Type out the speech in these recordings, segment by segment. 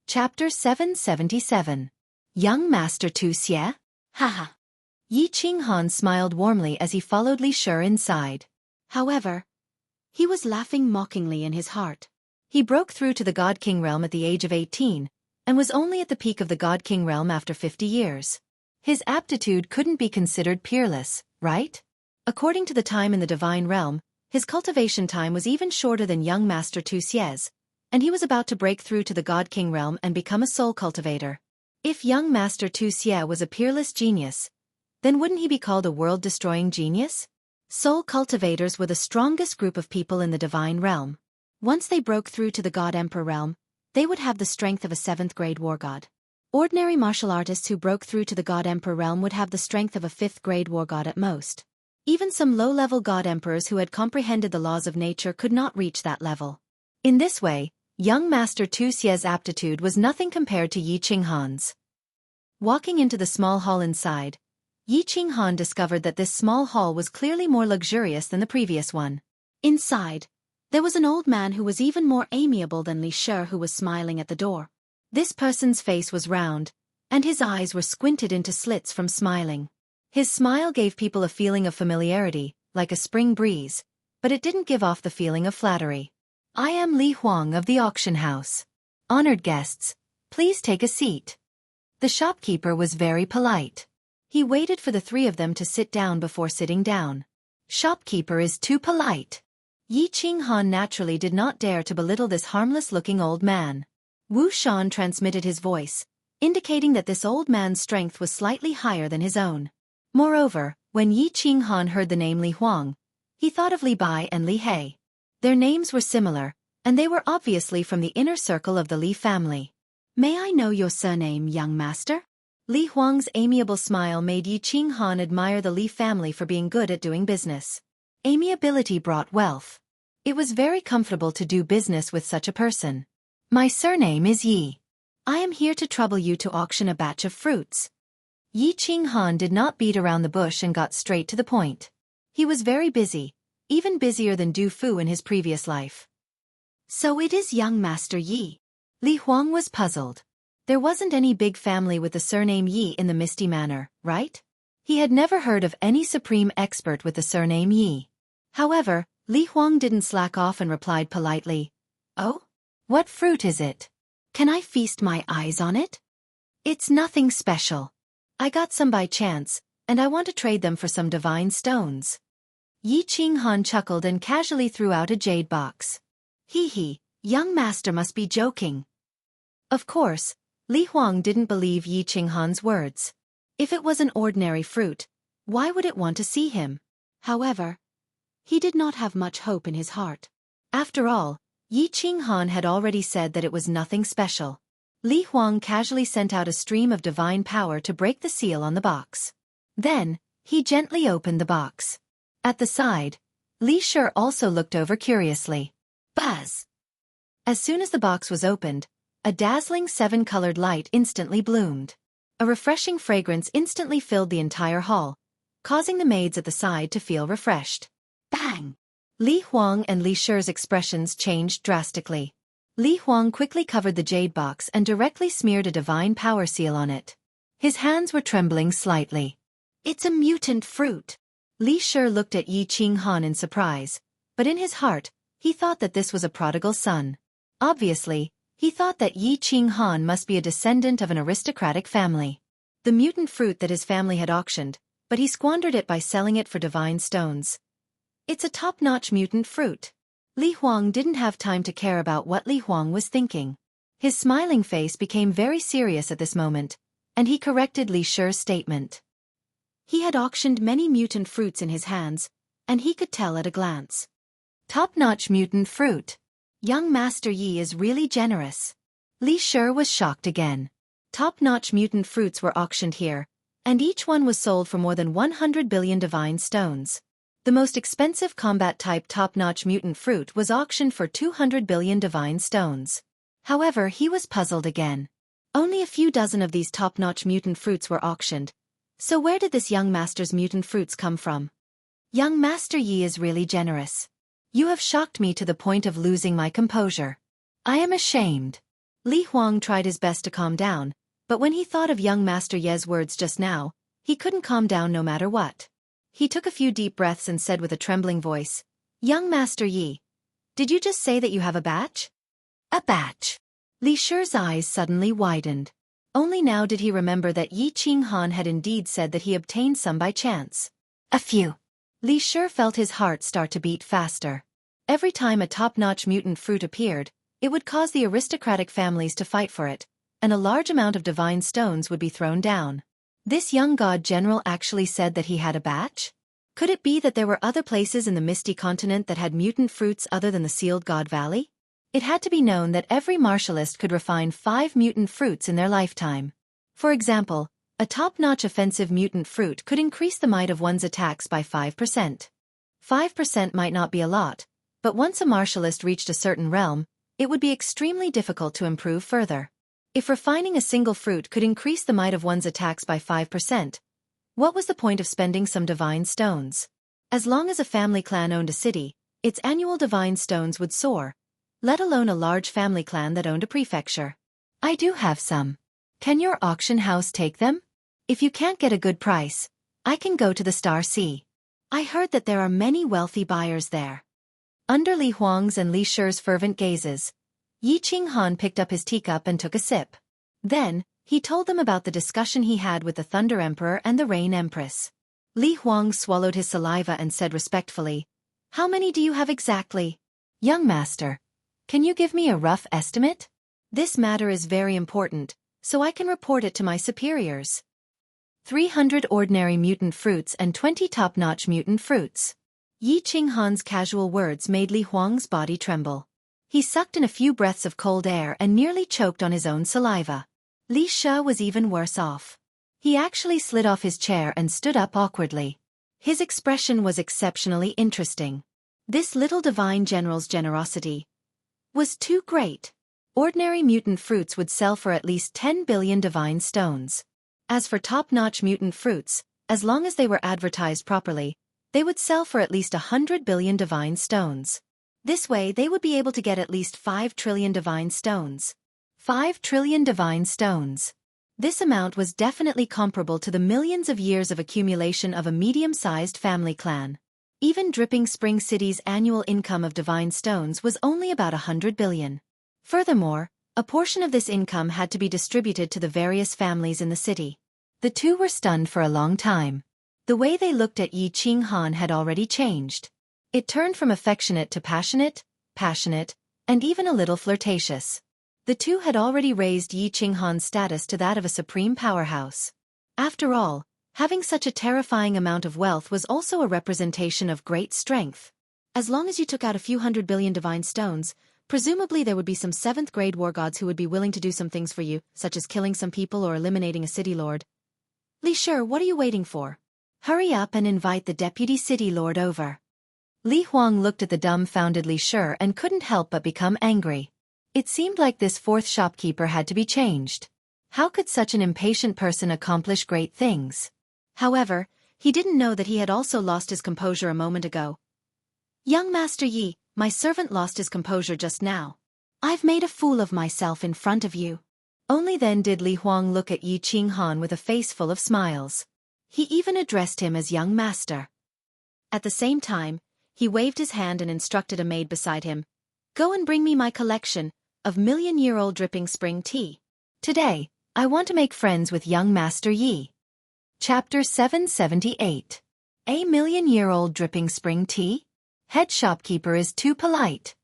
Chapter 777. Young Master Tu Xie? Haha. Yi Qinghan smiled warmly as he followed Li Shi inside. However, he was laughing mockingly in his heart. He broke through to the God King realm at the age of 18, and was only at the peak of the God King realm after 50 years. His aptitude couldn't be considered peerless, right? According to the time in the divine realm, his cultivation time was even shorter than young Master Tu Xie's, and he was about to break through to the God King realm and become a soul cultivator. If young Master Tu Xie was a peerless genius, then wouldn't he be called a world-destroying genius? Soul cultivators were the strongest group of people in the divine realm. Once they broke through to the God Emperor realm, they would have the strength of a 7th-grade war god. Ordinary martial artists who broke through to the God Emperor realm would have the strength of a 5th-grade war god at most. Even some low-level God Emperors who had comprehended the laws of nature could not reach that level. In this way, young Master Tu Xie's aptitude was nothing compared to Yi Qinghan's. Walking into the small hall inside, Yi Qinghan discovered that this small hall was clearly more luxurious than the previous one. Inside, there was an old man who was even more amiable than Li Shi, who was smiling at the door. This person's face was round, and his eyes were squinted into slits from smiling. His smile gave people a feeling of familiarity, like a spring breeze, but it didn't give off the feeling of flattery. I am Li Huang of the auction house. Honored guests, please take a seat. The shopkeeper was very polite. He waited for the three of them to sit down before sitting down. Shopkeeper is too polite. Yi Qinghan naturally did not dare to belittle this harmless-looking old man. Wu Shan transmitted his voice, indicating that this old man's strength was slightly higher than his own. Moreover, when Yi Qinghan heard the name Li Huang, he thought of Li Bai and Li He. Their names were similar, and they were obviously from the inner circle of the Li family. May I know your surname, young master? Li Huang's amiable smile made Yi Qinghan admire the Li family for being good at doing business. Amiability brought wealth. It was very comfortable to do business with such a person. My surname is Yi. I am here to trouble you to auction a batch of fruits. Yi Qinghan did not beat around the bush and got straight to the point. He was very busy, even busier than Du Fu in his previous life. So it is young Master Yi. Li Huang was puzzled. There wasn't any big family with the surname Yi in the Misty Manor, right? He had never heard of any supreme expert with the surname Yi. However, Li Huang didn't slack off and replied politely, "Oh? What fruit is it? Can I feast my eyes on it? It's nothing special. I got some by chance, and I want to trade them for some divine stones." Yi Qinghan chuckled and casually threw out a jade box. Hee, young master must be joking. Of course, Li Huang didn't believe Yi Qinghan's words. If it was an ordinary fruit, why would it want to see him? However, he did not have much hope in his heart. After all, Yi Qinghan had already said that it was nothing special. Li Huang casually sent out a stream of divine power to break the seal on the box. Then, he gently opened the box. At the side, Li Shi also looked over curiously. Buzz! As soon as the box was opened, a dazzling 7-colored light instantly bloomed. A refreshing fragrance instantly filled the entire hall, causing the maids at the side to feel refreshed. Bang! Li Huang and Li Shi's expressions changed drastically. Li Huang quickly covered the jade box and directly smeared a divine power seal on it. His hands were trembling slightly. It's a mutant fruit. Li Shi looked at Yi Qinghan in surprise, but in his heart, he thought that this was a prodigal son. Obviously, he thought that Yi Qinghan must be a descendant of an aristocratic family. The mutant fruit that his family had auctioned, but he squandered it by selling it for divine stones. It's a top-notch mutant fruit. Li Huang didn't have time to care about what Li Huang was thinking. His smiling face became very serious at this moment, and he corrected Li Shi's statement. He had auctioned many mutant fruits in his hands, and he could tell at a glance. Top-notch mutant fruit. Young Master Yi is really generous. Li Shi was shocked again. Top-notch mutant fruits were auctioned here, and each one was sold for more than 100 billion divine stones. The most expensive combat-type top-notch mutant fruit was auctioned for 200 billion divine stones. However, he was puzzled again. Only a few dozen of these top-notch mutant fruits were auctioned. So where did this young master's mutant fruits come from? Young Master Yi is really generous. You have shocked me to the point of losing my composure. I am ashamed. Li Huang tried his best to calm down, but when he thought of young Master Ye's words just now, he couldn't calm down no matter what. He took a few deep breaths and said with a trembling voice, "Young Master Yi, did you just say that you have a batch?" A batch. Li Shi's eyes suddenly widened. Only now did he remember that Yi Qinghan had indeed said that he obtained some by chance. A few. Li Shi felt his heart start to beat faster. Every time a top-notch mutant fruit appeared, it would cause the aristocratic families to fight for it, and a large amount of divine stones would be thrown down. This young god general actually said that he had a batch? Could it be that there were other places in the Misty Continent that had mutant fruits other than the Sealed God Valley? It had to be known that every martialist could refine 5 mutant fruits in their lifetime. For example, a top-notch offensive mutant fruit could increase the might of one's attacks by 5%. 5% might not be a lot, but once a martialist reached a certain realm, it would be extremely difficult to improve further. If refining a single fruit could increase the might of one's attacks by 5%, what was the point of spending some divine stones? As long as a family clan owned a city, its annual divine stones would soar, let alone a large family clan that owned a prefecture. I do have some. Can your auction house take them? If you can't get a good price, I can go to the Star Sea. I heard that there are many wealthy buyers there. Under Li Huang's and Li Shi's fervent gazes, Yi Qinghan picked up his teacup and took a sip. Then, he told them about the discussion he had with the Thunder Emperor and the Rain Empress. Li Huang swallowed his saliva and said respectfully, "How many do you have exactly? Young master, can you give me a rough estimate? This matter is very important, so I can report it to my superiors." 300 ordinary mutant fruits and 20 top-notch mutant fruits. Yi Qinghan's casual words made Li Huang's body tremble. He sucked in a few breaths of cold air and nearly choked on his own saliva. Li Shi was even worse off. He actually slid off his chair and stood up awkwardly. His expression was exceptionally interesting. This little divine general's generosity was too great. Ordinary mutant fruits would sell for at least 10 billion divine stones. As for top-notch mutant fruits, as long as they were advertised properly, they would sell for at least 100 billion divine stones. This way they would be able to get at least 5 trillion divine stones. 5 trillion divine stones. This amount was definitely comparable to the millions of years of accumulation of a medium-sized family clan. Even Dripping Spring City's annual income of divine stones was only about 100 billion. Furthermore, a portion of this income had to be distributed to the various families in the city. The two were stunned for a long time. The way they looked at Yi Qinghan had already changed. It turned from affectionate to passionate, and even a little flirtatious. The two had already raised Yi Qinghan's status to that of a supreme powerhouse. After all, having such a terrifying amount of wealth was also a representation of great strength. As long as you took out a few 100 billion divine stones, presumably there would be some 7th-grade war gods who would be willing to do some things for you, such as killing some people or eliminating a city lord. Li Shi, what are you waiting for? Hurry up and invite the deputy city lord over. Li Huang looked at the dumbfounded Li Shi and couldn't help but become angry. It seemed like this 4th shopkeeper had to be changed. How could such an impatient person accomplish great things? However, he didn't know that he had also lost his composure a moment ago. "Young Master Yi, my servant lost his composure just now. I've made a fool of myself in front of you." Only then did Li Huang look at Yi Qinghan with a face full of smiles. He even addressed him as young master. At the same time, he waved his hand and instructed a maid beside him, "Go and bring me my collection of million-year-old dripping spring tea. Today, I want to make friends with young Master Yi." Chapter 778. A million-year-old dripping spring tea? Head shopkeeper is too polite.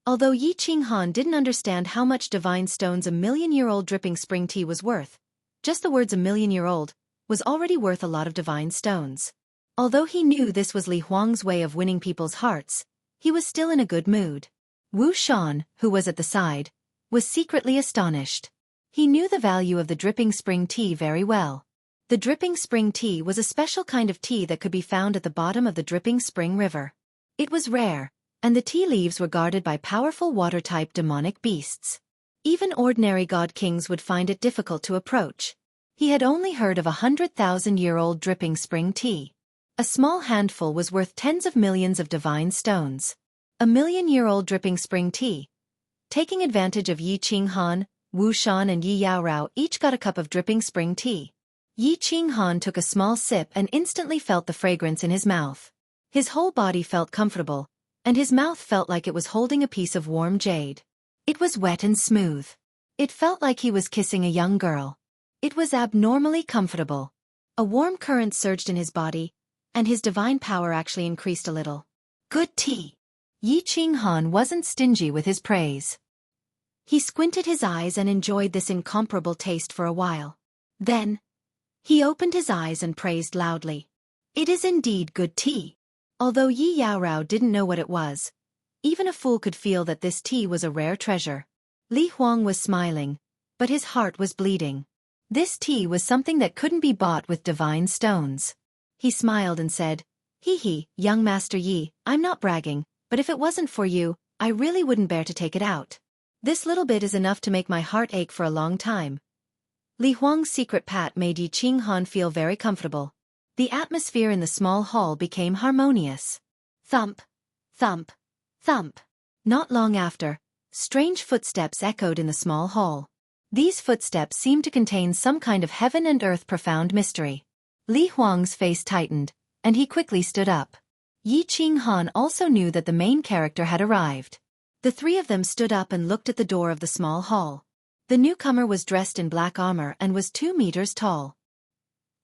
Although Yi Qinghan didn't understand how much divine stones a million-year-old dripping spring tea was worth, just the words "a million-year-old" was already worth a lot of divine stones. Although he knew this was Li Huang's way of winning people's hearts, he was still in a good mood. Wu Shan, who was at the side, was secretly astonished. He knew the value of the dripping spring tea very well. The dripping spring tea was a special kind of tea that could be found at the bottom of the dripping spring river. It was rare, and the tea leaves were guarded by powerful water-type demonic beasts. Even ordinary god kings would find it difficult to approach. He had only heard of 100,000-year-old dripping spring tea. A small handful was worth tens of millions of divine stones. A million-year-old dripping spring tea. Taking advantage of Yi Qinghan, Wu Shan and Yi Yaorao each got a cup of dripping spring tea. Yi Qinghan took a small sip and instantly felt the fragrance in his mouth. His whole body felt comfortable, and his mouth felt like it was holding a piece of warm jade. It was wet and smooth. It felt like he was kissing a young girl. It was abnormally comfortable. A warm current surged in his body, and his divine power actually increased a little. Good tea. Yi Qinghan wasn't stingy with his praise. He squinted his eyes and enjoyed this incomparable taste for a while. Then, he opened his eyes and praised loudly. It is indeed good tea. Although Yi Yaorao didn't know what it was, even a fool could feel that this tea was a rare treasure. Li Huang was smiling, but his heart was bleeding. This tea was something that couldn't be bought with divine stones. He smiled and said, "Hee hee, young Master Yi, I'm not bragging, but if it wasn't for you, I really wouldn't bear to take it out. This little bit is enough to make my heart ache for a long time." Li Huang's secret pat made Yi Qinghan feel very comfortable. The atmosphere in the small hall became harmonious. Thump, thump, thump. Not long after, strange footsteps echoed in the small hall. These footsteps seemed to contain some kind of heaven and earth profound mystery. Li Huang's face tightened, and he quickly stood up. Yi Qinghan also knew that the main character had arrived. The three of them stood up and looked at the door of the small hall. The newcomer was dressed in black armor and was 2 meters tall.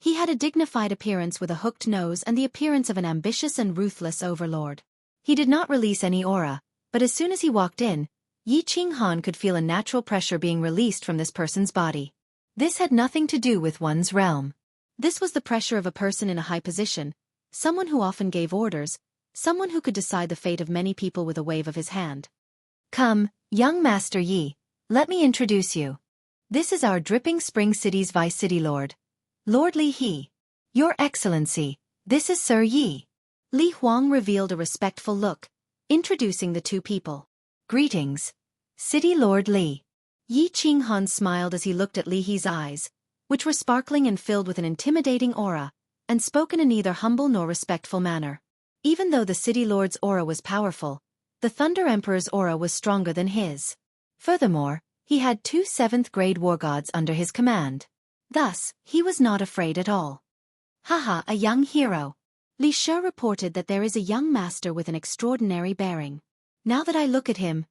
He had a dignified appearance with a hooked nose and the appearance of an ambitious and ruthless overlord. He did not release any aura, but as soon as he walked in, Yi Qinghan could feel a natural pressure being released from this person's body. This had nothing to do with one's realm. This was the pressure of a person in a high position, someone who often gave orders, someone who could decide the fate of many people with a wave of his hand. "Come, young Master Yi, let me introduce you. This is our Dripping Spring City's Vice City Lord, Lord Li He. Your Excellency, this is Sir Yi." Li Huang revealed a respectful look, introducing the two people. "Greetings, City Lord Li." Yi Qinghan smiled as he looked at Li He's eyes, which were sparkling and filled with an intimidating aura, and spoke in a neither humble nor respectful manner. Even though the City Lord's aura was powerful, the Thunder Emperor's aura was stronger than his. Furthermore, he had 2 7th-grade war gods under his command. Thus, he was not afraid at all. "Haha, a young hero. Li Shi reported that there is a young master with an extraordinary bearing. Now that I look at him,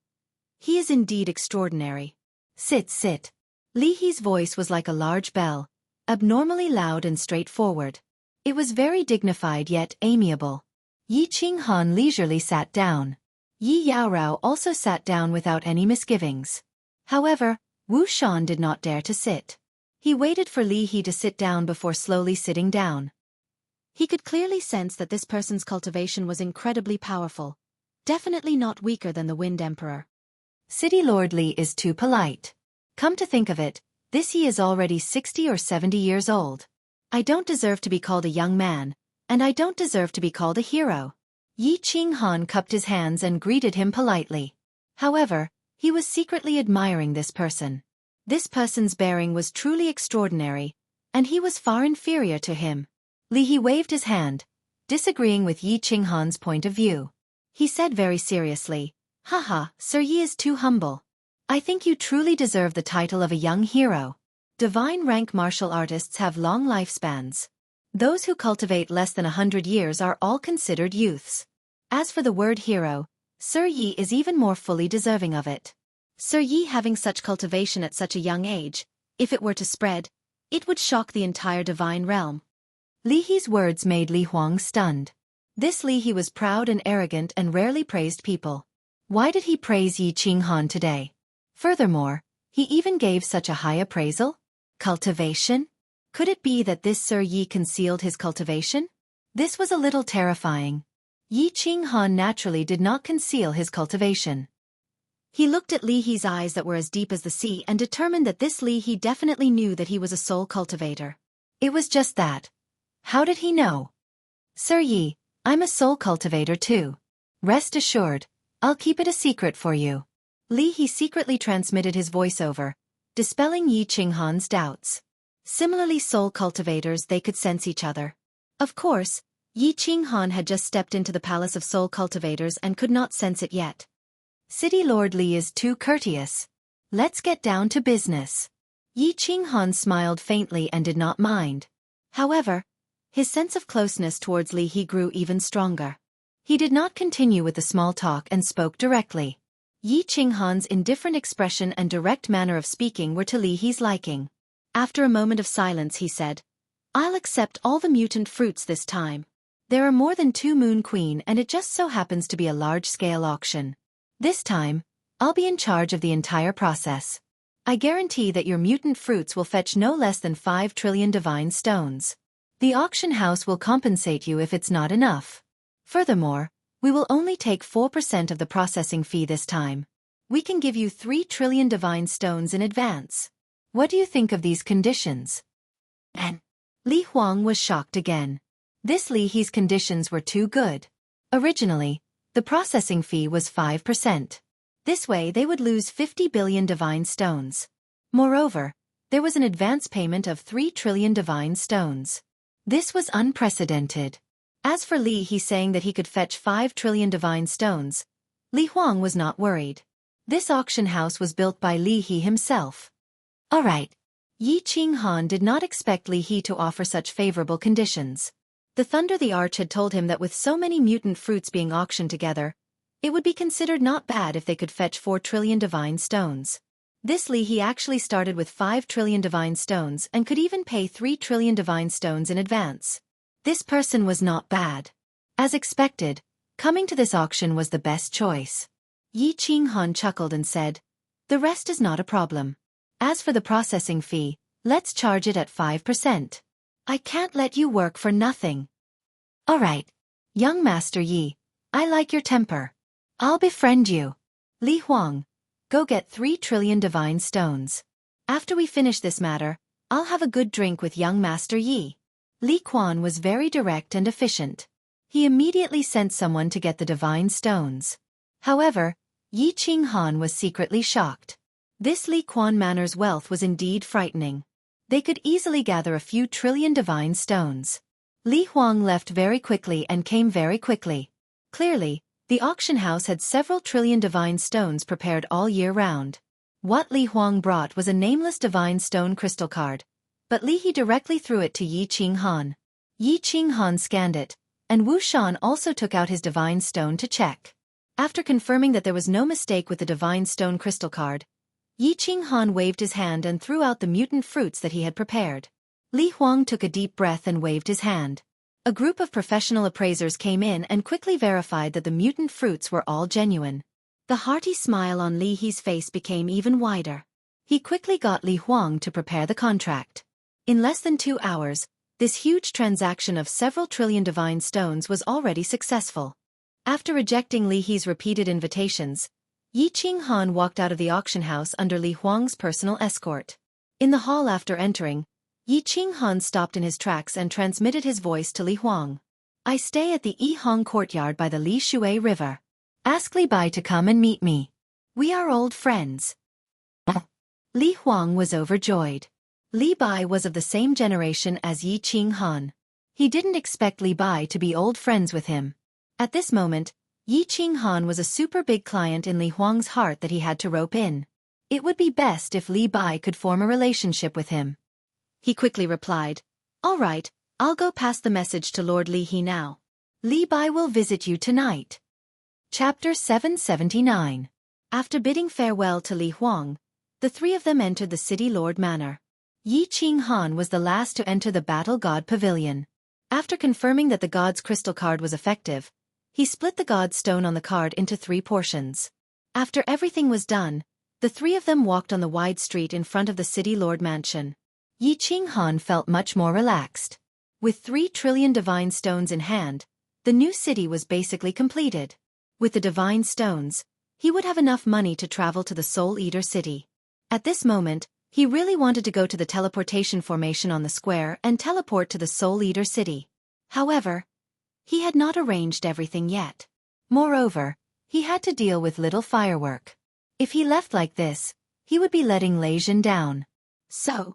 he is indeed extraordinary. Sit, sit." Li He's voice was like a large bell, abnormally loud and straightforward. It was very dignified yet amiable. Yi Qinghan leisurely sat down. Yi Yaorao also sat down without any misgivings. However, Wu Shan did not dare to sit. He waited for Li He to sit down before slowly sitting down. He could clearly sense that this person's cultivation was incredibly powerful, definitely not weaker than the Wind Emperor. City Lord Li is too polite. Come to think of it, this he is already 60 or 70 years old. I don't deserve to be called a young man, and I don't deserve to be called a hero. Yi Qinghan cupped his hands and greeted him politely. However, he was secretly admiring this person. This person's bearing was truly extraordinary, and he was far inferior to him. Li He waved his hand, disagreeing with Yi Qinghan's point of view. He said very seriously, "Haha, Sir Yi is too humble. I think you truly deserve the title of a young hero. Divine rank martial artists have long lifespans. Those who cultivate less than 100 years are all considered youths. As for the word hero, Sir Yi is even more fully deserving of it. Sir Yi having such cultivation at such a young age, if it were to spread, it would shock the entire divine realm." Li He's words made Li Huang stunned. This Li He was proud and arrogant and rarely praised people. Why did he praise Yi Qinghan today? Furthermore, he even gave such a high appraisal? Cultivation? Could it be that this Sir Yi concealed his cultivation? This was a little terrifying. Yi Qinghan naturally did not conceal his cultivation. He looked at Li He's eyes that were as deep as the sea and determined that this Li He definitely knew that he was a soul cultivator. It was just that. How did he know? "Sir Yi, I'm a soul cultivator too. Rest assured, I'll keep it a secret for you." Li He secretly transmitted his voiceover, dispelling Yi Qinghan's doubts. Similarly, soul cultivators, they could sense each other. Of course, Yi Qinghan had just stepped into the palace of soul cultivators and could not sense it yet. City Lord Li is too courteous. Let's get down to business. Yi Qinghan smiled faintly and did not mind. However, his sense of closeness towards Li He grew even stronger. He did not continue with the small talk and spoke directly. Yi Qinghan's indifferent expression and direct manner of speaking were to Li He's liking. After a moment of silence he said, "I'll accept all the mutant fruits this time. There are more than 2 Moon Queen and it just so happens to be a large-scale auction. This time, I'll be in charge of the entire process. I guarantee that your mutant fruits will fetch no less than 5 trillion divine stones. The auction house will compensate you if it's not enough. Furthermore, we will only take 4% of the processing fee this time. We can give you 3 trillion divine stones in advance. What do you think of these conditions?" And Li Huang was shocked again. This Li He's conditions were too good. Originally, the processing fee was 5%. This way they would lose 50 billion divine stones. Moreover, there was an advance payment of 3 trillion divine stones. This was unprecedented. As for Li He saying that he could fetch 5 trillion divine stones, Li Huang was not worried. This auction house was built by Li He himself. Alright. Yi Qinghan did not expect Li He to offer such favorable conditions. The Thunder the Arch had told him that with so many mutant fruits being auctioned together, it would be considered not bad if they could fetch 4 trillion divine stones. This Li He actually started with 5 trillion divine stones and could even pay 3 trillion divine stones in advance. This person was not bad. As expected, coming to this auction was the best choice. Yi Qinghan chuckled and said, "The rest is not a problem. As for the processing fee, let's charge it at 5%. I can't let you work for nothing." "Alright. Young Master Yi, I like your temper. I'll befriend you. Li Huang, go get 3 trillion divine stones. After we finish this matter, I'll have a good drink with young Master Yi." Li Quan was very direct and efficient. He immediately sent someone to get the divine stones. However, Yi Qinghan was secretly shocked. This Li Quan manner's wealth was indeed frightening. They could easily gather a few trillion divine stones. Li Huang left very quickly and came very quickly. Clearly, the auction house had several trillion divine stones prepared all year round. What Li Huang brought was a nameless divine stone crystal card, but Li He directly threw it to Yi Qinghan. Yi Qinghan scanned it, and Wu Shan also took out his divine stone to check. After confirming that there was no mistake with the divine stone crystal card, Yi Qinghan waved his hand and threw out the mutant fruits that he had prepared. Li Huang took a deep breath and waved his hand. A group of professional appraisers came in and quickly verified that the mutant fruits were all genuine. The hearty smile on Li He's face became even wider. He quickly got Li Huang to prepare the contract. In less than 2 hours, this huge transaction of several trillion divine stones was already successful. After rejecting Li He's repeated invitations, Yi Qinghan walked out of the auction house under Li Huang's personal escort. In the hall after entering, Yi Qinghan stopped in his tracks and transmitted his voice to Li Huang. "I stay at the Yihong courtyard by the Li Shui River. Ask Li Bai to come and meet me. We are old friends." Li Huang was overjoyed. Li Bai was of the same generation as Yi Qinghan. He didn't expect Li Bai to be old friends with him. At this moment, Yi Qinghan was a super big client in Li Huang's heart that he had to rope in. It would be best if Li Bai could form a relationship with him. He quickly replied, "All right, I'll go pass the message to Lord Li He now. Li Bai will visit you tonight." Chapter 779. After bidding farewell to Li Huang, the 3 of them entered the City Lord Manor. Yi Qinghan was the last to enter the Battle God Pavilion. After confirming that the God's crystal card was effective, he split the God's stone on the card into 3 portions. After everything was done, the 3 of them walked on the wide street in front of the City Lord Mansion. Yi Qinghan felt much more relaxed. With 3 trillion divine stones in hand, the new city was basically completed. With the divine stones, he would have enough money to travel to the Soul Eater City. At this moment, he really wanted to go to the teleportation formation on the square and teleport to the Soul Eater City. However, he had not arranged everything yet. Moreover, he had to deal with little firework. If he left like this, he would be letting Lei Jin down. So,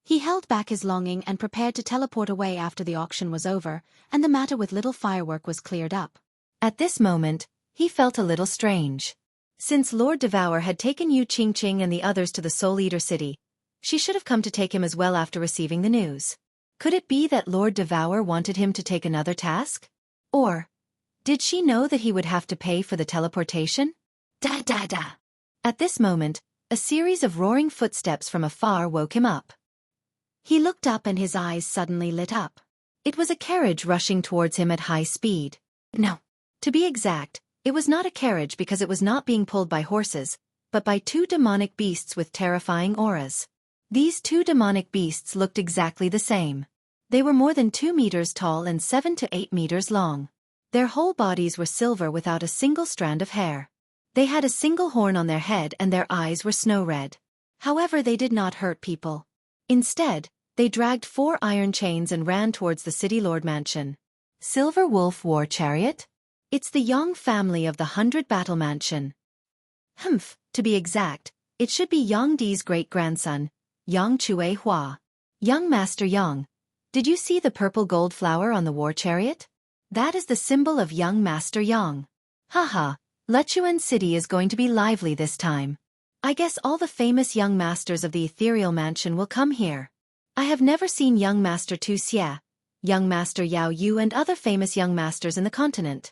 he held back his longing and prepared to teleport away after the auction was over, and the matter with little firework was cleared up. At this moment, he felt a little strange. Since Lord Devour had taken Yu Qingqing and the others to the Soul Eater city, she should have come to take him as well after receiving the news. Could it be that Lord Devour wanted him to take another task? Or did she know that he would have to pay for the teleportation? Da da da! At this moment, a series of roaring footsteps from afar woke him up. He looked up and his eyes suddenly lit up. It was a carriage rushing towards him at high speed. No. To be exact, it was not a carriage because it was not being pulled by horses, but by two demonic beasts with terrifying auras. These two demonic beasts looked exactly the same. They were more than 2 meters tall and 7 to 8 meters long. Their whole bodies were silver without a single strand of hair. They had a single horn on their head and their eyes were snow red. However, they did not hurt people. Instead, they dragged 4 iron chains and ran towards the City Lord Mansion. Silver Wolf War Chariot? It's the Yang family of the 100 Battle Mansion. To be exact, it should be Yang Di's great-grandson, Yang Chue Hua. Young Master Yang, did you see the purple gold flower on the war chariot? That is the symbol of Young Master Yang. Haha, Lechuan City is going to be lively this time. I guess all the famous young masters of the ethereal mansion will come here. I have never seen Young Master Tu Xie, Young Master Yao Yu and other famous young masters in the continent.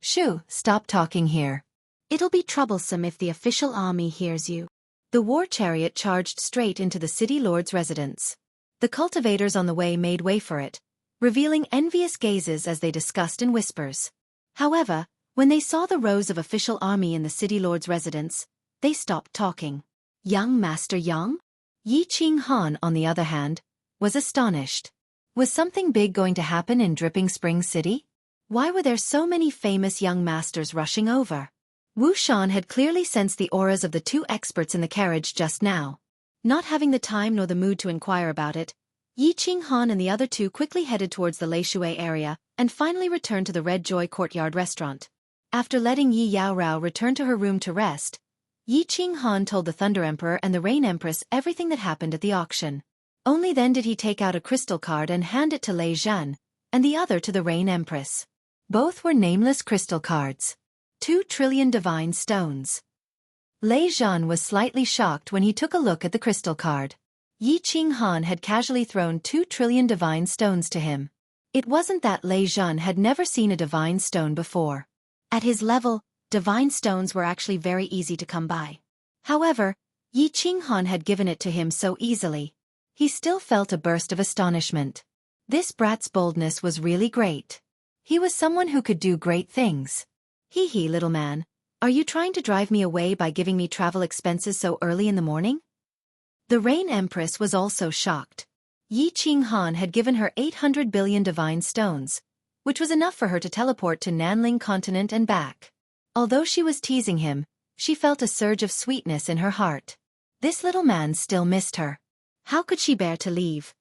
Shoo, stop talking here. It'll be troublesome if the official army hears you. The war chariot charged straight into the city lord's residence. The cultivators on the way made way for it, revealing envious gazes as they discussed in whispers. However, when they saw the rows of official army in the city lord's residence, they stopped talking. Young Master Yang? Yi Qing Han, on the other hand, was astonished. Was something big going to happen in Dripping Spring City? Why were there so many famous young masters rushing over? Wu Shan had clearly sensed the auras of the 2 experts in the carriage just now. Not having the time nor the mood to inquire about it, Yi Qing Han and the other 2 quickly headed towards the Leishui area and finally returned to the Red Joy Courtyard restaurant. After letting Yi Yaorao return to her room to rest, Yi Qing Han told the Thunder Emperor and the Rain Empress everything that happened at the auction. Only then did he take out a crystal card and hand it to Lei Zhen, and the other to the Rain Empress. Both were nameless crystal cards. 2 trillion divine stones. Lei Zhen was slightly shocked when he took a look at the crystal card. Yi Qing Han had casually thrown 2 trillion divine stones to him. It wasn't that Lei Zhen had never seen a divine stone before. At his level, divine stones were actually very easy to come by. However, Yi Qing Han had given it to him so easily. He still felt a burst of astonishment. This brat's boldness was really great. He was someone who could do great things. Hee hee, little man. Are you trying to drive me away by giving me travel expenses so early in the morning? The Rain Empress was also shocked. Yi Qing Han had given her 800 billion divine stones, which was enough for her to teleport to Nanling continent and back. Although she was teasing him, she felt a surge of sweetness in her heart. This little man still missed her. How could she bear to leave?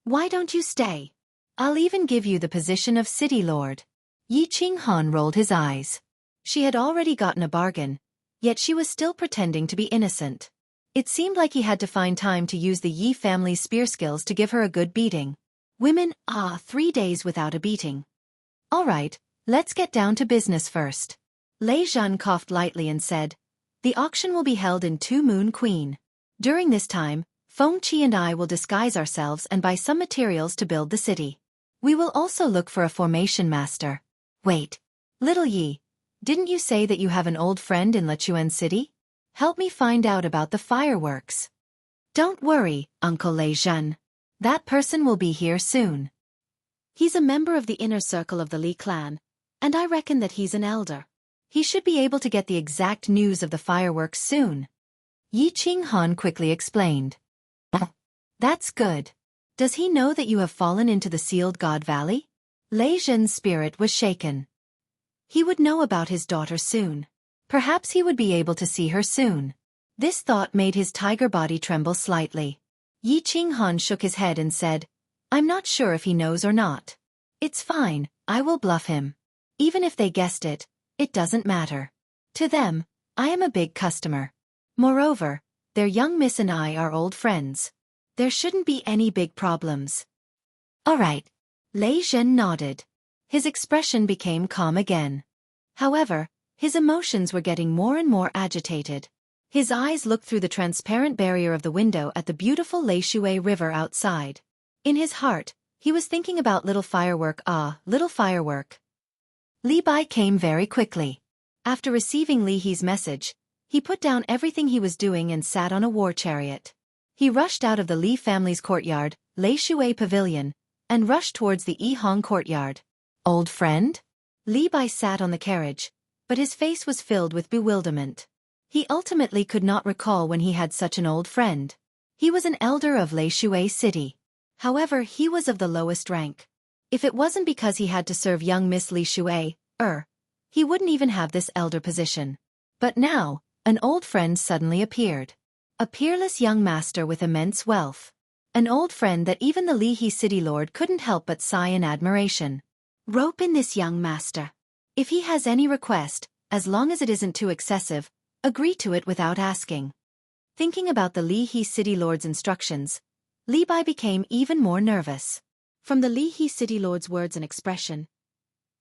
Why don't you stay? I'll even give you the position of City Lord. Yi Qing Han rolled his eyes. She had already gotten a bargain, yet she was still pretending to be innocent. It seemed like he had to find time to use the Yi family's spear skills to give her a good beating. Women, 3 days without a beating. All right, let's get down to business first. Lei Zhen coughed lightly and said, the auction will be held in 2 Moon Queen. During this time, Feng Qi and I will disguise ourselves and buy some materials to build the city. We will also look for a formation master. Wait, little Yi, didn't you say that you have an old friend in Lechuan City? Help me find out about the fireworks. Don't worry, Uncle Lei Zhen. That person will be here soon. He's a member of the inner circle of the Li clan, and I reckon that he's an elder. He should be able to get the exact news of the fireworks soon. Yi Qing Han quickly explained. That's good. Does he know that you have fallen into the Sealed God Valley? Lei Zhen's spirit was shaken. He would know about his daughter soon. Perhaps he would be able to see her soon. This thought made his tiger body tremble slightly. Yi Qing Han shook his head and said, I'm not sure if he knows or not. It's fine, I will bluff him. Even if they guessed it, it doesn't matter. To them, I am a big customer. Moreover, their young miss and I are old friends. There shouldn't be any big problems. All right. Lei Zhen nodded. His expression became calm again. However, His emotions were getting more and more agitated. His eyes looked through the transparent barrier of the window at the beautiful Leishui River outside. In his heart, he was thinking about little firework. Little firework. Li Bai came very quickly. After receiving Li He's message, he put down everything he was doing and sat on a war chariot. He rushed out of the Li family's courtyard, Leishui Pavilion, and rushed towards the Yihong courtyard. Old friend? Li Bai sat on the carriage, but his face was filled with bewilderment. He ultimately could not recall when he had such an old friend. He was an elder of Leishui City. However, he was of the lowest rank. If it wasn't because he had to serve young Miss Li Shui, he wouldn't even have this elder position. But now, an old friend suddenly appeared. A peerless young master with immense wealth. An old friend that even the Li He city lord couldn't help but sigh in admiration. Rope in this young master. If he has any request, as long as it isn't too excessive, agree to it without asking. Thinking about the Li He city lord's instructions, Li Bai became even more nervous. From the Li He city lord's words and expression,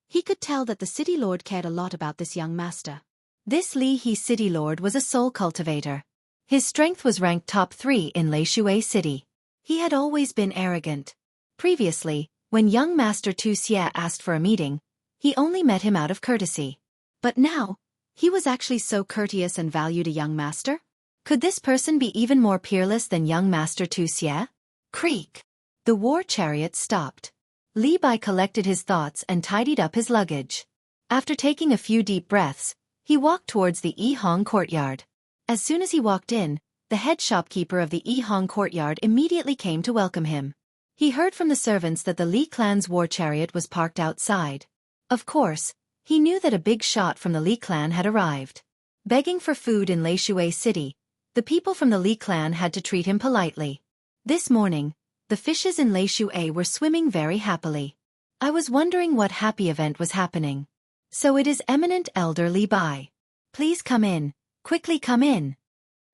he could tell that the city lord cared a lot about this young master. This Li He city lord was a soul cultivator. His strength was ranked top 3 in Leishui City. He had always been arrogant. Previously, when young Master Tu Xie asked for a meeting, he only met him out of courtesy. But now, he was actually so courteous and valued a young master? Could this person be even more peerless than young Master Tu Xie? Creak! The war chariot stopped. Li Bai collected his thoughts and tidied up his luggage. After taking a few deep breaths, he walked towards the Yihong courtyard. As soon as he walked in, the head shopkeeper of the Yihong courtyard immediately came to welcome him. He heard from the servants that the Li clan's war chariot was parked outside. Of course, he knew that a big shot from the Li clan had arrived. Begging for food in Leishui City, the people from the Li clan had to treat him politely. This morning, the fishes in Leishui were swimming very happily. I was wondering what happy event was happening. So it is eminent elder Li Bai. Please come in, quickly come in.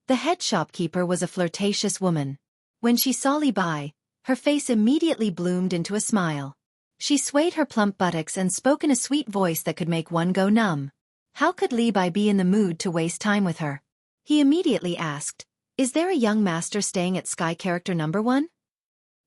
The head shopkeeper was a flirtatious woman. When she saw Li Bai, her face immediately bloomed into a smile. She swayed her plump buttocks and spoke in a sweet voice that could make one go numb. How could Li Bai be in the mood to waste time with her? He immediately asked, "Is there a young master staying at Sky Character number 1?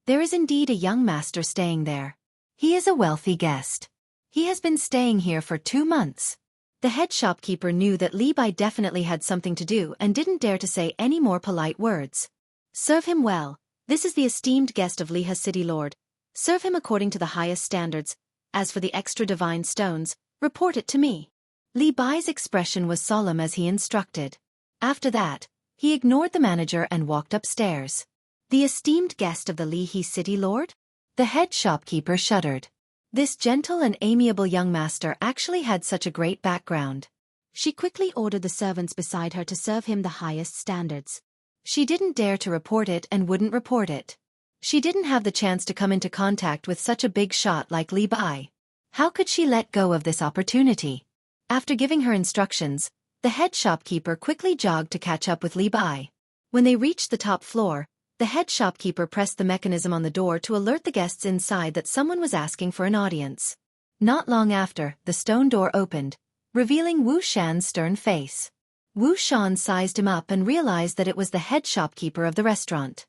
There is indeed a young master staying there. He is a wealthy guest. He has been staying here for 2 months. The head shopkeeper knew that Li Bai definitely had something to do and didn't dare to say any more polite words. Serve him well. This is the esteemed guest of Liha's city lord. Serve him according to the highest standards. As for the extra divine stones, report it to me." Li Bai's expression was solemn as he instructed. After that, he ignored the manager and walked upstairs. The esteemed guest of the Li He city lord? The head shopkeeper shuddered. This gentle and amiable young master actually had such a great background. She quickly ordered the servants beside her to serve him the highest standards. She didn't dare to report it and wouldn't report it. She didn't have the chance to come into contact with such a big shot like Li Bai. How could she let go of this opportunity? After giving her instructions, the head shopkeeper quickly jogged to catch up with Li Bai. When they reached the top floor, the head shopkeeper pressed the mechanism on the door to alert the guests inside that someone was asking for an audience. Not long after, the stone door opened, revealing Wu Shan's stern face. Wu Shan sized him up and realized that it was the head shopkeeper of the restaurant.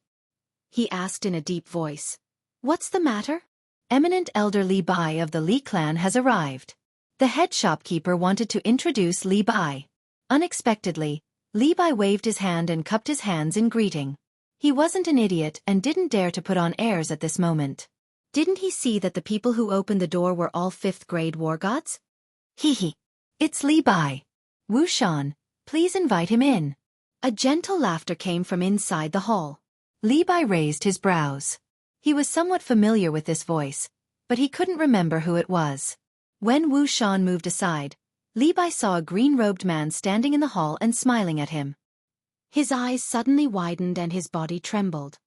He asked in a deep voice, "What's the matter?" "Eminent elder Li Bai of the Li clan has arrived." The head shopkeeper wanted to introduce Li Bai. Unexpectedly, Li Bai waved his hand and cupped his hands in greeting. He wasn't an idiot and didn't dare to put on airs at this moment. Didn't he see that the people who opened the door were all 5th grade war gods? Hee. It's Li Bai. Wu Shan, please invite him in. A gentle laughter came from inside the hall. Li Bai raised his brows. He was somewhat familiar with this voice, but he couldn't remember who it was. When Wu Shan moved aside, Li Bai saw a green-robed man standing in the hall and smiling at him. His eyes suddenly widened and his body trembled.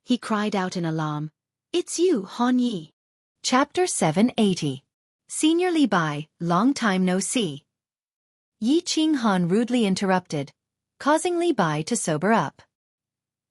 He cried out in alarm, "It's you, Han Yi." Chapter 780. Senior Li Bai, long time no see. Yi Qing Han rudely interrupted, causing Li Bai to sober up.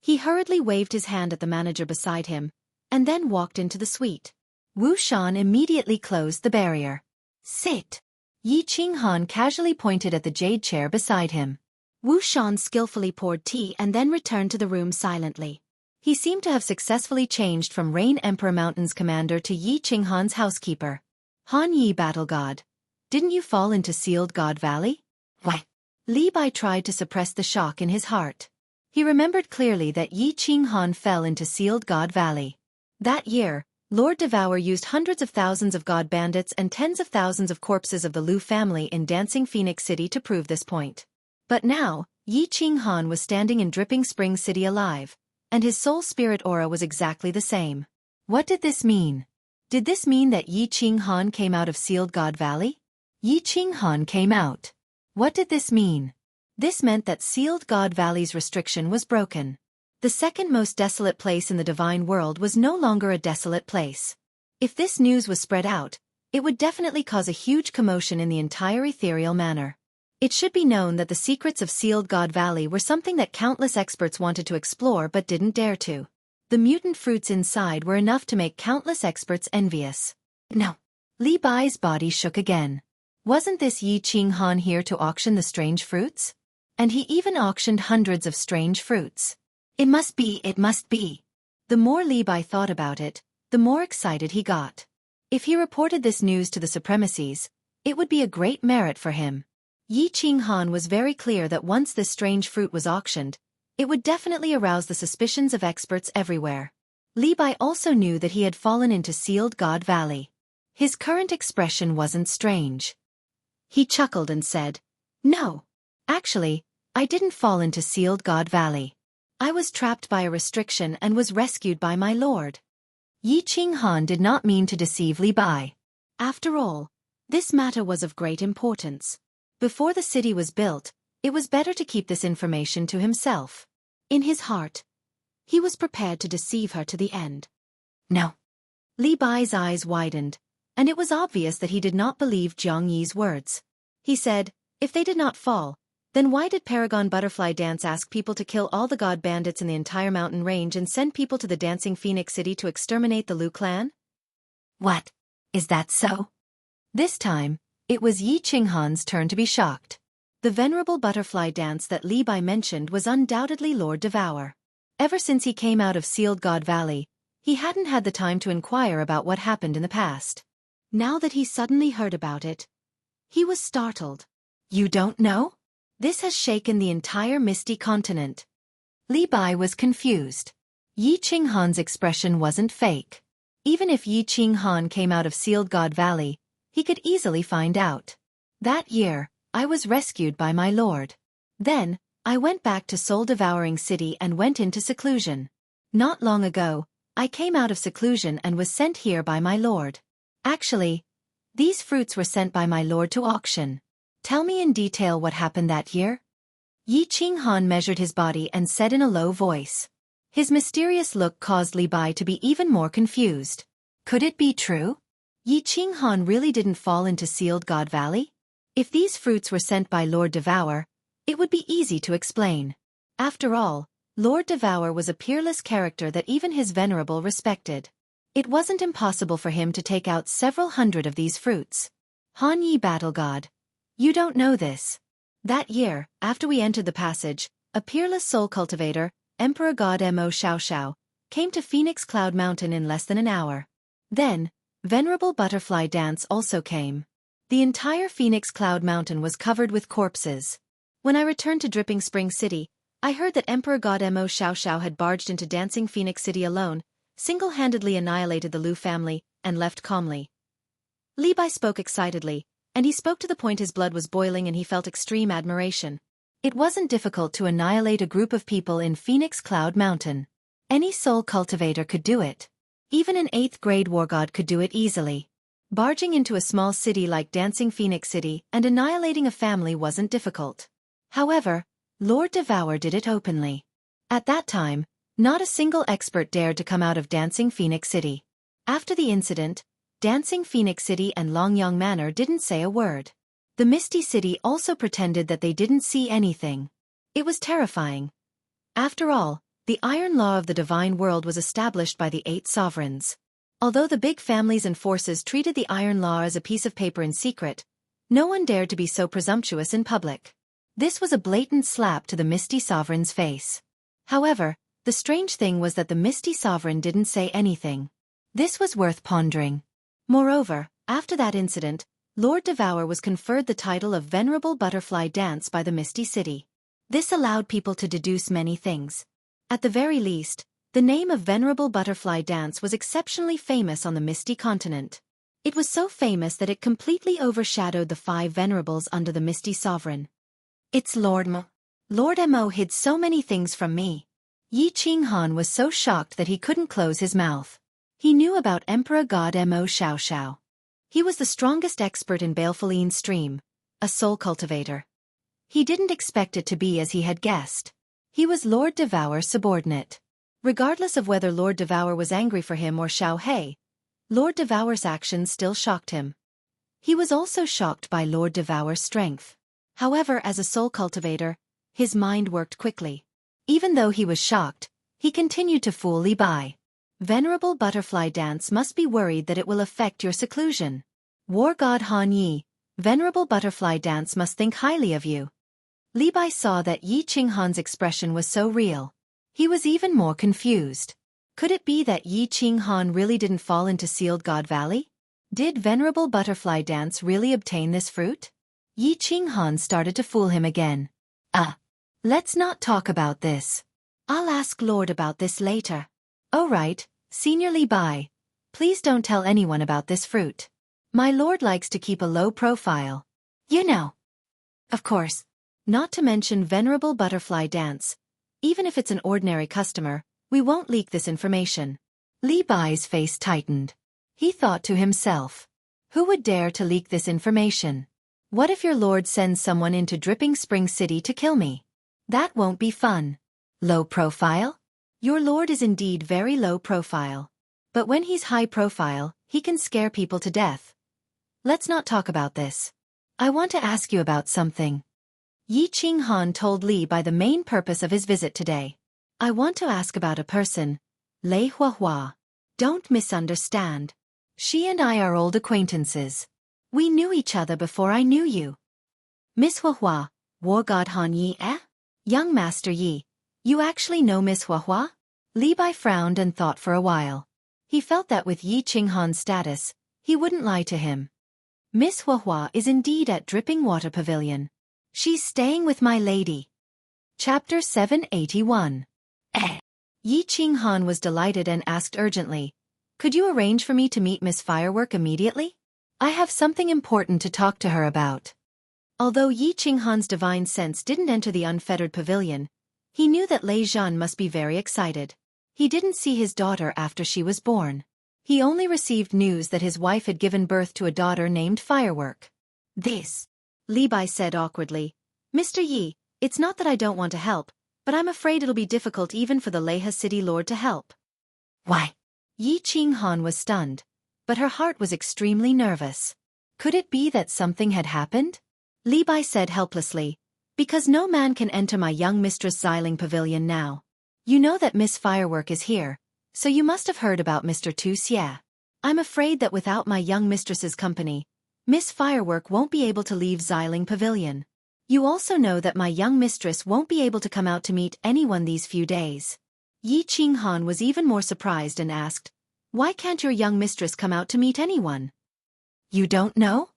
He hurriedly waved his hand at the manager beside him, and then walked into the suite. Wu Shan immediately closed the barrier. "Sit." Yi Qinghan casually pointed at the jade chair beside him. Wu Shan skillfully poured tea and then returned to the room silently. He seemed to have successfully changed from Rain Emperor Mountain's commander to Yi Qinghan's housekeeper. Han Yi Battle God. Didn't you fall into Sealed God Valley? Why? Li Bai tried to suppress the shock in his heart. He remembered clearly that Yi Qinghan fell into Sealed God Valley. That year, Lord Devour used hundreds of thousands of god bandits and tens of thousands of corpses of the Lu family in Dancing Phoenix City to prove this point. But now, Yi Qinghan was standing in Dripping Spring City alive, and his soul spirit aura was exactly the same. What did this mean? Did this mean that Yi Qinghan came out of Sealed God Valley? Yi Qinghan came out. What did this mean? This meant that Sealed God Valley's restriction was broken. The second most desolate place in the divine world was no longer a desolate place. If this news was spread out, it would definitely cause a huge commotion in the entire ethereal manor. It should be known that the secrets of Sealed God Valley were something that countless experts wanted to explore but didn't dare to. The mutant fruits inside were enough to make countless experts envious. No. Li Bai's body shook again. Wasn't this Yi Qinghan here to auction the strange fruits? And he even auctioned hundreds of strange fruits. It must be, it must be. The more Li Bai thought about it, the more excited he got. If he reported this news to the supremacies, it would be a great merit for him. Yi Qinghan was very clear that once this strange fruit was auctioned, it would definitely arouse the suspicions of experts everywhere. Li Bai also knew that he had fallen into Sealed God Valley. His current expression wasn't strange. He chuckled and said, "No. Actually, I didn't fall into Sealed God Valley. I was trapped by a restriction and was rescued by my lord." Yi Qinghan did not mean to deceive Li Bai. After all, this matter was of great importance. Before the city was built, it was better to keep this information to himself. In his heart, he was prepared to deceive her to the end. No. Li Bai's eyes widened, and it was obvious that he did not believe Jiang Yi's words. He said, "If they did not fall, then why did Paragon Butterfly Dance ask people to kill all the god bandits in the entire mountain range and send people to the Dancing Phoenix City to exterminate the Lu clan?" What? Is that so? This time, it was Yi Qinghan's turn to be shocked. The venerable butterfly dance that Li Bai mentioned was undoubtedly Lord Devour. Ever since he came out of Sealed God Valley, he hadn't had the time to inquire about what happened in the past. Now that he suddenly heard about it, he was startled. You don't know? This has shaken the entire Misty Continent. Li Bai was confused. Yi Qinghan's expression wasn't fake. Even if Yi Qinghan came out of Sealed God Valley, he could easily find out. That year, I was rescued by my lord. Then, I went back to soul-devouring city and went into seclusion. Not long ago, I came out of seclusion and was sent here by my lord. Actually, these fruits were sent by my lord to auction. Tell me in detail what happened that year. Yi Qinghan measured his body and said in a low voice. His mysterious look caused Li Bai to be even more confused. Could it be true? Yi Qinghan really didn't fall into Sealed God Valley? If these fruits were sent by Lord Devour, it would be easy to explain. After all, Lord Devour was a peerless character that even his venerable respected. It wasn't impossible for him to take out several hundred of these fruits. Han Yi Battle God. You don't know this. That year, after we entered the passage, a peerless soul cultivator, Emperor God Mo Xiao Xiao, came to Phoenix Cloud Mountain in less than an hour. Then, Venerable Butterfly Dance also came. The entire Phoenix Cloud Mountain was covered with corpses. When I returned to Dripping Spring City, I heard that Emperor God Mo Xiao Xiao had barged into Dancing Phoenix City alone, single-handedly annihilated the Lu family, and left calmly. Li Bai spoke excitedly, and he spoke to the point his blood was boiling and he felt extreme admiration. It wasn't difficult to annihilate a group of people in Phoenix Cloud Mountain. Any soul cultivator could do it. Even an 8th grade war god could do it easily. Barging into a small city like Dancing Phoenix City and annihilating a family wasn't difficult. However, Lord Devour did it openly. At that time, not a single expert dared to come out of Dancing Phoenix City. After the incident, Dancing Phoenix City and Longyang Manor didn't say a word. The Misty City also pretended that they didn't see anything. It was terrifying. After all, the iron law of the divine world was established by the 8 sovereigns. Although the big families and forces treated the iron law as a piece of paper in secret, No one dared to be so presumptuous in public. This was a blatant slap to the Misty Sovereign's face. However, the strange thing was that the Misty Sovereign didn't say anything. This was worth pondering. Moreover, after that incident, Lord Devour was conferred the title of Venerable Butterfly Dance by the Misty City. This allowed people to deduce many things. At the very least, the name of Venerable Butterfly Dance was exceptionally famous on the Misty Continent. It was so famous that it completely overshadowed the 5 venerables under the Misty Sovereign. It's Lord Mo. Lord Mo hid so many things from me. Yi Qinghan was so shocked that he couldn't close his mouth. He knew about Emperor God Mo Xiao Xiao. He was the strongest expert in Balefulline Stream, a soul cultivator. He didn't expect it to be as he had guessed. He was Lord Devour's subordinate. Regardless of whether Lord Devour was angry for him or Xiao He, Lord Devour's actions still shocked him. He was also shocked by Lord Devour's strength. However, as a soul cultivator, his mind worked quickly. Even though he was shocked, he continued to fool Li Bai. Venerable Butterfly Dance must be worried that it will affect your seclusion. War God Han Yi, Venerable Butterfly Dance must think highly of you. Li Bai saw that Yi Qinghan's expression was so real. He was even more confused. Could it be that Yi Qinghan really didn't fall into Sealed God Valley? Did Venerable Butterfly Dance really obtain this fruit? Yi Qinghan started to fool him again. Let's not talk about this. I'll ask Lord about this later. Oh right, Senior Li Bai. Please don't tell anyone about this fruit. My lord likes to keep a low profile. You know. Of course. Not to mention Venerable Butterfly Dance. Even if it's an ordinary customer, we won't leak this information. Li Bai's face tightened. He thought to himself. Who would dare to leak this information? What if your lord sends someone into Dripping Spring City to kill me? That won't be fun. Low profile? Your lord is indeed very low profile. But when he's high profile, he can scare people to death. Let's not talk about this. I want to ask you about something. Yi Qinghan told Li Bai the main purpose of his visit today. I want to ask about a person. Lei Huahua. Don't misunderstand. She and I are old acquaintances. We knew each other before I knew you. Miss Huahua, War God Han Yi eh? Young Master Yi, you actually know Miss Huahua? Li Bai frowned and thought for a while. He felt that with Yi Qinghan's status, he wouldn't lie to him. Miss Huahua is indeed at Dripping Water Pavilion. She's staying with my lady. Chapter 781. Yi Qinghan was delighted and asked urgently, could you arrange for me to meet Miss Firework immediately? I have something important to talk to her about. Although Yi Qinghan's divine sense didn't enter the unfettered pavilion, he knew that Lei Zhan must be very excited. He didn't see his daughter after she was born. He only received news that his wife had given birth to a daughter named Firework. This, Li Bai said awkwardly. Mr. Yi, it's not that I don't want to help, but I'm afraid it'll be difficult even for the Leiha City Lord to help. Why? Yi Qinghan was stunned, but her heart was extremely nervous. Could it be that something had happened? Li Bai said helplessly, because no man can enter my young mistress Xiling Pavilion now. You know that Miss Firework is here, so you must have heard about Mr. Tu Xie. I'm afraid that without my young mistress's company, Miss Firework won't be able to leave Xiling Pavilion. You also know that my young mistress won't be able to come out to meet anyone these few days. Yi Qinghan was even more surprised and asked, why can't your young mistress come out to meet anyone? You don't know?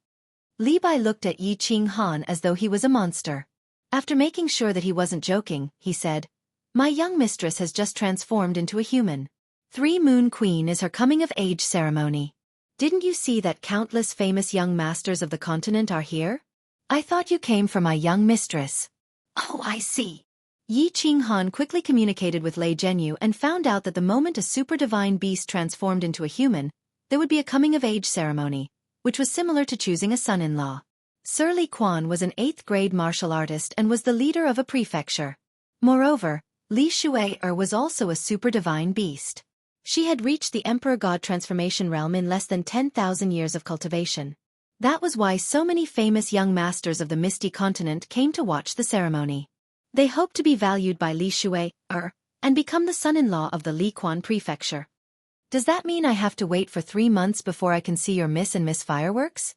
Li Bai looked at Yi Qinghan as though he was a monster. After making sure that he wasn't joking, he said, my young mistress has just transformed into a human. 3 Moon Queen is her coming-of-age ceremony. Didn't you see that countless famous young masters of the continent are here? I thought you came for my young mistress. Oh, I see. Yi Qinghan quickly communicated with Lei Zhenyu and found out that the moment a super divine beast transformed into a human, there would be a coming-of-age ceremony, which was similar to choosing a son-in-law. Sir Li Quan was an 8th-grade martial artist and was the leader of a prefecture. Moreover, Li Shuai-er was also a super divine beast. She had reached the Emperor God transformation realm in less than 10,000 years of cultivation. That was why so many famous young masters of the Misty Continent came to watch the ceremony. They hoped to be valued by Li Shuai-er and become the son-in-law of the Li Quan prefecture. Does that mean I have to wait for 3 months before I can see your Miss and Miss Fireworks?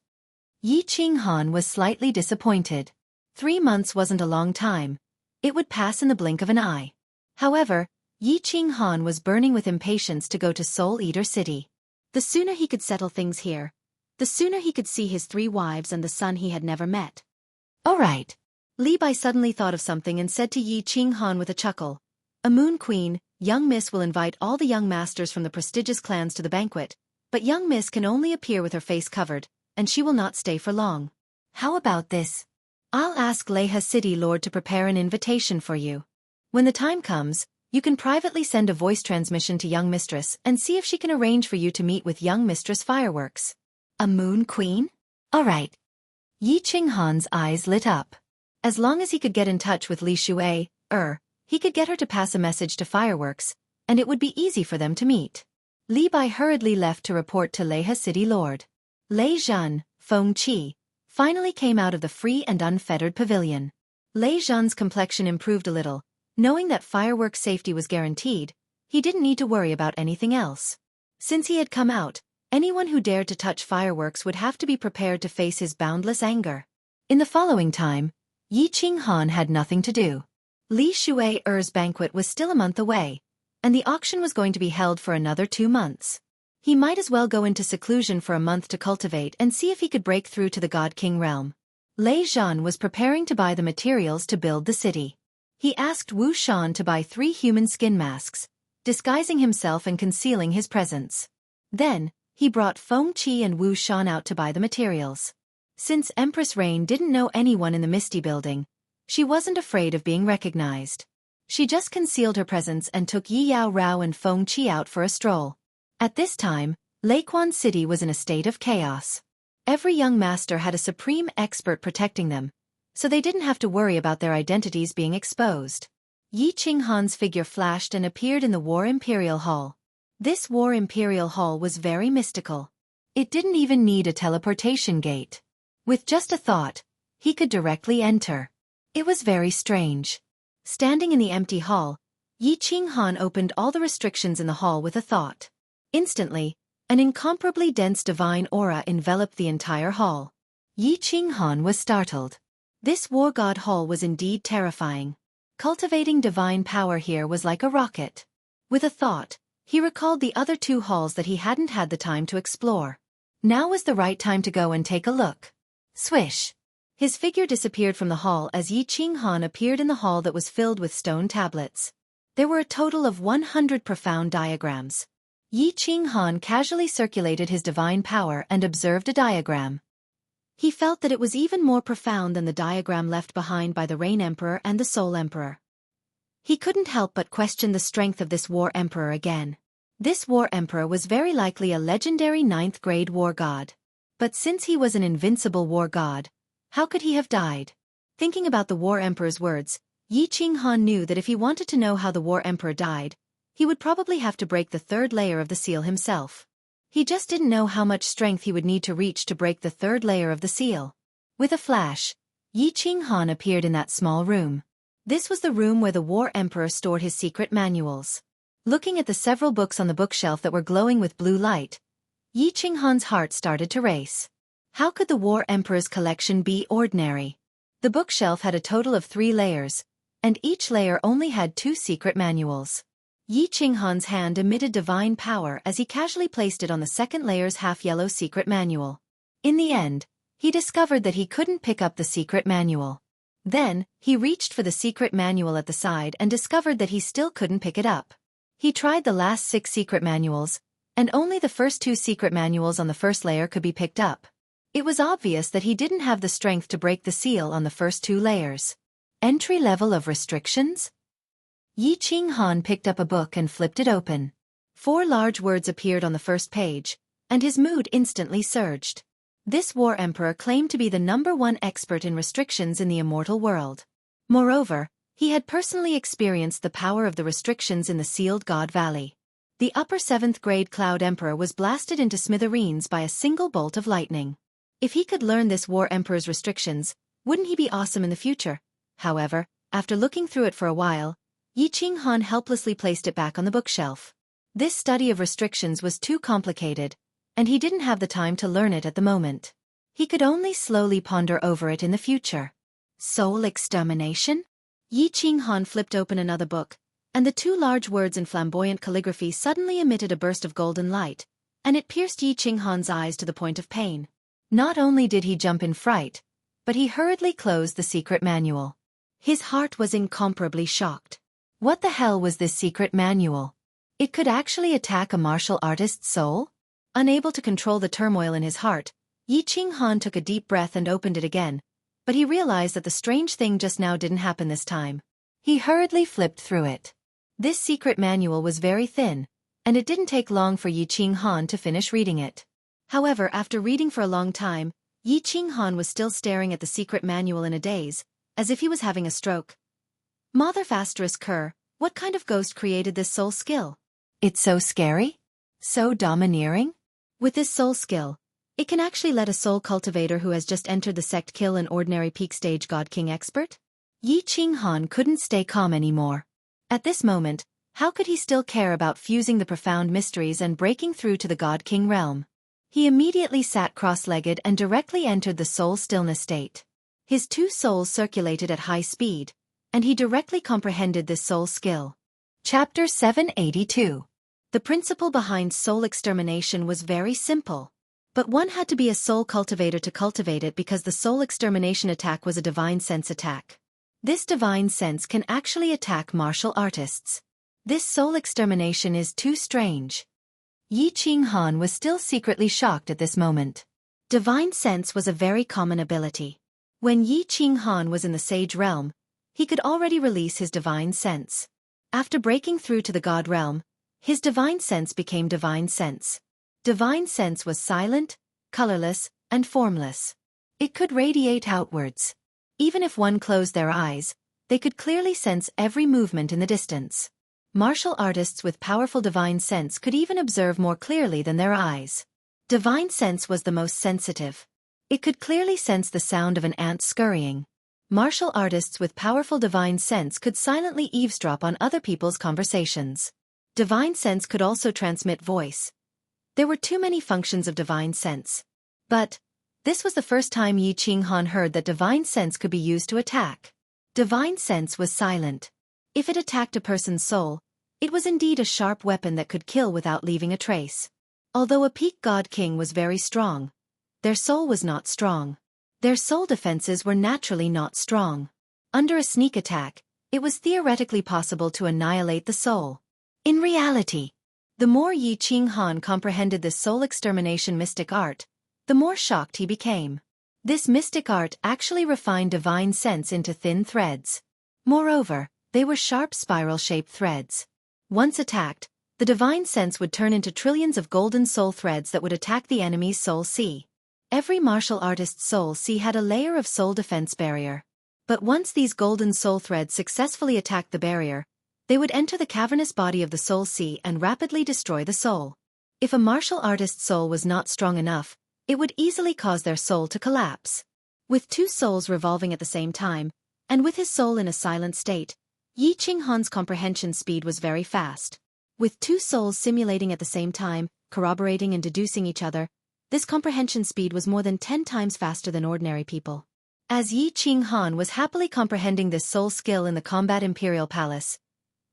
Yi Qinghan was slightly disappointed. 3 months wasn't a long time. It would pass in the blink of an eye. However, Yi Qinghan was burning with impatience to go to Soul Eater City. The sooner he could settle things here, the sooner he could see his 3 wives and the son he had never met. All right. Li Bai suddenly thought of something and said to Yi Qinghan with a chuckle, "A Moon Queen, young Miss will invite all the young masters from the prestigious clans to the banquet, but young Miss can only appear with her face covered, and she will not stay for long. How about this? I'll ask Leha City Lord to prepare an invitation for you. When the time comes, you can privately send a voice transmission to young mistress and see if she can arrange for you to meet with young mistress Fireworks." A Moon Queen? All right. Yi Qinghan's eyes lit up. As long as he could get in touch with Li Shui, he could get her to pass a message to Fireworks, and it would be easy for them to meet. Li Bai hurriedly left to report to Leha City Lord. Lei Zhan, Feng Qi, finally came out of the free and unfettered pavilion. Lei Zhan's complexion improved a little. Knowing that Fireworks' safety was guaranteed, he didn't need to worry about anything else. Since he had come out, anyone who dared to touch Fireworks would have to be prepared to face his boundless anger. In the following time, Yi Qinghan had nothing to do. Li Shui-er's banquet was still a month away, and the auction was going to be held for another 2 months. He might as well go into seclusion for a month to cultivate and see if he could break through to the God King realm. Lei Zhan was preparing to buy the materials to build the city. He asked Wu Shan to buy 3 human skin masks, disguising himself and concealing his presence. Then, he brought Feng Qi and Wu Shan out to buy the materials. Since Empress Rain didn't know anyone in the Misty Building, she wasn't afraid of being recognized. She just concealed her presence and took Yi Yao Rao and Feng Qi out for a stroll. At this time, Lakewan City was in a state of chaos. Every young master had a supreme expert protecting them, so they didn't have to worry about their identities being exposed. Yi Qinghan's figure flashed and appeared in the War Imperial Hall. This War Imperial Hall was very mystical. It didn't even need a teleportation gate. With just a thought, he could directly enter. It was very strange. Standing in the empty hall, Yi Qinghan opened all the restrictions in the hall with a thought. Instantly, an incomparably dense divine aura enveloped the entire hall. Yi Qinghan was startled. This War God Hall was indeed terrifying. Cultivating divine power here was like a rocket. With a thought, he recalled the other 2 halls that he hadn't had the time to explore. Now was the right time to go and take a look. Swish! His figure disappeared from the hall as Yi Qinghan appeared in the hall that was filled with stone tablets. There were a total of 100 profound diagrams. Yi Qinghan casually circulated his divine power and observed a diagram. He felt that it was even more profound than the diagram left behind by the Rain Emperor and the Soul Emperor. He couldn't help but question the strength of this War Emperor again. This War Emperor was very likely a legendary 9th grade war god. But since he was an invincible war god, how could he have died? Thinking about the War Emperor's words, Yi Qinghan knew that if he wanted to know how the War Emperor died, he would probably have to break the 3rd layer of the seal himself. He just didn't know how much strength he would need to reach to break the 3rd layer of the seal. With a flash, Yi Qinghan appeared in that small room. This was the room where the War Emperor stored his secret manuals. Looking at the several books on the bookshelf that were glowing with blue light, Yi Qinghan's heart started to race. How could the War Emperor's collection be ordinary? The bookshelf had a total of 3 layers, and each layer only had 2 secret manuals. Yi Qinghan's hand emitted divine power as he casually placed it on the 2nd layer's half-yellow secret manual. In the end, he discovered that he couldn't pick up the secret manual. Then, he reached for the secret manual at the side and discovered that he still couldn't pick it up. He tried the last 6 secret manuals, and only the first 2 secret manuals on the 1st layer could be picked up. It was obvious that he didn't have the strength to break the seal on the first 2 layers. Entry level of restrictions? Yi Qinghan picked up a book and flipped it open. 4 large words appeared on the first page, and his mood instantly surged. This War Emperor claimed to be the #1 expert in restrictions in the immortal world. Moreover, he had personally experienced the power of the restrictions in the Sealed God Valley. The upper 7th grade Cloud Emperor was blasted into smithereens by a single bolt of lightning. If he could learn this War Emperor's restrictions, wouldn't he be awesome in the future? However, after looking through it for a while, Yi Qinghan helplessly placed it back on the bookshelf. This study of restrictions was too complicated, and he didn't have the time to learn it at the moment. He could only slowly ponder over it in the future. Soul extermination? Yi Qinghan flipped open another book, and the two large words in flamboyant calligraphy suddenly emitted a burst of golden light, and it pierced Yi Qinghan's eyes to the point of pain. Not only did he jump in fright, but he hurriedly closed the secret manual. His heart was incomparably shocked. What the hell was this secret manual? It could actually attack a martial artist's soul? Unable to control the turmoil in his heart, Yi Qinghan took a deep breath and opened it again, but he realized that the strange thing just now didn't happen this time. He hurriedly flipped through it. This secret manual was very thin, and it didn't take long for Yi Qinghan to finish reading it. However, after reading for a long time, Yi Qinghan was still staring at the secret manual in a daze, as if he was having a stroke. Mother Kerr, what kind of ghost created this soul skill? It's so scary? So domineering? With this soul skill, it can actually let a soul cultivator who has just entered the sect kill an ordinary peak stage God King expert? Yi Qinghan couldn't stay calm anymore. At this moment, how could he still care about fusing the profound mysteries and breaking through to the God King realm? He immediately sat cross-legged and directly entered the soul stillness state. His two souls circulated at high speed, and he directly comprehended this soul skill. Chapter 782. The principle behind soul extermination was very simple. But one had to be a soul cultivator to cultivate it because the soul extermination attack was a divine sense attack. This divine sense can actually attack martial artists. This soul extermination is too strange. Yi Qinghan was still secretly shocked at this moment. Divine sense was a very common ability. When Yi Qinghan was in the sage realm, he could already release his divine sense. After breaking through to the God realm, his divine sense became divine sense. Divine sense was silent, colorless, and formless. It could radiate outwards. Even if one closed their eyes, they could clearly sense every movement in the distance. Martial artists with powerful divine sense could even observe more clearly than their eyes. Divine sense was the most sensitive. It could clearly sense the sound of an ant scurrying. Martial artists with powerful divine sense could silently eavesdrop on other people's conversations. Divine sense could also transmit voice. There were too many functions of divine sense. But this was the first time Yi Qinghan heard that divine sense could be used to attack. Divine sense was silent. If it attacked a person's soul, it was indeed a sharp weapon that could kill without leaving a trace. Although a peak God King was very strong, their soul was not strong. Their soul defenses were naturally not strong. Under a sneak attack, it was theoretically possible to annihilate the soul. In reality, the more Yi Qinghan comprehended this soul extermination mystic art, the more shocked he became. This mystic art actually refined divine sense into thin threads. Moreover, they were sharp spiral-shaped threads. Once attacked, the divine sense would turn into trillions of golden soul threads that would attack the enemy's soul sea. Every martial artist's soul sea had a layer of soul defense barrier. But once these golden soul threads successfully attacked the barrier, they would enter the cavernous body of the soul sea and rapidly destroy the soul. If a martial artist's soul was not strong enough, it would easily cause their soul to collapse. With two souls revolving at the same time, and with his soul in a silent state, Yi Qinghan's comprehension speed was very fast. With two souls simulating at the same time, corroborating and deducing each other, this comprehension speed was more than 10 times faster than ordinary people. As Yi Qinghan was happily comprehending this soul skill in the Combat Imperial Palace,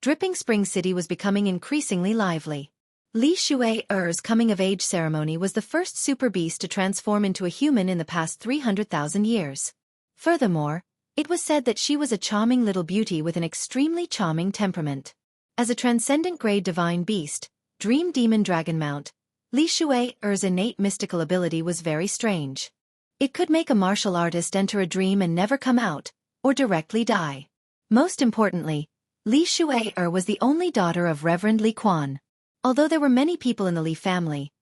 Dripping Spring City was becoming increasingly lively. Li Shuai's coming-of-age ceremony was the first super beast to transform into a human in the past 300,000 years. Furthermore, it was said that she was a charming little beauty with an extremely charming temperament. As a transcendent grade divine beast, Dream Demon Dragon Mount, Li Shuai's innate mystical ability was very strange. It could make a martial artist enter a dream and never come out, or directly die. Most importantly, Li Shuai was the only daughter of Reverend Li Quan. Although there were many people in the Li family,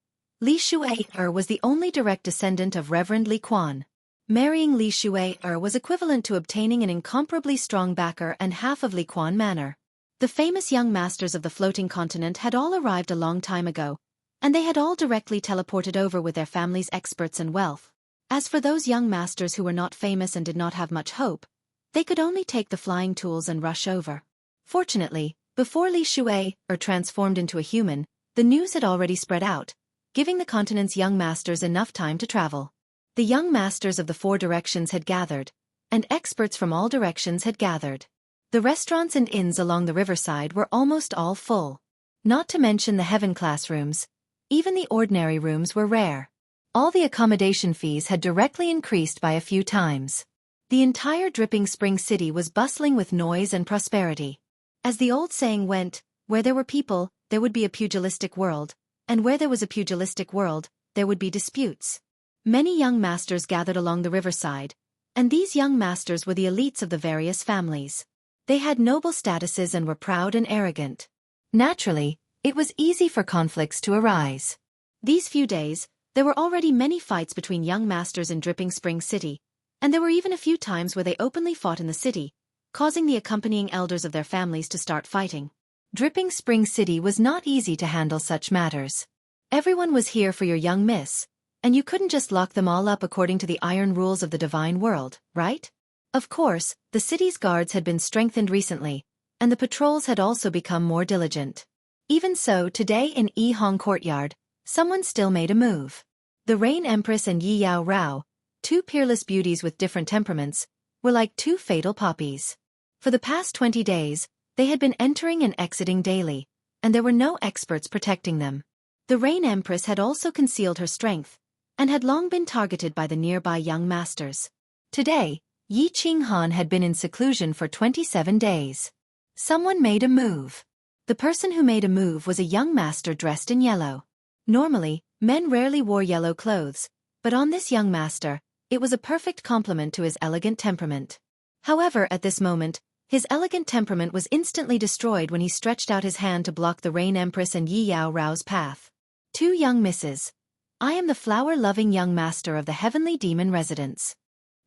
Li Shuai was the only direct descendant of Reverend Li Quan. Marrying Li Shuai was equivalent to obtaining an incomparably strong backer and half of Li Quan Manor. The famous young masters of the floating continent had all arrived a long time ago, and they had all directly teleported over with their families' experts and wealth. As for those young masters who were not famous and did not have much hope, they could only take the flying tools and rush over. Fortunately, before Li Shuai transformed into a human, the news had already spread out, giving the continent's young masters enough time to travel. The young masters of the four directions had gathered, and experts from all directions had gathered. The restaurants and inns along the riverside were almost all full. Not to mention the heaven classrooms. Even the ordinary rooms were rare. All the accommodation fees had directly increased by a few times. The entire Dripping Spring City was bustling with noise and prosperity. As the old saying went, where there were people, there would be a pugilistic world, and where there was a pugilistic world, there would be disputes. Many young masters gathered along the riverside, and these young masters were the elites of the various families. They had noble statuses and were proud and arrogant. Naturally, it was easy for conflicts to arise. These few days, there were already many fights between young masters in Dripping Spring City, and there were even a few times where they openly fought in the city, causing the accompanying elders of their families to start fighting. Dripping Spring City was not easy to handle such matters. Everyone was here for your young miss, and you couldn't just lock them all up according to the iron rules of the divine world, right? Of course, the city's guards had been strengthened recently, and the patrols had also become more diligent. Even so, today in Yi Hong Courtyard, someone still made a move. The Rain Empress and Yi Yao Rao, two peerless beauties with different temperaments, were like two fatal poppies. For the past 20 days, they had been entering and exiting daily, and there were no experts protecting them. The Rain Empress had also concealed her strength, and had long been targeted by the nearby young masters. Today, Yi Qinghan had been in seclusion for 27 days. Someone made a move. The person who made a move was a young master dressed in yellow. Normally, men rarely wore yellow clothes, but on this young master, it was a perfect complement to his elegant temperament. However, at this moment, his elegant temperament was instantly destroyed when he stretched out his hand to block the Rain Empress and Yi Yao Rao's path. Two young misses. I am the flower-loving young master of the heavenly demon residence.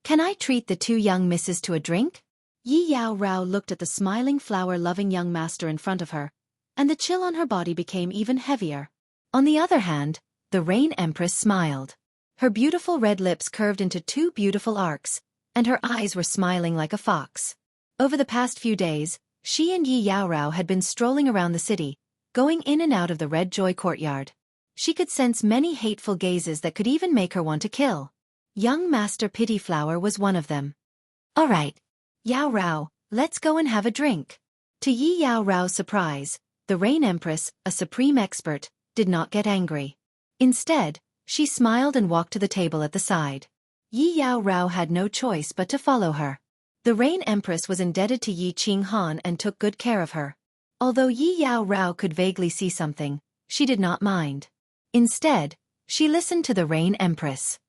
Can I treat the two young misses to a drink? Yi Yao Rao looked at the smiling flower-loving young master in front of her, and the chill on her body became even heavier. On the other hand, the Rain Empress smiled. Her beautiful red lips curved into two beautiful arcs, and her eyes were smiling like a fox. Over the past few days, she and Yi Yao Rao had been strolling around the city, going in and out of the Red Joy courtyard. She could sense many hateful gazes that could even make her want to kill. Young Master Pityflower was one of them. All right, Yao Rao, let's go and have a drink. To Yi Yao Rao's surprise, the Rain Empress, a supreme expert, did not get angry. Instead, she smiled and walked to the table at the side. Yi Yao Rao had no choice but to follow her. The Rain Empress was indebted to Yi Qinghan and took good care of her. Although Yi Yao Rao could vaguely see something, she did not mind. Instead, she listened to the Rain Empress.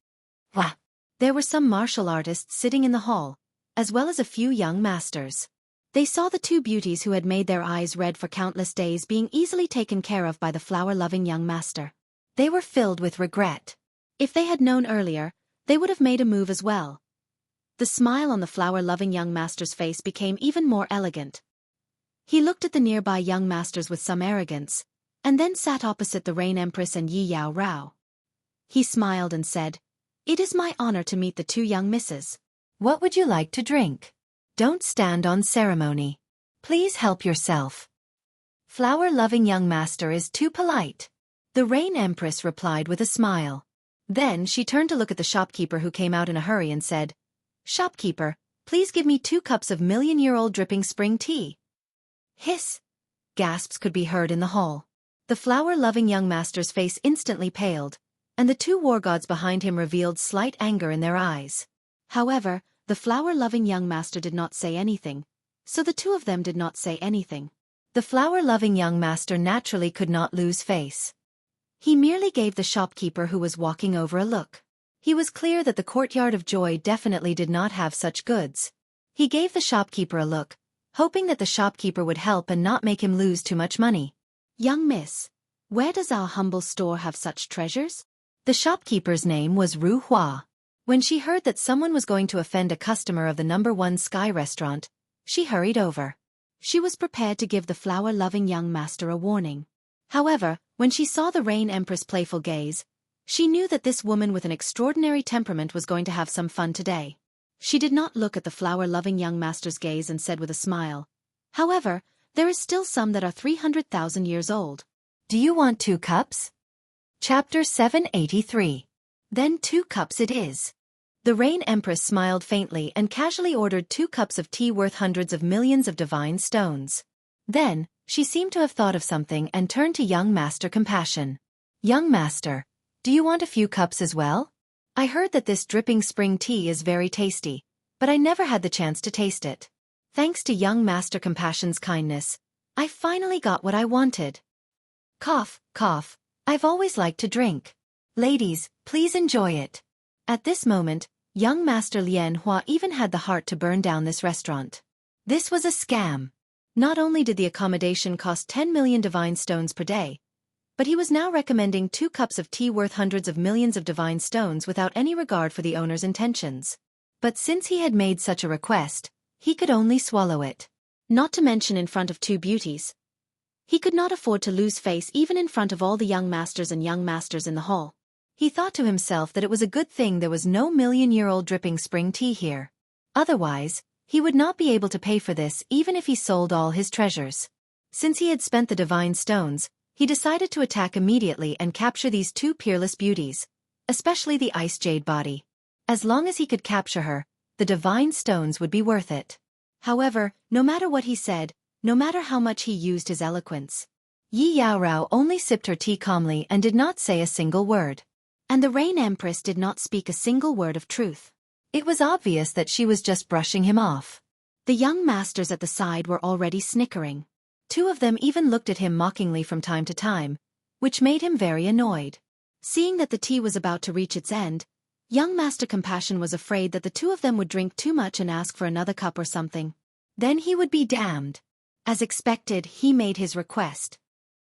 Wah! There were some martial artists sitting in the hall, as well as a few young masters. They saw the two beauties who had made their eyes red for countless days being easily taken care of by the flower-loving young master. They were filled with regret. If they had known earlier, they would have made a move as well. The smile on the flower-loving young master's face became even more elegant. He looked at the nearby young masters with some arrogance, and then sat opposite the Rain Empress and Yi Yao Rao. He smiled and said, "It is my honor to meet the two young misses. What would you like to drink? Don't stand on ceremony. Please help yourself. Flower-loving young master is too polite." The Rain Empress replied with a smile. Then she turned to look at the shopkeeper who came out in a hurry and said, "Shopkeeper, please give me 2 cups of million-year-old dripping spring tea." Hiss! Gasps could be heard in the hall. The flower-loving young master's face instantly paled, and the 2 war gods behind him revealed slight anger in their eyes. However, the flower-loving young master did not say anything, so the 2 of them did not say anything. The flower-loving young master naturally could not lose face. He merely gave the shopkeeper who was walking over a look. He was clear that the Courtyard of Joy definitely did not have such goods. He gave the shopkeeper a look, hoping that the shopkeeper would help and not make him lose too much money. "Young miss, where does our humble store have such treasures?" The shopkeeper's name was Ru Hua. When she heard that someone was going to offend a customer of the #1 Sky restaurant, she hurried over. She was prepared to give the flower-loving young master a warning. However, when she saw the Rain Empress' playful gaze, she knew that this woman with an extraordinary temperament was going to have some fun today. She did not look at the flower-loving young master's gaze and said with a smile, "However, there is still some that are 300,000 years old. Do you want 2 cups?" Chapter 783. Then 2 cups it is. The Rain Empress smiled faintly and casually ordered 2 cups of tea worth hundreds of millions of divine stones. Then, she seemed to have thought of something and turned to young Master Compassion. Young Master, do you want a few cups as well? I heard that this dripping spring tea is very tasty, but I never had the chance to taste it. Thanks to young Master Compassion's kindness, I finally got what I wanted. Cough, cough, I've always liked to drink. Ladies, please enjoy it. At this moment, young Master Lian Hua even had the heart to burn down this restaurant. This was a scam. Not only did the accommodation cost 10 million divine stones per day, but he was now recommending 2 cups of tea worth hundreds of millions of divine stones without any regard for the owner's intentions. But since he had made such a request, he could only swallow it. Not to mention in front of 2 beauties. He could not afford to lose face even in front of all the young masters and young masters in the hall. He thought to himself that it was a good thing there was no million-year-old dripping spring tea here. Otherwise, he would not be able to pay for this even if he sold all his treasures. Since he had spent the divine stones, he decided to attack immediately and capture these 2 peerless beauties, especially the ice jade body. As long as he could capture her, the divine stones would be worth it. However, no matter what he said, no matter how much he used his eloquence, Yi Yaorao only sipped her tea calmly and did not say a single word. And the Rain Empress did not speak a single word of truth. It was obvious that she was just brushing him off. The young masters at the side were already snickering. 2 of them even looked at him mockingly from time to time, which made him very annoyed. Seeing that the tea was about to reach its end, young Master Compassion was afraid that the 2 of them would drink too much and ask for another cup or something. Then he would be damned. As expected, he made his request.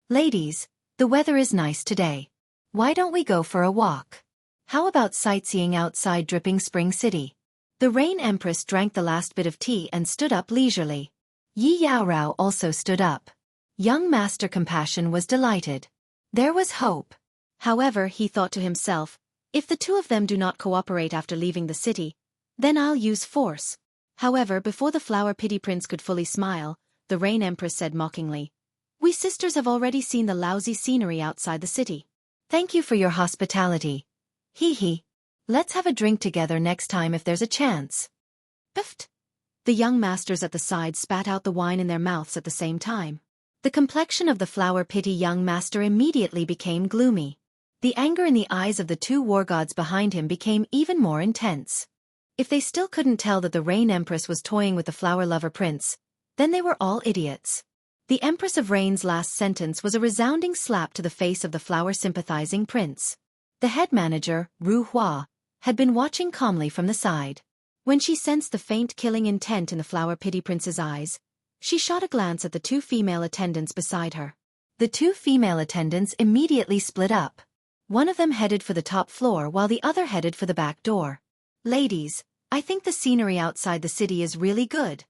Ladies, the weather is nice today. Why don't we go for a walk? How about sightseeing outside Dripping Spring City? The Rain Empress drank the last bit of tea and stood up leisurely. Yi Yaorao also stood up. Young Master Compassion was delighted. There was hope. However, he thought to himself, if the 2 of them do not cooperate after leaving the city, then I'll use force. However, before the Flower Pity Prince could fully smile, the Rain Empress said mockingly, "We sisters have already seen the lousy scenery outside the city. Thank you for your hospitality. Hee hee. Let's have a drink together next time if there's a chance." Biffed. The young masters at the side spat out the wine in their mouths at the same time. The complexion of the Flower Pity young master immediately became gloomy. The anger in the eyes of the 2 war gods behind him became even more intense. If they still couldn't tell that the Rain Empress was toying with the Flower Lover Prince, then they were all idiots. The Empress of Rain's last sentence was a resounding slap to the face of the flower-sympathizing prince. The head manager, Ru Hua, had been watching calmly from the side. When she sensed the faint killing intent in the Flower Pity Prince's eyes, she shot a glance at the 2 female attendants beside her. The 2 female attendants immediately split up. One of them headed for the top floor while the other headed for the back door. "Ladies, I think the scenery outside the city is really good."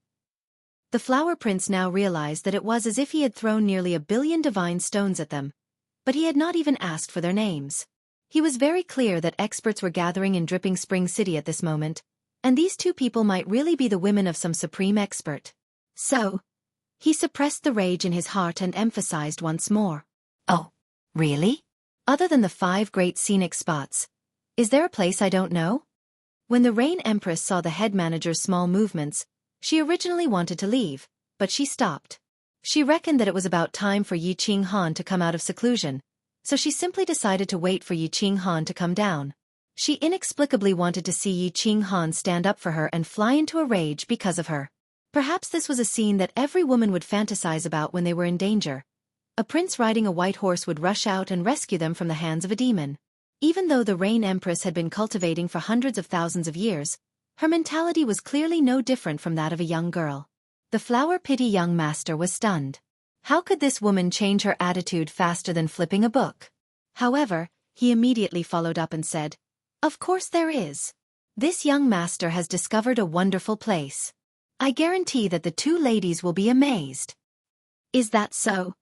The Flower Prince now realized that it was as if he had thrown nearly 1 billion divine stones at them, but he had not even asked for their names. He was very clear that experts were gathering in Dripping Spring City at this moment, and these 2 people might really be the women of some supreme expert. So, he suppressed the rage in his heart and emphasized once more. "Oh, really? Other than the 5 great scenic spots, is there a place I don't know?" When the Rain Empress saw the head manager's small movements, she originally wanted to leave, but she stopped. She reckoned that it was about time for Yi Qing Han to come out of seclusion, so she simply decided to wait for Yi Qing Han to come down. She inexplicably wanted to see Yi Qing Han stand up for her and fly into a rage because of her. Perhaps this was a scene that every woman would fantasize about when they were in danger. A prince riding a white horse would rush out and rescue them from the hands of a demon. Even though the Rain Empress had been cultivating for hundreds of thousands of years, her mentality was clearly no different from that of a young girl. The Flower Pity young master was stunned. How could this woman change her attitude faster than flipping a book? However, he immediately followed up and said, "Of course there is. This young master has discovered a wonderful place. I guarantee that the 2 ladies will be amazed." "Is that so?"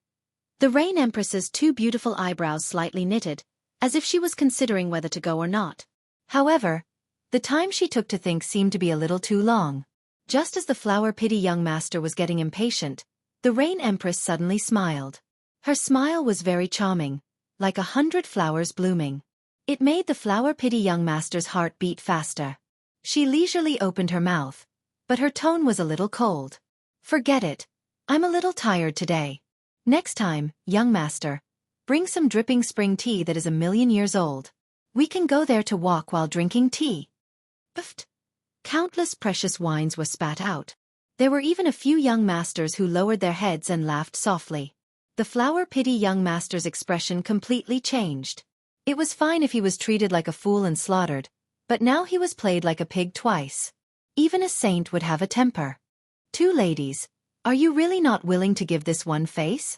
The Rain Empress's 2 beautiful eyebrows slightly knitted, as if she was considering whether to go or not. However, the time she took to think seemed to be a little too long. Just as the Flower Pity young master was getting impatient, the Rain Empress suddenly smiled. Her smile was very charming, like 100 flowers blooming. It made the Flower Pity young master's heart beat faster. She leisurely opened her mouth, but her tone was a little cold. Forget it. I'm a little tired today. Next time, young master, bring some dripping spring tea that is 1,000,000 years old. We can go there to walk while drinking tea. Puffed. Countless precious wines were spat out. There were even a few young masters who lowered their heads and laughed softly. The Flower Pity young master's expression completely changed. It was fine if he was treated like a fool and slaughtered, but now he was played like a pig twice. Even a saint would have a temper. Two ladies, are you really not willing to give this one face?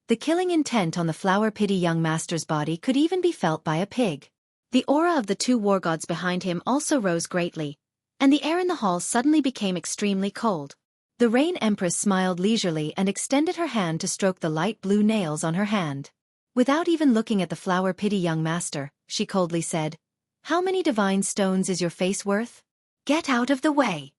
The killing intent on the Flower Pity young master's body could even be felt by a pig. The aura of the two war gods behind him also rose greatly, and the air in the hall suddenly became extremely cold. The Rain Empress smiled leisurely and extended her hand to stroke the light blue nails on her hand. Without even looking at the Flower Pity young master, she coldly said, "How many divine stones is your face worth? Get out of the way."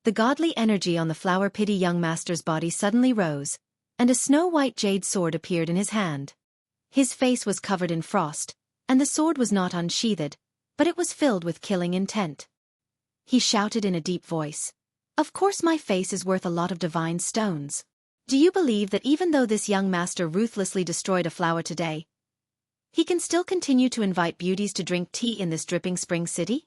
The godly energy on the Flower Pity young master's body suddenly rose, and a snow-white jade sword appeared in his hand. His face was covered in frost, and the sword was not unsheathed, but it was filled with killing intent. He shouted in a deep voice, "Of course my face is worth a lot of divine stones. Do you believe that even though this young master ruthlessly destroyed a flower today, he can still continue to invite beauties to drink tea in this dripping spring city?"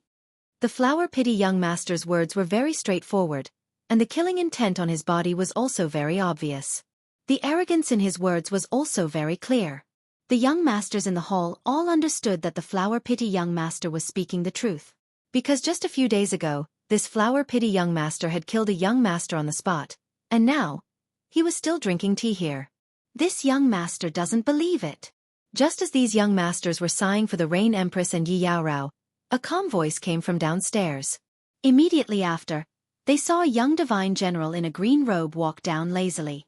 The Flower Pity young master's words were very straightforward, and the killing intent on his body was also very obvious. The arrogance in his words was also very clear. The young masters in the hall all understood that the Flower Pity young master was speaking the truth. Because just a few days ago, this Flower Pity young master had killed a young master on the spot, and now, he was still drinking tea here. This young master doesn't believe it. Just as these young masters were sighing for the Rain Empress and Yi Yao Rao, a calm voice came from downstairs. Immediately after, they saw a young divine general in a green robe walk down lazily.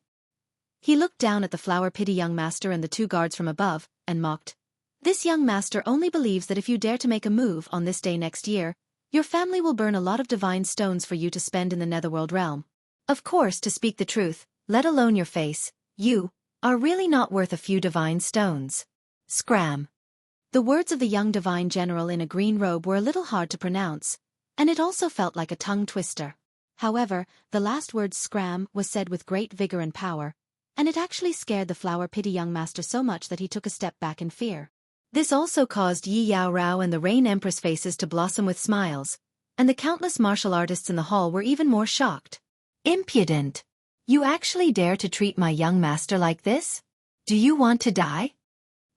He looked down at the Flower Pity young master and the two guards from above, and mocked. "This young master only believes that if you dare to make a move on this day next year, your family will burn a lot of divine stones for you to spend in the netherworld realm. Of course, to speak the truth, let alone your face, you are really not worth a few divine stones." Scram. The words of the young divine general in a green robe were a little hard to pronounce, and it also felt like a tongue twister. However, the last word scram was said with great vigor and power, and it actually scared the Flower Pity young master so much that he took a step back in fear. This also caused Yi Yao Rao and the Rain Empress faces to blossom with smiles, and the countless martial artists in the hall were even more shocked. "Impudent! You actually dare to treat my young master like this? Do you want to die?"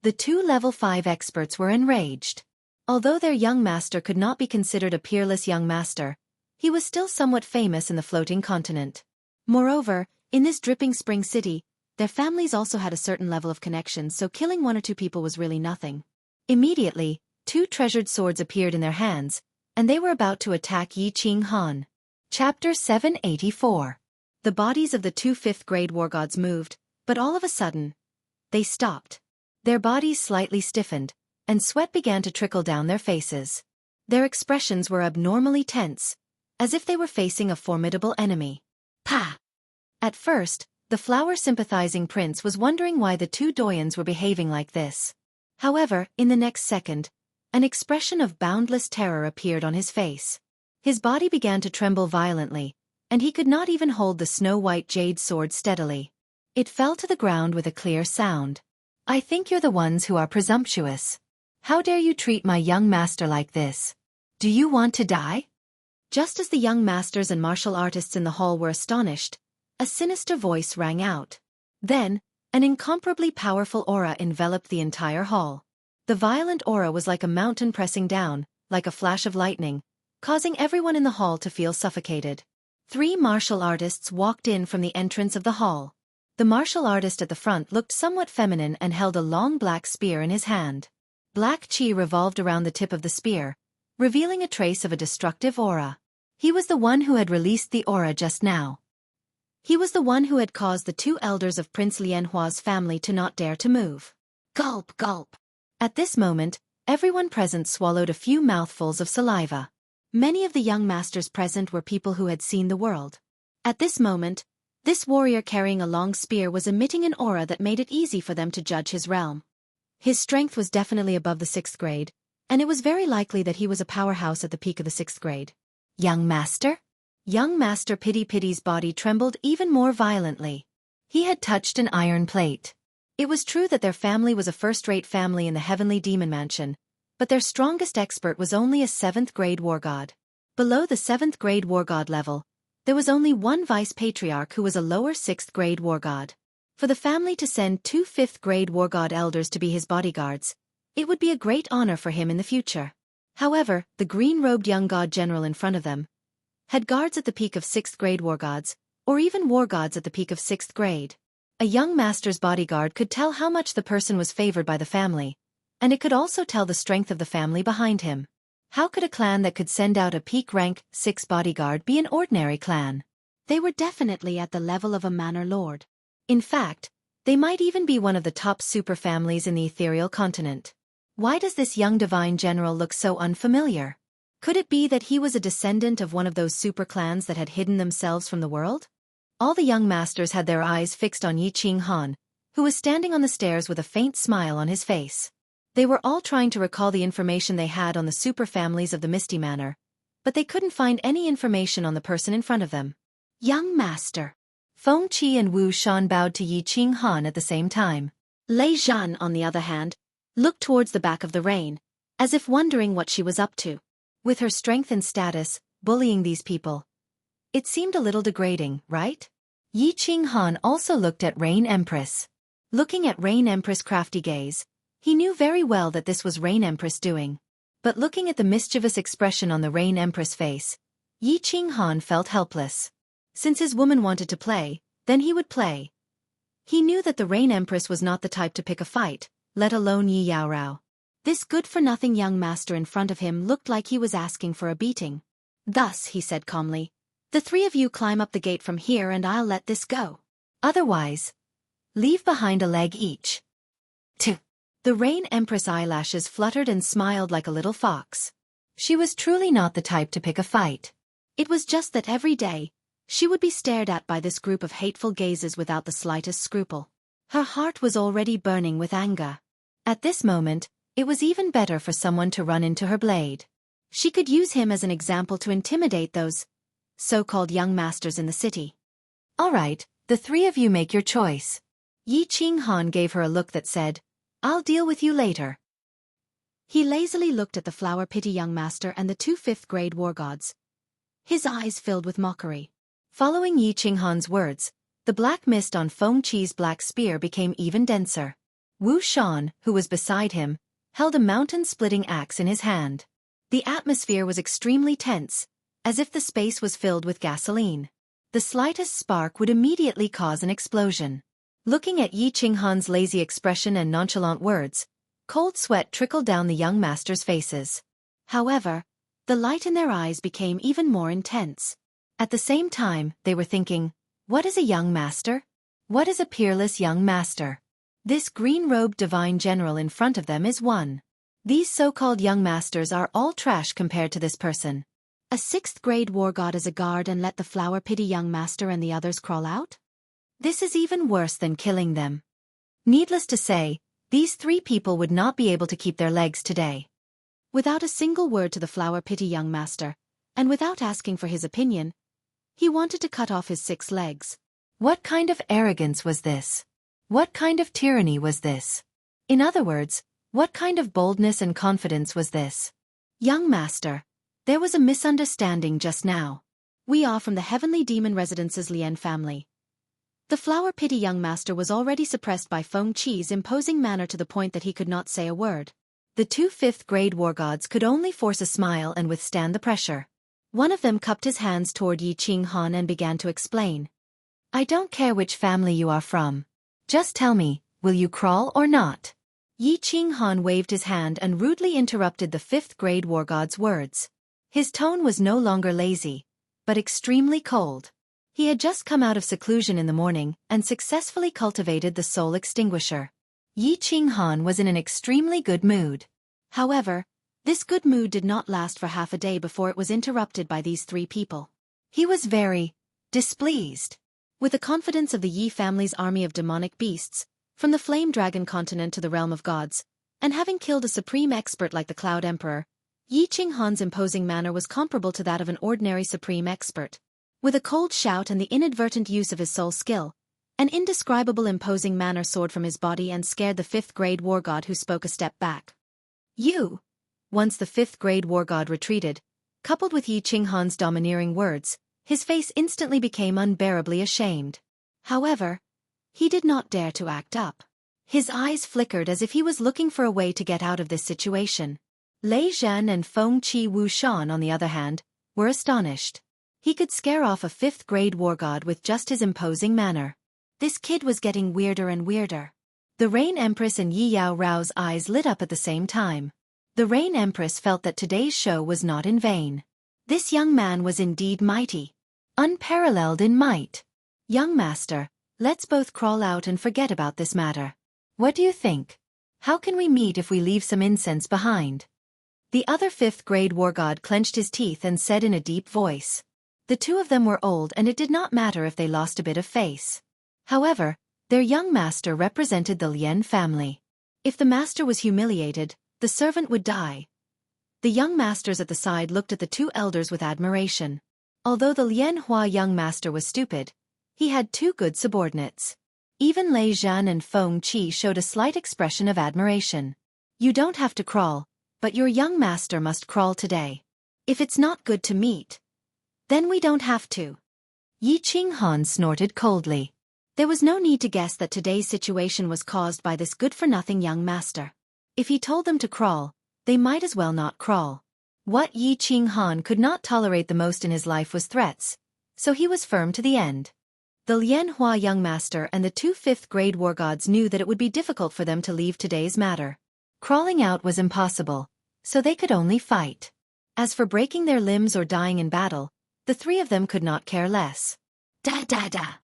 The two level 5 experts were enraged. Although their young master could not be considered a peerless young master, he was still somewhat famous in the floating continent. Moreover, in this dripping spring city, their families also had a certain level of connection, so killing one or two people was really nothing. Immediately, two treasured swords appeared in their hands, and they were about to attack Yi Ching Han. Chapter 784. The bodies of the two 5th-grade war gods moved, but all of a sudden, they stopped. Their bodies slightly stiffened, and sweat began to trickle down their faces. Their expressions were abnormally tense, as if they were facing a formidable enemy. Pah! At first, the flower-sympathizing prince was wondering why the two doyens were behaving like this. However, in the next second, an expression of boundless terror appeared on his face. His body began to tremble violently, and he could not even hold the snow-white jade sword steadily. It fell to the ground with a clear sound. "I think you're the ones who are presumptuous. How dare you treat my young master like this? Do you want to die?" Just as the young masters and martial artists in the hall were astonished, a sinister voice rang out. Then, an incomparably powerful aura enveloped the entire hall. The violent aura was like a mountain pressing down, like a flash of lightning, causing everyone in the hall to feel suffocated. 3 martial artists walked in from the entrance of the hall. The martial artist at the front looked somewhat feminine and held a long black spear in his hand. Black chi revolved around the tip of the spear, revealing a trace of a destructive aura. He was the one who had released the aura just now. He was the one who had caused the 2 elders of Prince Lianhua's family to not dare to move. Gulp, gulp. At this moment, everyone present swallowed a few mouthfuls of saliva. Many of the young masters present were people who had seen the world. At this moment, this warrior carrying a long spear was emitting an aura that made it easy for them to judge his realm. His strength was definitely above the 6th grade, and it was very likely that he was a powerhouse at the peak of the 6th grade. Young master? Young Master Pity's body trembled even more violently. He had touched an iron plate. It was true that their family was a first-rate family in the heavenly demon mansion, but their strongest expert was only a 7th grade war god. Below the 7th grade war god level, there was only one vice-patriarch who was a lower 6th grade war god. For the family to send 2 5th grade war god elders to be his bodyguards, it would be a great honor for him in the future. However, the green-robed young god general in front of them had guards at the peak of 6th grade war gods, or even war gods at the peak of 6th grade. A young master's bodyguard could tell how much the person was favored by the family, and it could also tell the strength of the family behind him. How could a clan that could send out a peak rank 6 bodyguard be an ordinary clan? They were definitely at the level of a manor lord. In fact, they might even be one of the top super families in the ethereal continent. Why does this young divine general look so unfamiliar? Could it be that he was a descendant of one of those super clans that had hidden themselves from the world? All the young masters had their eyes fixed on Yi Qinghan, who was standing on the stairs with a faint smile on his face. They were all trying to recall the information they had on the super families of the Misty Manor, but they couldn't find any information on the person in front of them. Young master. Feng Qi and Wu Shan bowed to Yi Qinghan at the same time. Lei Zhan, on the other hand, looked towards the back of the rain, as if wondering what she was up to. With her strength and status, bullying these people. It seemed a little degrading, right? Yi Qinghan also looked at Rain Empress. Looking at Rain Empress' crafty gaze, he knew very well that this was Rain Empress doing. But looking at the mischievous expression on the Rain Empress' face, Yi Qinghan felt helpless. Since his woman wanted to play, then he would play. He knew that the Rain Empress was not the type to pick a fight, let alone Yi Yaorao. This good-for-nothing young master in front of him looked like he was asking for a beating. Thus, he said calmly, "The 3 of you climb up the gate from here and I'll let this go. Otherwise, leave behind a leg each." 2. The Rain Empress' eyelashes fluttered and smiled like a little fox. She was truly not the type to pick a fight. It was just that every day, she would be stared at by this group of hateful gazes without the slightest scruple. Her heart was already burning with anger. At this moment, it was even better for someone to run into her blade. She could use him as an example to intimidate those so-called young masters in the city. "All right, the 3 of you make your choice." Yi Qinghan gave her a look that said, "I'll deal with you later." He lazily looked at the flower pity young master and the 2 5th grade war gods. His eyes filled with mockery. Following Yi Qinghan's words, the black mist on Feng Qi's black spear became even denser. Wu Shan, who was beside him, held a mountain-splitting axe in his hand. The atmosphere was extremely tense, as if the space was filled with gasoline. The slightest spark would immediately cause an explosion. Looking at Yi Qinghan's lazy expression and nonchalant words, cold sweat trickled down the young masters' faces. However, the light in their eyes became even more intense. At the same time, they were thinking, what is a young master? What is a peerless young master? This green-robed divine general in front of them is one. These so-called young masters are all trash compared to this person. A 6th grade war god as a guard and let the flower pity young master and the others crawl out? This is even worse than killing them. Needless to say, these 3 people would not be able to keep their legs today. Without a single word to the flower pity young master, and without asking for his opinion, he wanted to cut off his 6 legs. What kind of arrogance was this? What kind of tyranny was this? In other words, what kind of boldness and confidence was this? Young master, there was a misunderstanding just now. We are from the Heavenly Demon Residence's Lien family. The flower pity young master was already suppressed by Feng Qi's imposing manner to the point that he could not say a word. The 2 5th grade war gods could only force a smile and withstand the pressure. One of them cupped his hands toward Yi Qinghan and began to explain. "I don't care which family you are from. Just tell me, will you crawl or not?" Yi Qinghan waved his hand and rudely interrupted the 5th grade war god's words. His tone was no longer lazy, but extremely cold. He had just come out of seclusion in the morning and successfully cultivated the soul extinguisher. Yi Qinghan was in an extremely good mood. However, this good mood did not last for half a day before it was interrupted by these 3 people. He was very displeased. With the confidence of the Yi family's army of demonic beasts, from the Flame Dragon continent to the realm of gods, And having killed a supreme expert like the Cloud Emperor, Yi Qinghan's imposing manner was comparable to that of an ordinary supreme expert. With a cold shout and the inadvertent use of his soul skill, an indescribable imposing manner soared from his body and scared the fifth-grade war god who spoke a step back. You! Once the fifth-grade war god retreated, coupled with Yi Qinghan's domineering words, his face instantly became unbearably ashamed. However, he did not dare to act up. His eyes flickered as if he was looking for a way to get out of this situation. Lei Zhan and Feng Qi Wushan, on the other hand, were astonished. He could scare off a fifth-grade war god with just his imposing manner. This kid was getting weirder and weirder. The Rain Empress and Yi Yao Rao's eyes lit up at the same time. The Rain Empress felt that today's show was not in vain. This young man was indeed mighty. Unparalleled in might. Young master, let's both crawl out and forget about this matter. What do you think? How can we meet if we leave some incense behind? The other fifth-grade war god clenched his teeth and said in a deep voice. The two of them were old and it did not matter if they lost a bit of face. However, their young master represented the Lien family. If the master was humiliated, the servant would die. The young masters at the side looked at the two elders with admiration. Although the Lien Hua young master was stupid, he had two good subordinates. Even Lei Zhan and Feng Qi showed a slight expression of admiration. You don't have to crawl, but your young master must crawl today. If it's not good to meet, then we don't have to. Yi Qinghan snorted coldly. There was no need to guess that today's situation was caused by this good-for-nothing young master. If he told them to crawl, they might as well not crawl. What Yi Qinghan could not tolerate the most in his life was threats, so he was firm to the end. The Lien Hua young master and the two fifth-grade war gods knew that it would be difficult for them to leave today's matter. Crawling out was impossible, so they could only fight. As for breaking their limbs or dying in battle, the three of them could not care less. Da-da-da!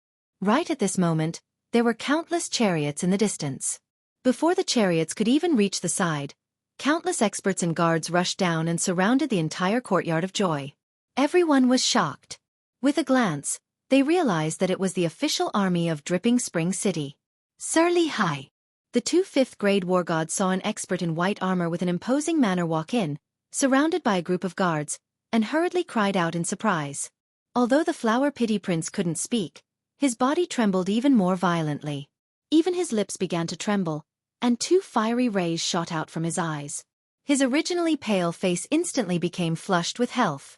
Right at this moment, there were countless chariots in the distance. Before the chariots could even reach the side, countless experts and guards rushed down and surrounded the entire courtyard of joy. Everyone was shocked. With a glance, they realized that it was the official army of Dripping Spring City. Sir Li Hai. The two fifth-grade war gods saw an expert in white armor with an imposing manner walk in, surrounded by a group of guards, and hurriedly cried out in surprise. Although the Flower Pity Prince couldn't speak, his body trembled even more violently. Even his lips began to tremble, and two fiery rays shot out from his eyes. His originally pale face instantly became flushed with health.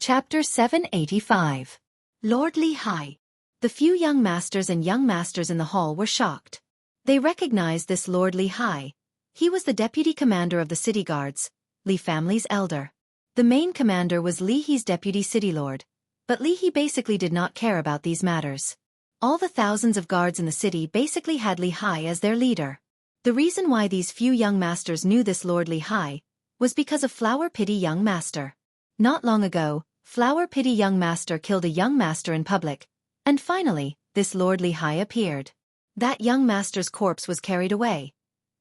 Chapter 785. Lord Li Hai. The few young masters and young masters in the hall were shocked. They recognized this Lord Li Hai. He was the deputy commander of the city guards, Li family's elder. The main commander was Li He's deputy city lord, but Li He basically did not care about these matters. All the thousands of guards in the city basically had Li Hai as their leader. The reason why these few young masters knew this Lord Li Hai was because of Flower Pity young master. Not long ago, Flower Pity young master killed a young master in public, and finally, this Lord Li Hai appeared. That young master's corpse was carried away.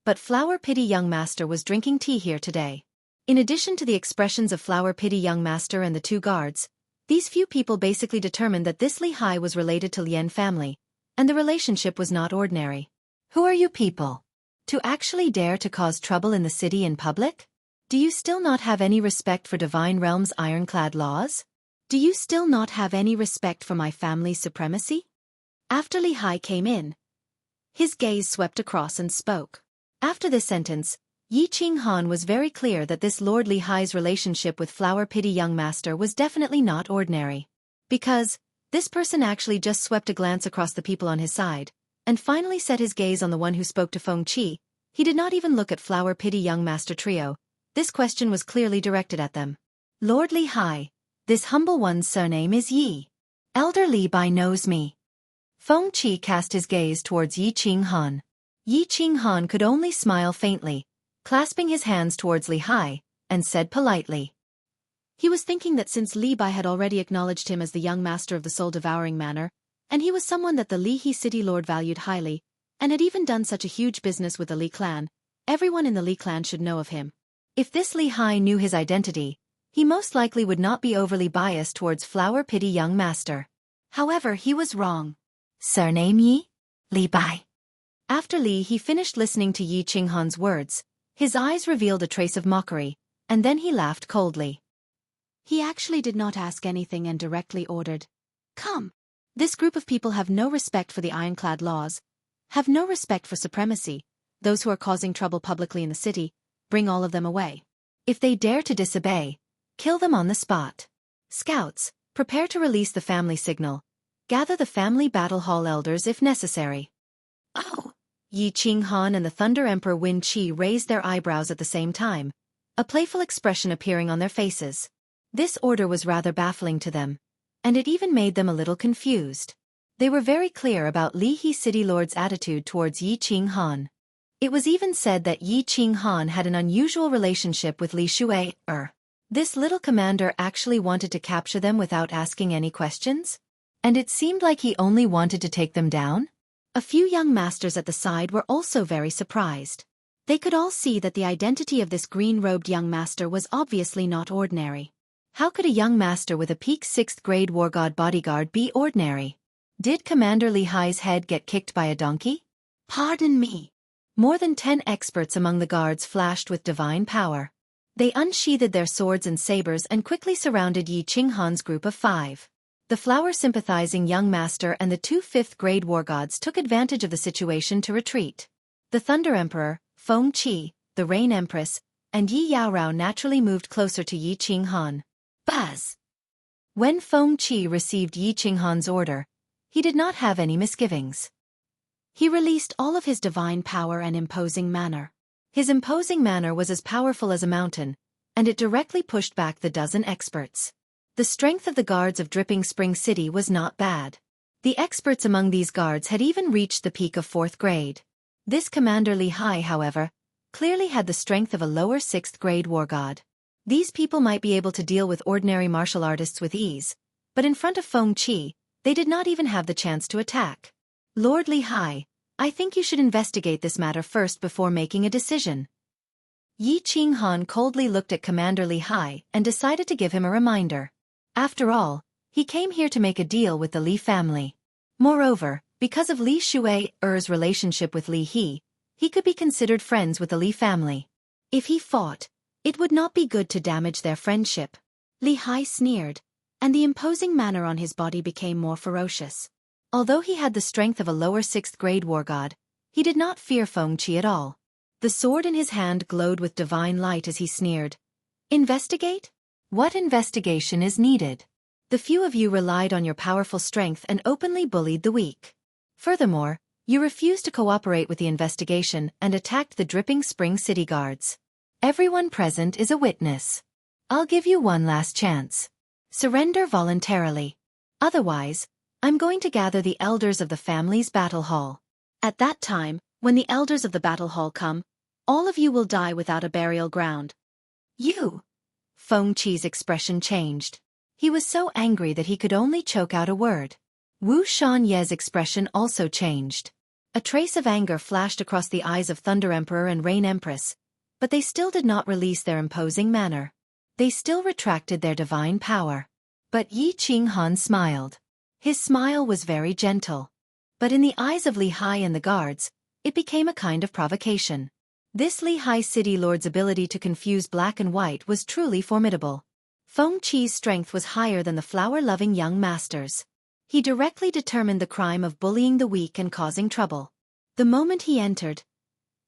But Flower Pity young master was drinking tea here today. In addition to the expressions of Flower Pity young master and the two guards, these few people basically determined that this Li Hai was related to Lien family, and the relationship was not ordinary. Who are you people? To actually dare to cause trouble in the city in public? Do you still not have any respect for Divine Realm's ironclad laws? Do you still not have any respect for my family's supremacy? After Li Hai came in, his gaze swept across and spoke. After this sentence, Yi Qinghan was very clear that this Lord Li Hai's relationship with Flower Pity young master was definitely not ordinary. Because, this person actually just swept a glance across the people on his side, and finally set his gaze on the one who spoke to Feng Qi. He did not even look at Flower Pity young master trio. This question was clearly directed at them. Lord Li Hai, this humble one's surname is Yi. Elder Li Bai knows me. Feng Qi cast his gaze towards Yi Qinghan. Yi Qinghan could only smile faintly, clasping his hands towards Li Hai, and said politely. He was thinking that since Li Bai had already acknowledged him as the young master of the soul-devouring manner, and he was someone that the Li He city lord valued highly, and had even done such a huge business with the Li clan, everyone in the Li clan should know of him. If this Li Hai knew his identity, he most likely would not be overly biased towards Flower Pity young master. However, he was wrong. Surname Yi? Li Bai. After Li He finished listening to Yi Qinghan's words, His eyes revealed a trace of mockery, and then he laughed coldly. He actually did not ask anything and directly ordered, "Come." This group of people have no respect for the ironclad laws, have no respect for supremacy. Those who are causing trouble publicly in the city, bring all of them away. If they dare to disobey, kill them on the spot. Scouts, prepare to release the family signal. Gather the family battle hall elders if necessary. Oh! Yi Qinghan and the Thunder Emperor Wen Qi raised their eyebrows at the same time, a playful expression appearing on their faces. This order was rather baffling to them, and it even made them a little confused. They were very clear about Li He City Lord's attitude towards Yi Qinghan. It was even said that Yi Qinghan had an unusual relationship with Li Shui. This little commander actually wanted to capture them without asking any questions? And it seemed like he only wanted to take them down? A few young masters at the side were also very surprised. They could all see that the identity of this green-robed young master was obviously not ordinary. How could a young master with a peak 6th grade war god bodyguard be ordinary? Did Commander Li Hai's head get kicked by a donkey? Pardon me. More than 10 experts among the guards flashed with divine power. They unsheathed their swords and sabers and quickly surrounded Yi Qinghan's group of 5. The flower-sympathizing young master and the 2 5th grade war gods took advantage of the situation to retreat. The Thunder Emperor, Feng Qi, the Rain Empress, and Yi Yaorao naturally moved closer to Yi Qinghan. Buzz! When Feng Qi received Yi Qinghan's order, he did not have any misgivings. He released all of his divine power and imposing manner. His imposing manner was as powerful as a mountain, and it directly pushed back the dozen experts. The strength of the guards of Dripping Spring City was not bad. The experts among these guards had even reached the peak of 4th grade. This Commander Li Hai, however, clearly had the strength of a lower 6th grade war god. These people might be able to deal with ordinary martial artists with ease, but in front of Feng Qi, they did not even have the chance to attack. Lord Li Hai, I think you should investigate this matter first before making a decision. Yi Qinghan coldly looked at Commander Li Hai and decided to give him a reminder. After all, he came here to make a deal with the Li family. Moreover, because of Li Shui's relationship with Li He, he could be considered friends with the Li family. If he fought, it would not be good to damage their friendship. Li Hai sneered, and the imposing manner on his body became more ferocious. Although he had the strength of a lower 6th grade war god, he did not fear Feng Qi at all. The sword in his hand glowed with divine light as he sneered. Investigate? What investigation is needed? The few of you relied on your powerful strength and openly bullied the weak. Furthermore, you refused to cooperate with the investigation and attacked the Dripping Spring City guards. Everyone present is a witness. I'll give you one last chance. Surrender voluntarily. Otherwise, I'm going to gather the elders of the family's battle hall. At that time, when the elders of the battle hall come, all of you will die without a burial ground. You! Feng Qi's expression changed. He was so angry that he could only choke out a word. Wu Shanye's expression also changed. A trace of anger flashed across the eyes of Thunder Emperor and Rain Empress, but they still did not release their imposing manner. They still retracted their divine power. But Yi Qinghan smiled. His smile was very gentle. But in the eyes of Li Hai and the guards, it became a kind of provocation. This Li Hai City Lord's ability to confuse black and white was truly formidable. Feng Qi's strength was higher than the flower-loving young master's. He directly determined the crime of bullying the weak and causing trouble. The moment he entered,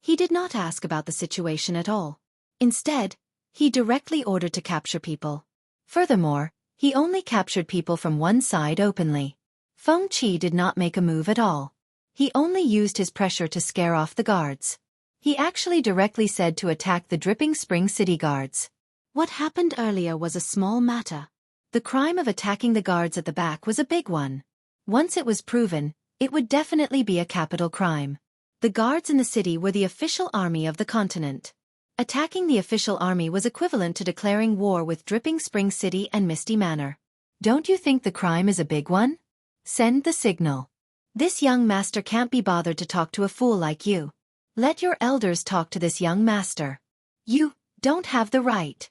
he did not ask about the situation at all. Instead, he directly ordered to capture people. Furthermore, he only captured people from one side openly. Feng Qi did not make a move at all. He only used his pressure to scare off the guards. He actually directly said to attack the Dripping Spring City guards. What happened earlier was a small matter. The crime of attacking the guards at the back was a big one. Once it was proven, it would definitely be a capital crime. The guards in the city were the official army of the continent. Attacking the official army was equivalent to declaring war with Dripping Spring City and Misty Manor. Don't you think the crime is a big one? Send the signal. This young master can't be bothered to talk to a fool like you. Let your elders talk to this young master. You don't have the right.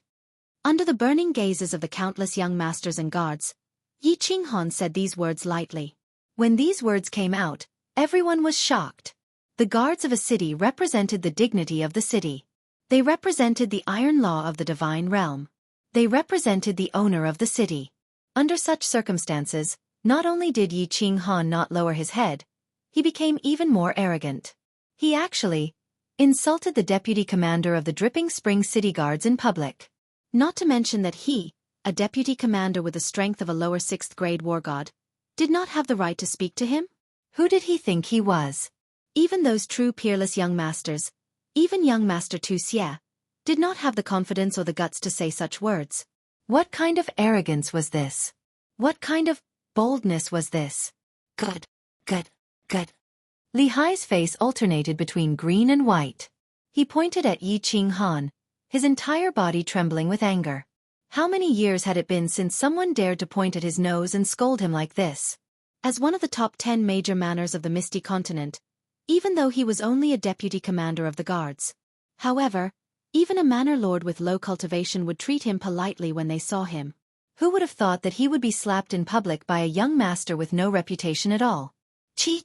Under the burning gazes of the countless young masters and guards, Yi Qinghan said these words lightly. When these words came out, everyone was shocked. The guards of a city represented the dignity of the city. They represented the iron law of the divine realm. They represented the owner of the city. Under such circumstances, not only did Yi Qinghan not lower his head, he became even more arrogant. He actually insulted the deputy commander of the Dripping Spring City Guards in public. Not to mention that he, a deputy commander with the strength of a lower 6th grade war god, did not have the right to speak to him? Who did he think he was? Even those true peerless young masters, even young Master Tu Xie, did not have the confidence or the guts to say such words. What kind of arrogance was this? What kind of boldness was this? Good. Li Hai's face alternated between green and white. He pointed at Yi Qinghan, his entire body trembling with anger. How many years had it been since someone dared to point at his nose and scold him like this? As one of the top 10 major manners of the Misty Continent, even though he was only a deputy commander of the guards. However, even a manor lord with low cultivation would treat him politely when they saw him. Who would have thought that he would be slapped in public by a young master with no reputation at all? Chi.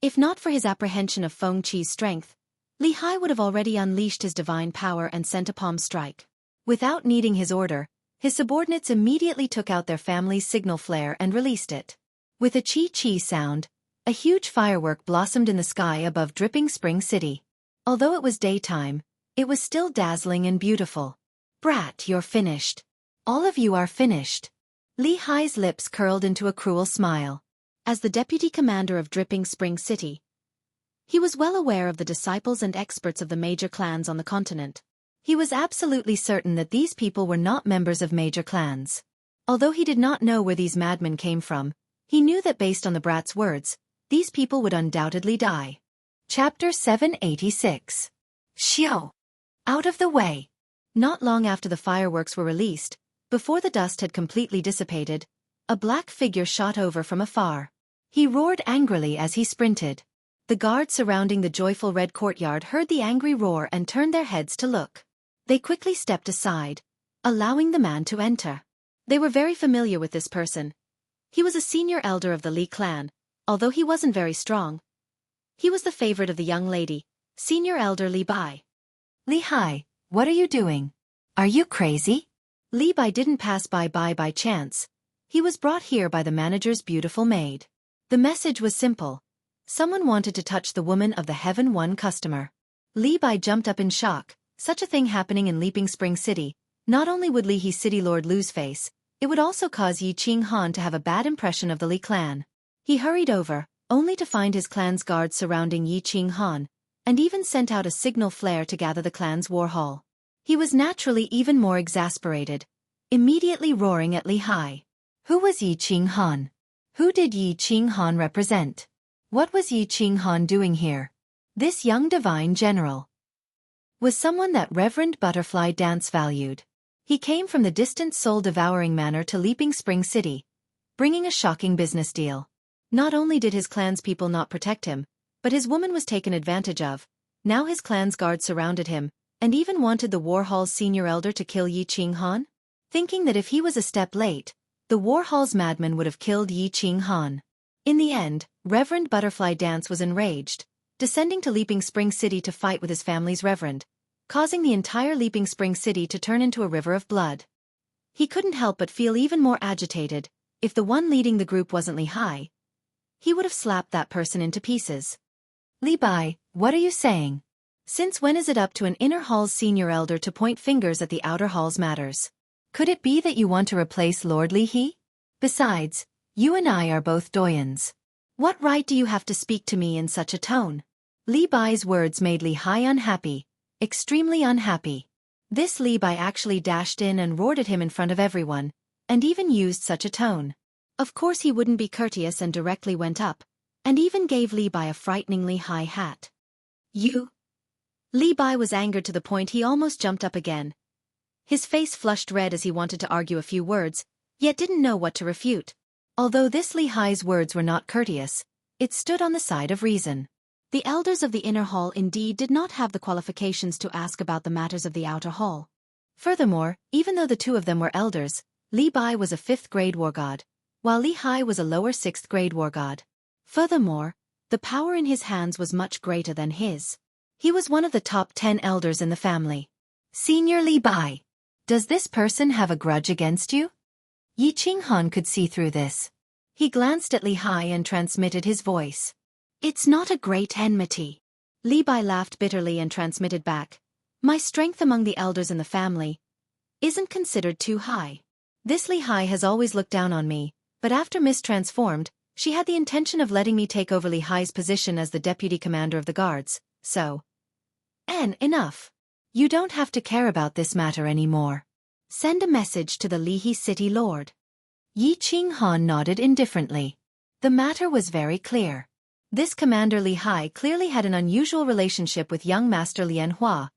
If not for his apprehension of Feng Qi's strength, Li Hai would have already unleashed his divine power and sent a palm strike. Without needing his order, his subordinates immediately took out their family's signal flare and released it. With a chi sound, a huge firework blossomed in the sky above Dripping Spring City. Although it was daytime, it was still dazzling and beautiful. Brat, you're finished. All of you are finished. Li Hai's lips curled into a cruel smile. As the deputy commander of Dripping Spring City, he was well aware of the disciples and experts of the major clans on the continent. He was absolutely certain that these people were not members of major clans. Although he did not know where these madmen came from, he knew that based on the brat's words, these people would undoubtedly die. Chapter 786. Xiao. Out of the way. Not long after the fireworks were released, before the dust had completely dissipated, a black figure shot over from afar. He roared angrily as he sprinted. The guards surrounding the joyful red courtyard heard the angry roar and turned their heads to look. They quickly stepped aside, allowing the man to enter. They were very familiar with this person. He was a senior elder of the Li clan, although he wasn't very strong. He was the favorite of the young lady, senior elder Li Bai. Li Hai, what are you doing? Are you crazy? Li Bai didn't pass by chance. He was brought here by the manager's beautiful maid. The message was simple. Someone wanted to touch the woman of the Heaven One customer. Li Bai jumped up in shock. Such a thing happening in Leaping Spring City. Not only would Li He's city lord lose face, it would also cause Yi Qinghan to have a bad impression of the Li clan. He hurried over, only to find his clan's guards surrounding Yi Qinghan, and even sent out a signal flare to gather the clan's war hall. He was naturally even more exasperated, immediately roaring at Li Hai. Who was Yi Qinghan? Who did Yi Qinghan represent? What was Yi Qinghan doing here? This young divine general was someone that Reverend Butterfly Dance valued. He came from the distant soul-devouring manor to Leaping Spring City, bringing a shocking business deal. Not only did his clan's people not protect him, but his woman was taken advantage of. Now his clan's guards surrounded him, and even wanted the War Hall's senior elder to kill Yi Qinghan, thinking that if he was a step late, the War Hall's madman would have killed Yi Qinghan. In the end, Reverend Butterfly Dance was enraged, descending to Leaping Spring City to fight with his family's reverend, causing the entire Leaping Spring City to turn into a river of blood. He couldn't help but feel even more agitated. If the one leading the group wasn't Li Hai, he would have slapped that person into pieces. Li Bai, what are you saying? Since when is it up to an inner hall's senior elder to point fingers at the outer hall's matters? Could it be that you want to replace Lord Li He? Besides, you and I are both doyens. What right do you have to speak to me in such a tone? Li Bai's words made Li Hai unhappy, extremely unhappy. This Li Bai actually dashed in and roared at him in front of everyone, and even used such a tone. Of course he wouldn't be courteous and directly went up, and even gave Li Bai a frighteningly high hat. You? Li Bai was angered to the point he almost jumped up again. His face flushed red as he wanted to argue a few words, yet didn't know what to refute. Although this Li Hai's words were not courteous, it stood on the side of reason. The elders of the inner hall indeed did not have the qualifications to ask about the matters of the outer hall. Furthermore, even though the two of them were elders, Li Bai was a 5th grade war god, while Li Hai was a lower 6th grade war god. Furthermore, the power in his hands was much greater than his. He was one of the top 10 elders in the family. Senior Li Bai. Does this person have a grudge against you? Yi Qinghan could see through this. He glanced at Li Hai and transmitted his voice. It's not a great enmity. Li Bai laughed bitterly and transmitted back. My strength among the elders in the family isn't considered too high. This Li Hai has always looked down on me, but after mistransformed, she had the intention of letting me take over Li Hai's position as the deputy commander of the guards, so... enough. You don't have to care about this matter anymore. Send a message to the Lihe City Lord. Yi Qinghan nodded indifferently. The matter was very clear. This Commander Li Hai clearly had an unusual relationship with young Master Lian Hua,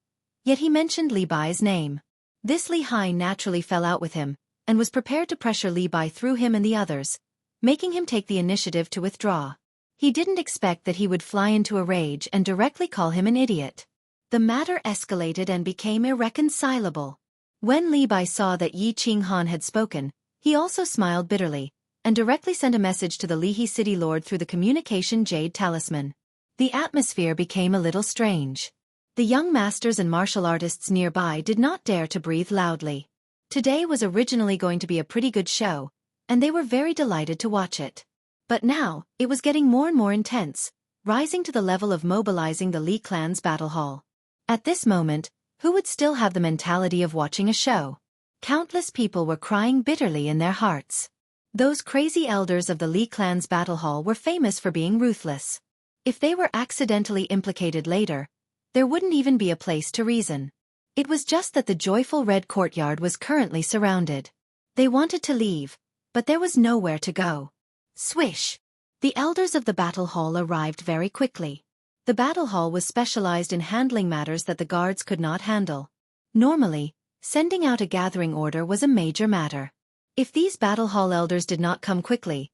yet he mentioned Li Bai's name. This Li Hai naturally fell out with him, and was prepared to pressure Li Bai through him and the others, making him take the initiative to withdraw. He didn't expect that he would fly into a rage and directly call him an idiot. The matter escalated and became irreconcilable. When Li Bai saw that Yi Qinghan had spoken, he also smiled bitterly, and directly sent a message to the Lihe City Lord through the communication jade talisman. The atmosphere became a little strange. The young masters and martial artists nearby did not dare to breathe loudly. Today was originally going to be a pretty good show, and they were very delighted to watch it. But now, it was getting more and more intense, rising to the level of mobilizing the Li clan's battle hall. At this moment, who would still have the mentality of watching a show? Countless people were crying bitterly in their hearts. Those crazy elders of the Li clan's battle hall were famous for being ruthless. If they were accidentally implicated later, there wouldn't even be a place to reason. It was just that the joyful red courtyard was currently surrounded. They wanted to leave, but there was nowhere to go. Swish! The elders of the battle hall arrived very quickly. The battle hall was specialized in handling matters that the guards could not handle. Normally, sending out a gathering order was a major matter. If these battle hall elders did not come quickly,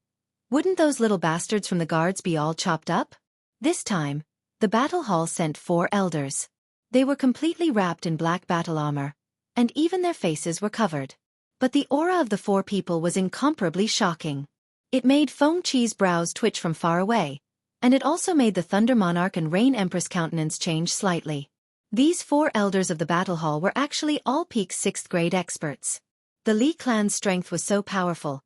wouldn't those little bastards from the guards be all chopped up? This time, the battle hall sent 4 elders. They were completely wrapped in black battle armor, and even their faces were covered. But the aura of the 4 people was incomparably shocking. It made Feng Qi's brows twitch from far away, and it also made the Thunder Monarch and Rain Empress countenance change slightly. These 4 elders of the battle hall were actually all peak 6th grade experts. The Li clan's strength was so powerful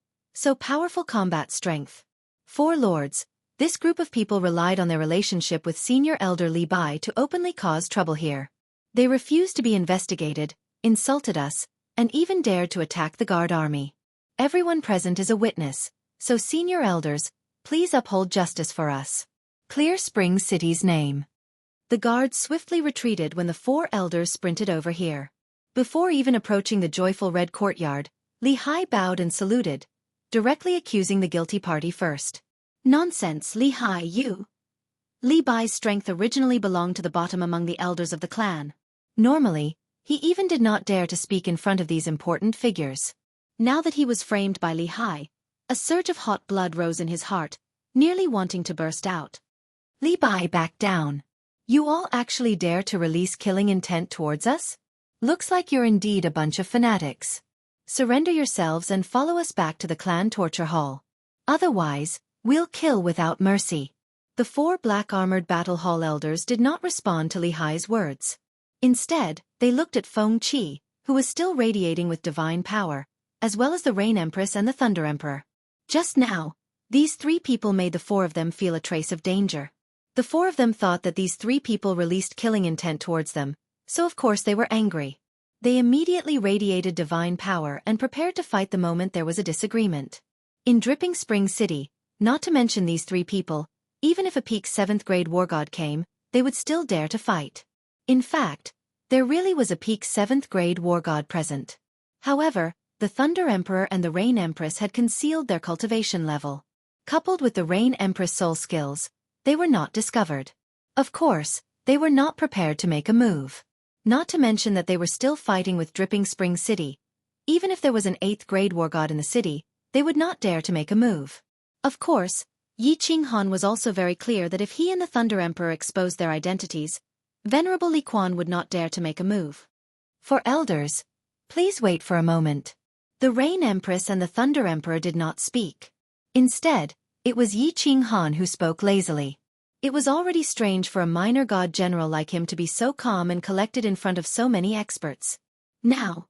combat strength. 4 lords, this group of people relied on their relationship with senior elder Li Bai to openly cause trouble here. They refused to be investigated, insulted us, and even dared to attack the guard army. Everyone present is a witness, so senior elders, please uphold justice for us. Clear Spring City's name. The guards swiftly retreated when the 4 elders sprinted over here. Before even approaching the joyful red courtyard, Li Hai bowed and saluted, directly accusing the guilty party first. Nonsense, Li Hai, you. Li Bai's strength originally belonged to the bottom among the elders of the clan. Normally, he even did not dare to speak in front of these important figures. Now that he was framed by Li Hai, a surge of hot blood rose in his heart, nearly wanting to burst out. Li Bai backed down. You all actually dare to release killing intent towards us? Looks like you're indeed a bunch of fanatics. Surrender yourselves and follow us back to the clan torture hall. Otherwise, we'll kill without mercy. The 4 black-armored battle hall elders did not respond to Li Hai's words. Instead, they looked at Feng Qi, who was still radiating with divine power, as well as the Rain Empress and the Thunder Emperor. Just now, these 3 people made the 4 of them feel a trace of danger. The 4 of them thought that these 3 people released killing intent towards them, so of course they were angry. They immediately radiated divine power and prepared to fight the moment there was a disagreement. In Dripping Spring City, not to mention these 3 people, even if a peak 7th grade war god came, they would still dare to fight. In fact, there really was a peak 7th grade war god present. However, the Thunder Emperor and the Rain Empress had concealed their cultivation level. Coupled with the Rain Empress soul skills, they were not discovered. Of course, they were not prepared to make a move. Not to mention that they were still fighting with Dripping Spring City. Even if there was an 8th grade war god in the city, they would not dare to make a move. Of course, Yi Qinghan was also very clear that if he and the Thunder Emperor exposed their identities, Venerable Li Quan would not dare to make a move. For elders, please wait for a moment. The Rain Empress and the Thunder Emperor did not speak. Instead, it was Yi Qinghan who spoke lazily. It was already strange for a minor god general like him to be so calm and collected in front of so many experts. Now,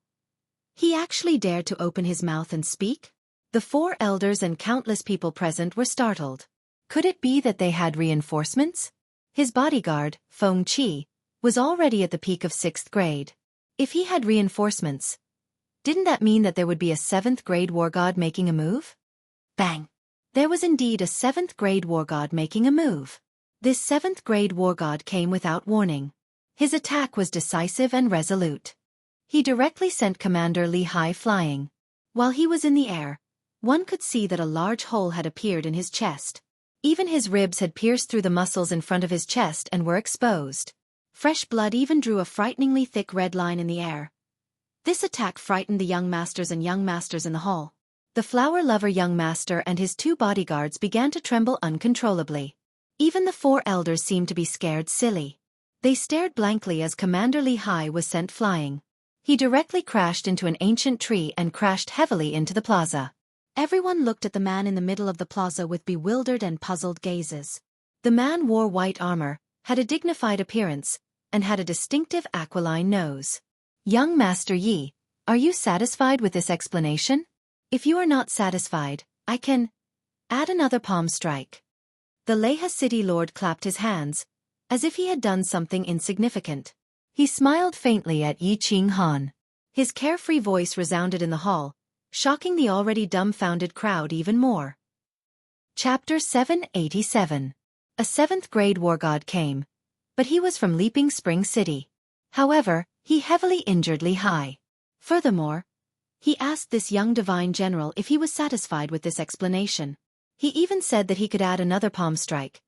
he actually dared to open his mouth and speak? The 4 elders and countless people present were startled. Could it be that they had reinforcements? His bodyguard, Feng Qi, was already at the peak of 6th grade. If he had reinforcements, didn't that mean that there would be a 7th grade war god making a move? Bang! There was indeed a 7th grade war god making a move. This 7th grade war god came without warning. His attack was decisive and resolute. He directly sent Commander Li high flying. While he was in the air, one could see that a large hole had appeared in his chest. Even his ribs had pierced through the muscles in front of his chest and were exposed. Fresh blood even drew a frighteningly thick red line in the air. This attack frightened the young masters and young masters in the hall. The flower lover young master and his 2 bodyguards began to tremble uncontrollably. Even the 4 elders seemed to be scared silly. They stared blankly as Commander Li Hai was sent flying. He directly crashed into an ancient tree and crashed heavily into the plaza. Everyone looked at the man in the middle of the plaza with bewildered and puzzled gazes. The man wore white armor, had a dignified appearance, and had a distinctive aquiline nose. Young Master Yi, are you satisfied with this explanation? If you are not satisfied, I can add another palm strike. The Leha City Lord clapped his hands, as if he had done something insignificant. He smiled faintly at Yi Qinghan. His carefree voice resounded in the hall, shocking the already dumbfounded crowd even more. Chapter 787. A 7th grade war god came, but he was from Leaping Spring City. However, he heavily injured Li Hai. Furthermore, he asked this young divine general if he was satisfied with this explanation. He even said that he could add another palm strike.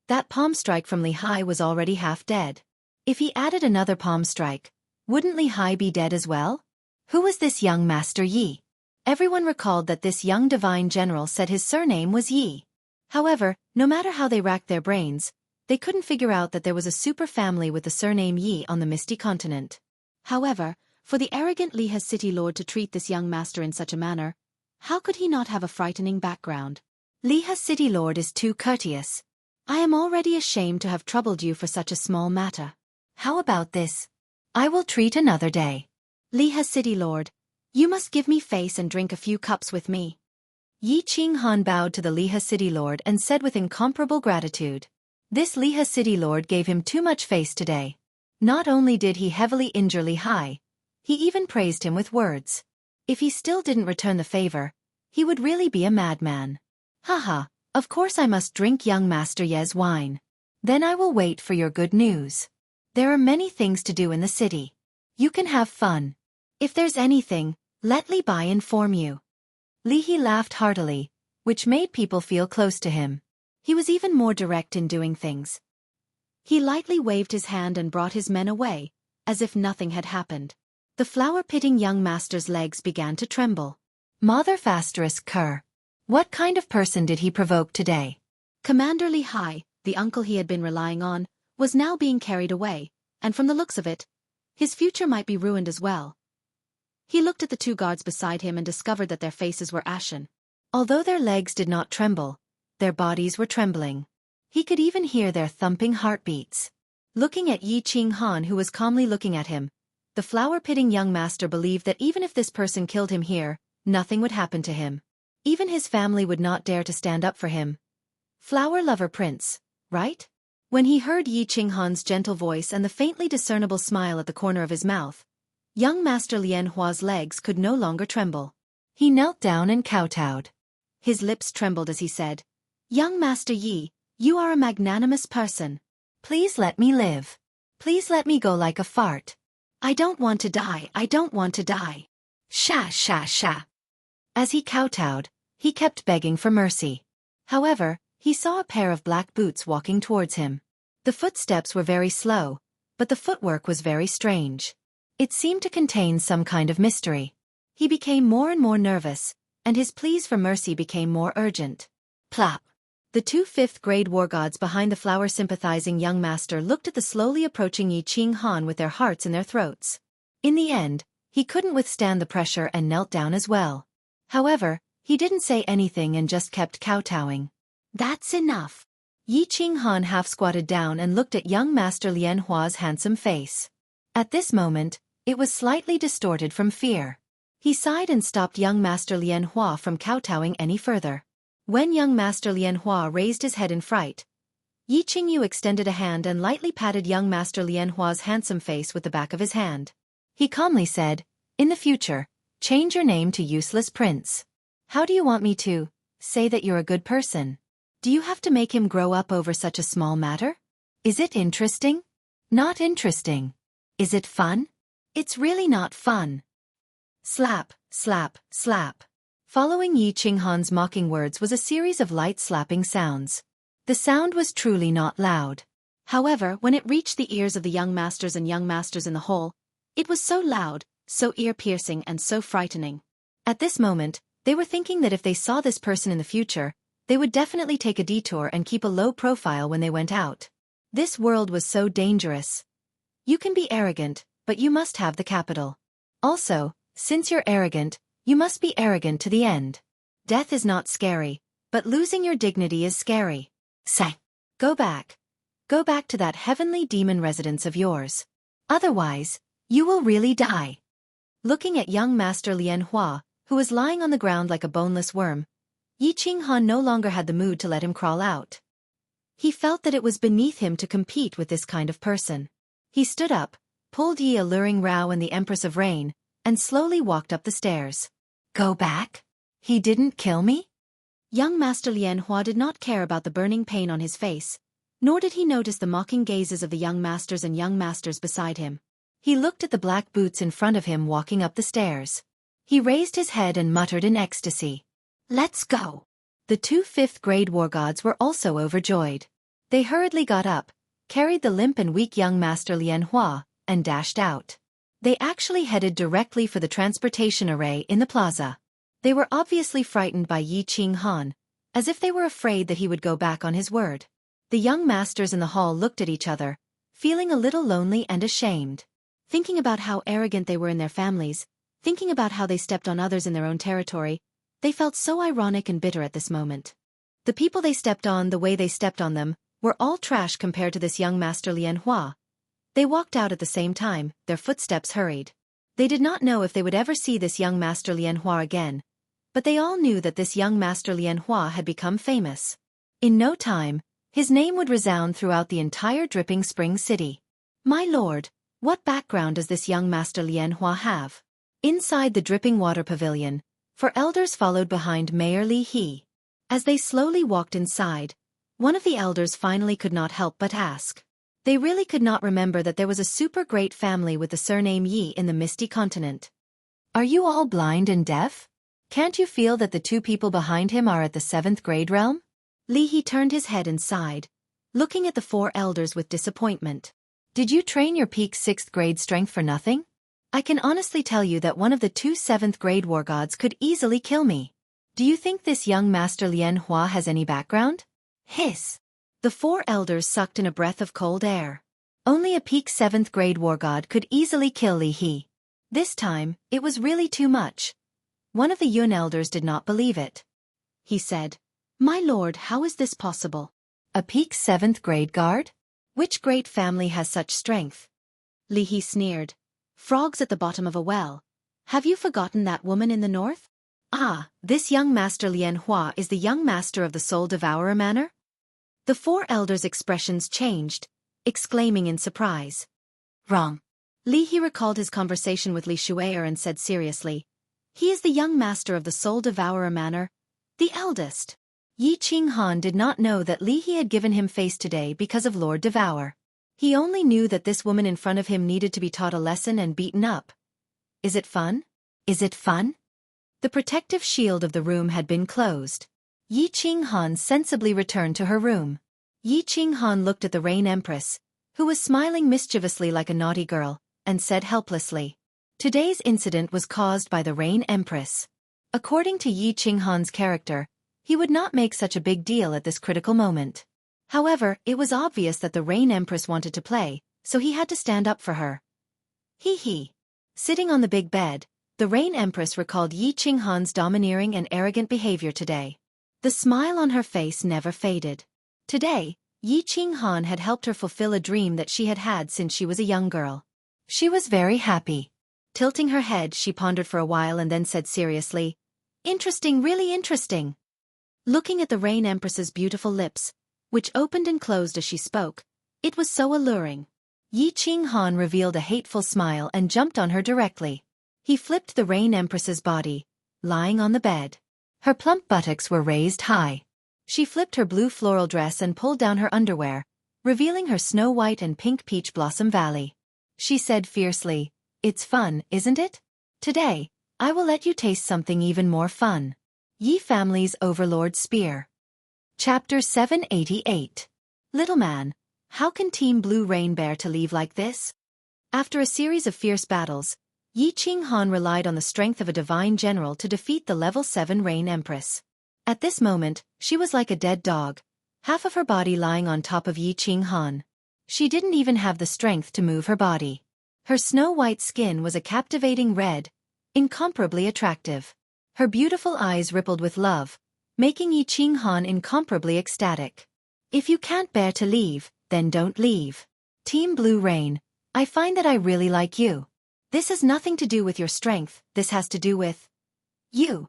That palm strike from Li Hai was already half dead. If he added another palm strike, wouldn't Li Hai be dead as well? Who was this young Master Yi? Everyone recalled that this young divine general said his surname was Yi. However, no matter how they racked their brains, they couldn't figure out that there was a super family with the surname Yi on the Misty Continent. However, for the arrogant Leha City Lord to treat this young master in such a manner, how could he not have a frightening background? Leha City Lord is too courteous. I am already ashamed to have troubled you for such a small matter. How about this? I will treat another day. Leha City Lord, you must give me face and drink a few cups with me. Yi Qinghan bowed to the Leha City Lord and said with incomparable gratitude. This Leha City Lord gave him too much face today. Not only did he heavily injure Li Hai, he even praised him with words. If he still didn't return the favor, he would really be a madman. Haha, of course I must drink young Master Ye's wine. Then I will wait for your good news. There are many things to do in the city. You can have fun. If there's anything, let Li Bai inform you. Li He laughed heartily, which made people feel close to him. He was even more direct in doing things. He lightly waved his hand and brought his men away, as if nothing had happened. The flower-pitting young master's legs began to tremble. Mother *****. What kind of person did he provoke today? Commander Li Hai, the uncle he had been relying on, was now being carried away, and from the looks of it, his future might be ruined as well. He looked at the 2 guards beside him and discovered that their faces were ashen. Although their legs did not tremble, their bodies were trembling. He could even hear their thumping heartbeats. Looking at Yi Qinghan, who was calmly looking at him, the flower-pitting young master believed that even if this person killed him here, nothing would happen to him. Even his family would not dare to stand up for him. Flower lover prince, right? When he heard Yi Qinghan's gentle voice and the faintly discernible smile at the corner of his mouth, young Master Lian Hua's legs could no longer tremble. He knelt down and kowtowed. His lips trembled as he said, "Young Master Yi, you are a magnanimous person. Please let me live. Please let me go like a fart. I don't want to die, I don't want to die. Sha sha sha." As he kowtowed, he kept begging for mercy. However, he saw a pair of black boots walking towards him. The footsteps were very slow, but the footwork was very strange. It seemed to contain some kind of mystery. He became more and more nervous, and his pleas for mercy became more urgent. Plop! The 2 5th-grade war gods behind the flower-sympathizing young master looked at the slowly approaching Yi Qinghan with their hearts in their throats. In the end, he couldn't withstand the pressure and knelt down as well. However, he didn't say anything and just kept kowtowing. "That's enough. Yi Qinghan half squatted down and looked at young Master Lian Hua's handsome face. At this moment, it was slightly distorted from fear. He sighed and stopped young Master Lian Hua from kowtowing any further. When young Master Lian Hua raised his head in fright, Yi Qingyu extended a hand and lightly patted young Master Lian Hua's handsome face with the back of his hand. He calmly said, "In the future, change your name to Useless Prince. How do you want me to say that you're a good person? Do you have to make him grow up over such a small matter? Is it interesting? Not interesting. Is it fun? It's really not fun." Slap, slap, slap. Following Yi Qinghan's mocking words was a series of light slapping sounds. The sound was truly not loud. However, when it reached the ears of the young masters and young masters in the hall, it was so loud, so ear-piercing and so frightening. At this moment, they were thinking that if they saw this person in the future, they would definitely take a detour and keep a low profile when they went out. This world was so dangerous. You can be arrogant, but you must have the capital. Also, since you're arrogant, you must be arrogant to the end. Death is not scary, but losing your dignity is scary. Say, go back. Go back to that heavenly demon residence of yours. Otherwise, you will really die. Looking at young Master Lian Hua, who was lying on the ground like a boneless worm, Yi Qinghan no longer had the mood to let him crawl out. He felt that it was beneath him to compete with this kind of person. He stood up, pulled Yi Alluring Rao and the Empress of Rain, and slowly walked up the stairs. Go back? He didn't kill me? Young Master Lian Hua did not care about the burning pain on his face, nor did he notice the mocking gazes of the young masters and young masters beside him. He looked at the black boots in front of him walking up the stairs. He raised his head and muttered in ecstasy. Let's go. The two fifth-grade war gods were also overjoyed. They hurriedly got up, carried the limp and weak young Master Lian Hua, and dashed out. They actually headed directly for the transportation array in the plaza. They were obviously frightened by Yi Qinghan, as if they were afraid that he would go back on his word. The young masters in the hall looked at each other, feeling a little lonely and ashamed. Thinking about how arrogant they were in their families, thinking about how they stepped on others in their own territory, they felt so ironic and bitter at this moment. The people they stepped on, the way they stepped on them, were all trash compared to this young Master Lian Hua. They walked out at the same time, their footsteps hurried. They did not know if they would ever see this young Master Lian Hua again, but they all knew that this young Master Lian Hua had become famous. In no time, his name would resound throughout the entire dripping spring city. My lord, what background does this young Master Lian Hua have? Inside the dripping water pavilion, 4 elders followed behind Mayor Li He. As they slowly walked inside, one of the elders finally could not help but ask. They really could not remember that there was a super great family with the surname Yi in the Misty Continent. Are you all blind and deaf? Can't you feel that the 2 people behind him are at the 7th grade realm? Li He turned his head and sighed, looking at the 4 elders with disappointment. Did you train your peak 6th grade strength for nothing? I can honestly tell you that one of the 2 7th grade war gods could easily kill me. Do you think this young Master Lian Hua has any background? Hiss. The 4 elders sucked in a breath of cold air. Only a peak 7th grade war god could easily kill Li He. This time, it was really too much. One of the Yun elders did not believe it. He said, My lord, how is this possible? A peak 7th grade guard? Which great family has such strength? Li He sneered. Frogs at the bottom of a well. Have you forgotten that woman in the north? Ah, this young Master Lian Hua is the young master of the Soul Devourer manor? The 4 elders' expressions changed, exclaiming in surprise. Wrong. Li He recalled his conversation with Li Shui'er and said seriously, He is the young master of the Soul Devourer manor, the eldest. Yi Qinghan did not know that Li He had given him face today because of Lord Devour. He only knew that this woman in front of him needed to be taught a lesson and beaten up. Is it fun? Is it fun? The protective shield of the room had been closed. Yi Qinghan sensibly returned to her room. Yi Qinghan looked at the Rain Empress, who was smiling mischievously like a naughty girl, and said helplessly, Today's incident was caused by the Rain Empress. According to Yi Qinghan's character, he would not make such a big deal at this critical moment. However, it was obvious that the Rain Empress wanted to play, so he had to stand up for her. He. Sitting on the big bed, the Rain Empress recalled Yi Qinghan's domineering and arrogant behavior today. The smile on her face never faded. Today, Yi Qinghan had helped her fulfill a dream that she had had since she was a young girl. She was very happy. Tilting her head, she pondered for a while and then said seriously, "Interesting, really interesting." Looking at the Rain Empress's beautiful lips, which opened and closed as she spoke, it was so alluring. Yi Qinghan revealed a hateful smile and jumped on her directly. He flipped the Rain Empress's body, lying on the bed. Her plump buttocks were raised high. She flipped her blue floral dress and pulled down her underwear, revealing her Snow White and pink peach blossom valley. She said fiercely, "It's fun, isn't it? Today, I will let you taste something even more fun." Yi Family's Overlord Spear. Chapter 788. Little Man, how can Team Blue Rain bear to leave like this? After a series of fierce battles, Yi Qinghan relied on the strength of a divine general to defeat the level 7 Rain Empress. At this moment, she was like a dead dog, half of her body lying on top of Yi Qinghan. She didn't even have the strength to move her body. Her snow-white skin was a captivating red, incomparably attractive. Her beautiful eyes rippled with love, making Yi Qinghan incomparably ecstatic. "If you can't bear to leave, then don't leave. Team Blue Rain, I find that I really like you. This has nothing to do with your strength, this has to do with you,"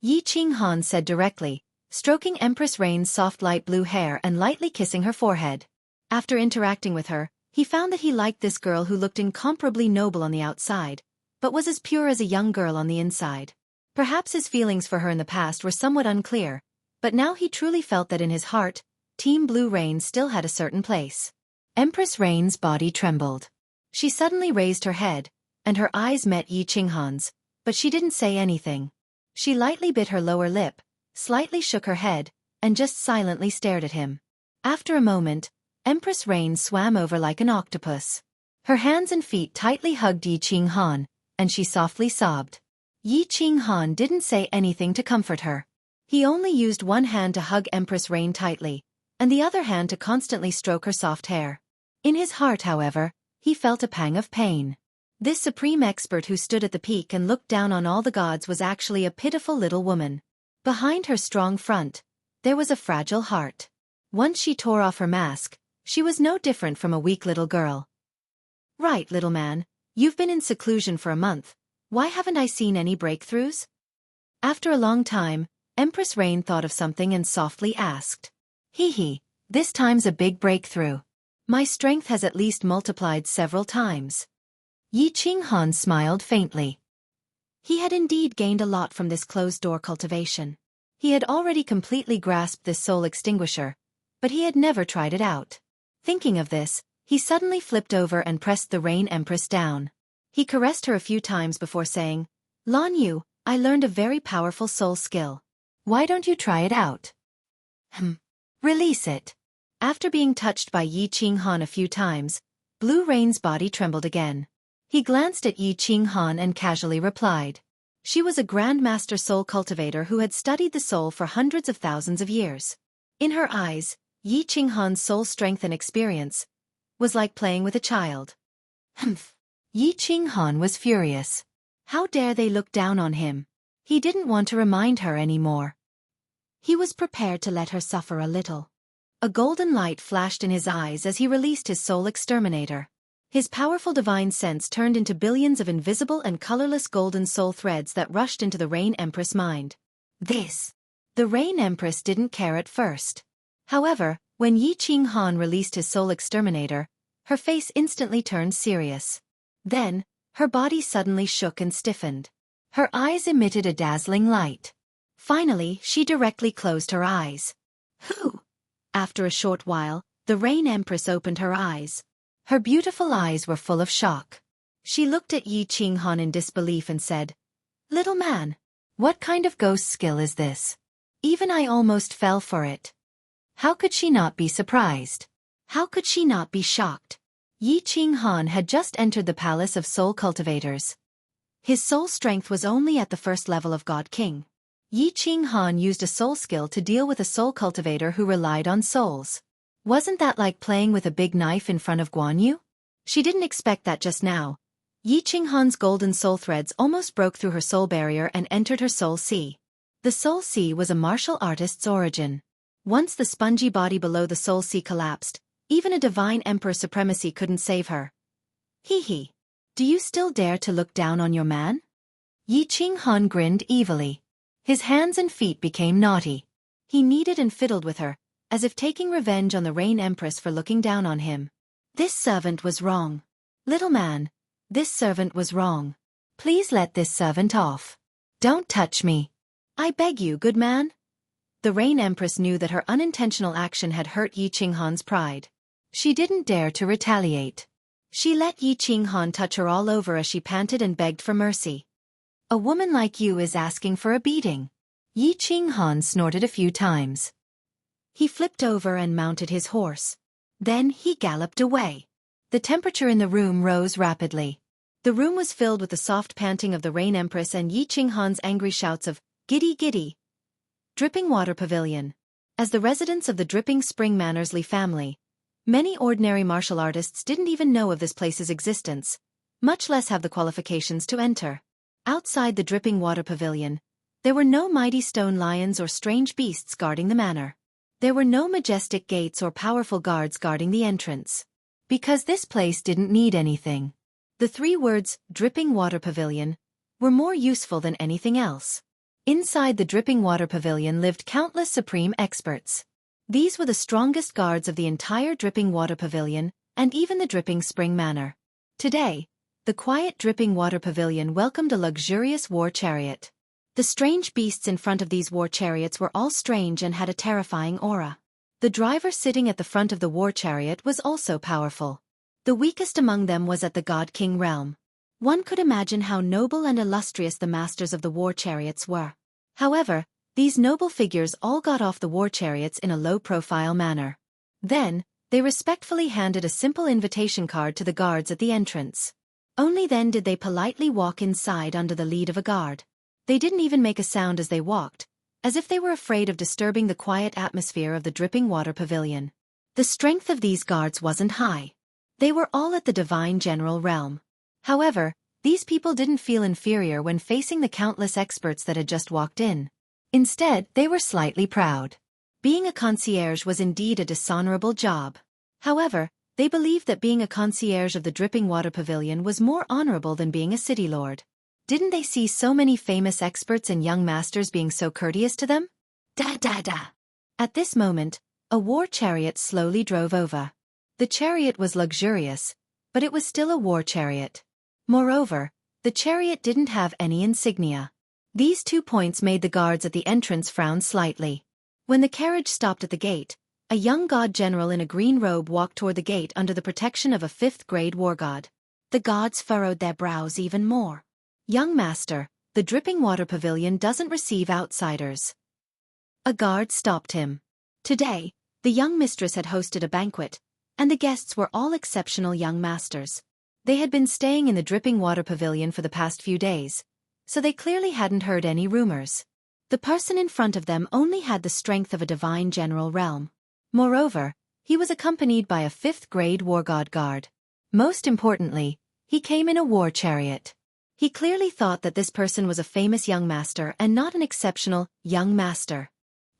Yi Qinghan said directly, stroking Empress Rain's soft light blue hair and lightly kissing her forehead. After interacting with her, he found that he liked this girl who looked incomparably noble on the outside, but was as pure as a young girl on the inside. Perhaps his feelings for her in the past were somewhat unclear, but now he truly felt that in his heart, Team Blue Rain still had a certain place. Empress Rain's body trembled. She suddenly raised her head, and her eyes met Yi Qinghan's, but she didn't say anything. She lightly bit her lower lip, slightly shook her head, and just silently stared at him. After a moment, Empress Rain swam over like an octopus. Her hands and feet tightly hugged Yi Qinghan, and she softly sobbed. Yi Qinghan didn't say anything to comfort her. He only used one hand to hug Empress Rain tightly, and the other hand to constantly stroke her soft hair. In his heart, however, he felt a pang of pain. This supreme expert who stood at the peak and looked down on all the gods was actually a pitiful little woman. Behind her strong front, there was a fragile heart. Once she tore off her mask, she was no different from a weak little girl. "Right, little man, you've been in seclusion for a month. Why haven't I seen any breakthroughs?" After a long time, Empress Rain thought of something and softly asked. "Hee, this time's a big breakthrough. My strength has at least multiplied several times." Yi Qinghan smiled faintly. He had indeed gained a lot from this closed-door cultivation. He had already completely grasped this soul extinguisher, but he had never tried it out. Thinking of this, he suddenly flipped over and pressed the Rain Empress down. He caressed her a few times before saying, "Lan Yu, I learned a very powerful soul skill. Why don't you try it out?" Release it." After being touched by Yi Qinghan a few times, Blue Rain's body trembled again. He glanced at Yi Qinghan and casually replied. She was a Grandmaster soul cultivator who had studied the soul for hundreds of thousands of years. In her eyes, Yi Qinghan's soul strength and experience was like playing with a child. Yi Qinghan was furious. How dare they look down on him? He didn't want to remind her anymore. He was prepared to let her suffer a little. A golden light flashed in his eyes as he released his soul exterminator. His powerful divine sense turned into billions of invisible and colorless golden soul threads that rushed into the Rain Empress' mind. The Rain Empress didn't care at first. However, when Yi Qinghan released his soul exterminator, her face instantly turned serious. Then, her body suddenly shook and stiffened. Her eyes emitted a dazzling light. Finally, she directly closed her eyes. After a short while, the Rain Empress opened her eyes. Her beautiful eyes were full of shock. She looked at Yi Qinghan in disbelief and said, "Little man, what kind of ghost skill is this? Even I almost fell for it." How could she not be surprised? How could she not be shocked? Yi Qinghan had just entered the Palace of Soul Cultivators. His soul strength was only at the first level of God King. Yi Qinghan used a soul skill to deal with a soul cultivator who relied on souls. Wasn't that like playing with a big knife in front of Guan Yu? She didn't expect that just now. Yi Qinghan's golden soul threads almost broke through her soul barrier and entered her soul sea. The soul sea was a martial artist's origin. Once the spongy body below the soul sea collapsed, even a divine emperor supremacy couldn't save her. Hee hee. Do you still dare to look down on your man? Yi Qinghan grinned evilly. His hands and feet became knotty. He kneaded and fiddled with her, as if taking revenge on the Rain Empress for looking down on him. This servant was wrong. Little man, this servant was wrong. Please let this servant off. Don't touch me. I beg you, good man. The Rain Empress knew that her unintentional action had hurt Yi Qinghan's pride. She didn't dare to retaliate. She let Yi Qinghan touch her all over as she panted and begged for mercy. A woman like you is asking for a beating. Yi Qinghan snorted a few times. He flipped over and mounted his horse. Then he galloped away. The temperature in the room rose rapidly. The room was filled with the soft panting of the Rain Empress and Yi Qinghan's angry shouts of, "Giddy giddy!" Dripping Water Pavilion. As the residents of the Dripping Spring Manors Lee family, many ordinary martial artists didn't even know of this place's existence, much less have the qualifications to enter. Outside the Dripping Water Pavilion, there were no mighty stone lions or strange beasts guarding the manor. There were no majestic gates or powerful guards guarding the entrance. Because this place didn't need anything. The 3 words, Dripping Water Pavilion, were more useful than anything else. Inside the Dripping Water Pavilion lived countless supreme experts. These were the strongest guards of the entire Dripping Water Pavilion, and even the Dripping Spring Manor. Today, the quiet Dripping Water Pavilion welcomed a luxurious war chariot. The strange beasts in front of these war chariots were all strange and had a terrifying aura. The driver sitting at the front of the war chariot was also powerful. The weakest among them was at the God King realm. One could imagine how noble and illustrious the masters of the war chariots were. However, these noble figures all got off the war chariots in a low-profile manner. Then, they respectfully handed a simple invitation card to the guards at the entrance. Only then did they politely walk inside under the lead of a guard. They didn't even make a sound as they walked, as if they were afraid of disturbing the quiet atmosphere of the Dripping Water Pavilion. The strength of these guards wasn't high. They were all at the Divine General realm. However, these people didn't feel inferior when facing the countless experts that had just walked in. Instead, they were slightly proud. Being a concierge was indeed a dishonorable job. However, they believed that being a concierge of the Dripping Water Pavilion was more honorable than being a city lord. Didn't they see so many famous experts and young masters being so courteous to them? Da da da! At this moment, a war chariot slowly drove over. The chariot was luxurious, but it was still a war chariot. Moreover, the chariot didn't have any insignia. These 2 points made the guards at the entrance frown slightly. When the carriage stopped at the gate, a young god general in a green robe walked toward the gate under the protection of a 5th-grade war god. The gods furrowed their brows even more. Young master, the Dripping Water Pavilion doesn't receive outsiders. A guard stopped him. Today, the young mistress had hosted a banquet, and the guests were all exceptional young masters. They had been staying in the Dripping Water Pavilion for the past few days, so they clearly hadn't heard any rumors. The person in front of them only had the strength of a divine general realm. Moreover, he was accompanied by a 5th-grade war god guard. Most importantly, he came in a war chariot. He clearly thought that this person was a famous young master and not an exceptional young master.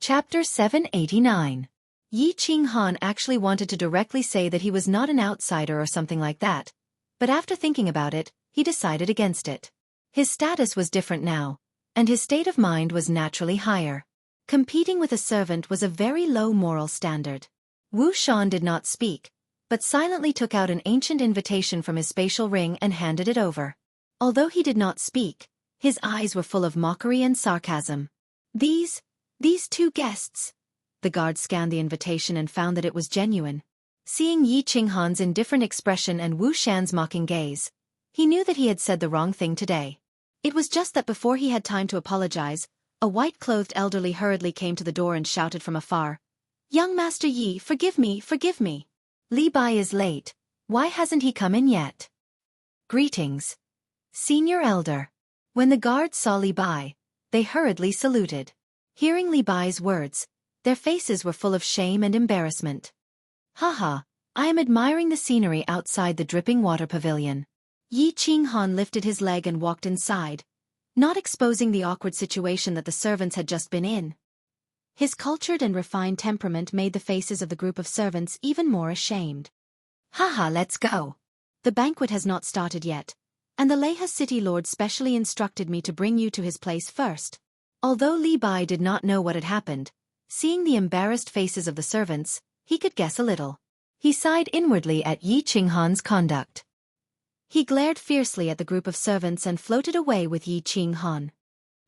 Chapter 789. Yi Qinghan actually wanted to directly say that he was not an outsider or something like that, but after thinking about it, he decided against it. His status was different now, and his state of mind was naturally higher. Competing with a servant was a very low moral standard. Wu Shan did not speak, but silently took out an ancient invitation from his spatial ring and handed it over. Although he did not speak, his eyes were full of mockery and sarcasm. These 2 guests. The guard scanned the invitation and found that it was genuine. Seeing Yi Qinghan's indifferent expression and Wu Shan's mocking gaze, he knew that he had said the wrong thing today. It was just that before he had time to apologize, a white-clothed elderly hurriedly came to the door and shouted from afar, "Young Master Yi, forgive me, forgive me. Li Bai is late. Why hasn't he come in yet?" Greetings, Senior Elder. When the guards saw Li Bai, they hurriedly saluted. Hearing Li Bai's words, their faces were full of shame and embarrassment. "Haha, I am admiring the scenery outside the Dripping Water Pavilion." Yi Qinghan lifted his leg and walked inside, not exposing the awkward situation that the servants had just been in. His cultured and refined temperament made the faces of the group of servants even more ashamed. Haha, let's go. The banquet has not started yet, and the Leha city lord specially instructed me to bring you to his place first. Although Li Bai did not know what had happened, seeing the embarrassed faces of the servants, he could guess a little. He sighed inwardly at Yi Qinghan's conduct. He glared fiercely at the group of servants and floated away with Yi Qinghan.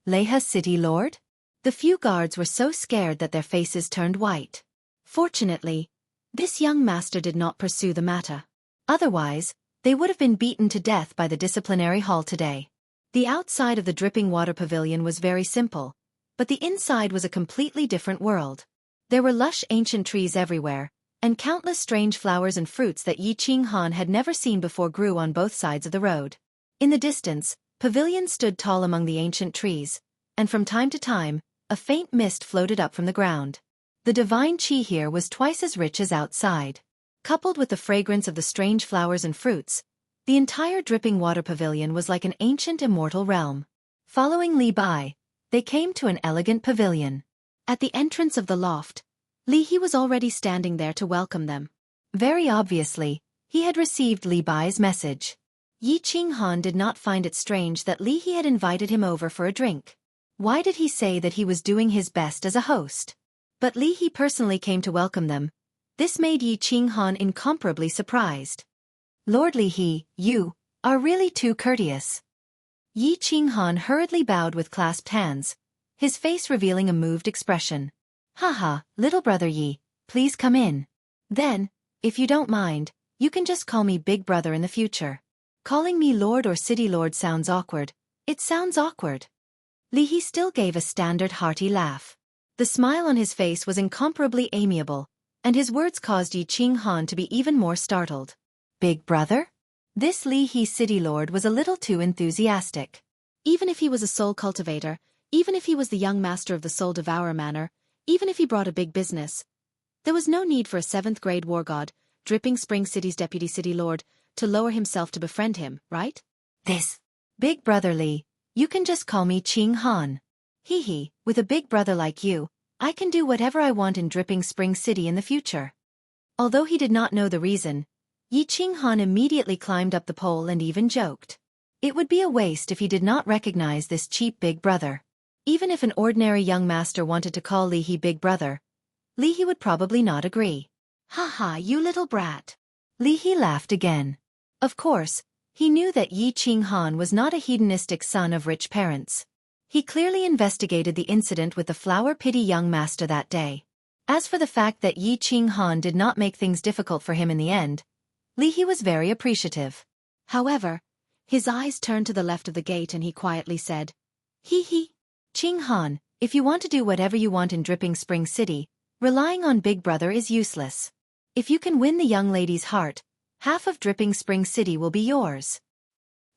Leha city lord? The few guards were so scared that their faces turned white. Fortunately, this young master did not pursue the matter. Otherwise, they would have been beaten to death by the disciplinary hall today. The outside of the dripping water pavilion was very simple, but the inside was a completely different world. There were lush ancient trees everywhere, and countless strange flowers and fruits that Yi Qinghan had never seen before grew on both sides of the road. In the distance, pavilions stood tall among the ancient trees, and from time to time, a faint mist floated up from the ground. The divine qi here was twice as rich as outside. Coupled with the fragrance of the strange flowers and fruits, the entire dripping water pavilion was like an ancient immortal realm. Following Li Bai, they came to an elegant pavilion. At the entrance of the loft, Li He was already standing there to welcome them. Very obviously, he had received Li Bai's message. Yi Qinghan did not find it strange that Li He had invited him over for a drink. Why did he say that he was doing his best as a host? But Li He personally came to welcome them. This made Yi Qinghan incomparably surprised. Lord Li He, you are really too courteous. Yi Qinghan hurriedly bowed with clasped hands, his face revealing a moved expression. Haha, little brother Yi, please come in. Then, if you don't mind, you can just call me Big Brother in the future. Calling me Lord or City Lord sounds awkward. It sounds awkward. Li He still gave a standard hearty laugh. The smile on his face was incomparably amiable, and his words caused Yi Qinghan to be even more startled. Big Brother? This Li He City Lord was a little too enthusiastic. Even if he was a soul cultivator, even if he was the young master of the Soul Devourer manor, even if he brought a big business, there was no need for a 7th-grade war god, Dripping Spring City's deputy city lord, to lower himself to befriend him, right? This Big Brother Li, you can just call me Qinghan. Hee, with a big brother like you, I can do whatever I want in Dripping Spring City in the future. Although he did not know the reason, Yi Qinghan immediately climbed up the pole and even joked. It would be a waste if he did not recognize this cheap big brother. Even if an ordinary young master wanted to call Li He Big Brother, Li He would probably not agree. Haha, you little brat. Li He laughed again. Of course, he knew that Yi Qinghan was not a hedonistic son of rich parents. He clearly investigated the incident with the flower pity young master that day. As for the fact that Yi Qinghan did not make things difficult for him in the end, Li He was very appreciative. However, his eyes turned to the left of the gate and he quietly said, Hee, Qinghan, if you want to do whatever you want in Dripping Spring City, relying on Big Brother is useless. If you can win the young lady's heart, half of Dripping Spring City will be yours.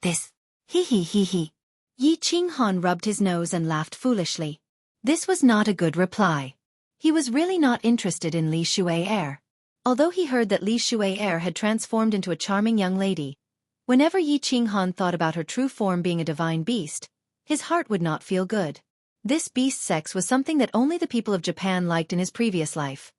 This, hee. Yi Qinghan rubbed his nose and laughed foolishly. This was not a good reply. He was really not interested in Li Shuai-er. Although he heard that Li Shuai-er had transformed into a charming young lady, whenever Yi Qinghan thought about her true form being a divine beast, his heart would not feel good. This beast sex was something that only the people of Japan liked in his previous life.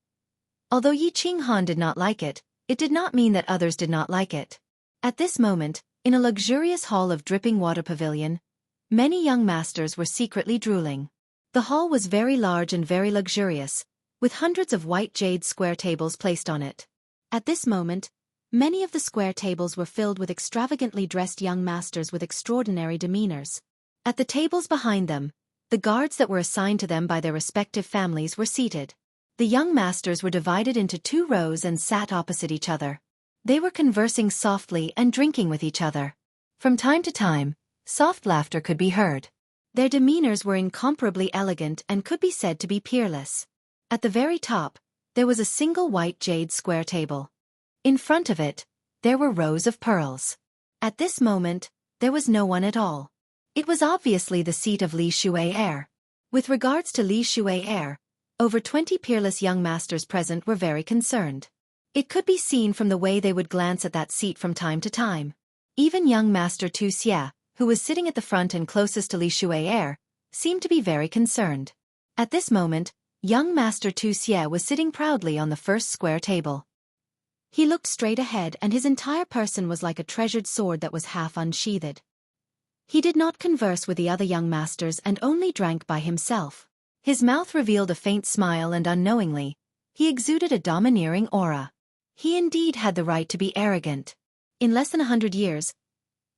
Although Yi Qinghan did not like it, it did not mean that others did not like it. At this moment, in a luxurious hall of dripping water pavilion, many young masters were secretly drooling. The hall was very large and very luxurious, with hundreds of white jade square tables placed on it. At this moment, many of the square tables were filled with extravagantly dressed young masters with extraordinary demeanors. At the tables behind them, the guards that were assigned to them by their respective families were seated. The young masters were divided into 2 rows and sat opposite each other. They were conversing softly and drinking with each other. From time to time, soft laughter could be heard. Their demeanors were incomparably elegant and could be said to be peerless. At the very top, there was a single white jade square table. In front of it, there were rows of pearls. At this moment, there was no one at all. It was obviously the seat of Li Shuai-er. With regards to Li Shuai-er, over 20 peerless young masters present were very concerned. It could be seen from the way they would glance at that seat from time to time. Even young Master Tu Xie, who was sitting at the front and closest to Li Shuai-er, seemed to be very concerned. At this moment, Young Master Tu Xie was sitting proudly on the first square table. He looked straight ahead and his entire person was like a treasured sword that was half unsheathed. He did not converse with the other young masters and only drank by himself. His mouth revealed a faint smile and unknowingly, he exuded a domineering aura. He indeed had the right to be arrogant. In less than 100 years,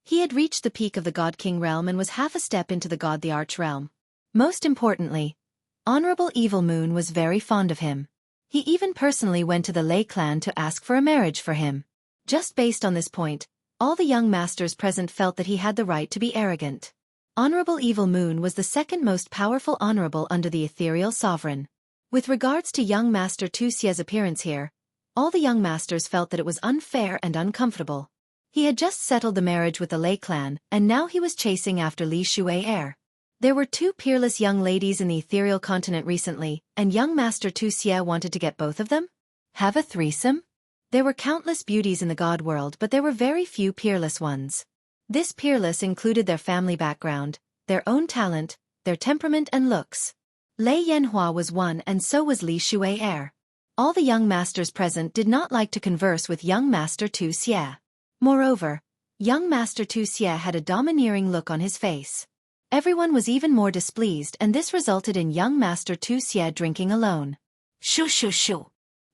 he had reached the peak of the God King realm and was half a step into the God the Arch realm. Most importantly, Honorable Evil Moon was very fond of him. He even personally went to the Lei clan to ask for a marriage for him. Just based on this point, all the young masters present felt that he had the right to be arrogant. Honorable Evil Moon was the second most powerful honorable under the ethereal sovereign. With regards to young Master Tu Xie's appearance here, all the young masters felt that it was unfair and uncomfortable. He had just settled the marriage with the Lei clan, and now he was chasing after Li Shuai heir. There were two peerless young ladies in the ethereal continent recently, and young Master Tu Xie wanted to get both of them? Have a threesome? There were countless beauties in the god world, but there were very few peerless ones. This peerless included their family background, their own talent, their temperament and looks. Lei Yanhua was one and so was Li Shuai heir. All the young masters present did not like to converse with young Master Tu Xie. Moreover, young Master Tu Xie had a domineering look on his face. Everyone was even more displeased and this resulted in young Master Tu Xie drinking alone. Shoo shoo shoo.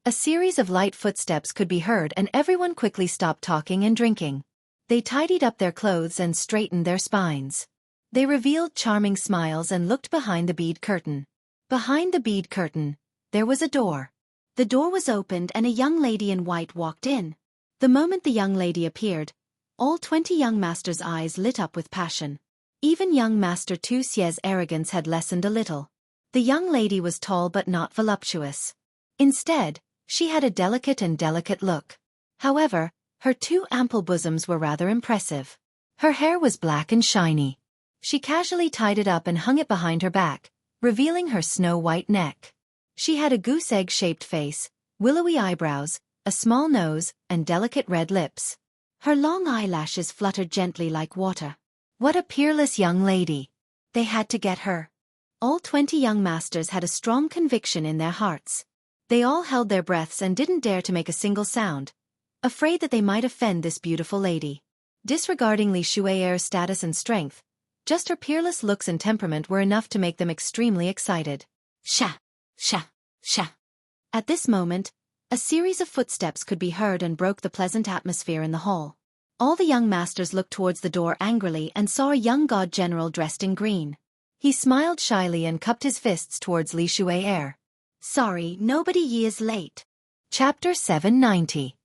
A series of light footsteps could be heard and everyone quickly stopped talking and drinking. They tidied up their clothes and straightened their spines. They revealed charming smiles and looked behind the bead curtain. Behind the bead curtain, there was a door. The door was opened and a young lady in white walked in. The moment the young lady appeared, all 20 young masters' eyes lit up with passion. Even young Master Tu Xie's arrogance had lessened a little. The young lady was tall but not voluptuous. Instead, she had a delicate look. However, her two ample bosoms were rather impressive. Her hair was black and shiny. She casually tied it up and hung it behind her back, revealing her snow-white neck. She had a goose-egg-shaped face, willowy eyebrows, a small nose, and delicate red lips. Her long eyelashes fluttered gently like water. What a peerless young lady! They had to get her. All 20 young masters had a strong conviction in their hearts. They all held their breaths and didn't dare to make a single sound, afraid that they might offend this beautiful lady. Disregarding Li Shuai heir's status and strength, just her peerless looks and temperament were enough to make them extremely excited. Sha! Sha! Sha! At this moment, a series of footsteps could be heard and broke the pleasant atmosphere in the hall. All the young masters looked towards the door angrily and saw a young god general dressed in green. He smiled shyly and cupped his fists towards Li Shuai heir. Sorry, nobody is late. Chapter 790.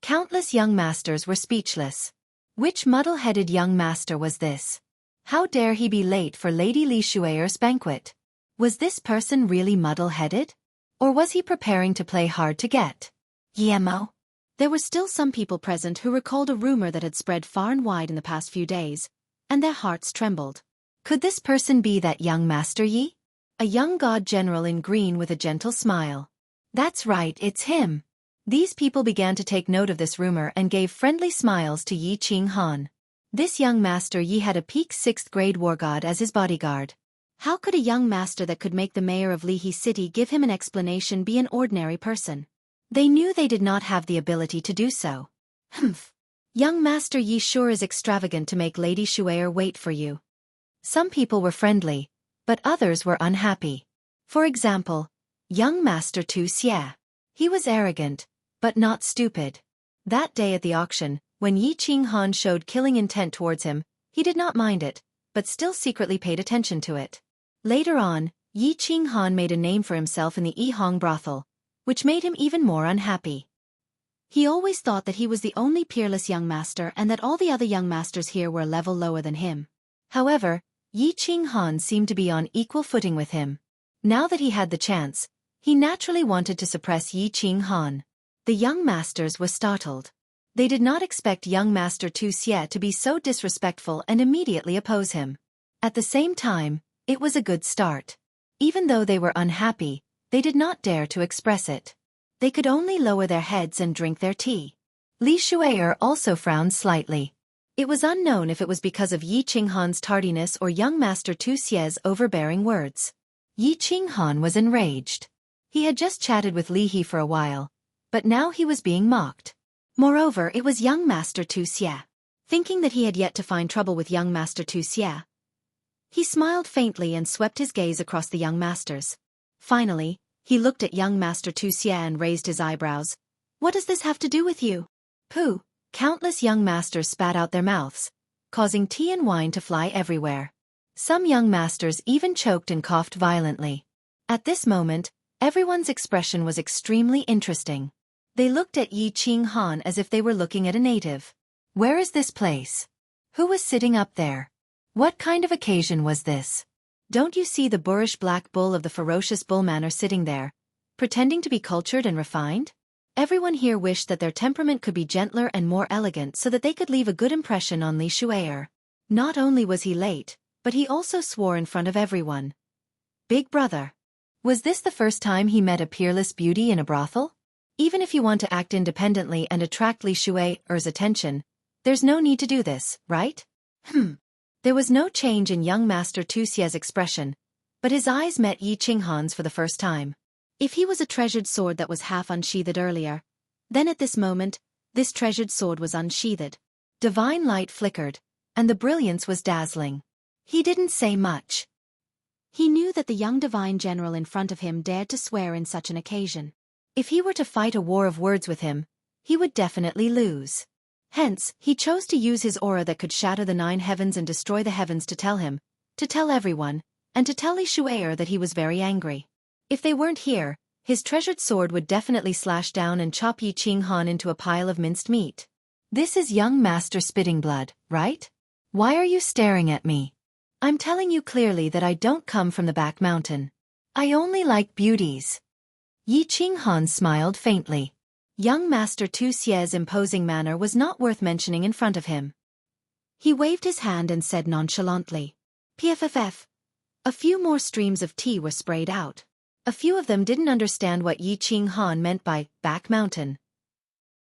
Countless young masters were speechless. Which muddle-headed young master was this? How dare he be late for Lady Li Shuai heir's banquet? Was this person really muddle-headed? Or was he preparing to play hard to get? Yemo. There were still some people present who recalled a rumor that had spread far and wide in the past few days, and their hearts trembled. Could this person be that young Master Yi? A young god general in green with a gentle smile. That's right, it's him. These people began to take note of this rumor and gave friendly smiles to Yi Qing Han. This young Master Yi had a peak 6th grade war god as his bodyguard. How could a young master that could make the mayor of Lihe City give him an explanation be an ordinary person? They knew they did not have the ability to do so. Young Master Yi sure is extravagant to make Lady Shuai wait for you. Some people were friendly, but others were unhappy. For example, young Master Tu Xie. He was arrogant, but not stupid. That day at the auction, when Yi Qing Han showed killing intent towards him, he did not mind it, but still secretly paid attention to it. Later on, Yi Qing Han made a name for himself in the Yihong brothel, which made him even more unhappy. He always thought that he was the only peerless young master and that all the other young masters here were a level lower than him. However, Yi Qing Han seemed to be on equal footing with him. Now that he had the chance, he naturally wanted to suppress Yi Qing Han. The young masters were startled. They did not expect young Master Tu Xie to be so disrespectful and immediately oppose him. At the same time, it was a good start. Even though they were unhappy, they did not dare to express it. They could only lower their heads and drink their tea. Li Shuai also frowned slightly. It was unknown if it was because of Yi Qing Han's tardiness or young Master Tu Xie's overbearing words. Yi Qinghan was enraged. He had just chatted with Li He for a while, but now he was being mocked. Moreover, it was young Master Tu Xie. Thinking that he had yet to find trouble with young Master Tu Xie, he smiled faintly and swept his gaze across the young masters. Finally, he looked at young Master Tu Xie and raised his eyebrows. What does this have to do with you? Pooh! Countless young masters spat out their mouths, causing tea and wine to fly everywhere. Some young masters even choked and coughed violently. At this moment, everyone's expression was extremely interesting. They looked at Yi Qinghan as if they were looking at a native. Where is this place? Who was sitting up there? What kind of occasion was this? Don't you see the boorish black bull of the ferocious bull manor sitting there, pretending to be cultured and refined? Everyone here wished that their temperament could be gentler and more elegant so that they could leave a good impression on Li Shu'er. Not only was he late, but he also swore in front of everyone. Big brother. Was this the first time he met a peerless beauty in a brothel? Even if you want to act independently and attract Li Shu'er's attention, there's no need to do this, right? There was no change in young Master Tu Xie's expression, but his eyes met Yi Qinghan's for the first time. If he was a treasured sword that was half unsheathed earlier, then at this moment, this treasured sword was unsheathed. Divine light flickered, and the brilliance was dazzling. He didn't say much. He knew that the young divine general in front of him dared to swear in such an occasion. If he were to fight a war of words with him, he would definitely lose. Hence, he chose to use his aura that could shatter the 9 heavens and destroy the heavens to tell him, to tell everyone, and to tell Li Shu'er that he was very angry. If they weren't here, his treasured sword would definitely slash down and chop Yi Qinghan into a pile of minced meat. This is young Master Spitting Blood, right? Why are you staring at me? I'm telling you clearly that I don't come from the back mountain. I only like beauties. Yi Qinghan smiled faintly. Young Master Tu Xie's imposing manner was not worth mentioning in front of him. He waved his hand and said nonchalantly, "Pff." A few more streams of tea were sprayed out. A few of them didn't understand what Yi Qinghan meant by back mountain.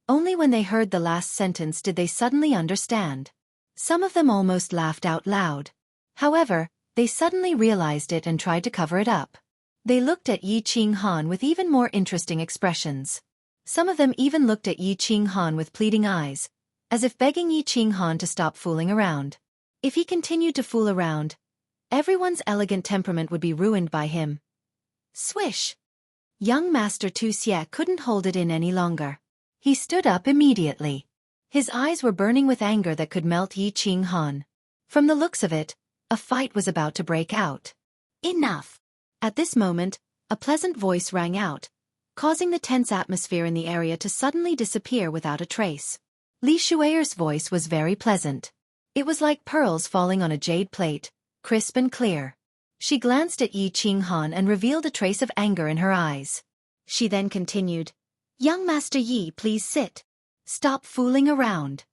Only when they heard the last sentence did they suddenly understand. Some of them almost laughed out loud. However, they suddenly realized it and tried to cover it up. They looked at Yi Qinghan with even more interesting expressions. Some of them even looked at Yi Qinghan with pleading eyes, as if begging Yi Qinghan to stop fooling around. If he continued to fool around, everyone's elegant temperament would be ruined by him. Swish! Young Master Tu Xie couldn't hold it in any longer. He stood up immediately. His eyes were burning with anger that could melt Yi Qinghan. From the looks of it, a fight was about to break out. Enough! At this moment, a pleasant voice rang out, causing the tense atmosphere in the area to suddenly disappear without a trace. Li Shu'er's voice was very pleasant. It was like pearls falling on a jade plate, crisp and clear. She glanced at Yi Qinghan and revealed a trace of anger in her eyes. She then continued, "Young Master Yi, please sit. Stop fooling around."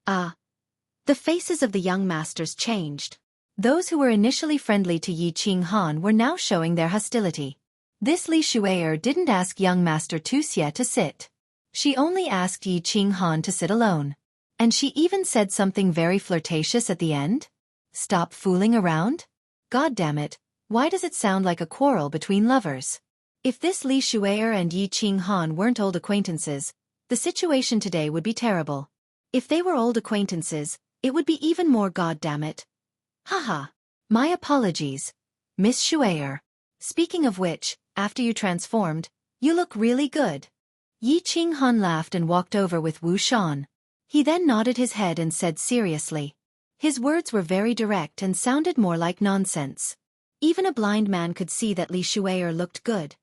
The faces of the young masters changed. Those who were initially friendly to Yi Qinghan were now showing their hostility. This Li Shu'er didn't ask young Master Tu Xie to sit. She only asked Yi Qinghan to sit alone. And she even said something very flirtatious at the end. Stop fooling around? God damn it, why does it sound like a quarrel between lovers? If this Li Shu'er and Yi Qinghan weren't old acquaintances, the situation today would be terrible. If they were old acquaintances, it would be even more, god damn it. Haha. My apologies, Miss Shu'er. Speaking of which, after you transformed, you look really good. Yi Qinghan laughed and walked over with Wu Shan. He then nodded his head and said seriously. His words were very direct and sounded more like nonsense. Even a blind man could see that Li Shu'er looked good.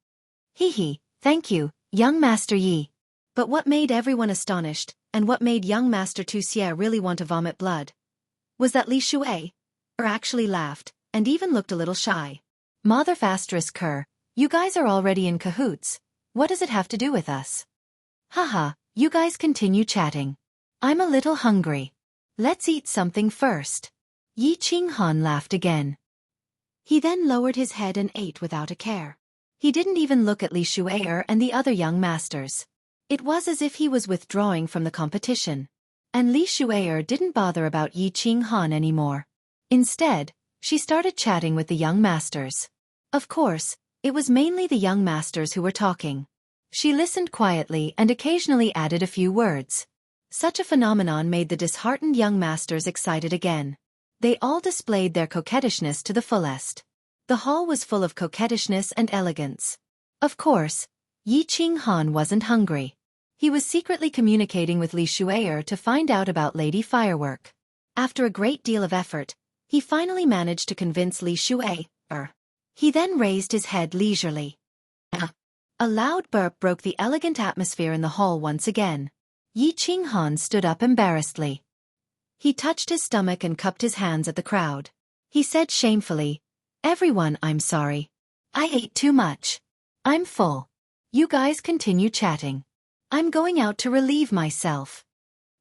Hee, thank you, young Master Yi. But what made everyone astonished, and what made young Master Tu Xie really want to vomit blood, was that Li Shu'er actually laughed, and even looked a little shy. Mother****, you guys are already in cahoots. What does it have to do with us? Haha, you guys continue chatting. I'm a little hungry. Let's eat something first. Yi Qinghan laughed again. He then lowered his head and ate without a care. He didn't even look at Li Shu'er and the other young masters. It was as if he was withdrawing from the competition. And Li Shu'er didn't bother about Yi Qinghan anymore. Instead, she started chatting with the young masters. Of course, it was mainly the young masters who were talking. She listened quietly and occasionally added a few words. Such a phenomenon made the disheartened young masters excited again. They all displayed their coquettishness to the fullest. The hall was full of coquettishness and elegance. Of course, Yi Qinghan wasn't hungry. He was secretly communicating with Li Shu'er to find out about Lady Firework. After a great deal of effort, he finally managed to convince Li Shu'er. He then raised his head leisurely. A loud burp broke the elegant atmosphere in the hall once again. Yi Qinghan stood up embarrassedly. He touched his stomach and cupped his hands at the crowd. He said shamefully, "Everyone, I'm sorry. I ate too much. I'm full. You guys continue chatting. I'm going out to relieve myself."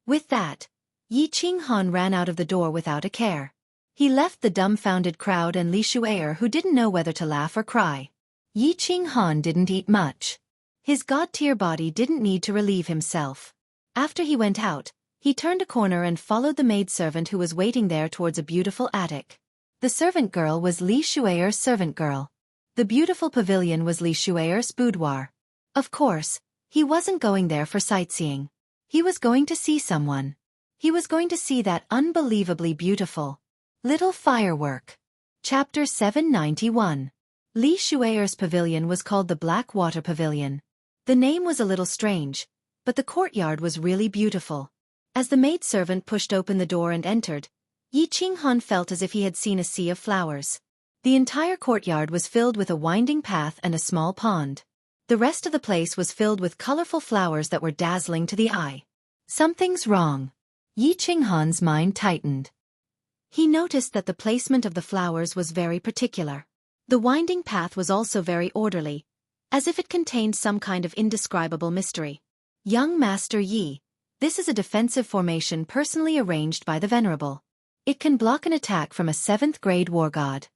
With that, Yi Qinghan ran out of the door without a care. He left the dumbfounded crowd and Li Shu'er who didn't know whether to laugh or cry. Yi Qinghan didn't eat much. His god-tier body didn't need to relieve himself. After he went out, he turned a corner and followed the maidservant who was waiting there towards a beautiful attic. The servant girl was Li Shu'er's servant girl. The beautiful pavilion was Li Shu'er's boudoir. Of course, he wasn't going there for sightseeing. He was going to see someone. He was going to see that unbelievably beautiful little firework. Chapter 791. Li Shu'er's pavilion was called the Black Water Pavilion. The name was a little strange, but the courtyard was really beautiful. As the maidservant pushed open the door and entered, Yi Qinghan felt as if he had seen a sea of flowers. The entire courtyard was filled with a winding path and a small pond. The rest of the place was filled with colorful flowers that were dazzling to the eye. Something's wrong. Yi Qinghan's mind tightened. He noticed that the placement of the flowers was very particular. The winding path was also very orderly, as if it contained some kind of indescribable mystery. Young Master Yi, this is a defensive formation personally arranged by the Venerable. It can block an attack from a 7th grade war god.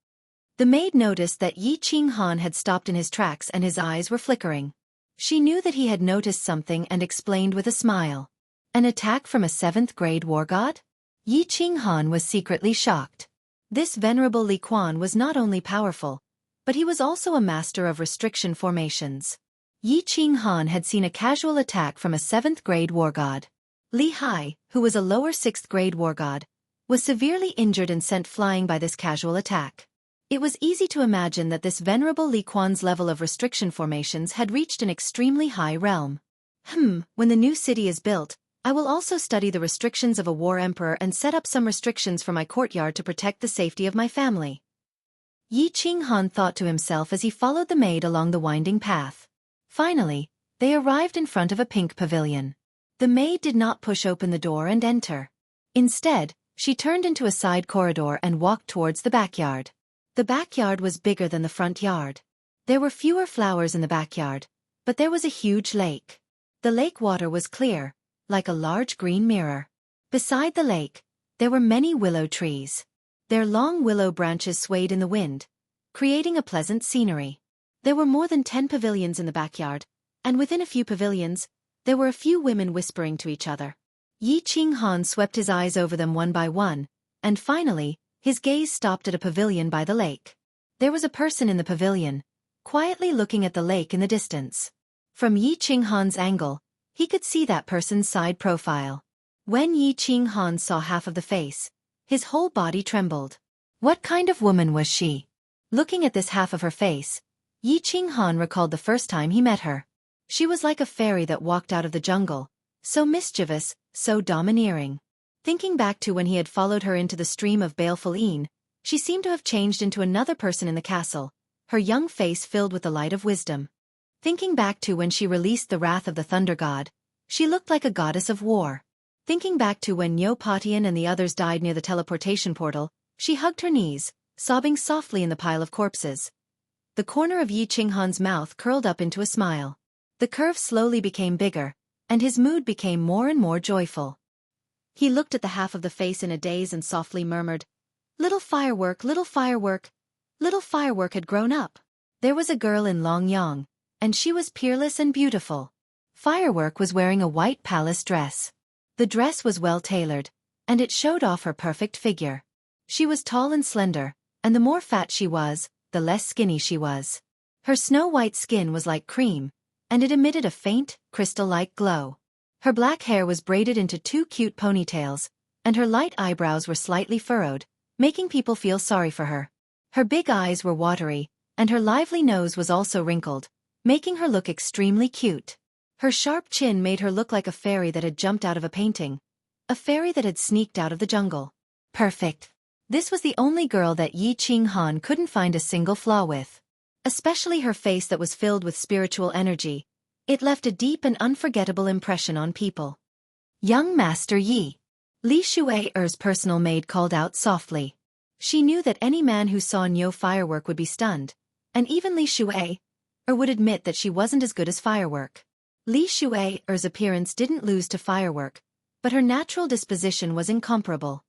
The maid noticed that Yi Qinghan had stopped in his tracks and his eyes were flickering. She knew that he had noticed something and explained with a smile. An attack from a 7th grade war god? Yi Qinghan was secretly shocked. This venerable Li Quan was not only powerful, but he was also a master of restriction formations. Yi Qinghan had seen a casual attack from a 7th grade war god. Li Hai, who was a lower 6th grade war god, was severely injured and sent flying by this casual attack. It was easy to imagine that this venerable Li Quan's level of restriction formations had reached an extremely high realm. When the new city is built, I will also study the restrictions of a war emperor and set up some restrictions for my courtyard to protect the safety of my family. Yi Qinghan thought to himself as he followed the maid along the winding path. Finally, they arrived in front of a pink pavilion. The maid did not push open the door and enter. Instead, she turned into a side corridor and walked towards the backyard. The backyard was bigger than the front yard. There were fewer flowers in the backyard, but there was a huge lake. The lake water was clear, like a large green mirror. Beside the lake, there were many willow trees. Their long willow branches swayed in the wind, creating a pleasant scenery. There were more than 10 pavilions in the backyard, and within a few pavilions, there were a few women whispering to each other. Yi Qinghan swept his eyes over them one by one, and finally, his gaze stopped at a pavilion by the lake. There was a person in the pavilion, quietly looking at the lake in the distance. From Yi Qinghan's angle, he could see that person's side profile. When Yi Qinghan saw half of the face, his whole body trembled. What kind of woman was she? Looking at this half of her face, Yi Qinghan recalled the first time he met her. She was like a fairy that walked out of the jungle, so mischievous, so domineering. Thinking back to when he had followed her into the stream of baleful Een, she seemed to have changed into another person in the castle, her young face filled with the light of wisdom. Thinking back to when she released the wrath of the thunder god, she looked like a goddess of war. Thinking back to when Nyo Patian and the others died near the teleportation portal, she hugged her knees, sobbing softly in the pile of corpses. The corner of Yi Qinghan's mouth curled up into a smile. The curve slowly became bigger, and his mood became more and more joyful. He looked at the half of the face in a daze and softly murmured, "Little firework, little firework." Little firework had grown up. There was a girl in Longyang, and she was peerless and beautiful. Firework was wearing a white palace dress. The dress was well tailored, and it showed off her perfect figure. She was tall and slender, and the more fat she was, the the less skinny she was. Her snow-white skin was like cream, and it emitted a faint, crystal-like glow. Her black hair was braided into 2 cute ponytails, and her light eyebrows were slightly furrowed, making people feel sorry for her. Her big eyes were watery, and her lively nose was also wrinkled, making her look extremely cute. Her sharp chin made her look like a fairy that had jumped out of a painting, a fairy that had sneaked out of the jungle. Perfect. This was the only girl that Yi Qinghan couldn't find a single flaw with. Especially her face that was filled with spiritual energy. It left a deep and unforgettable impression on people. Young Master Yi. Li Shui's personal maid called out softly. She knew that any man who saw Niu Firework would be stunned, and even Li Shui would admit that she wasn't as good as Firework. Li Shui's appearance didn't lose to Firework, but her natural disposition was incomparable.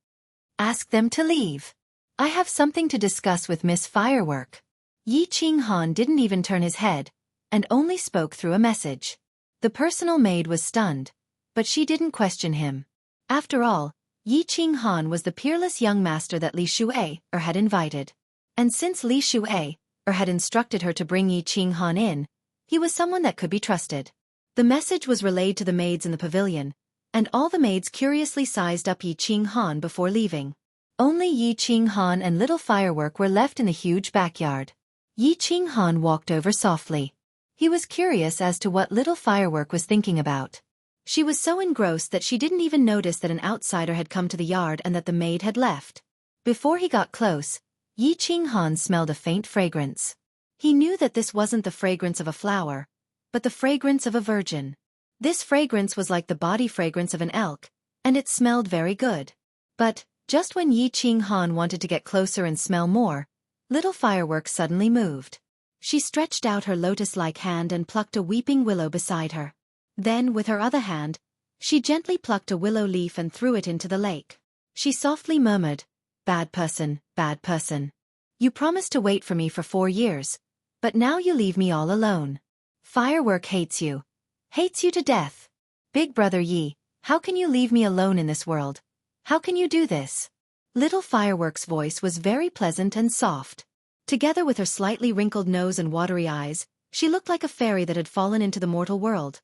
Ask them to leave. I have something to discuss with Miss Firework. Yi Qinghan didn't even turn his head, and only spoke through a message. The personal maid was stunned, but she didn't question him. After all, Yi Qinghan was the peerless young master that Li Shui had invited. And since Li Shui had instructed her to bring Yi Qinghan in, he was someone that could be trusted. The message was relayed to the maids in the pavilion, and all the maids curiously sized up Yi Qinghan before leaving. Only Yi Qinghan and Little Firework were left in the huge backyard. Yi Qinghan walked over softly. He was curious as to what Little Firework was thinking about. She was so engrossed that she didn't even notice that an outsider had come to the yard and that the maid had left. Before he got close, Yi Qinghan smelled a faint fragrance. He knew that this wasn't the fragrance of a flower, but the fragrance of a virgin. This fragrance was like the body fragrance of an elk, and it smelled very good. But, just when Yi Qinghan wanted to get closer and smell more, Little Firework suddenly moved. She stretched out her lotus-like hand and plucked a weeping willow beside her. Then, with her other hand, she gently plucked a willow leaf and threw it into the lake. She softly murmured, "Bad person, bad person. You promised to wait for me for 4 years, but now you leave me all alone. Firework hates you. Hates you to death. Big brother Yi, how can you leave me alone in this world? How can you do this?" Little Firework's voice was very pleasant and soft. Together with her slightly wrinkled nose and watery eyes, she looked like a fairy that had fallen into the mortal world.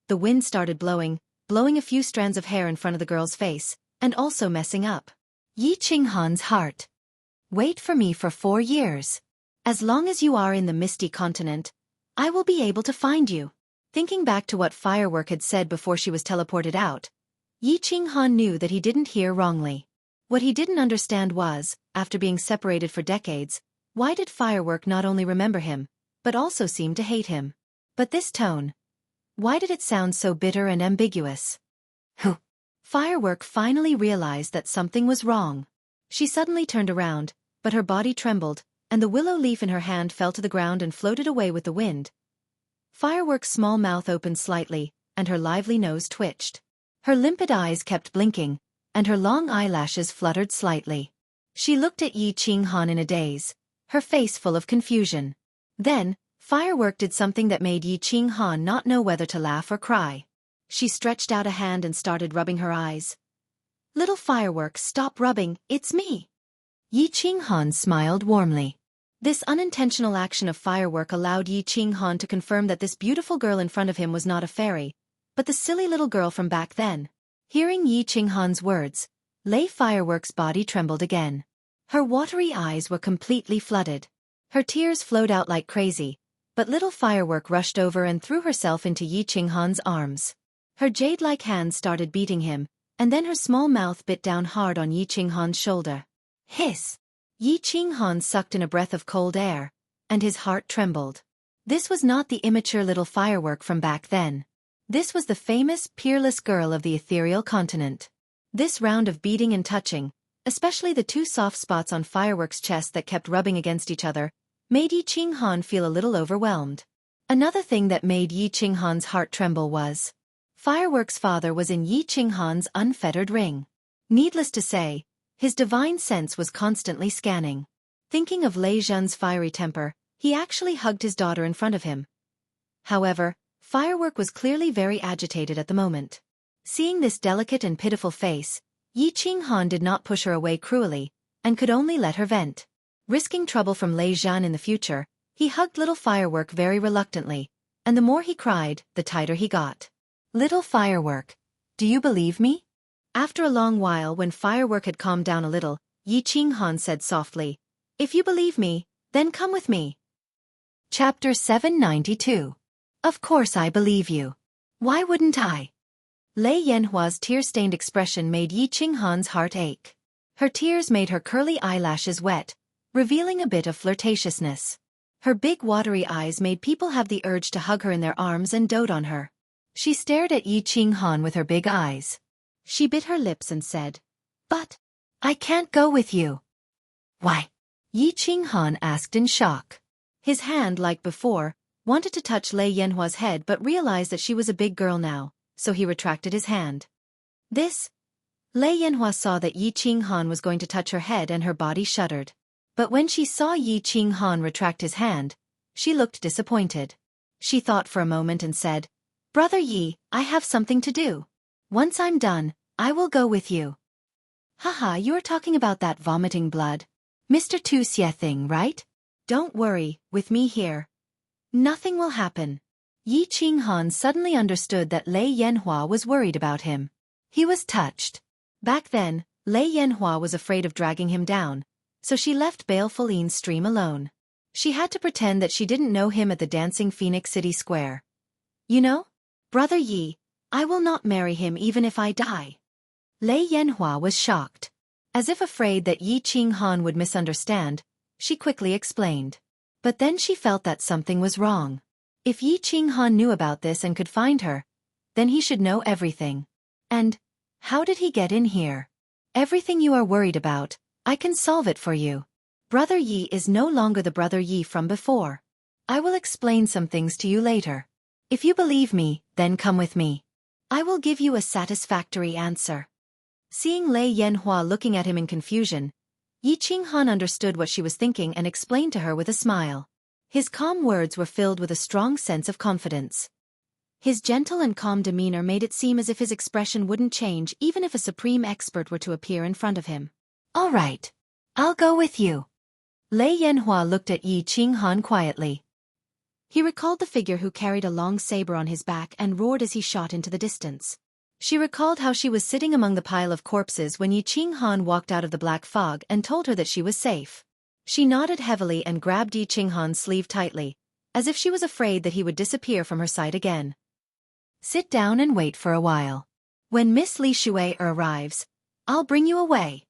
The wind started blowing a few strands of hair in front of the girl's face, and also messing up Yi Qinghan's heart. "Wait for me for 4 years. As long as you are in the Misty Continent, I will be able to find you." Thinking back to what Firework had said before she was teleported out, Yi Qinghan knew that he didn't hear wrongly. What he didn't understand was, after being separated for decades, why did Firework not only remember him, but also seem to hate him? But this tone, why did it sound so bitter and ambiguous? Firework finally realized that something was wrong. She suddenly turned around, but her body trembled, and the willow leaf in her hand fell to the ground and floated away with the wind. Firework's small mouth opened slightly, and her lively nose twitched. Her limpid eyes kept blinking, and her long eyelashes fluttered slightly. She looked at Yi Qinghan in a daze, her face full of confusion. Then, Firework did something that made Yi Qinghan not know whether to laugh or cry. She stretched out a hand and started rubbing her eyes. "Little Firework, stop rubbing, it's me." Yi Qinghan smiled warmly. This unintentional action of Firework allowed Yi Qinghan to confirm that this beautiful girl in front of him was not a fairy, but the silly little girl from back then. Hearing Yi Qinghan's words, Lei Firework's body trembled again. Her watery eyes were completely flooded. Her tears flowed out like crazy, but Little Firework rushed over and threw herself into Yi Qinghan's arms. Her jade-like hands started beating him, and then her small mouth bit down hard on Yi Qinghan's shoulder. Hiss! Yi Qinghan sucked in a breath of cold air, and his heart trembled. This was not the immature Little Firework from back then. This was the famous, peerless girl of the ethereal continent. This round of beating and touching, especially the 2 soft spots on Firework's chest that kept rubbing against each other, made Yi Qinghan feel a little overwhelmed. Another thing that made Yi Qinghan's heart tremble was Firework's father was in Yi Qinghan's unfettered ring. Needless to say, his divine sense was constantly scanning. Thinking of Lei Zhen's fiery temper, he actually hugged his daughter in front of him. However, Firework was clearly very agitated at the moment. Seeing this delicate and pitiful face, Yi Qinghan did not push her away cruelly, and could only let her vent. Risking trouble from Lei Zhan in the future, he hugged little Firework very reluctantly, and the more he cried, the tighter he got. Little Firework, do you believe me? After a long while, when Firework had calmed down a little, Yi Qinghan said softly, if you believe me, then come with me. Chapter 792. Of course I believe you. Why wouldn't I? Lei Yanhua's tear-stained expression made Yi Qinghan's heart ache. Her tears made her curly eyelashes wet, revealing a bit of flirtatiousness. Her big watery eyes made people have the urge to hug her in their arms and dote on her. She stared at Yi Qinghan with her big eyes. She bit her lips and said, but I can't go with you. Why? Yi Qinghan asked in shock. His hand, like before, wanted to touch Lei Yanhua's head but realized that she was a big girl now, so he retracted his hand. Lei Yanhua saw that Yi Qinghan was going to touch her head and her body shuddered. But when she saw Yi Qinghan retract his hand, she looked disappointed. She thought for a moment and said, Brother Yi, I have something to do. Once I'm done, I will go with you. Haha, you are talking about that vomiting blood. Mr. Tu Xie thing, right? Don't worry, with me here. Nothing will happen. Yi Qinghan suddenly understood that Lei Yanhua was worried about him. He was touched. Back then, Lei Yanhua was afraid of dragging him down, so she left Baleful Lean's stream alone. She had to pretend that she didn't know him at the Dancing Phoenix City Square. You know, Brother Yi, I will not marry him even if I die. Lei Yanhua was shocked. As if afraid that Yi Qinghan would misunderstand, she quickly explained. But then she felt that something was wrong. If Yi Qinghan knew about this and could find her, then he should know everything. And how did he get in here? Everything you are worried about, I can solve it for you. Brother Yi is no longer the Brother Yi from before. I will explain some things to you later. If you believe me, then come with me. I will give you a satisfactory answer. Seeing Lei Yanhua looking at him in confusion, Yi Qinghan understood what she was thinking and explained to her with a smile. His calm words were filled with a strong sense of confidence. His gentle and calm demeanor made it seem as if his expression wouldn't change even if a supreme expert were to appear in front of him. All right. I'll go with you. Lei Yanhua looked at Yi Qinghan quietly. He recalled the figure who carried a long saber on his back and roared as he shot into the distance. She recalled how she was sitting among the pile of corpses when Yi Qinghan walked out of the black fog and told her that she was safe. She nodded heavily and grabbed Yi Qinghan's sleeve tightly, as if she was afraid that he would disappear from her sight again. Sit down and wait for a while. When Miss Li Shui arrives, I'll bring you away.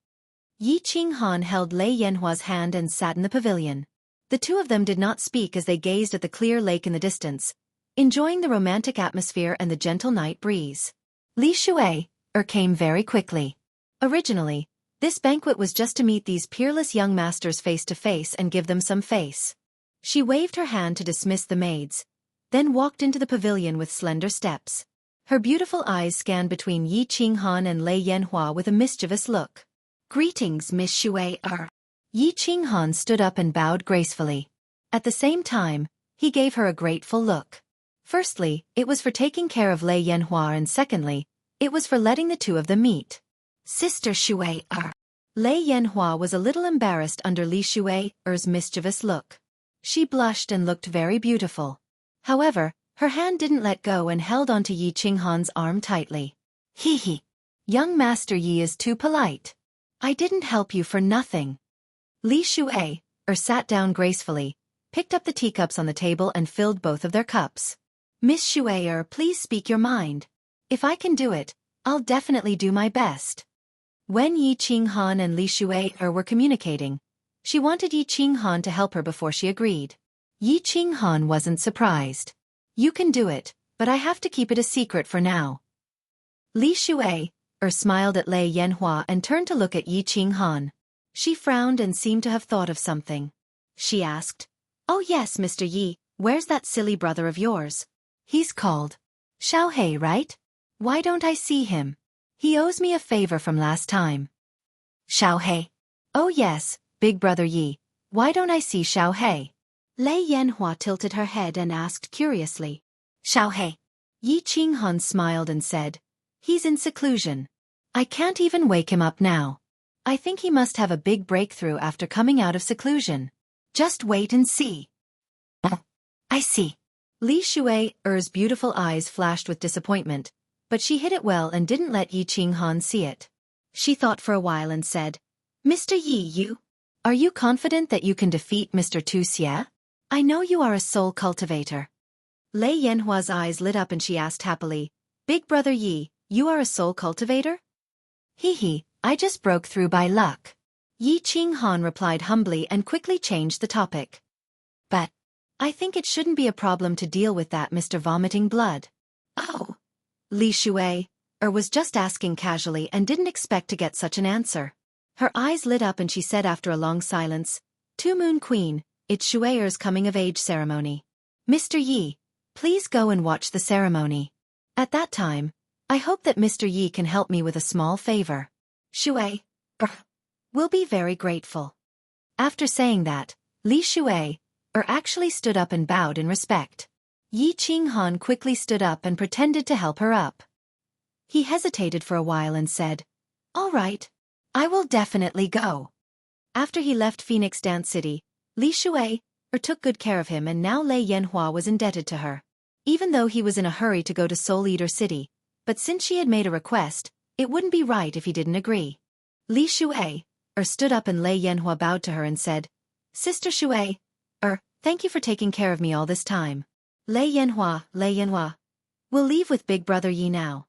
Yi Qinghan held Lei Yanhua's hand and sat in the pavilion. The two of them did not speak as they gazed at the clear lake in the distance, enjoying the romantic atmosphere and the gentle night breeze. Li Shui came very quickly. Originally, this banquet was just to meet these peerless young masters face to face and give them some face. She waved her hand to dismiss the maids, then walked into the pavilion with slender steps. Her beautiful eyes scanned between Yi Qinghan and Lei Yanhua with a mischievous look. Greetings, Miss Shui. Yi Qinghan stood up and bowed gracefully. At the same time, he gave her a grateful look. Firstly, it was for taking care of Lei Yanhua, and secondly, it was for letting the two of them meet. Sister Shui. Lei Yanhua was a little embarrassed under Li Shui's mischievous look. She blushed and looked very beautiful. However, her hand didn't let go and held onto Yi Qinghan's arm tightly. Hee. Young Master Yi is too polite. I didn't help you for nothing. Li Shui sat down gracefully, picked up the teacups on the table and filled both of their cups. Miss Shui, please speak your mind. If I can do it, I'll definitely do my best. When Yi Qinghan and Li Shui were communicating, she wanted Yi Qinghan to help her before she agreed. Yi Qinghan wasn't surprised. You can do it, but I have to keep it a secret for now. Li Shui smiled at Lei Yanhua and turned to look at Yi Qinghan. She frowned and seemed to have thought of something. She asked, Oh yes, Mr. Yi, where's that silly brother of yours? He's called Xiaohei, right? Why don't I see him? He owes me a favor from last time. Xiaohei. Oh yes, big brother Yi. Why don't I see Xiaohei? Lei Yanhua tilted her head and asked curiously. Xiaohei. Yi Qinghan smiled and said, He's in seclusion. I can't even wake him up now. I think he must have a big breakthrough after coming out of seclusion. Just wait and see. I see. Li Shui's beautiful eyes flashed with disappointment, but she hid it well and didn't let Yi Qinghan see it. She thought for a while and said, Mr. Yi, are you confident that you can defeat Mr. Tu Xie? I know you are a soul cultivator. Lei Yanhua's eyes lit up and she asked happily, Big brother Yi, you are a soul cultivator? Hee, I just broke through by luck. Yi Qinghan replied humbly and quickly changed the topic. But I think it shouldn't be a problem to deal with that, Mr. Vomiting Blood. Oh. Li Shui was just asking casually and didn't expect to get such an answer. Her eyes lit up and she said after a long silence, To Moon Queen, it's Shui's coming-of-age ceremony. Mr. Yi, please go and watch the ceremony. At that time, I hope that Mr. Yi can help me with a small favor. Shui will be very grateful. After saying that, Li Shui actually stood up and bowed in respect. Yi Qinghan quickly stood up and pretended to help her up. He hesitated for a while and said, All right, I will definitely go. After he left Phoenix Dance City, Li Shui took good care of him and now Lei Yanhua was indebted to her. Even though he was in a hurry to go to Soul Eater City, but since she had made a request, it wouldn't be right if he didn't agree. Li Shui stood up and Lei Yanhua bowed to her and said, Sister Shui, thank you for taking care of me all this time. Lei Yanhua, we'll leave with Big Brother Yi now.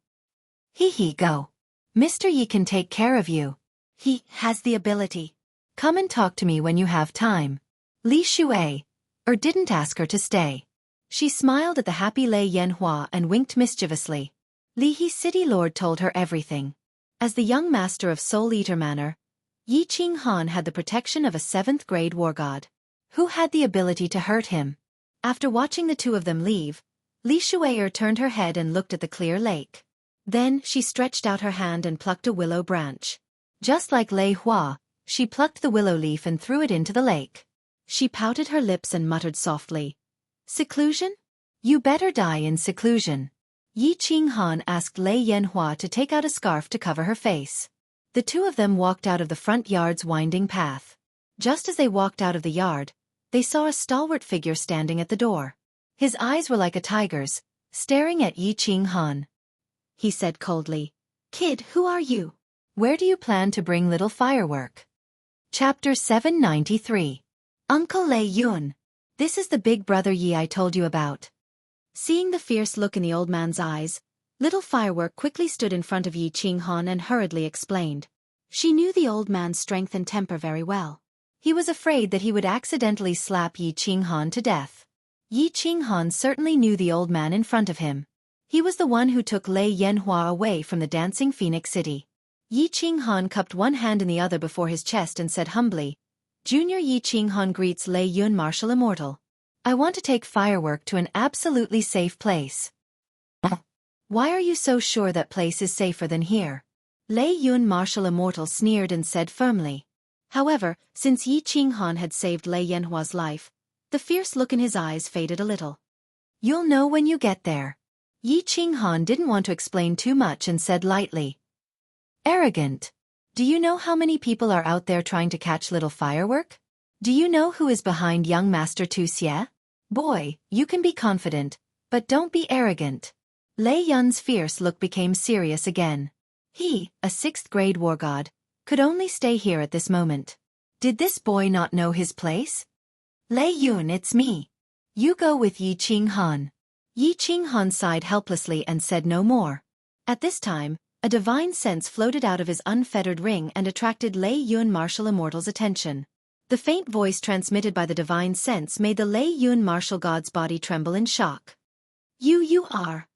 Hee, go. Mr. Yi can take care of you. He has the ability. Come and talk to me when you have time. Li Shui didn't ask her to stay. She smiled at the happy Lei Yanhua and winked mischievously. Li He City Lord told her everything. As the young master of Soul Eater Manor, Yi Qinghan had the protection of a 7th grade war god, who had the ability to hurt him. After watching the two of them leave, Li Shui turned her head and looked at the clear lake. Then she stretched out her hand and plucked a willow branch. Just like Lei Hua, she plucked the willow leaf and threw it into the lake. She pouted her lips and muttered softly, Seclusion? You better die in seclusion. Yi Qinghan asked Lei Yanhua to take out a scarf to cover her face. The two of them walked out of the front yard's winding path. Just as they walked out of the yard, they saw a stalwart figure standing at the door. His eyes were like a tiger's, staring at Yi Qinghan. He said coldly, Kid, who are you? Where do you plan to bring little firework? Chapter 793. Uncle Lei Yun. This is the big brother Yi I told you about. Seeing the fierce look in the old man's eyes, little Firework quickly stood in front of Yi Qinghan and hurriedly explained. She knew the old man's strength and temper very well. He was afraid that he would accidentally slap Yi Qinghan to death. Yi Qinghan certainly knew the old man in front of him. He was the one who took Lei Yanhua away from the dancing Phoenix City. Yi Qinghan cupped one hand in the other before his chest and said humbly, Junior Yi Qinghan greets Lei Yun Martial Immortal. I want to take Firework to an absolutely safe place. Why are you so sure that place is safer than here? Lei Yun Martial Immortal sneered and said firmly. However, since Yi Qinghan had saved Lei Yanhua's life, the fierce look in his eyes faded a little. You'll know when you get there. Yi Qinghan didn't want to explain too much and said lightly. Arrogant. Do you know how many people are out there trying to catch little Firework? Do you know who is behind young Master Tu Xie? Boy, you can be confident, but don't be arrogant. Lei Yun's fierce look became serious again. He, a 6th grade war god, could only stay here at this moment. Did this boy not know his place? Lei Yun, it's me. You go with Yi Qinghan. Yi Qinghan sighed helplessly and said no more. At this time, a divine sense floated out of his unfettered ring and attracted Lei Yun Martial Immortal's attention. The faint voice transmitted by the divine sense made the Lei Yun martial god's body tremble in shock. You are.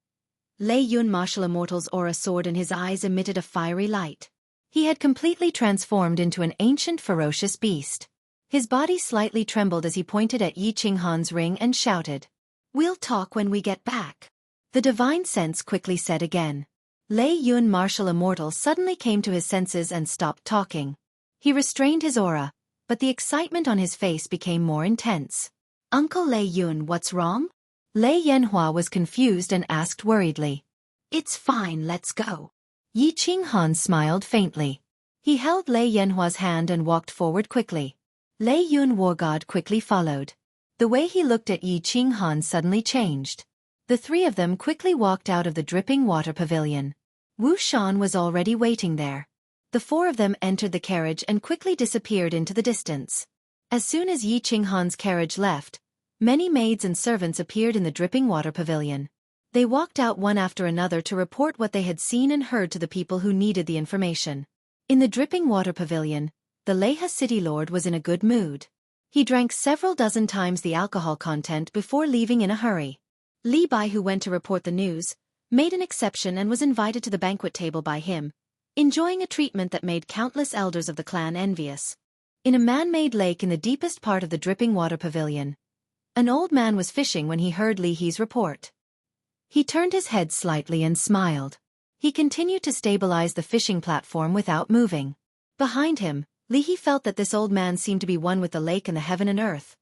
Lei Yun Martial Immortal's aura soared and his eyes emitted a fiery light. He had completely transformed into an ancient ferocious beast. His body slightly trembled as he pointed at Yi Qinghan's ring and shouted, We'll talk when we get back. The divine sense quickly said again. Lei Yun Martial Immortal suddenly came to his senses and stopped talking. He restrained his aura, but the excitement on his face became more intense. Uncle Lei Yun, what's wrong? Lei Yanhua was confused and asked worriedly. It's fine, let's go. Yi Qinghan smiled faintly. He held Lei Yanhua's hand and walked forward quickly. Lei Yun Wargod quickly followed. The way he looked at Yi Qinghan suddenly changed. The three of them quickly walked out of the dripping water pavilion. Wu Shan was already waiting there. The four of them entered the carriage and quickly disappeared into the distance. As soon as Yi Qinghan's carriage left, many maids and servants appeared in the dripping water pavilion. They walked out one after another to report what they had seen and heard to the people who needed the information. In the dripping water pavilion, the Leha city lord was in a good mood. He drank several dozen times the alcohol content before leaving in a hurry. Li Bai, who went to report the news, made an exception and was invited to the banquet table by him, enjoying a treatment that made countless elders of the clan envious. In a man-made lake in the deepest part of the dripping water pavilion, an old man was fishing when he heard Li He's report. He turned his head slightly and smiled. He continued to stabilize the fishing platform without moving. Behind him, Li He felt that this old man seemed to be one with the lake and the heaven and earth.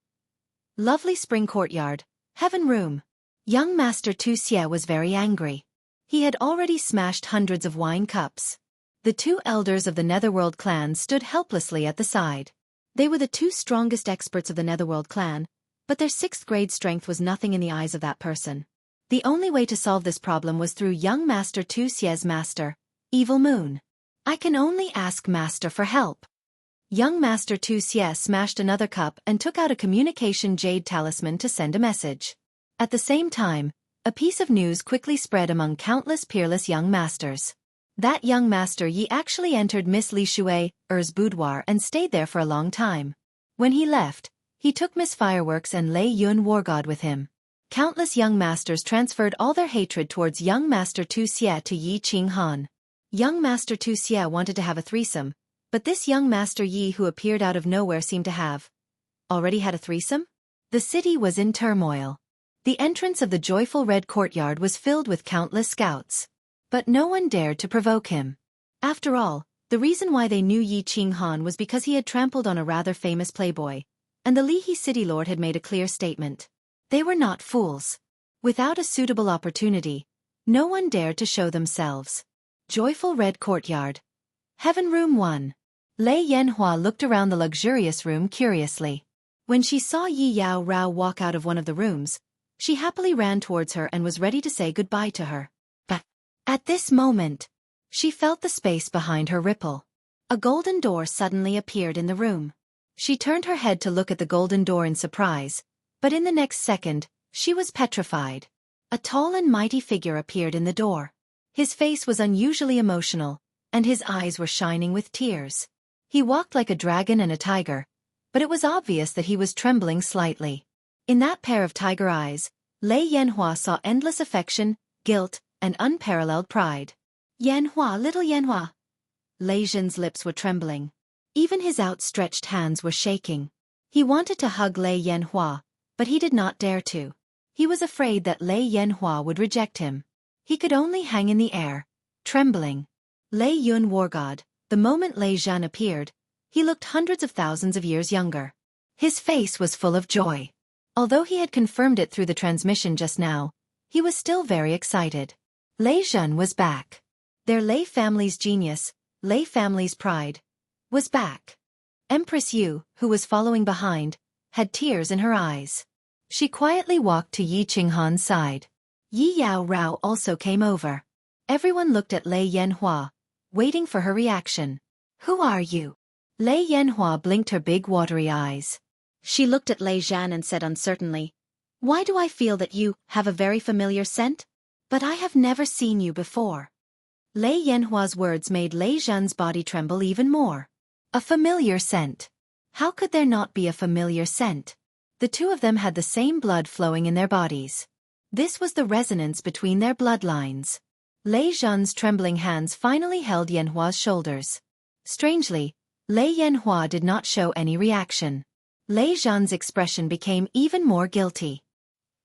Lovely spring courtyard, heaven room. Young Master Tu Xie was very angry. He had already smashed hundreds of wine cups. The two elders of the Netherworld clan stood helplessly at the side. They were the two strongest experts of the Netherworld clan, but their 6th grade strength was nothing in the eyes of that person. The only way to solve this problem was through young Master Tu Xie's master, Evil Moon. I can only ask Master for help. Young Master Tu Xie smashed another cup and took out a communication jade talisman to send a message. At the same time, a piece of news quickly spread among countless peerless young masters. That young Master Yi actually entered Miss Li Shui's boudoir and stayed there for a long time. When he left, he took Miss Fireworks and Lei Yun Wargod with him. Countless young masters transferred all their hatred towards young Master Tu Xie to Yi Qinghan. Young Master Tu Xie wanted to have a threesome, but this young Master Yi who appeared out of nowhere seemed to have already had a threesome? The city was in turmoil. The entrance of the joyful red courtyard was filled with countless scouts. But no one dared to provoke him. After all, the reason why they knew Yi Qinghan was because he had trampled on a rather famous playboy, and the Lihe city lord had made a clear statement. They were not fools. Without a suitable opportunity, no one dared to show themselves. Joyful red courtyard. Heaven room 1. Lei Yanhua looked around the luxurious room curiously. When she saw Yi Yao Rao walk out of one of the rooms, she happily ran towards her and was ready to say goodbye to her. But at this moment, she felt the space behind her ripple. A golden door suddenly appeared in the room. She turned her head to look at the golden door in surprise, but in the next second, she was petrified. A tall and mighty figure appeared in the door. His face was unusually emotional, and his eyes were shining with tears. He walked like a dragon and a tiger, but it was obvious that he was trembling slightly. In that pair of tiger eyes, Lei Yanhua saw endless affection, guilt, and unparalleled pride. Yanhua, little Yanhua. Lei Zhen's lips were trembling. Even his outstretched hands were shaking. He wanted to hug Lei Yanhua, but he did not dare to. He was afraid that Lei Yanhua would reject him. He could only hang in the air, trembling. Lei Yun Wargod, the moment Lei Zhen appeared, he looked hundreds of thousands of years younger. His face was full of joy. Although he had confirmed it through the transmission just now, he was still very excited. Lei Zhen was back. Their Lei family's genius, Lei family's pride, was back. Empress Yu, who was following behind, had tears in her eyes. She quietly walked to Yi Qinghan's side. Yi Yao Rao also came over. Everyone looked at Lei Yanhua, waiting for her reaction. Who are you? Lei Yanhua blinked her big watery eyes. She looked at Lei Zhen and said uncertainly, Why do I feel that you have a very familiar scent? But I have never seen you before. Lei Yanhua's words made Lei Zhen's body tremble even more. A familiar scent. How could there not be a familiar scent? The two of them had the same blood flowing in their bodies. This was the resonance between their bloodlines. Lei Zhen's trembling hands finally held Yanhua's shoulders. Strangely, Lei Yanhua did not show any reaction. Lei Zhen's expression became even more guilty.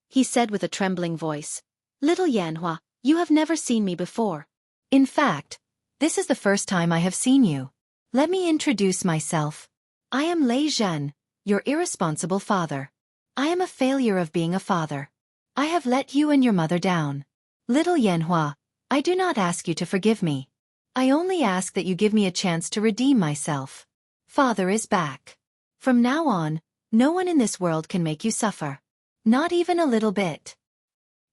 He said with a trembling voice, Little Yanhua, you have never seen me before. In fact, this is the first time I have seen you. Let me introduce myself. I am Lei Zhen, your irresponsible father. I am a failure of being a father. I have let you and your mother down. Little Yanhua, I do not ask you to forgive me. I only ask that you give me a chance to redeem myself. Father is back. From now on, no one in this world can make you suffer. Not even a little bit.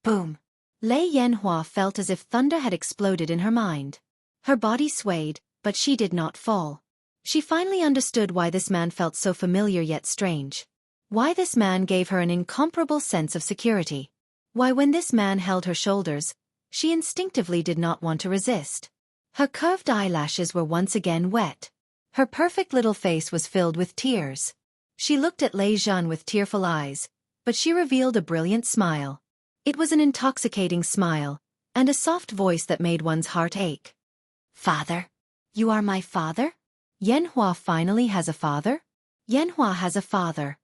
Boom. Lei Yanhua felt as if thunder had exploded in her mind. Her body swayed, but she did not fall. She finally understood why this man felt so familiar yet strange. Why this man gave her an incomparable sense of security. Why when this man held her shoulders, she instinctively did not want to resist. Her curved eyelashes were once again wet. Her perfect little face was filled with tears. She looked at Lei Zhan with tearful eyes, but she revealed a brilliant smile. It was an intoxicating smile, and a soft voice that made one's heart ache. Father? You are my father? Yanhua finally has a father? Yanhua has a father.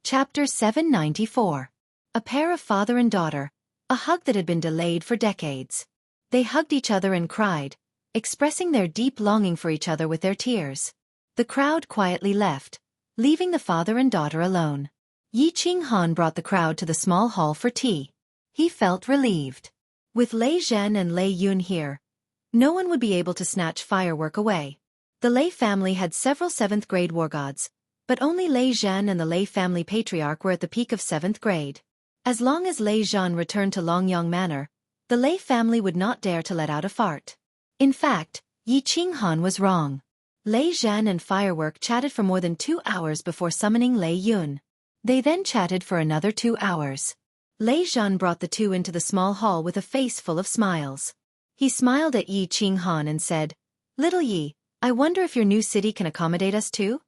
Chapter 794. A pair of father and daughter, a hug that had been delayed for decades. They hugged each other and cried, expressing their deep longing for each other with their tears. The crowd quietly left, leaving the father and daughter alone. Yi Qinghan brought the crowd to the small hall for tea. He felt relieved. With Lei Zhen and Lei Yun here, no one would be able to snatch Firework away. The Lei family had several 7th grade war gods, but only Lei Zhen and the Lei family patriarch were at the peak of 7th grade. As long as Lei Zhen returned to Longyang Manor, the Lei family would not dare to let out a fart. In fact, Yi Qinghan was wrong. Lei Zhen and Firework chatted for more than 2 hours before summoning Lei Yun. They then chatted for another 2 hours. Lei Zhen brought the two into the small hall with a face full of smiles. He smiled at Yi Qinghan and said, "Little Yi, I wonder if your new city can accommodate us too?"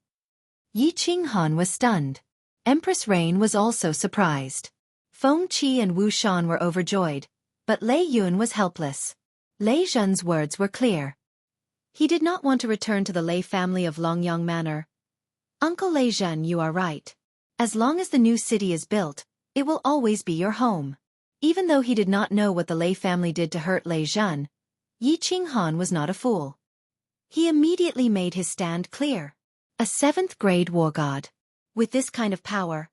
Yi Qinghan was stunned. Empress Rain was also surprised. Feng Qi and Wu Shan were overjoyed, but Lei Yun was helpless. Lei Zhen's words were clear. He did not want to return to the Lei family of Longyang Manor. Uncle Lei Zhen, you are right. As long as the new city is built, it will always be your home. Even though he did not know what the Lei family did to hurt Lei Zhen, Yi Qinghan was not a fool. He immediately made his stand clear. A 7th grade war god. With this kind of power,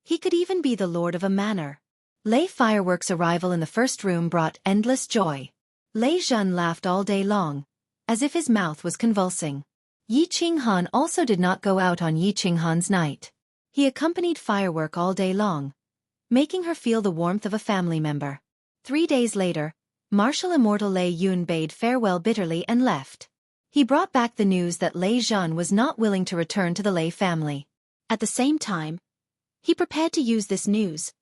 he could even be the lord of a manor. Lei Firework's arrival in the first room brought endless joy. Lei Zhen laughed all day long, as if his mouth was convulsing. Yi Qinghan also did not go out on Yi Qinghan's night. He accompanied Firework all day long, making her feel the warmth of a family member. 3 days later, Martial Immortal Lei Yun bade farewell bitterly and left. He brought back the news that Lei Zhen was not willing to return to the Lei family. At the same time, he prepared to use this news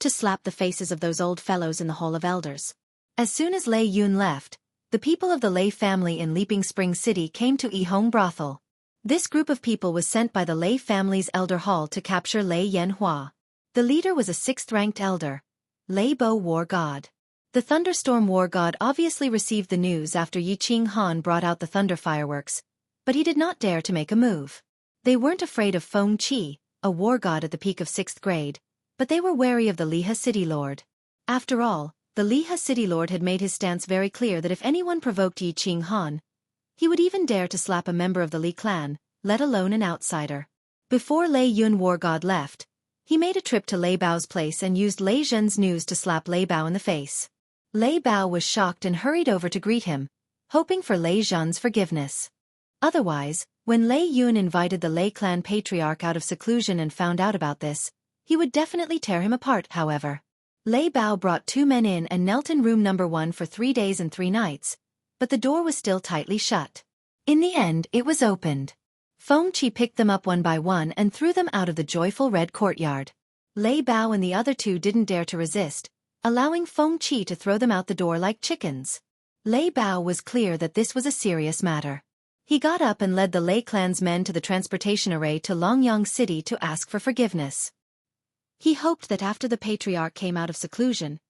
to slap the faces of those old fellows in the Hall of Elders. As soon as Lei Yun left, the people of the Lei family in Leaping Spring City came to Yihong Brothel. This group of people was sent by the Lei family's elder hall to capture Lei Yanhua. The leader was a 6th-ranked elder, Lei Bo War God. The Thunderstorm War God obviously received the news after Yi Qinghan brought out the thunder fireworks, but he did not dare to make a move. They weren't afraid of Feng Qi, a war god at the peak of 6th grade, but they were wary of the Liha City Lord. After all, the Liha City Lord had made his stance very clear that if anyone provoked Yi Qinghan, he would even dare to slap a member of the Li clan, let alone an outsider. Before Lei Yun War God left, he made a trip to Lei Bao's place and used Lei Zhen's news to slap Lei Bao in the face. Lei Bao was shocked and hurried over to greet him, hoping for Lei Zhen's forgiveness. Otherwise, when Lei Yun invited the Lei clan patriarch out of seclusion and found out about this, he would definitely tear him apart, however. Lei Bao brought 2 men in and knelt in room number 1 for 3 days and 3 nights, but the door was still tightly shut. In the end, it was opened. Feng Qi picked them up one by one and threw them out of the joyful red courtyard. Lei Bao and the other 2 didn't dare to resist, allowing Feng Qi to throw them out the door like chickens. Lei Bao was clear that this was a serious matter. He got up and led the Lei clan's men to the transportation array to Longyang City to ask for forgiveness. He hoped that after the patriarch came out of seclusion,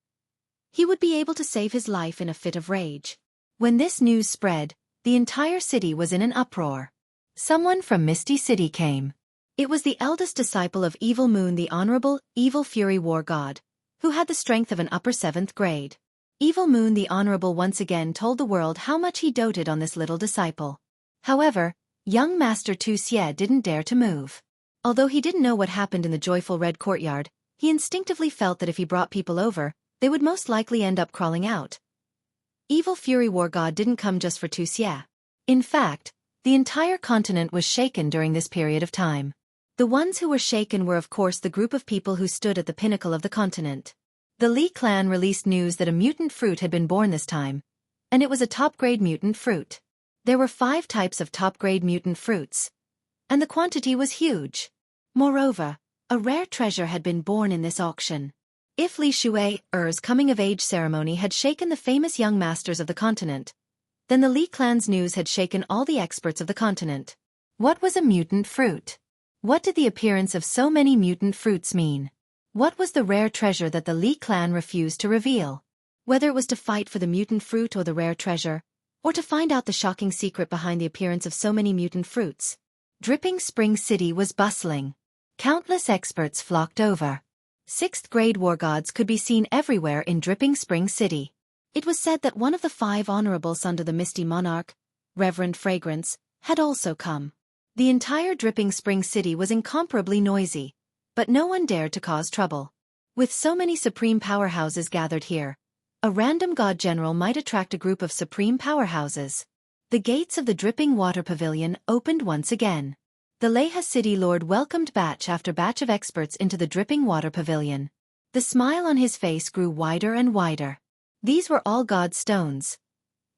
he would be able to save his life in a fit of rage. When this news spread, the entire city was in an uproar. Someone from Misty City came. It was the eldest disciple of Evil Moon, the Honorable Evil Fury War God, who had the strength of an upper 7th grade. Evil Moon the Honorable once again told the world how much he doted on this little disciple. However, young Master Tu Xie didn't dare to move. Although he didn't know what happened in the joyful red courtyard, he instinctively felt that if he brought people over, they would most likely end up crawling out. Evil Fury War God didn't come just for Tuxie. In fact, the entire continent was shaken during this period of time. The ones who were shaken were of course the group of people who stood at the pinnacle of the continent. The Li clan released news that a mutant fruit had been born this time, and it was a top-grade mutant fruit. There were 5 types of top-grade mutant fruits, and the quantity was huge. A rare treasure had been born in this auction. If Li Shui's coming-of-age ceremony had shaken the famous young masters of the continent, then the Li clan's news had shaken all the experts of the continent. What was a mutant fruit? What did the appearance of so many mutant fruits mean? What was the rare treasure that the Li clan refused to reveal? Whether it was to fight for the mutant fruit or the rare treasure, or to find out the shocking secret behind the appearance of so many mutant fruits, Dripping Spring City was bustling. Countless experts flocked over. 6th-grade war gods could be seen everywhere in Dripping Spring City. It was said that one of the 5 honorables under the Misty Monarch, Reverend Fragrance, had also come. The entire Dripping Spring City was incomparably noisy, but no one dared to cause trouble. With so many supreme powerhouses gathered here, a random god general might attract a group of supreme powerhouses. The gates of the Dripping Water Pavilion opened once again. The Leha City Lord welcomed batch after batch of experts into the Dripping Water Pavilion. The smile on his face grew wider and wider. These were all god stones.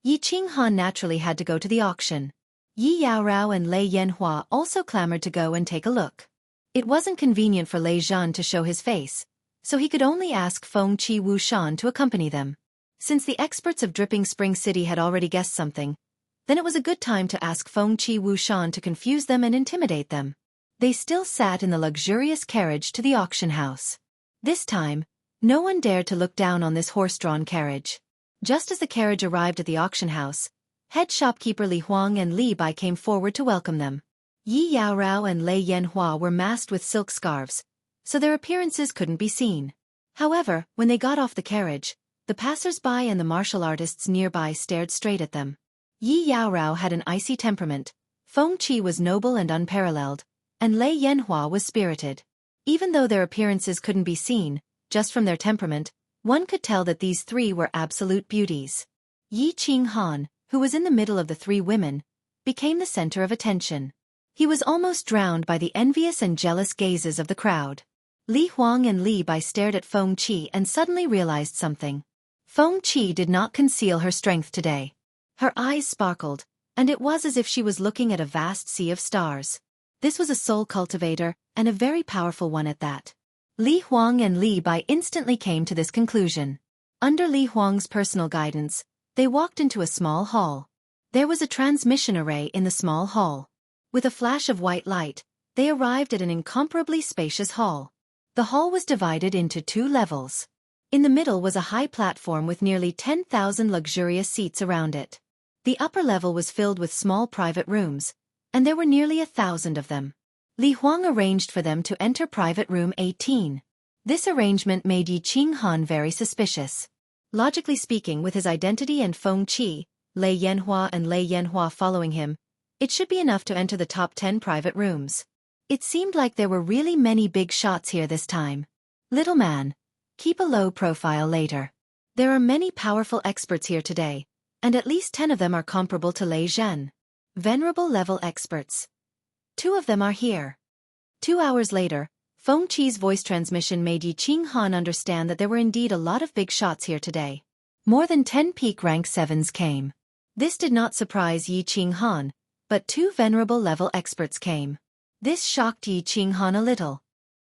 Yi Qinghan naturally had to go to the auction. Yi Yaorao and Lei Yanhua also clamored to go and take a look. It wasn't convenient for Lei Zhan to show his face, so he could only ask Feng Qi Wushan to accompany them. Since the experts of Dripping Spring City had already guessed something, then it was a good time to ask Feng Qi Wushan to confuse them and intimidate them. They still sat in the luxurious carriage to the auction house. This time, no one dared to look down on this horse-drawn carriage. Just as the carriage arrived at the auction house, head shopkeeper Li Huang and Li Bai came forward to welcome them. Yi Yaorao and Lei Yanhua were masked with silk scarves, so their appearances couldn't be seen. However, when they got off the carriage, the passers-by and the martial artists nearby stared straight at them. Yi Yaorao had an icy temperament, Feng Qi was noble and unparalleled, and Lei Yanhua was spirited. Even though their appearances couldn't be seen, just from their temperament, one could tell that these 3 were absolute beauties. Yi Qinghan, who was in the middle of the 3 women, became the center of attention. He was almost drowned by the envious and jealous gazes of the crowd. Li Huang and Li Bai stared at Feng Qi and suddenly realized something. Feng Qi did not conceal her strength today. Her eyes sparkled, and it was as if she was looking at a vast sea of stars. This was a soul cultivator, and a very powerful one at that. Li Huang and Li Bai instantly came to this conclusion. Under Li Huang's personal guidance, they walked into a small hall. There was a transmission array in the small hall. With a flash of white light, they arrived at an incomparably spacious hall. The hall was divided into 2 levels. In the middle was a high platform with nearly 10,000 luxurious seats around it. The upper level was filled with small private rooms, and there were nearly 1,000 of them. Li Huang arranged for them to enter private room 18. This arrangement made Yi Qinghan very suspicious. Logically speaking, with his identity and Feng Qi, Lei Yanhua and Lei Yanhua following him, it should be enough to enter the top 10 private rooms. It seemed like there were really many big shots here this time. Little man, keep a low profile later. There are many powerful experts here today, and at least 10 of them are comparable to Lei Zhen. Venerable level experts. 2 of them are here. 2 hours later, Feng Qi's voice transmission made Yi Qinghan understand that there were indeed a lot of big shots here today. More than 10 peak rank 7s came. This did not surprise Yi Qinghan, but 2 venerable level experts came. This shocked Yi Qinghan a little.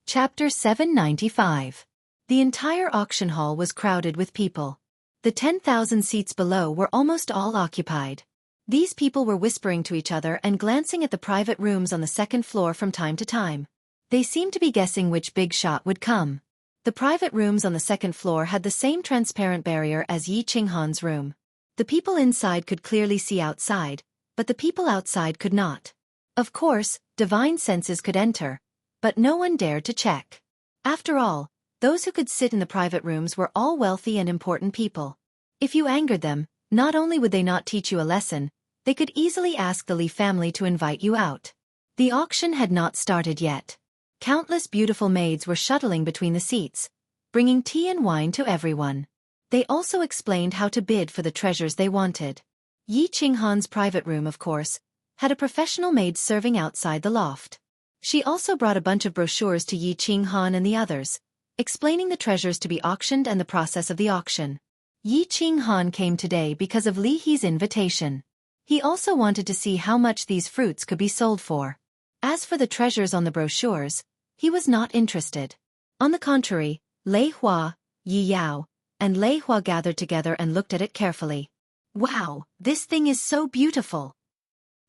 Chapter 795. The entire auction hall was crowded with people. The 10,000 seats below were almost all occupied. These people were whispering to each other and glancing at the private rooms on the 2nd floor from time to time. They seemed to be guessing which big shot would come. The private rooms on the 2nd floor had the same transparent barrier as Yi Qinghan's room. The people inside could clearly see outside, but the people outside could not. Of course, divine senses could enter, but no one dared to check. After all, those who could sit in the private rooms were all wealthy and important people. If you angered them, not only would they not teach you a lesson, they could easily ask the Li family to invite you out. The auction had not started yet. Countless beautiful maids were shuttling between the seats, bringing tea and wine to everyone. They also explained how to bid for the treasures they wanted. Yi Qinghan's private room, of course, had a professional maid serving outside the loft. She also brought a bunch of brochures to Yi Qinghan and the others, explaining the treasures to be auctioned and the process of the auction. Yi Qinghan came today because of Li He's invitation. He also wanted to see how much these fruits could be sold for. As for the treasures on the brochures, he was not interested. On the contrary, Lei Hua, Yi Yao, and Lei Hua gathered together and looked at it carefully. Wow, this thing is so beautiful.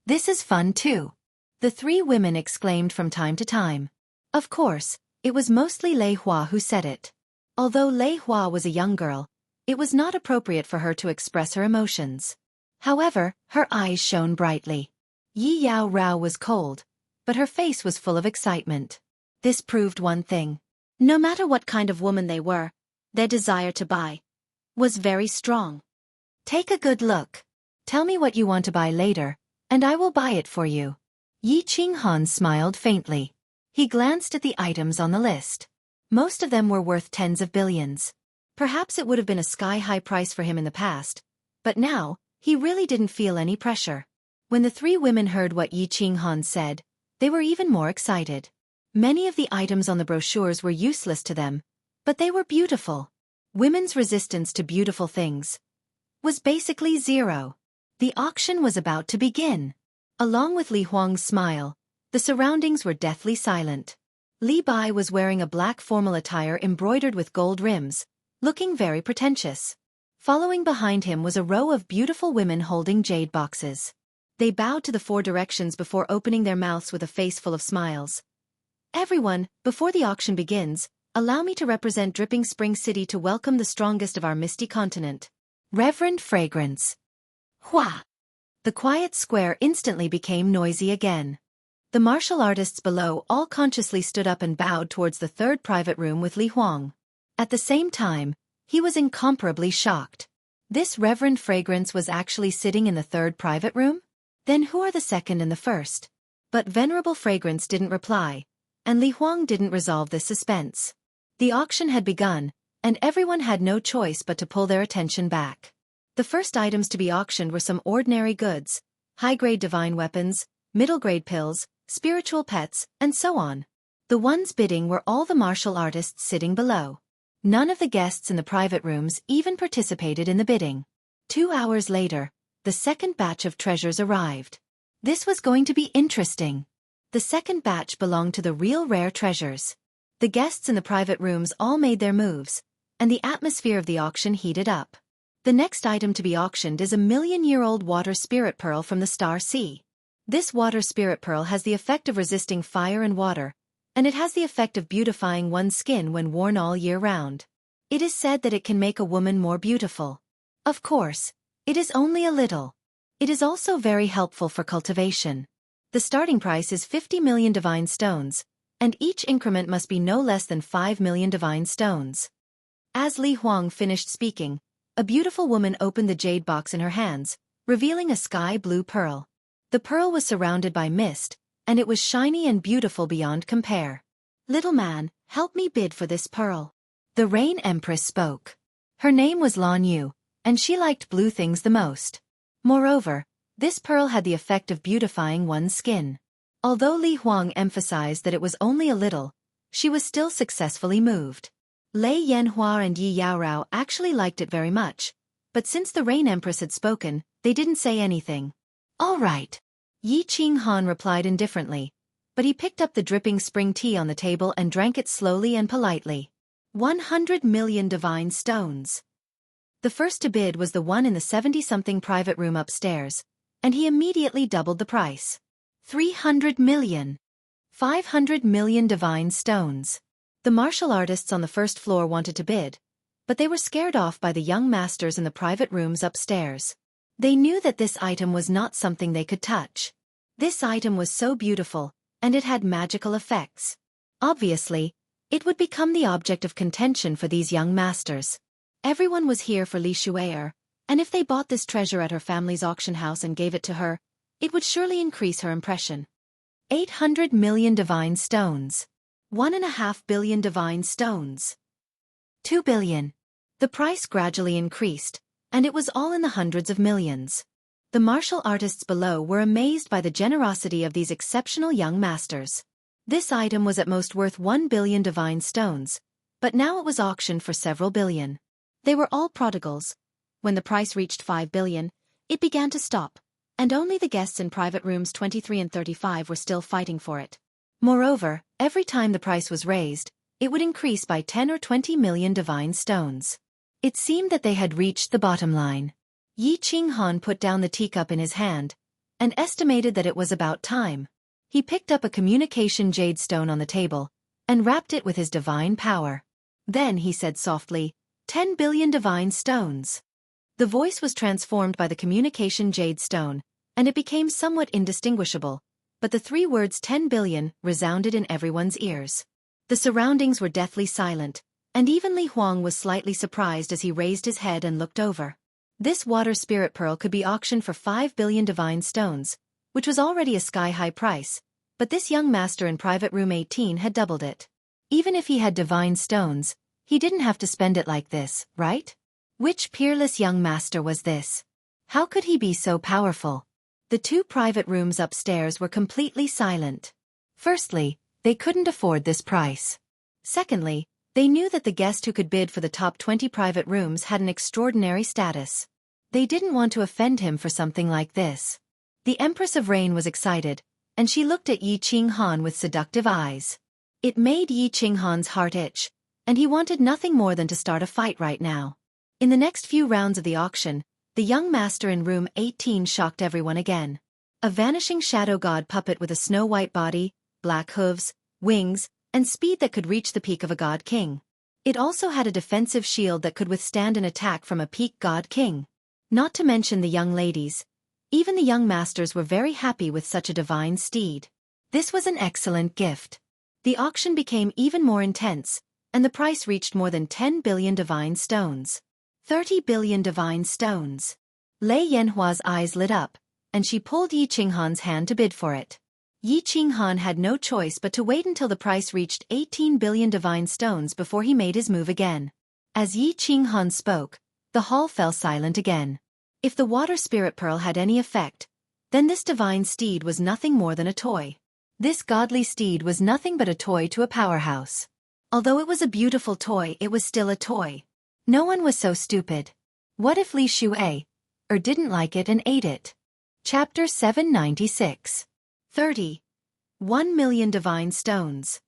This is fun too. The three women exclaimed from time to time. Of course, it was mostly Lei Hua who said it. Although Lei Hua was a young girl, it was not appropriate for her to express her emotions. However, her eyes shone brightly. Yi Yao Rao was cold, but her face was full of excitement. This proved one thing. No matter what kind of woman they were, their desire to buy was very strong. Take a good look. Tell me what you want to buy later, and I will buy it for you. Yi Qinghan smiled faintly. He glanced at the items on the list. Most of them were worth tens of billions. Perhaps it would have been a sky-high price for him in the past, but now, he really didn't feel any pressure. When the three women heard what Yi Qinghan said, they were even more excited. Many of the items on the brochures were useless to them, but they were beautiful. Women's resistance to beautiful things was basically zero. The auction was about to begin. Along with Li Huang's smile, the surroundings were deathly silent. Li Bai was wearing a black formal attire embroidered with gold rims, looking very pretentious. Following behind him was a row of beautiful women holding jade boxes. They bowed to the four directions before opening their mouths with a face full of smiles. Everyone, before the auction begins, allow me to represent Dripping Spring City to welcome the strongest of our misty continent. Reverend Fragrance. Hua! The quiet square instantly became noisy again. The martial artists below all consciously stood up and bowed towards the third private room with Li Huang. At the same time, he was incomparably shocked. This Reverend Fragrance was actually sitting in the third private room? Then who are the second and the first? But Venerable Fragrance didn't reply, and Li Huang didn't resolve this suspense. The auction had begun, and everyone had no choice but to pull their attention back. The first items to be auctioned were some ordinary goods, high-grade divine weapons, middle-grade pills, spiritual pets, and so on. The ones bidding were all the martial artists sitting below. None of the guests in the private rooms even participated in the bidding. 2 hours later, the second batch of treasures arrived. This was going to be interesting. The second batch belonged to the real rare treasures. The guests in the private rooms all made their moves, and the atmosphere of the auction heated up. The next item to be auctioned is a million-year-old water spirit pearl from the Star Sea. This water spirit pearl has the effect of resisting fire and water, and it has the effect of beautifying one's skin when worn all year round. It is said that it can make a woman more beautiful. Of course, it is only a little. It is also very helpful for cultivation. The starting price is 50 million divine stones, and each increment must be no less than 5 million divine stones. As Li Huang finished speaking, a beautiful woman opened the jade box in her hands, revealing a sky-blue pearl. The pearl was surrounded by mist, and it was shiny and beautiful beyond compare. Little man, help me bid for this pearl. The Rain Empress spoke. Her name was Lan Yu, and she liked blue things the most. Moreover, this pearl had the effect of beautifying one's skin. Although Li Huang emphasized that it was only a little, she was still successfully moved. Lei Yanhua and Yi Yaorao actually liked it very much, but since the Rain Empress had spoken, they didn't say anything. All right. Yi Qinghan replied indifferently, but he picked up the dripping spring tea on the table and drank it slowly and politely. 100 million divine stones. The first to bid was the one in the 70-something private room upstairs, and he immediately doubled the price. 300 million. 500 million divine stones. The martial artists on the first floor wanted to bid, but they were scared off by the young masters in the private rooms upstairs. They knew that this item was not something they could touch. This item was so beautiful, and it had magical effects. Obviously, it would become the object of contention for these young masters. Everyone was here for Li Shuer, and if they bought this treasure at her family's auction house and gave it to her, it would surely increase her impression. 800 million divine stones. 1.5 billion divine stones. 2 billion. The price gradually increased, and it was all in the hundreds of millions. The martial artists below were amazed by the generosity of these exceptional young masters. This item was at most worth 1 billion divine stones, but now it was auctioned for several billion. They were all prodigals. When the price reached 5 billion, it began to stop, and only the guests in private rooms 23 and 35 were still fighting for it. Moreover, every time the price was raised, it would increase by 10 or 20 million divine stones. It seemed that they had reached the bottom line. Yi Qinghan put down the teacup in his hand, and estimated that it was about time. He picked up a communication jade stone on the table, and wrapped it with his divine power. Then he said softly, 10 billion divine stones. The voice was transformed by the communication jade stone, and it became somewhat indistinguishable, but the three words 10 billion resounded in everyone's ears. The surroundings were deathly silent, and even Li Huang was slightly surprised as he raised his head and looked over. This water spirit pearl could be auctioned for 5 billion divine stones, which was already a sky-high price, but this young master in private room 18 had doubled it. Even if he had divine stones, he didn't have to spend it like this, right? Which peerless young master was this? How could he be so powerful? The two private rooms upstairs were completely silent. Firstly, they couldn't afford this price. Secondly, they knew that the guest who could bid for the top 20 private rooms had an extraordinary status. They didn't want to offend him for something like this. The Empress of Rain was excited, and she looked at Yi Qinghan with seductive eyes. It made Yi Qinghan's heart itch, and he wanted nothing more than to start a fight right now. In the next few rounds of the auction, the young master in room 18 shocked everyone again. A vanishing shadow god puppet with a snow-white body, black hooves, wings, and speed that could reach the peak of a god king. It also had a defensive shield that could withstand an attack from a peak god king. Not to mention the young ladies. Even the young masters were very happy with such a divine steed. This was an excellent gift. The auction became even more intense, and the price reached more than 10 billion divine stones. 30 billion divine stones. Lei Yanhua's eyes lit up, and she pulled Yi Qinghan's hand to bid for it. Yi Qinghan had no choice but to wait until the price reached 18 billion divine stones before he made his move again. As Yi Qinghan spoke, the hall fell silent again. If the water spirit pearl had any effect, then this divine steed was nothing more than a toy. This godly steed was nothing but a toy to a powerhouse. Although it was a beautiful toy, it was still a toy. No one was so stupid. What if Li Shuai didn't like it and ate it? Chapter 796. 30. 1 million divine stones.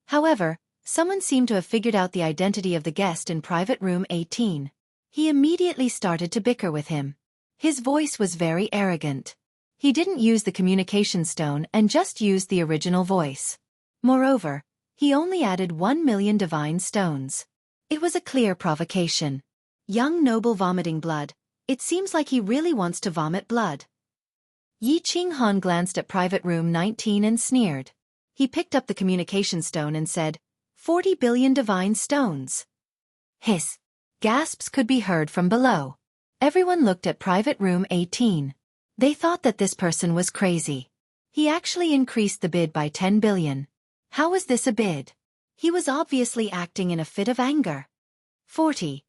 However, someone seemed to have figured out the identity of the guest in private room 18. He immediately started to bicker with him. His voice was very arrogant. He didn't use the communication stone and just used the original voice. Moreover, he only added 1 million divine stones. It was a clear provocation. Young noble vomiting blood. It seems like he really wants to vomit blood. Yi Qinghan glanced at private room 19 and sneered. He picked up the communication stone and said, 40 billion divine stones. Hiss. Gasps could be heard from below. Everyone looked at private room 18. They thought that this person was crazy. He actually increased the bid by 10 billion. How was this a bid? He was obviously acting in a fit of anger. 40.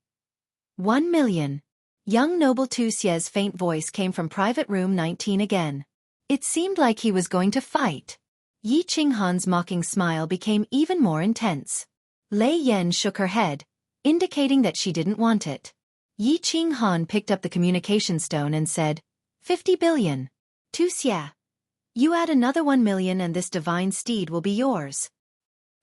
1 million. Young noble Tu Xie's faint voice came from private room 19 again. It seemed like he was going to fight. Yi Qinghan's mocking smile became even more intense. Lei Yan shook her head, indicating that she didn't want it. Yi Qinghan picked up the communication stone and said, 50 billion. Tu Xie. You add another 1 million and this divine steed will be yours.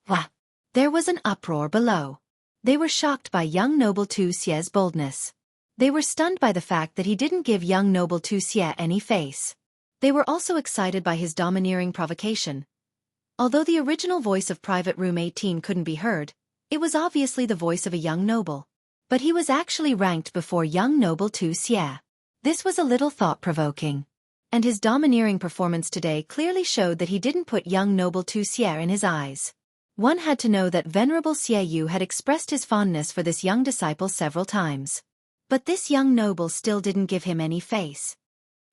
Wah! There was an uproar below. They were shocked by young noble Tu Xie's boldness. They were stunned by the fact that he didn't give young noble Tu Xie any face. They were also excited by his domineering provocation. Although the original voice of private room 18 couldn't be heard, it was obviously the voice of a young noble. But he was actually ranked before young noble Tu Xie. This was a little thought-provoking. And his domineering performance today clearly showed that he didn't put young noble Tu Xie in his eyes. One had to know that Venerable Xie Yu had expressed his fondness for this young disciple several times. But this young noble still didn't give him any face.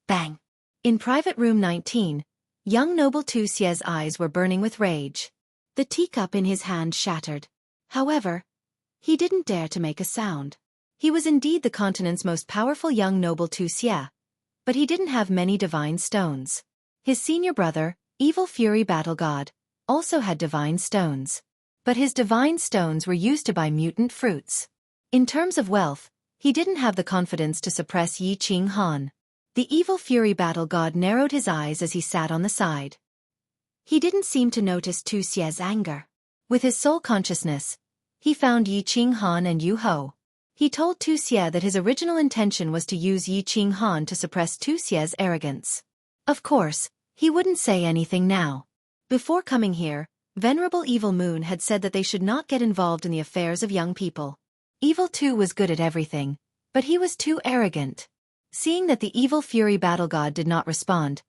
Bang! In private room 19, young noble Tu Xie's eyes were burning with rage. The teacup in his hand shattered. However, He didn't dare to make a sound. He was indeed the continent's most powerful young noble Xie, but he didn't have many divine stones. His senior brother, Evil Fury Battle God, also had divine stones. But his divine stones were used to buy mutant fruits. In terms of wealth, he didn't have the confidence to suppress Yi Qing Han. The Evil Fury Battle God narrowed his eyes as he sat on the side. He didn't seem to notice Xie's anger. With his sole consciousness, he found Yi Qing Han and Yu Ho. He told Xie that his original intention was to use Yi Qing Han to suppress Xie's arrogance. Of course, he wouldn't say anything now. Before coming here, Venerable Evil Moon had said that they should not get involved in the affairs of young people. Evil too was good at everything, but he was too arrogant. Seeing that the Evil Fury Battle God did not respond,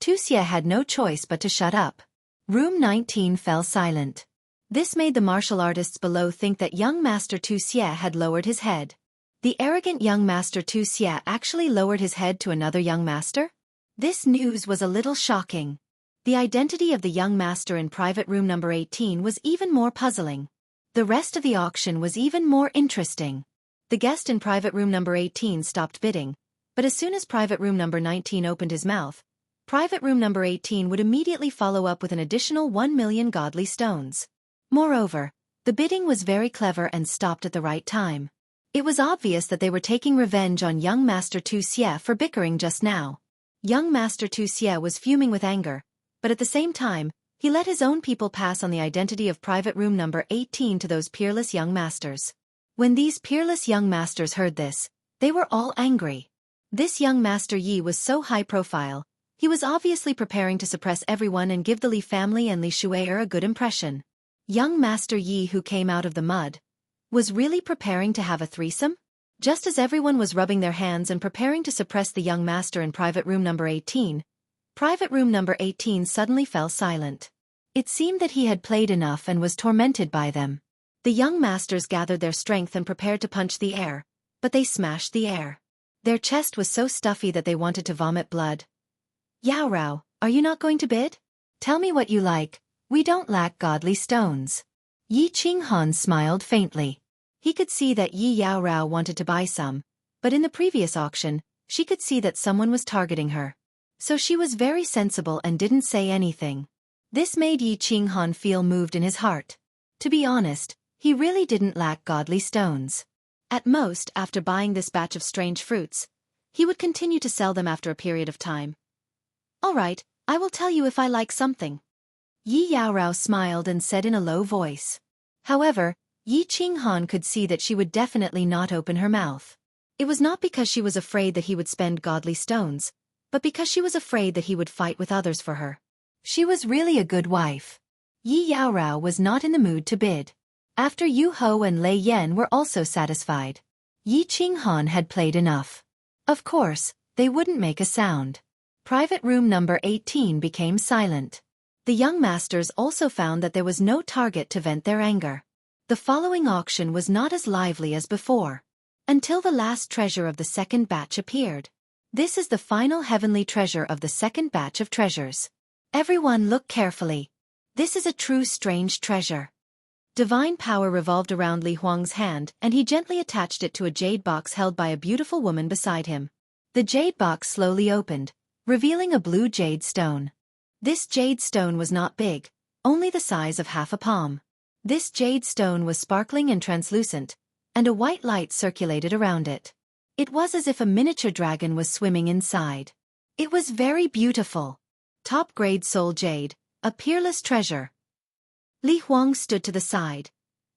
Xie had no choice but to shut up. Room 19 fell silent. This made the martial artists below think that young Master Xie had lowered his head. The arrogant young Master Xie actually lowered his head to another young master? This news was a little shocking. The identity of the young master in private room number 18 was even more puzzling. The rest of the auction was even more interesting. The guest in private room number 18 stopped bidding, but as soon as private room number 19 opened his mouth, private room number 18 would immediately follow up with an additional 1 million godly stones. Moreover, the bidding was very clever and stopped at the right time. It was obvious that they were taking revenge on young Master Xie for bickering just now. Young Master Xie was fuming with anger, but at the same time, he let his own people pass on the identity of private room number 18 to those peerless young masters. When these peerless young masters heard this, they were all angry. This young Master Yi was so high profile, he was obviously preparing to suppress everyone and give the Li family and Li Shui'er a good impression. Young Master Yi, who came out of the mud, was really preparing to have a threesome? Just as everyone was rubbing their hands and preparing to suppress the young master in private room number 18, private room number 18 suddenly fell silent. It seemed that he had played enough and was tormented by them. The young masters gathered their strength and prepared to punch the air, but they smashed the air. Their chest was so stuffy that they wanted to vomit blood. Yao Rao, are you not going to bid? Tell me what you like, we don't lack godly stones. Yi Qing Han smiled faintly. He could see that Yi Yao Rao wanted to buy some, but in the previous auction, she could see that someone was targeting her. So she was very sensible and didn't say anything. This made Yi Qing Han feel moved in his heart. To be honest, he really didn't lack godly stones. At most, after buying this batch of strange fruits, he would continue to sell them after a period of time. All right, I will tell you if I like something. Yi Yao Rao smiled and said in a low voice. However, Yi Qing Han could see that she would definitely not open her mouth. It was not because she was afraid that he would spend godly stones, but because she was afraid that he would fight with others for her. She was really a good wife. Yi Yao Rao was not in the mood to bid. After Yu Ho and Lei Yan were also satisfied. Yi Qing Han had played enough. Of course, they wouldn't make a sound. Private room number 18 became silent. The young masters also found that there was no target to vent their anger. The following auction was not as lively as before. Until the last treasure of the second batch appeared. This is the final heavenly treasure of the second batch of treasures. Everyone look carefully. This is a true strange treasure. Divine power revolved around Li Huang's hand and he gently attached it to a jade box held by a beautiful woman beside him. The jade box slowly opened, revealing a blue jade stone. This jade stone was not big, only the size of half a palm. This jade stone was sparkling and translucent, and a white light circulated around it. It was as if a miniature dragon was swimming inside. It was very beautiful. Top-grade soul jade, a peerless treasure. Li Huang stood to the side,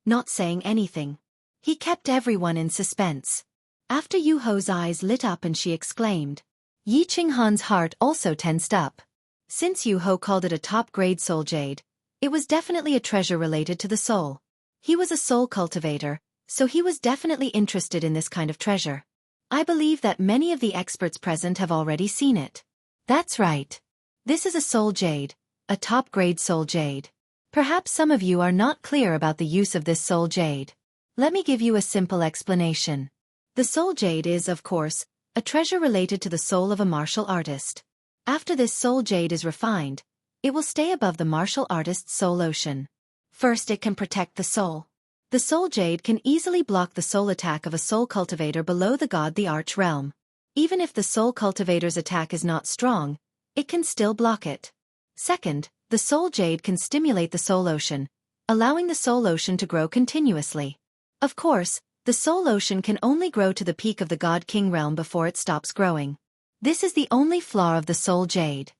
not saying anything. He kept everyone in suspense. After Yu Ho's eyes lit up and she exclaimed. Yi Qing Han's heart also tensed up. Since Yu Ho called it a top-grade soul jade, it was definitely a treasure related to the soul. He was a soul cultivator, so he was definitely interested in this kind of treasure. I believe that many of the experts present have already seen it. That's right. This is a soul jade, a top-grade soul jade. Perhaps some of you are not clear about the use of this soul jade. Let me give you a simple explanation. The soul jade is, of course, a treasure related to the soul of a martial artist. After this soul jade is refined, it will stay above the martial artist's soul ocean. First, it can protect the soul. The soul jade can easily block the soul attack of a soul cultivator below the god the arch realm. Even if the soul cultivator's attack is not strong, it can still block it. Second, the soul jade can stimulate the soul ocean, allowing the soul ocean to grow continuously. Of course, the soul ocean can only grow to the peak of the god king realm before it stops growing. This is the only flaw of the soul jade.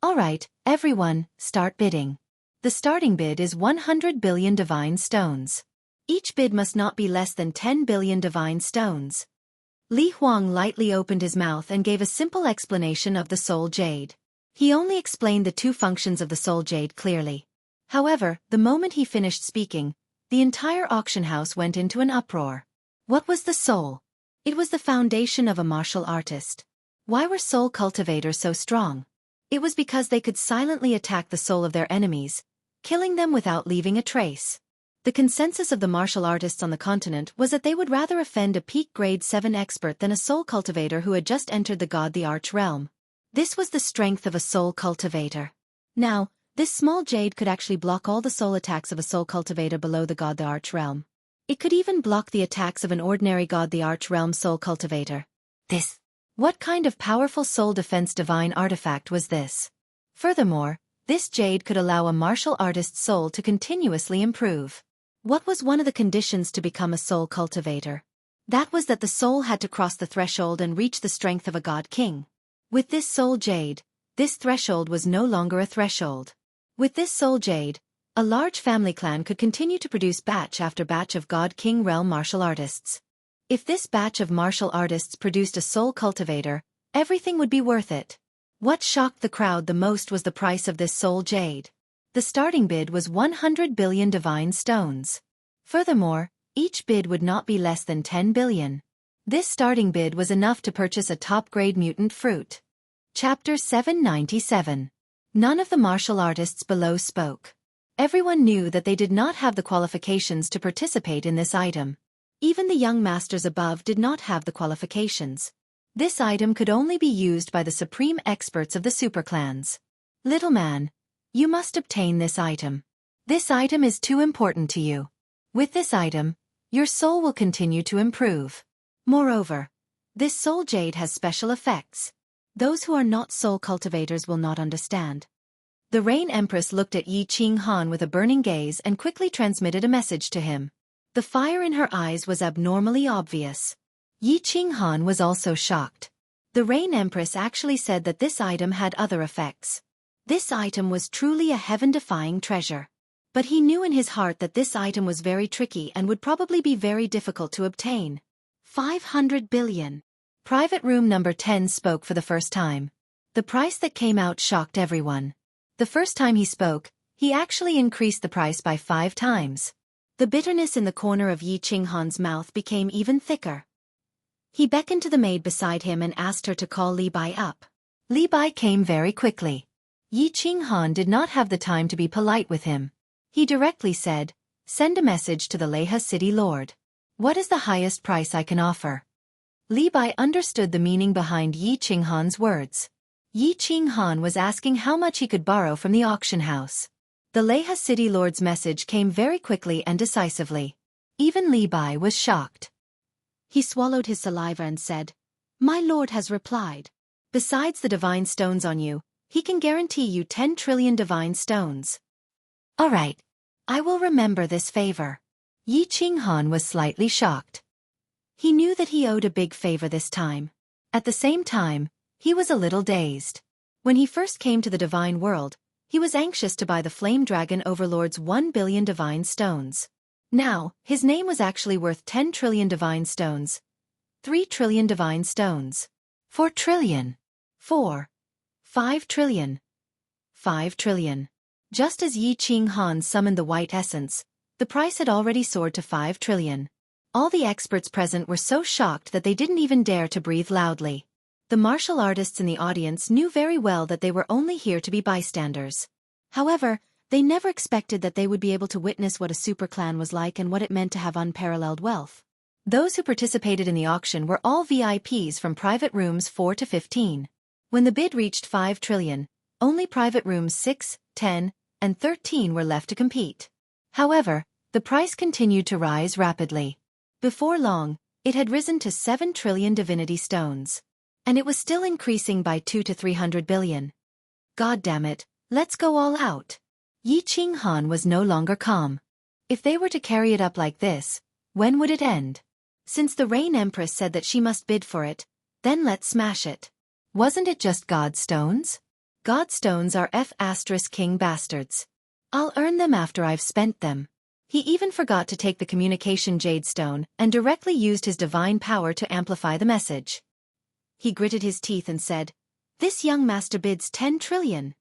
Alright, everyone, start bidding. The starting bid is 100 billion divine stones. Each bid must not be less than 10 billion divine stones. Li Huang lightly opened his mouth and gave a simple explanation of the soul jade. He only explained the two functions of the soul jade clearly. However, the moment he finished speaking, the entire auction house went into an uproar. What was the soul? It was the foundation of a martial artist. Why were soul cultivators so strong? It was because they could silently attack the soul of their enemies, killing them without leaving a trace. The consensus of the martial artists on the continent was that they would rather offend a peak grade 7 expert than a soul cultivator who had just entered the god the arch realm. This was the strength of a soul cultivator. Now, this small jade could actually block all the soul attacks of a soul cultivator below the god the arch realm. It could even block the attacks of an ordinary god the arch realm soul cultivator. What kind of powerful soul defense divine artifact was this? Furthermore, this jade could allow a martial artist's soul to continuously improve. What was one of the conditions to become a soul cultivator? That was that the soul had to cross the threshold and reach the strength of a god king. With this soul jade, this threshold was no longer a threshold. With this soul jade, a large family clan could continue to produce batch after batch of god king realm martial artists. If this batch of martial artists produced a soul cultivator, everything would be worth it. What shocked the crowd the most was the price of this soul jade. The starting bid was 100 billion divine stones. Furthermore, each bid would not be less than 10 billion. This starting bid was enough to purchase a top-grade mutant fruit. Chapter 797. None of the martial artists below spoke. Everyone knew that they did not have the qualifications to participate in this item. Even the young masters above did not have the qualifications. This item could only be used by the supreme experts of the superclans. Little man, you must obtain this item. This item is too important to you. With this item, your soul will continue to improve. Moreover, this soul jade has special effects. Those who are not soul cultivators will not understand. The Rain Empress looked at Yi Ching Han with a burning gaze and quickly transmitted a message to him. The fire in her eyes was abnormally obvious. Yi Ching Han was also shocked. The Rain Empress actually said that this item had other effects. This item was truly a heaven-defying treasure. But he knew in his heart that this item was very tricky and would probably be very difficult to obtain. 500 billion. Private room number 10 spoke for the first time. The price that came out shocked everyone. The first time he spoke, he actually increased the price by 5 times. The bitterness in the corner of Yi Ching Han's mouth became even thicker. He beckoned to the maid beside him and asked her to call Li Bai up. Li Bai came very quickly. Yi Ching Han did not have the time to be polite with him. He directly said, "Send a message to the Leha City Lord. What is the highest price I can offer?" Li Bai understood the meaning behind Yi Ching Han's words. Yi Ching Han was asking how much he could borrow from the auction house. The Leha City Lord's message came very quickly and decisively. Even Li Bai was shocked. He swallowed his saliva and said, "My lord has replied. Besides the divine stones on you, he can guarantee you 10 trillion divine stones." "Alright. I will remember this favor." Yi Ching Han was slightly shocked. He knew that he owed a big favor this time. At the same time, he was a little dazed. When he first came to the divine world, he was anxious to buy the Flame Dragon Overlord's 1 billion divine stones. Now, his name was actually worth 10 trillion divine stones. 3 trillion divine stones. 4 trillion. 5 trillion. 5 trillion. Just as Yi Ching Han summoned the white essence, the price had already soared to 5 trillion. All the experts present were so shocked that they didn't even dare to breathe loudly. The martial artists in the audience knew very well that they were only here to be bystanders. However, they never expected that they would be able to witness what a superclan was like and what it meant to have unparalleled wealth. Those who participated in the auction were all VIPs from private rooms 4 to 15. When the bid reached 5 trillion, only private rooms 6, 10, and 13 were left to compete. However, The price continued to rise rapidly. Before long, it had risen to 7 trillion divinity stones. And it was still increasing by 2 to 300 billion. God damn it, let's go all out. Yi Qinghan was no longer calm. If they were to carry it up like this, when would it end? Since the Rain Empress said that she must bid for it, then let's smash it. Wasn't it just God stones? God stones are F***king bastards. I'll earn them after I've spent them. He even forgot to take the communication jade stone and directly used his divine power to amplify the message. He gritted his teeth and said, "This young master bids 10 trillion.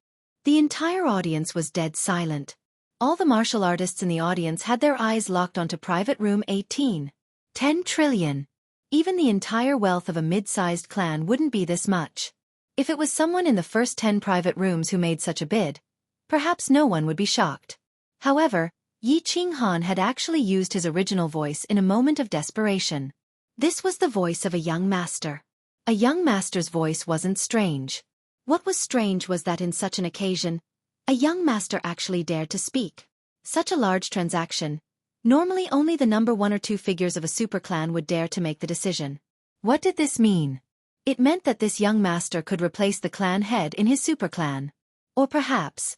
The entire audience was dead silent. All the martial artists in the audience had their eyes locked onto private room 18. 10 trillion. Even the entire wealth of a mid-sized clan wouldn't be this much. If it was someone in the first 10 private rooms who made such a bid, perhaps no one would be shocked. However, Yi Qinghan had actually used his original voice in a moment of desperation. This was the voice of a young master. A young master's voice wasn't strange. What was strange was that in such an occasion, a young master actually dared to speak. Such a large transaction. Normally only the number 1 or 2 figures of a superclan would dare to make the decision. What did this mean? It meant that this young master could replace the clan head in his superclan. Or perhaps,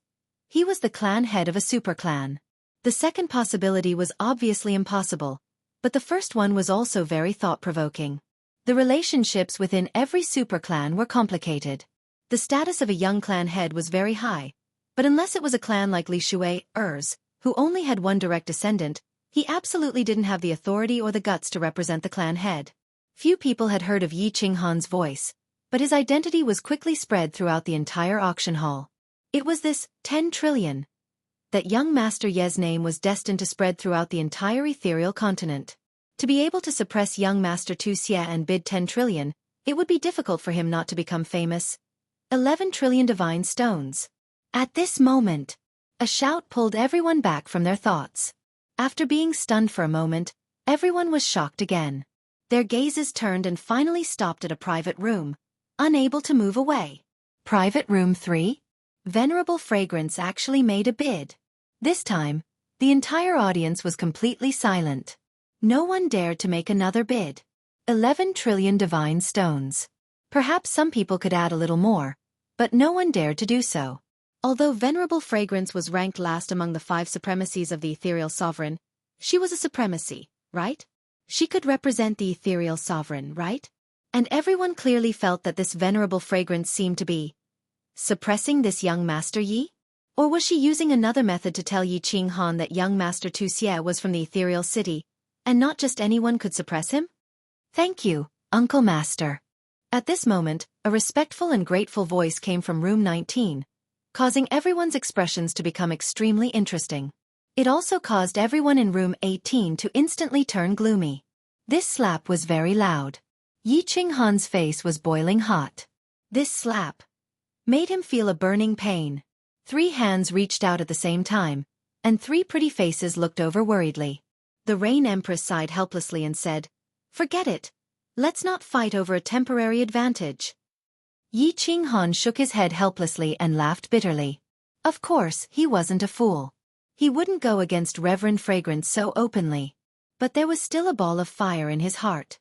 he was the clan head of a superclan. The second possibility was obviously impossible, but the first one was also very thought-provoking. The relationships within every superclan were complicated. The status of a young clan head was very high, but unless it was a clan like Li Shui's, who only had one direct descendant, he absolutely didn't have the authority or the guts to represent the clan head. Few people had heard of Yi Qinghan's voice, but his identity was quickly spread throughout the entire auction hall. It was this 10 trillion. That young Master Ye's name was destined to spread throughout the entire ethereal continent. To be able to suppress young Master Tu Xie and bid 10 trillion, it would be difficult for him not to become famous. 11 trillion divine stones. At this moment, a shout pulled everyone back from their thoughts. After being stunned for a moment, everyone was shocked again. Their gazes turned and finally stopped at a private room, unable to move away. Private room 3? Venerable Fragrance actually made a bid. This time, the entire audience was completely silent. No one dared to make another bid. 11 trillion divine stones. Perhaps some people could add a little more, but no one dared to do so. Although Venerable Fragrance was ranked last among the 5 supremacies of the ethereal sovereign, she was a supremacy, right? She could represent the ethereal sovereign, right? And everyone clearly felt that this Venerable Fragrance seemed to be suppressing this young Master Yi? Or was she using another method to tell Yi Qinghan that young Master Tu Xie was from the ethereal city, and not just anyone could suppress him? Thank you, Uncle Master. At this moment, a respectful and grateful voice came from room 19, causing everyone's expressions to become extremely interesting. It also caused everyone in room 18 to instantly turn gloomy. This slap was very loud. Yi Qinghan's face was boiling hot. This slap made him feel a burning pain. 3 hands reached out at the same time, and 3 pretty faces looked over worriedly. The Rain Empress sighed helplessly and said, "Forget it. Let's not fight over a temporary advantage." Yi Qinghan shook his head helplessly and laughed bitterly. Of course, he wasn't a fool. He wouldn't go against Reverend Fragrance so openly. But there was still a ball of fire in his heart.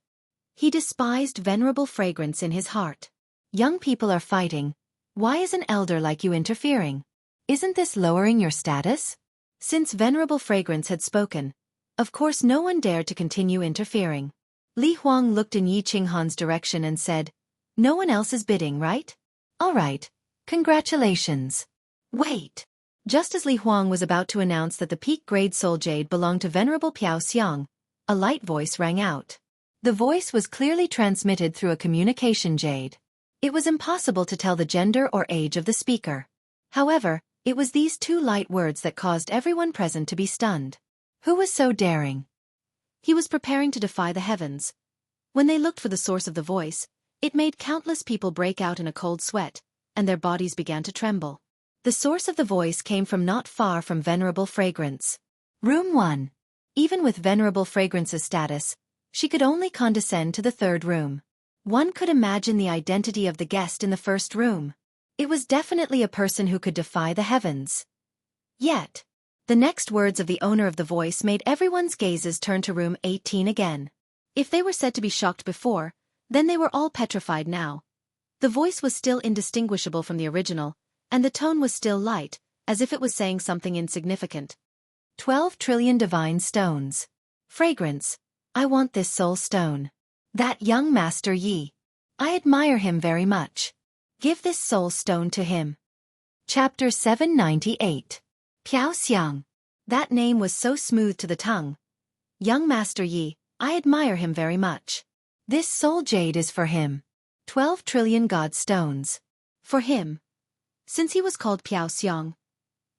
He despised Venerable Fragrance in his heart. Young people are fighting. Why is an elder like you interfering? Isn't this lowering your status? Since Venerable Fragrance had spoken, of course no one dared to continue interfering. Li Huang looked in Yi Qinghan's direction and said, "No one else is bidding, right? All right. Congratulations." Wait. Just as Li Huang was about to announce that the peak-grade soul jade belonged to Venerable Piao Xiang, a light voice rang out. The voice was clearly transmitted through a communication jade. It was impossible to tell the gender or age of the speaker. However, it was these 2 light words that caused everyone present to be stunned. Who was so daring? He was preparing to defy the heavens. When they looked for the source of the voice, it made countless people break out in a cold sweat, and their bodies began to tremble. The source of the voice came from not far from Venerable Fragrance. Room 1. Even with Venerable Fragrance's status, she could only condescend to the 3rd room. One could imagine the identity of the guest in the 1st room. It was definitely a person who could defy the heavens. Yet, The next words of the owner of the voice made everyone's gazes turn to room 18 again. If they were said to be shocked before, then they were all petrified now. The voice was still indistinguishable from the original, and the tone was still light, as if it was saying something insignificant. 12 trillion divine stones. Fragrance. I want this soul stone. That young master Yi. I admire him very much. Give this soul stone to him. Chapter 798. Piao Xiang. That name was so smooth to the tongue. Young master Yi, I admire him very much. This soul jade is for him. 12 trillion god stones. For him. Since he was called Piao Xiang,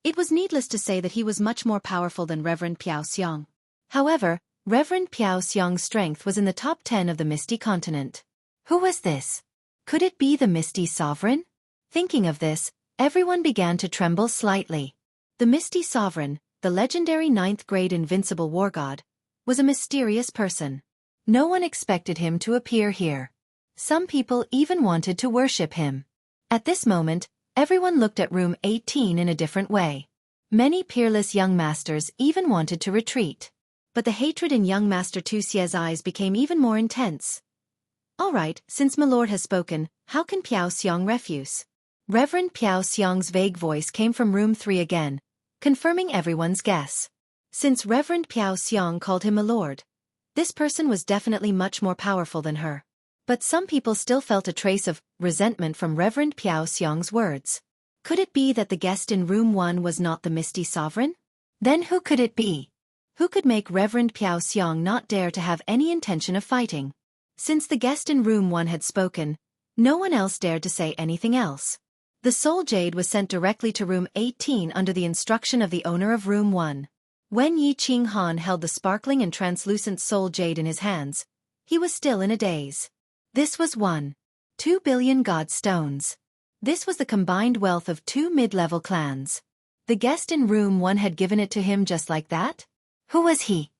it was needless to say that he was much more powerful than Reverend Piao Xiang. However, Reverend Piao Xiang's strength was in the top 10 of the Misty Continent. Who was this? Could it be the Misty Sovereign? Thinking of this, everyone began to tremble slightly. The Misty Sovereign, the legendary 9th grade invincible war god, was a mysterious person. No one expected him to appear here. Some people even wanted to worship him. At this moment, everyone looked at room 18 in a different way. Many peerless young masters even wanted to retreat. But the hatred in young Master Tu Xie's eyes became even more intense. All right, since my lord has spoken, how can Piao Xiang refuse? Reverend Piao Xiang's vague voice came from room 3 again, confirming everyone's guess. Since Reverend Piao Xiang called him my lord, this person was definitely much more powerful than her. But some people still felt a trace of resentment from Reverend Piao Xiang's words. Could it be that the guest in room 1 was not the Misty Sovereign? Then who could it be? Who could make Reverend Piao Xiang not dare to have any intention of fighting? Since the guest in room 1 had spoken, no one else dared to say anything else. The soul jade was sent directly to room 18 under the instruction of the owner of room 1. When Yi Qing Han held the sparkling and translucent soul jade in his hands, he was still in a daze. This was 2 billion god stones. This was the combined wealth of 2 mid-level clans. The guest in room 1 had given it to him just like that? Who was he?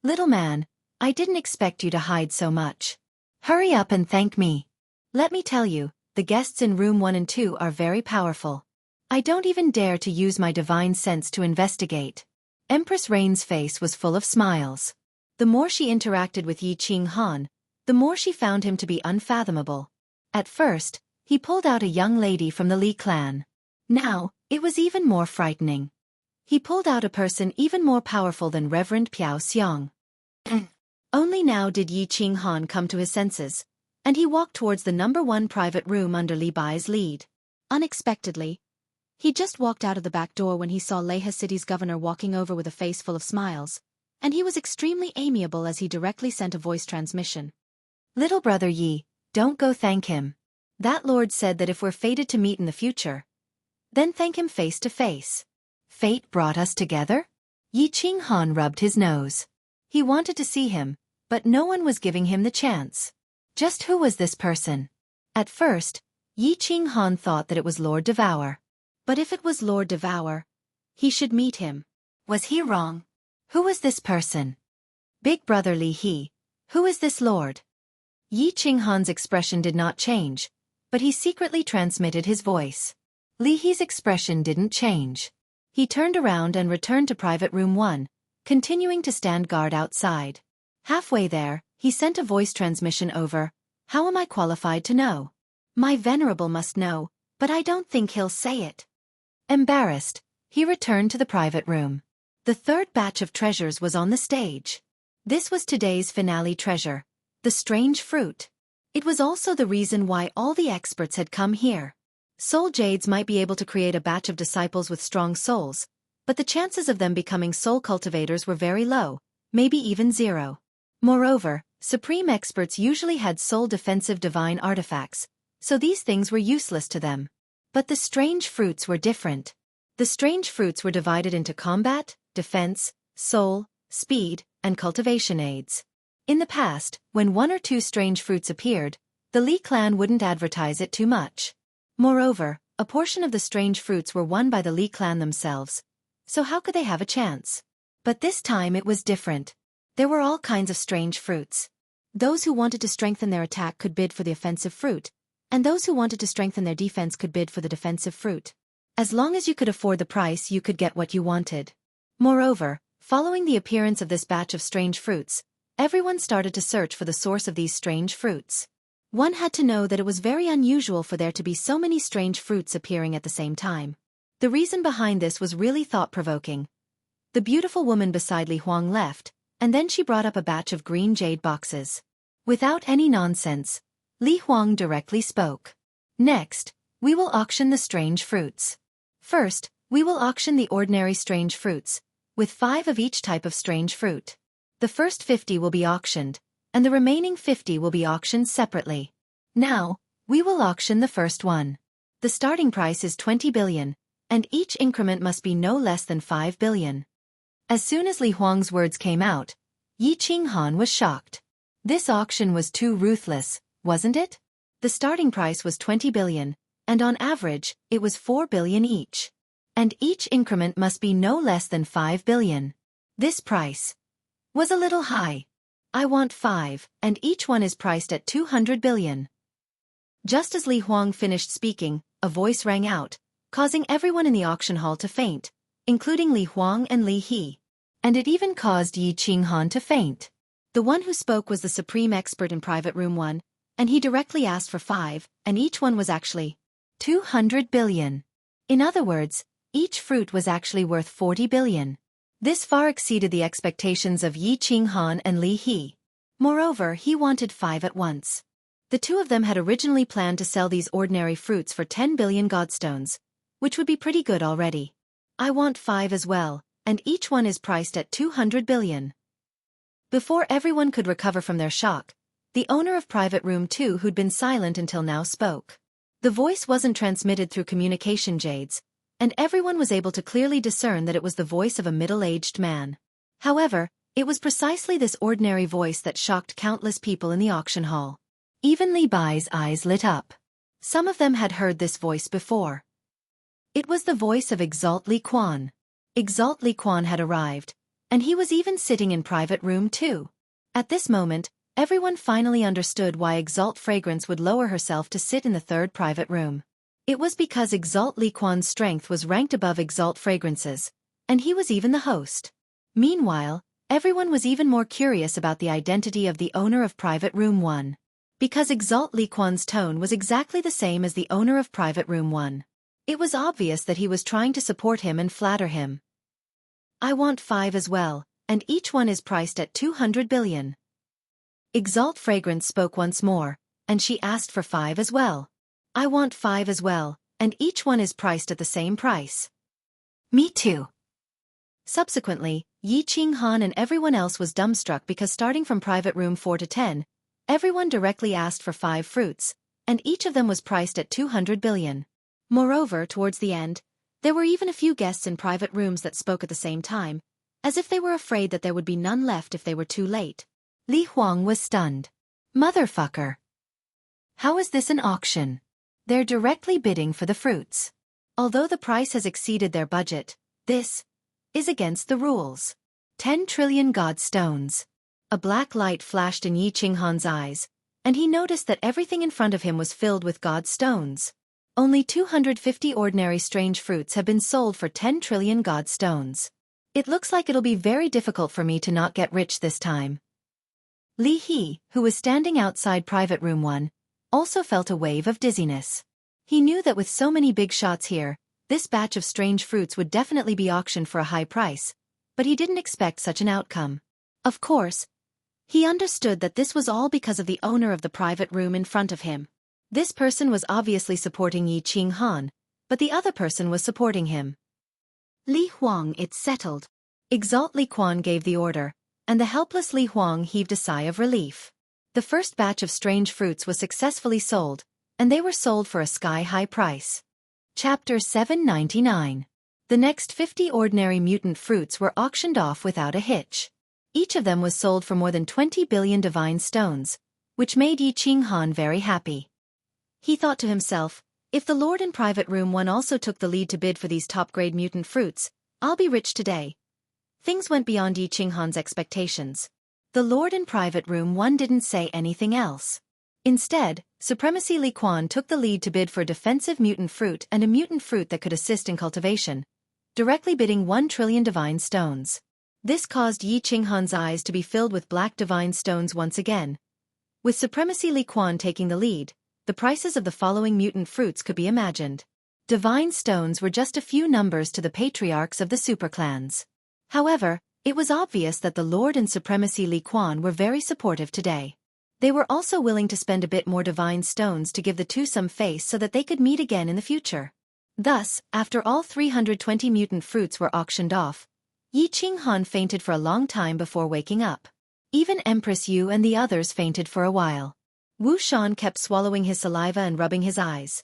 Little man, I didn't expect you to hide so much. Hurry up and thank me. Let me tell you, the guests in room 1 and 2 are very powerful. I don't even dare to use my divine sense to investigate. Empress Rain's face was full of smiles. The more she interacted with Yi Qing Han, the more she found him to be unfathomable. At first, he pulled out a young lady from the Li clan. Now, it was even more frightening. He pulled out a person even more powerful than Reverend Piao Xiang. Only now did Yi Qing Han come to his senses, and he walked towards the number 1 private room under Li Bai's lead. Unexpectedly, he just walked out of the back door when he saw Leha City's governor walking over with a face full of smiles, and he was extremely amiable as he directly sent a voice transmission. Little brother Yi, don't go thank him. That lord said that if we're fated to meet in the future, then thank him face to face. Fate brought us together? Yi Qing Han rubbed his nose. He wanted to see him, but no one was giving him the chance. Just who was this person? At first, Yi Qing Han thought that it was Lord Devour. But if it was Lord Devour, he should meet him. Was he wrong? Who was this person? Big brother Li He, who is this lord? Yi Qing Han's expression did not change, but he secretly transmitted his voice. Li He's expression didn't change. He turned around and returned to private room 1, continuing to stand guard outside. Halfway there, he sent a voice transmission over. How am I qualified to know? My venerable must know, but I don't think he'll say it. Embarrassed, he returned to the private room. The third batch of treasures was on the stage. This was today's finale treasure, the strange fruit. It was also the reason why all the experts had come here. Soul Jades might be able to create a batch of disciples with strong souls, but the chances of them becoming soul cultivators were very low, maybe even 0. Moreover, supreme experts usually had soul defensive divine artifacts, so these things were useless to them. But the strange fruits were different. The strange fruits were divided into combat, defense, soul, speed, and cultivation aids. In the past, when 1 or 2 strange fruits appeared, the Li clan wouldn't advertise it too much. Moreover, a portion of the strange fruits were won by the Li clan themselves, so how could they have a chance? But this time it was different. There were all kinds of strange fruits. Those who wanted to strengthen their attack could bid for the offensive fruit, and those who wanted to strengthen their defense could bid for the defensive fruit. As long as you could afford the price, you could get what you wanted. Moreover, following the appearance of this batch of strange fruits, everyone started to search for the source of these strange fruits. One had to know that it was very unusual for there to be so many strange fruits appearing at the same time. The reason behind this was really thought-provoking. The beautiful woman beside Li Huang left, and then she brought up a batch of green jade boxes. Without any nonsense, Li Huang directly spoke. Next, we will auction the strange fruits. First, we will auction the ordinary strange fruits, with 5 of each type of strange fruit. The first 50 will be auctioned, and the remaining 50 will be auctioned separately. Now, we will auction the first one. The starting price is 20 billion, and each increment must be no less than 5 billion. As soon as Li Huang's words came out, Yi Qinghan was shocked. This auction was too ruthless, wasn't it? The starting price was 20 billion, and on average, it was 4 billion each. And each increment must be no less than 5 billion. This price was a little high. I want 5, and each one is priced at 200 billion. Just as Li Huang finished speaking, a voice rang out, causing everyone in the auction hall to faint, including Li Huang and Li He. And it even caused Yi Qinghan to faint. The one who spoke was the supreme expert in Private Room 1, and he directly asked for 5, and each one was actually 200 billion. In other words, each fruit was actually worth 40 billion. This far exceeded the expectations of Yi Qinghan and Li He. Moreover, he wanted 5 at once. The two of them had originally planned to sell these ordinary fruits for 10 billion godstones, which would be pretty good already. I want 5 as well, and each one is priced at 200 billion. Before everyone could recover from their shock, the owner of Private Room 2 who'd been silent until now spoke. The voice wasn't transmitted through communication jades, and everyone was able to clearly discern that it was the voice of a middle-aged man. However, it was precisely this ordinary voice that shocked countless people in the auction hall. Even Li Bai's eyes lit up. Some of them had heard this voice before. It was the voice of Exalt Li Quan. Exalt Li Quan had arrived, and he was even sitting in Private Room 2. At this moment, everyone finally understood why Exalt Fragrance would lower herself to sit in the third private room. It was because Exalt Li Quan's strength was ranked above Exalt Fragrance's, and he was even the host. Meanwhile, everyone was even more curious about the identity of the owner of Private Room 1. Because Exalt Li Quan's tone was exactly the same as the owner of Private Room 1. It was obvious that he was trying to support him and flatter him. I want 5 as well, and each one is priced at 200 billion. Exalt Fragrance spoke once more, and she asked for 5 as well. I want 5 as well, and each one is priced at the same price. Me too. Subsequently, Yi Qinghan and everyone else was dumbstruck because starting from Private Room 4 to 10, everyone directly asked for 5 fruits, and each of them was priced at 200 billion. Moreover, towards the end, there were even a few guests in private rooms that spoke at the same time, as if they were afraid that there would be none left if they were too late. Li Huang was stunned. Motherfucker. How is this an auction? They're directly bidding for the fruits. Although the price has exceeded their budget, this is against the rules. 10 trillion god stones. A black light flashed in Yi Qinghan's eyes, and he noticed that everything in front of him was filled with god stones. Only 250 ordinary strange fruits have been sold for 10 trillion god stones. It looks like it'll be very difficult for me to not get rich this time. Li He, who was standing outside Private Room 1, also felt a wave of dizziness. He knew that with so many big shots here, this batch of strange fruits would definitely be auctioned for a high price, but he didn't expect such an outcome. Of course, he understood that this was all because of the owner of the private room in front of him. This person was obviously supporting Yi Qinghan, but the other person was supporting him. Li Huang, it's settled. Exalt Li Quan gave the order, and the helpless Li Huang heaved a sigh of relief. The first batch of strange fruits was successfully sold, and they were sold for a sky-high price. Chapter 799. The next 50 ordinary mutant fruits were auctioned off without a hitch. Each of them was sold for more than 20 billion divine stones, which made Yi Qinghan very happy. He thought to himself, if the Lord in Private Room 1 also took the lead to bid for these top-grade mutant fruits, I'll be rich today. Things went beyond Yi Qinghan's expectations. The Lord in Private Room 1 didn't say anything else. Instead, Supremacy Li Quan took the lead to bid for a defensive mutant fruit and a mutant fruit that could assist in cultivation. directly bidding 1 trillion divine stones. This caused Yi Qinghan's eyes to be filled with black divine stones once again. With Supremacy Li Quan taking the lead, the prices of the following mutant fruits could be imagined. Divine stones were just a few numbers to the patriarchs of the superclans. However, it was obvious that the Lord and Supremacy Li Quan were very supportive today. They were also willing to spend a bit more divine stones to give the two some face so that they could meet again in the future. Thus, after all 320 mutant fruits were auctioned off, Yi Qinghan fainted for a long time before waking up. Even Empress Yu and the others fainted for a while. Wu Shan kept swallowing his saliva and rubbing his eyes.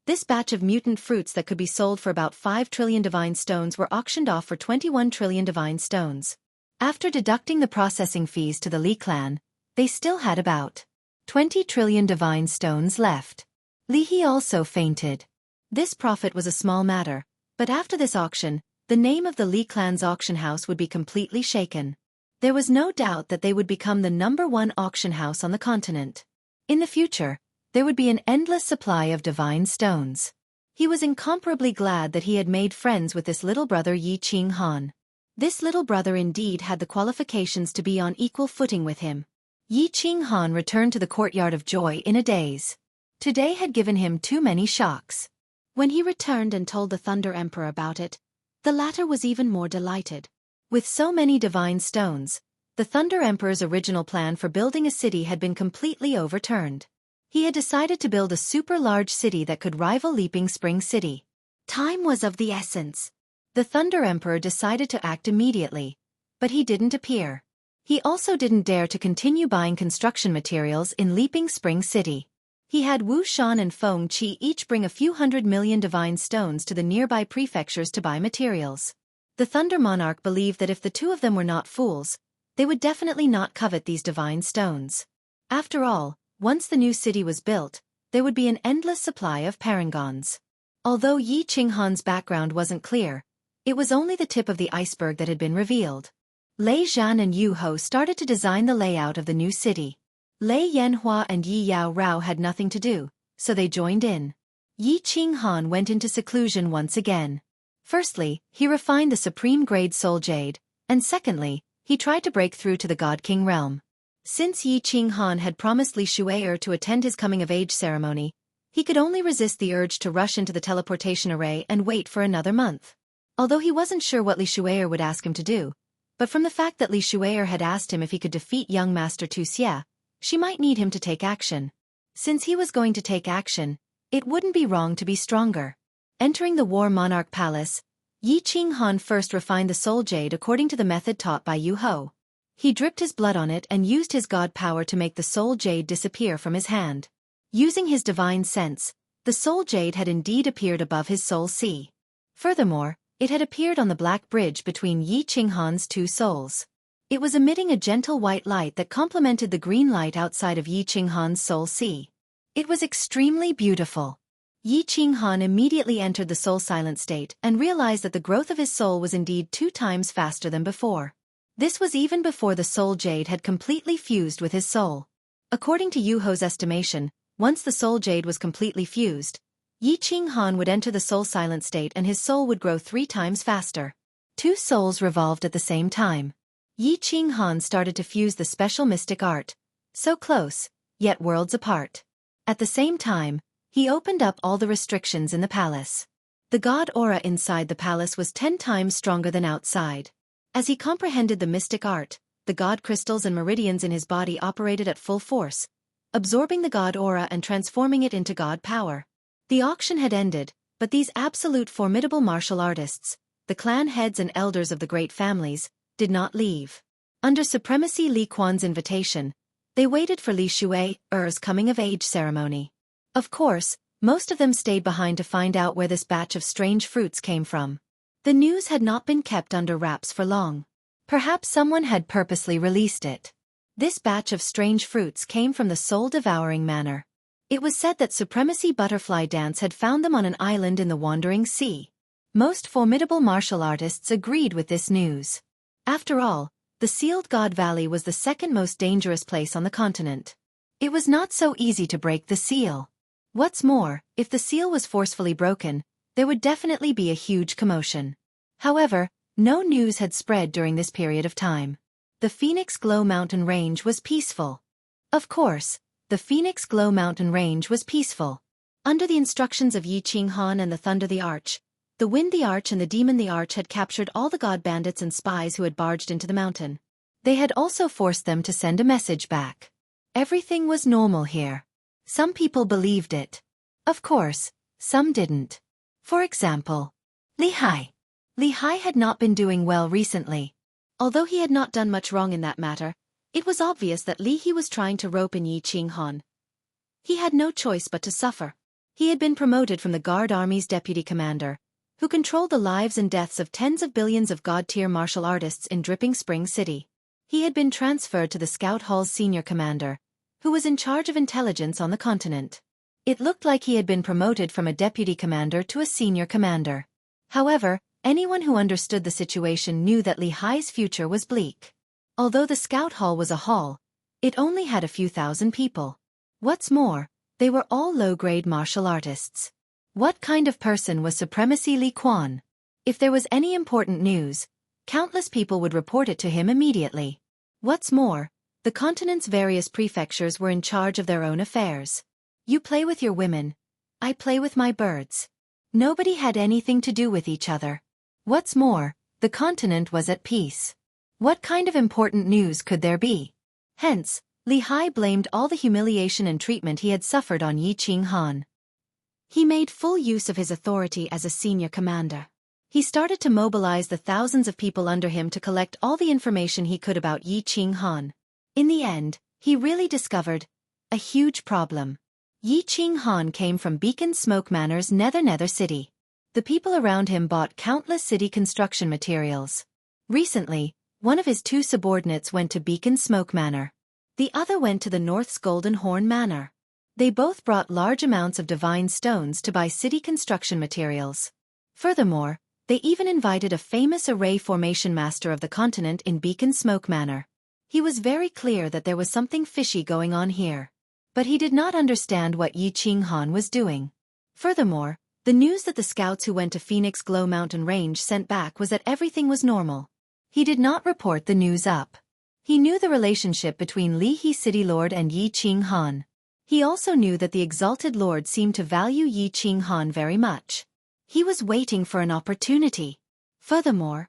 This batch of mutant fruits that could be sold for about 5 trillion divine stones were auctioned off for 21 trillion divine stones. After deducting the processing fees to the Li clan, they still had about 20 trillion divine stones left. Li He also fainted. This profit was a small matter, but after this auction, the name of the Li clan's auction house would be completely shaken. There was no doubt that they would become the #1 auction house on the continent. In the future, there would be an endless supply of divine stones. He was incomparably glad that he had made friends with this little brother Yi Qinghan. This little brother indeed had the qualifications to be on equal footing with him. Yi Qinghan returned to the courtyard of joy in a daze. Today had given him too many shocks. When he returned and told the Thunder Emperor about it, the latter was even more delighted. With so many divine stones, the Thunder Emperor's original plan for building a city had been completely overturned. He had decided to build a super-large city that could rival Leaping Spring City. Time was of the essence. The Thunder Emperor decided to act immediately, but he didn't appear. He also didn't dare to continue buying construction materials in Leaping Spring City. He had Wu Shan and Feng Qi each bring a few 100 million divine stones to the nearby prefectures to buy materials. The Thunder Monarch believed that if the two of them were not fools, they would definitely not covet these divine stones. After all, once the new city was built, there would be an endless supply of parangons. Although Yi Qinghan's background wasn't clear, it was only the tip of the iceberg that had been revealed. Lei Zhan and Yu Ho started to design the layout of the new city. Lei Yanhua and Yi Yao Rao had nothing to do, so they joined in. Yi Qinghan went into seclusion once again. Firstly, he refined the supreme-grade soul jade, and secondly, he tried to break through to the God King realm. Since Yi Qinghan had promised Li Shu'er to attend his coming-of-age ceremony, he could only resist the urge to rush into the teleportation array and wait for another month. Although he wasn't sure what Li Shu'er would ask him to do, but from the fact that Li Shu'er had asked him if he could defeat young Master Tu Xie, she might need him to take action. Since he was going to take action, it wouldn't be wrong to be stronger. Entering the War Monarch Palace, Yi Qinghan first refined the soul jade according to the method taught by Yu Ho. He dripped his blood on it and used his god power to make the soul jade disappear from his hand. Using his divine sense, the soul jade had indeed appeared above his soul sea. Furthermore, it had appeared on the black bridge between Yi Qinghan's two souls. It was emitting a gentle white light that complemented the green light outside of Yi Qinghan's soul sea. It was extremely beautiful. Yi Qinghan immediately entered the soul silent state and realized that the growth of his soul was indeed 2 times faster than before. This was even before the soul jade had completely fused with his soul. According to Yu Ho's estimation, once the soul jade was completely fused, Yi Qinghan would enter the soul silent state and his soul would grow 3 times faster. 2 souls revolved at the same time. Yi Qinghan started to fuse the special mystic art, so close, yet worlds apart. At the same time, he opened up all the restrictions in the palace. The god aura inside the palace was 10 times stronger than outside. As he comprehended the mystic art, the god crystals and meridians in his body operated at full force, absorbing the god aura and transforming it into god power. The auction had ended, but these absolute formidable martial artists, the clan heads and elders of the great families, did not leave. Under Supremacy Li Quan's invitation, they waited for Li Shu'er's coming-of-age ceremony. Of course, most of them stayed behind to find out where this batch of strange fruits came from. The news had not been kept under wraps for long. Perhaps someone had purposely released it. This batch of strange fruits came from the soul-devouring manor. It was said that Supremacy Butterfly Dance had found them on an island in the Wandering Sea. Most formidable martial artists agreed with this news. After all, the Sealed God Valley was the second most dangerous place on the continent. It was not so easy to break the seal. What's more, if the seal was forcefully broken, there would definitely be a huge commotion. However, no news had spread during this period of time. The Phoenix Glow Mountain Range was peaceful. Of course, the Phoenix Glow Mountain Range was peaceful. Under the instructions of Yi Qinghan and the Thunder the Arch, the Wind the Arch and the Demon the Arch had captured all the god bandits and spies who had barged into the mountain. They had also forced them to send a message back. Everything was normal here. Some people believed it. Of course, some didn't. For example, Li Hai. Li Hai had not been doing well recently. Although he had not done much wrong in that matter, it was obvious that Li He was trying to rope in Yi Qinghan. He had no choice but to suffer. He had been promoted from the Guard Army's deputy commander, who controlled the lives and deaths of tens of billions of god-tier martial artists in Dripping Spring City. He had been transferred to the Scout Hall's senior commander, who was in charge of intelligence on the continent. It looked like he had been promoted from a deputy commander to a senior commander. However, anyone who understood the situation knew that Li Hai's future was bleak. Although the Scout Hall was a hall, it only had a few thousand people. What's more, they were all low-grade martial artists. What kind of person was Supremacy Li Quan? If there was any important news, countless people would report it to him immediately. What's more, the continent's various prefectures were in charge of their own affairs. You play with your women, I play with my birds. Nobody had anything to do with each other. What's more, the continent was at peace. What kind of important news could there be? Hence, Li Hai blamed all the humiliation and treatment he had suffered on Yi Qinghan. He made full use of his authority as a senior commander. He started to mobilize the thousands of people under him to collect all the information he could about Yi Qinghan. In the end, he really discovered a huge problem. Yi Qinghan came from Beacon Smoke Manor's Nether City. The people around him bought countless city construction materials. Recently, one of his two subordinates went to Beacon Smoke Manor. The other went to the North's Golden Horn Manor. They both brought large amounts of divine stones to buy city construction materials. Furthermore, they even invited a famous array formation master of the continent in Beacon Smoke Manor. He was very clear that there was something fishy going on here. But he did not understand what Yi Qinghan was doing. Furthermore, the news that the scouts who went to Phoenix Glow Mountain Range sent back was that everything was normal. He did not report the news up. He knew the relationship between Li He City Lord and Yi Qinghan. He also knew that the Exalted Lord seemed to value Yi Qinghan very much. He was waiting for an opportunity. Furthermore,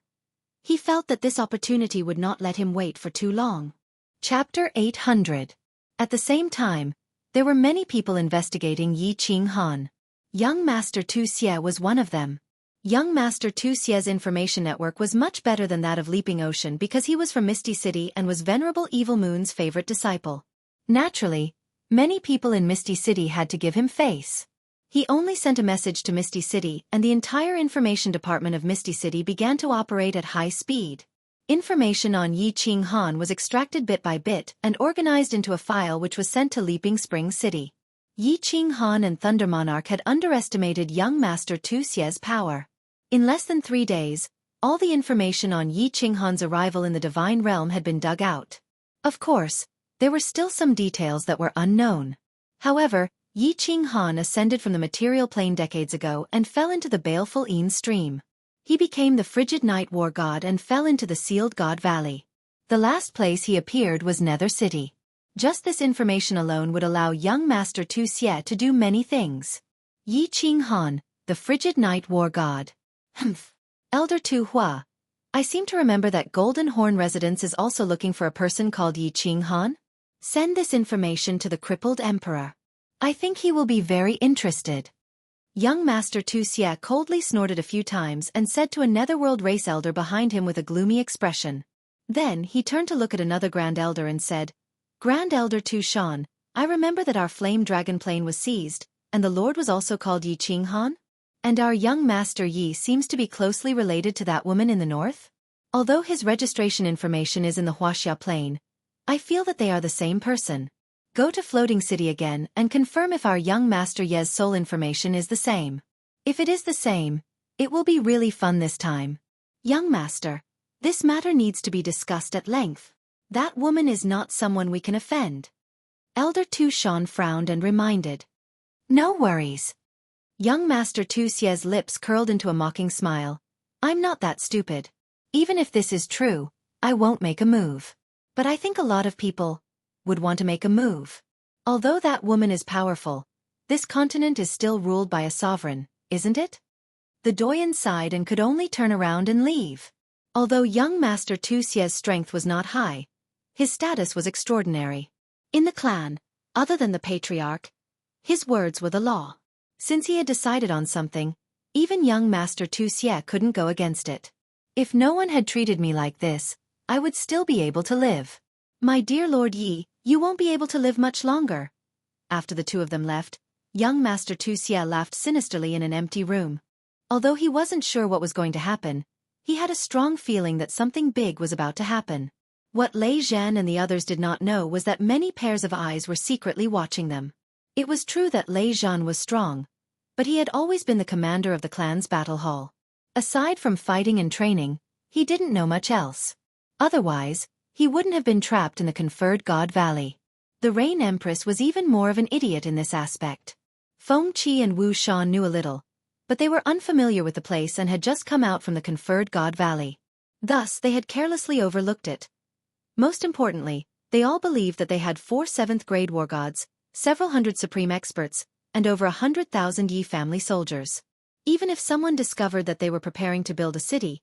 he felt that this opportunity would not let him wait for too long. Chapter 800. At the same time, there were many people investigating Yi Qinghan. Young Master Tu Xie was one of them. Young Master Tu Xie's information network was much better than that of Leaping Ocean because he was from Misty City and was Venerable Evil Moon's favorite disciple. Naturally, many people in Misty City had to give him face. He only sent a message to Misty City and the entire information department of Misty City began to operate at high speed. Information on Yi Qinghan was extracted bit by bit and organized into a file which was sent to Leaping Spring City. Yi Qinghan and Thunder Monarch had underestimated young Master Tu Xie's power. In less than 3 days, all the information on Yi Qinghan's arrival in the Divine Realm had been dug out. Of course, there were still some details that were unknown. However, Yi Qinghan ascended from the material plane decades ago and fell into the baleful Een stream. He became the frigid night war god and fell into the sealed god valley. The last place he appeared was Nether City. Just this information alone would allow young Master Tu Xie to do many things. Yi Qinghan, the frigid night war god. Humph. Elder Tu Hua. I seem to remember that Golden Horn Residence is also looking for a person called Yi Qinghan. Send this information to the crippled emperor. I think he will be very interested. Young Master Tu Xie coldly snorted a few times and said to a Netherworld race elder behind him with a gloomy expression. Then he turned to look at another Grand Elder and said, Grand Elder Tu Shan, I remember that our flame dragon plane was seized, and the Lord was also called Yi Qinghan? And our young Master Yi seems to be closely related to that woman in the north? Although his registration information is in the Huaxia plane, I feel that they are the same person. Go to Floating City again and confirm if our young Master Ye's soul information is the same. If it is the same, it will be really fun this time. Young Master, this matter needs to be discussed at length. That woman is not someone we can offend. Elder Tu Shan frowned and reminded. No worries. Young Master Tu Xie's lips curled into a mocking smile, I'm not that stupid. Even if this is true, I won't make a move. But I think a lot of people would want to make a move. Although that woman is powerful, this continent is still ruled by a sovereign, isn't it? The doyen sighed and could only turn around and leave. Although young Master Tu Xie's strength was not high, his status was extraordinary. In the clan, other than the patriarch, his words were the law. Since he had decided on something, even young Master Tu Xie couldn't go against it. If no one had treated me like this, I would still be able to live. My dear Lord Yi, you won't be able to live much longer. After the two of them left, young Master Tu Xie laughed sinisterly in an empty room. Although he wasn't sure what was going to happen, he had a strong feeling that something big was about to happen. What Lei Zhan and the others did not know was that many pairs of eyes were secretly watching them. It was true that Lei Zhan was strong, but he had always been the commander of the clan's battle hall. Aside from fighting and training, he didn't know much else. Otherwise, he wouldn't have been trapped in the conferred God Valley. The Rain Empress was even more of an idiot in this aspect. Feng Qi and Wu Shan knew a little, but they were unfamiliar with the place and had just come out from the conferred God Valley. Thus, they had carelessly overlooked it. Most importantly, they all believed that they had 4 7th-grade war gods, several hundred supreme experts, and over 100,000 Yi family soldiers. Even if someone discovered that they were preparing to build a city,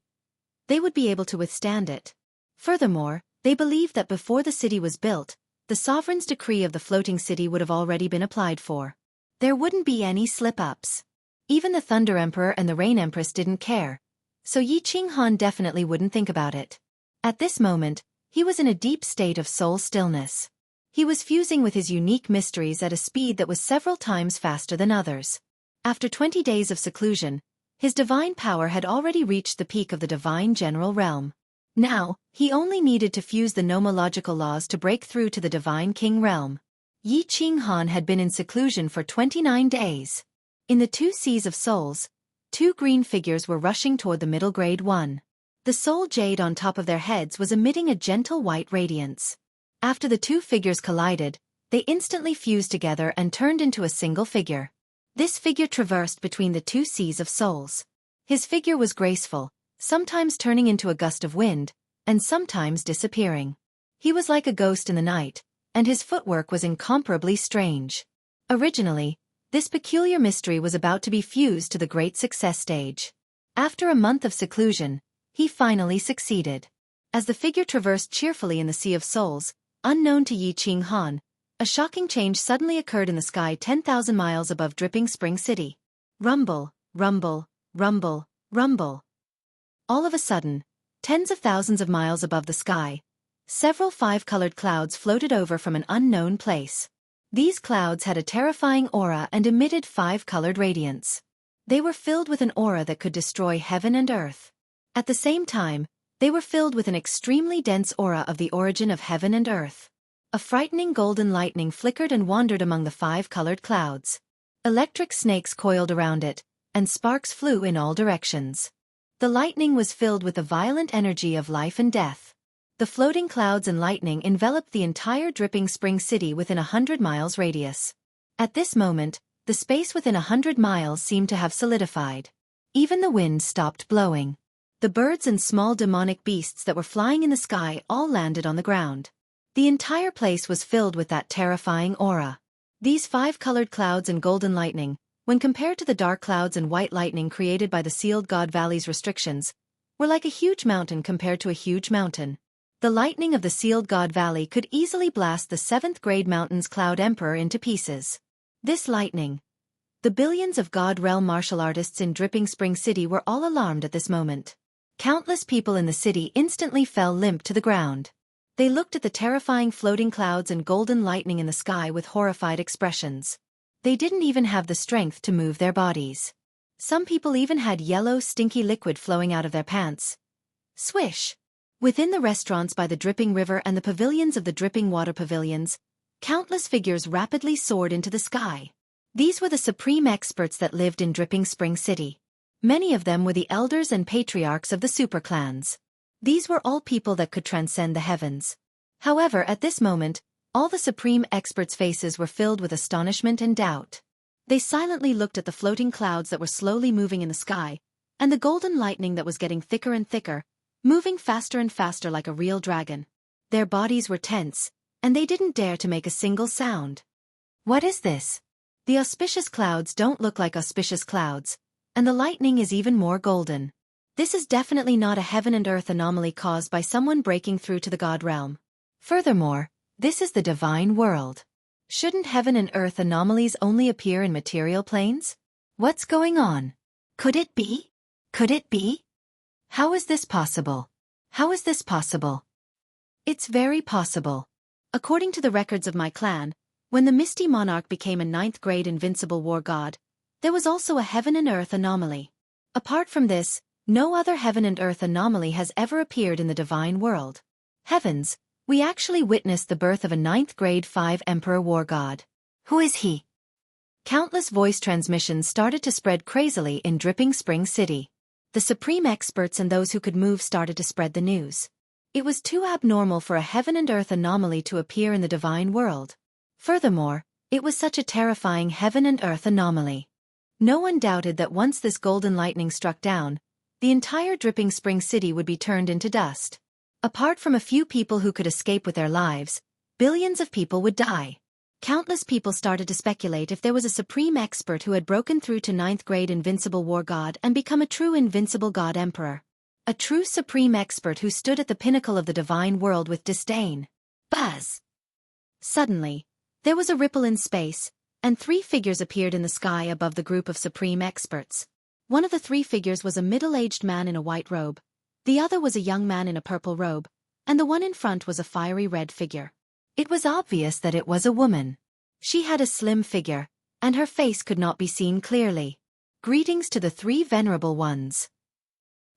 they would be able to withstand it. Furthermore, they believed that before the city was built, the sovereign's decree of the floating city would have already been applied for. There wouldn't be any slip-ups. Even the Thunder Emperor and the Rain Empress didn't care, so Yi Qinghan definitely wouldn't think about it. At this moment, he was in a deep state of soul stillness. He was fusing with his unique mysteries at a speed that was several times faster than others. After 20 days of seclusion, his divine power had already reached the peak of the divine general realm. Now, he only needed to fuse the nomological laws to break through to the divine king realm. Yi Qinghan had been in seclusion for 29 days. In the 2 seas of souls, 2 green figures were rushing toward the middle grade one. The soul jade on top of their heads was emitting a gentle white radiance. After the 2 figures collided, they instantly fused together and turned into a single figure. This figure traversed between the 2 seas of souls. His figure was graceful, sometimes turning into a gust of wind, and sometimes disappearing. He was like a ghost in the night, and his footwork was incomparably strange. Originally, this peculiar mystery was about to be fused to the great success stage. After a month of seclusion, he finally succeeded. As the figure traversed cheerfully in the Sea of Souls, unknown to Yi Qinghan, a shocking change suddenly occurred in the sky 10,000 miles above Dripping Spring City. Rumble, rumble, rumble, rumble. All of a sudden, tens of thousands of miles above the sky, several 5-colored clouds floated over from an unknown place. These clouds had a terrifying aura and emitted 5-colored radiance. They were filled with an aura that could destroy heaven and earth. At the same time, they were filled with an extremely dense aura of the origin of heaven and earth. A frightening golden lightning flickered and wandered among the 5-colored clouds. Electric snakes coiled around it, and sparks flew in all directions. The lightning was filled with the violent energy of life and death. The floating clouds and lightning enveloped the entire Dripping Spring City within 100 miles radius. At this moment, the space within 100 miles seemed to have solidified. Even the wind stopped blowing. The birds and small demonic beasts that were flying in the sky all landed on the ground. The entire place was filled with that terrifying aura. These 5-colored clouds and golden lightning, when compared to the dark clouds and white lightning created by the sealed God Valley's restrictions, were like a huge mountain compared to a huge mountain. The lightning of the sealed God Valley could easily blast the 7th-grade mountain's Cloud Emperor into pieces. This lightning. The billions of God Realm martial artists in Dripping Spring City were all alarmed at this moment. Countless people in the city instantly fell limp to the ground. They looked at the terrifying floating clouds and golden lightning in the sky with horrified expressions. They didn't even have the strength to move their bodies. Some people even had yellow, stinky liquid flowing out of their pants. Swish! Within the restaurants by the dripping river and the pavilions of the dripping water pavilions, countless figures rapidly soared into the sky. These were the supreme experts that lived in Dripping Spring City. Many of them were the elders and patriarchs of the superclans. These were all people that could transcend the heavens. However, at this moment, all the supreme experts' faces were filled with astonishment and doubt. They silently looked at the floating clouds that were slowly moving in the sky, and the golden lightning that was getting thicker and thicker, moving faster and faster like a real dragon. Their bodies were tense, and they didn't dare to make a single sound. What is this? The auspicious clouds don't look like auspicious clouds, and the lightning is even more golden. This is definitely not a heaven and earth anomaly caused by someone breaking through to the god realm. Furthermore, this is the divine world. Shouldn't heaven and earth anomalies only appear in material planes? What's going on? Could it be? Could it be? How is this possible? How is this possible? It's very possible. According to the records of my clan, when the Misty Monarch became a 9th grade invincible war god, there was also a heaven and earth anomaly. Apart from this, no other heaven and earth anomaly has ever appeared in the divine world. Heavens, we actually witnessed the birth of a 9th grade 5 emperor war god. Who is he? Countless voice transmissions started to spread crazily in Dripping Spring City. The supreme experts and those who could move started to spread the news. It was too abnormal for a heaven and earth anomaly to appear in the divine world. Furthermore, it was such a terrifying heaven and earth anomaly. No one doubted that once this golden lightning struck down, the entire Dripping Spring City would be turned into dust. Apart from a few people who could escape with their lives, billions of people would die. Countless people started to speculate if there was a supreme expert who had broken through to 9th grade invincible war god and become a true invincible god emperor. A true supreme expert who stood at the pinnacle of the divine world with disdain. Buzz! Suddenly, there was a ripple in space, and 3 figures appeared in the sky above the group of supreme experts. One of the 3 figures was a middle-aged man in a white robe, the other was a young man in a purple robe, and the one in front was a fiery red figure. It was obvious that it was a woman. She had a slim figure, and her face could not be seen clearly. Greetings to the 3 venerable ones.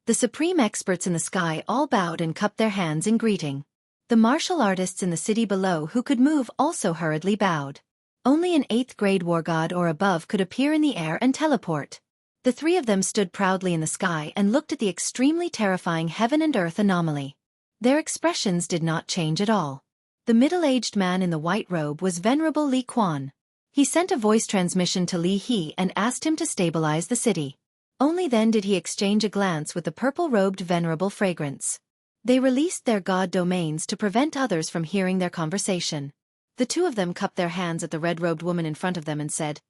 The supreme experts in the sky all bowed and cupped their hands in greeting. The martial artists in the city below who could move also hurriedly bowed. Only an 8th grade war god or above could appear in the air and teleport. The 3 of them stood proudly in the sky and looked at the extremely terrifying heaven and earth anomaly. Their expressions did not change at all. The middle-aged man in the white robe was Venerable Li Quan. He sent a voice transmission to Li He and asked him to stabilize the city. Only then did he exchange a glance with the purple-robed Venerable Fragrance. They released their god domains to prevent others from hearing their conversation. The 2 of them cupped their hands at the red-robed woman in front of them and said,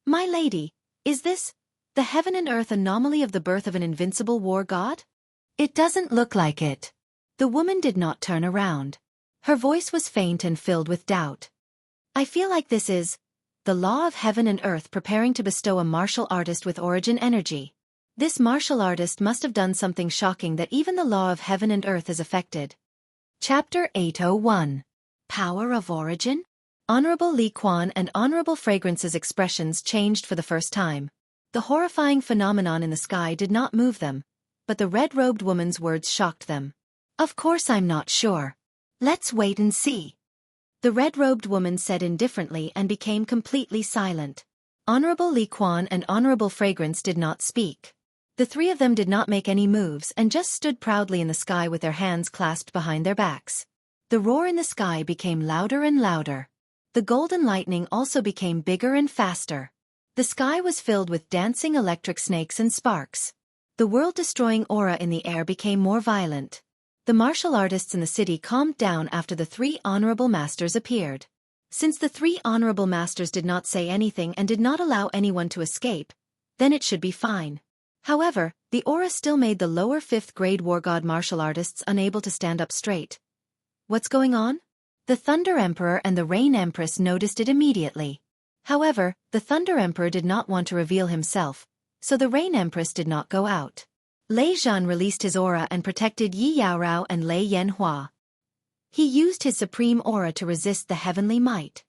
"My lady, is this the heaven and earth anomaly of the birth of an invincible war god?" "It doesn't look like it." The woman did not turn around. Her voice was faint and filled with doubt. "I feel like this is the law of heaven and earth preparing to bestow a martial artist with origin energy. This martial artist must have done something shocking that even the law of heaven and earth is affected." Chapter 801. Power of Origin? Honorable Li Quan and Honorable Fragrance's expressions changed for the first time. The horrifying phenomenon in the sky did not move them, but the red-robed woman's words shocked them. "Of course I'm not sure. Let's wait and see." The red-robed woman said indifferently and became completely silent. Honorable Li Quan and Honorable Fragrance did not speak. The 3 of them did not make any moves and just stood proudly in the sky with their hands clasped behind their backs. The roar in the sky became louder and louder. The golden lightning also became bigger and faster. The sky was filled with dancing electric snakes and sparks. The world-destroying aura in the air became more violent. The martial artists in the city calmed down after the 3 honorable masters appeared. Since the 3 honorable masters did not say anything and did not allow anyone to escape, then it should be fine. However, the aura still made the lower 5th grade war god martial artists unable to stand up straight. What's going on? The Thunder Emperor and the Rain Empress noticed it immediately. However, the Thunder Emperor did not want to reveal himself, so the Rain Empress did not go out. Lei Zhan released his aura and protected Yi Yaorao and Lei Yanhua. He used his supreme aura to resist the heavenly might.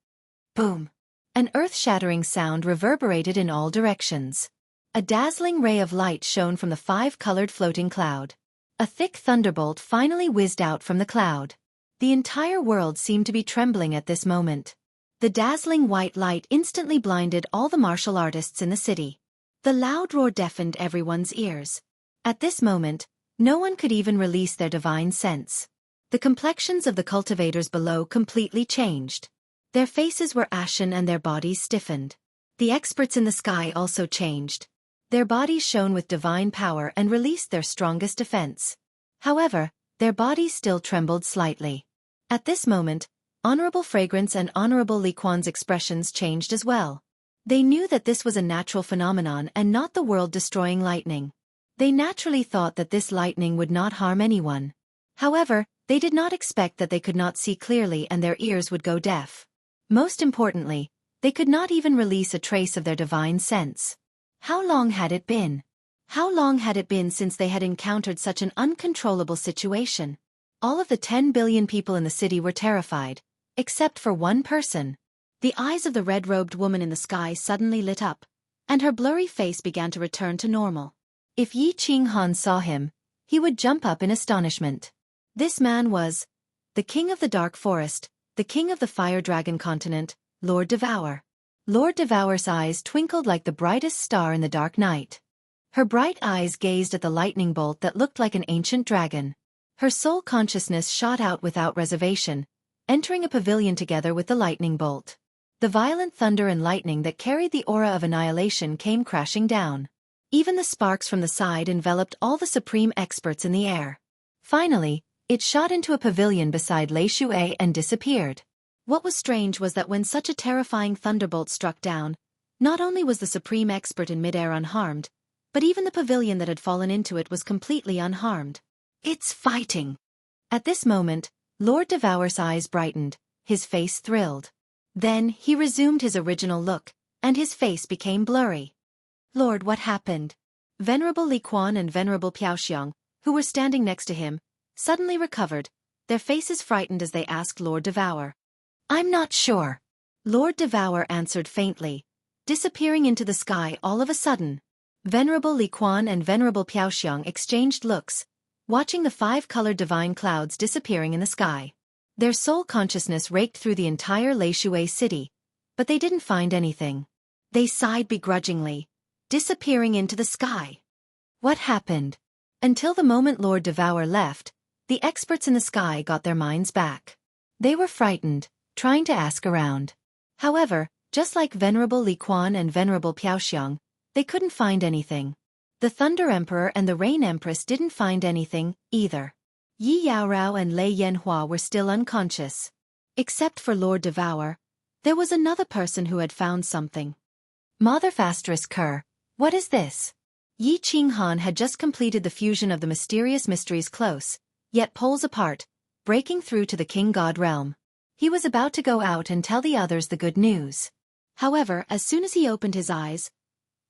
Boom! An earth-shattering sound reverberated in all directions. A dazzling ray of light shone from the 5-colored floating cloud. A thick thunderbolt finally whizzed out from the cloud. The entire world seemed to be trembling at this moment. The dazzling white light instantly blinded all the martial artists in the city. The loud roar deafened everyone's ears. At this moment, no one could even release their divine sense. The complexions of the cultivators below completely changed. Their faces were ashen and their bodies stiffened. The experts in the sky also changed. Their bodies shone with divine power and released their strongest defense. However, their bodies still trembled slightly. At this moment, Honorable Fragrance and Honorable Liquan's expressions changed as well. They knew that this was a natural phenomenon and not the world-destroying lightning. They naturally thought that this lightning would not harm anyone. However, they did not expect that they could not see clearly and their ears would go deaf. Most importantly, they could not even release a trace of their divine sense. How long had it been? How long had it been since they had encountered such an uncontrollable situation? All of the 10 billion people in the city were terrified, except for one person. The eyes of the red-robed woman in the sky suddenly lit up, and her blurry face began to return to normal. If Yi Qinghan saw him, he would jump up in astonishment. This man was the king of the dark forest, the king of the fire dragon continent, Lord Devour. Lord Devour's eyes twinkled like the brightest star in the dark night. Her bright eyes gazed at the lightning bolt that looked like an ancient dragon. Her soul consciousness shot out without reservation, entering a pavilion together with the lightning bolt. The violent thunder and lightning that carried the aura of annihilation came crashing down. Even the sparks from the side enveloped all the supreme experts in the air. Finally, it shot into a pavilion beside Lei Shui and disappeared. What was strange was that when such a terrifying thunderbolt struck down, not only was the supreme expert in midair unharmed, but even the pavilion that had fallen into it was completely unharmed. It's fighting! At this moment, Lord Devour's eyes brightened, his face thrilled. Then, he resumed his original look, and his face became blurry. Lord, what happened? Venerable Li Quan and Venerable Piaoxiang, who were standing next to him, suddenly recovered, their faces frightened as they asked Lord Devour. I'm not sure. Lord Devour answered faintly, disappearing into the sky all of a sudden. Venerable Li Quan and Venerable Piaoxiang exchanged looks, watching the 5-colored divine clouds disappearing in the sky. Their soul consciousness raked through the entire Lei Shui city, but they didn't find anything. They sighed begrudgingly, disappearing into the sky. What happened? Until the moment Lord Devour left, the experts in the sky got their minds back. They were frightened, trying to ask around. However, just like Venerable Li Quan and Venerable Piaoxiang, they couldn't find anything. The Thunder Emperor and the Rain Empress didn't find anything, either. Yi Yaorao and Lei Yanhua were still unconscious. Except for Lord Devour, there was another person who had found something. Mother Fastress Kerr, what is this? Yi Qinghan had just completed the fusion of the mysterious mysteries close, yet poles apart, breaking through to the King God realm. He was about to go out and tell the others the good news. However, as soon as he opened his eyes,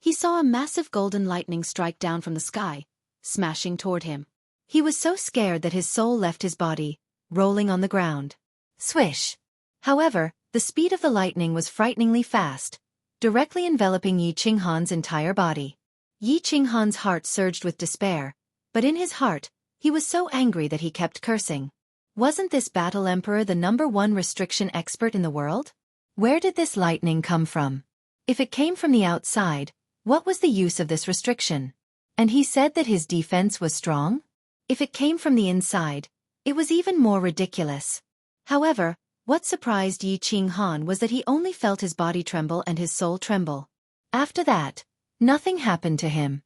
he saw a massive golden lightning strike down from the sky, smashing toward him. He was so scared that his soul left his body, rolling on the ground. Swish! However, the speed of the lightning was frighteningly fast, directly enveloping Yi Qinghan's entire body. Yi Qinghan's heart surged with despair, but in his heart, he was so angry that he kept cursing. Wasn't this Battle Emperor the #1 restriction expert in the world? Where did this lightning come from? If it came from the outside, what was the use of this restriction? And he said that his defense was strong? If it came from the inside, it was even more ridiculous. However, what surprised Yi Qinghan was that he only felt his body tremble and his soul tremble. After that, nothing happened to him.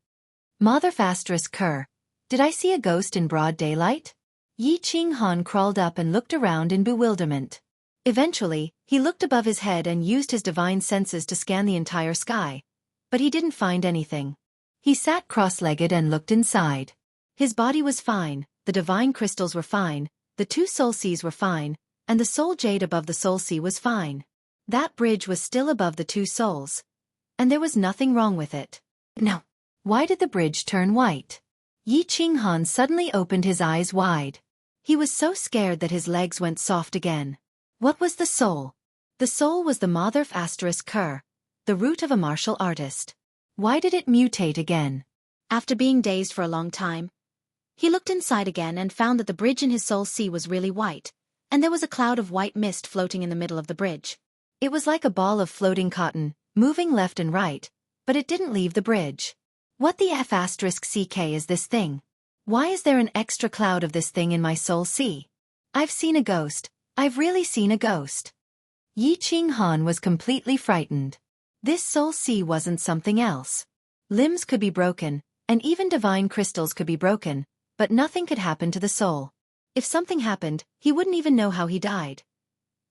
Mother Fastress Kerr, did I see a ghost in broad daylight? Yi Qinghan crawled up and looked around in bewilderment. Eventually, he looked above his head and used his divine senses to scan the entire sky, but he didn't find anything. He sat cross-legged and looked inside. His body was fine, the divine crystals were fine, the 2 soul seas were fine, and the soul jade above the soul sea was fine. That bridge was still above the 2 souls, and there was nothing wrong with it. No. Why did the bridge turn white? Yi Qinghan suddenly opened his eyes wide. He was so scared that his legs went soft again. What was the soul? The soul was the Mother Fastress Kerr, the root of a martial artist. Why did it mutate again? After being dazed for a long time, he looked inside again and found that the bridge in his soul sea was really white, and there was a cloud of white mist floating in the middle of the bridge. It was like a ball of floating cotton, moving left and right, but it didn't leave the bridge. What the F***ck is this thing? Why is there an extra cloud of this thing in my soul sea? I've seen a ghost. I've really seen a ghost. Yi Qinghan was completely frightened. This soul sea wasn't something else. Limbs could be broken, and even divine crystals could be broken, but nothing could happen to the soul. If something happened, he wouldn't even know how he died.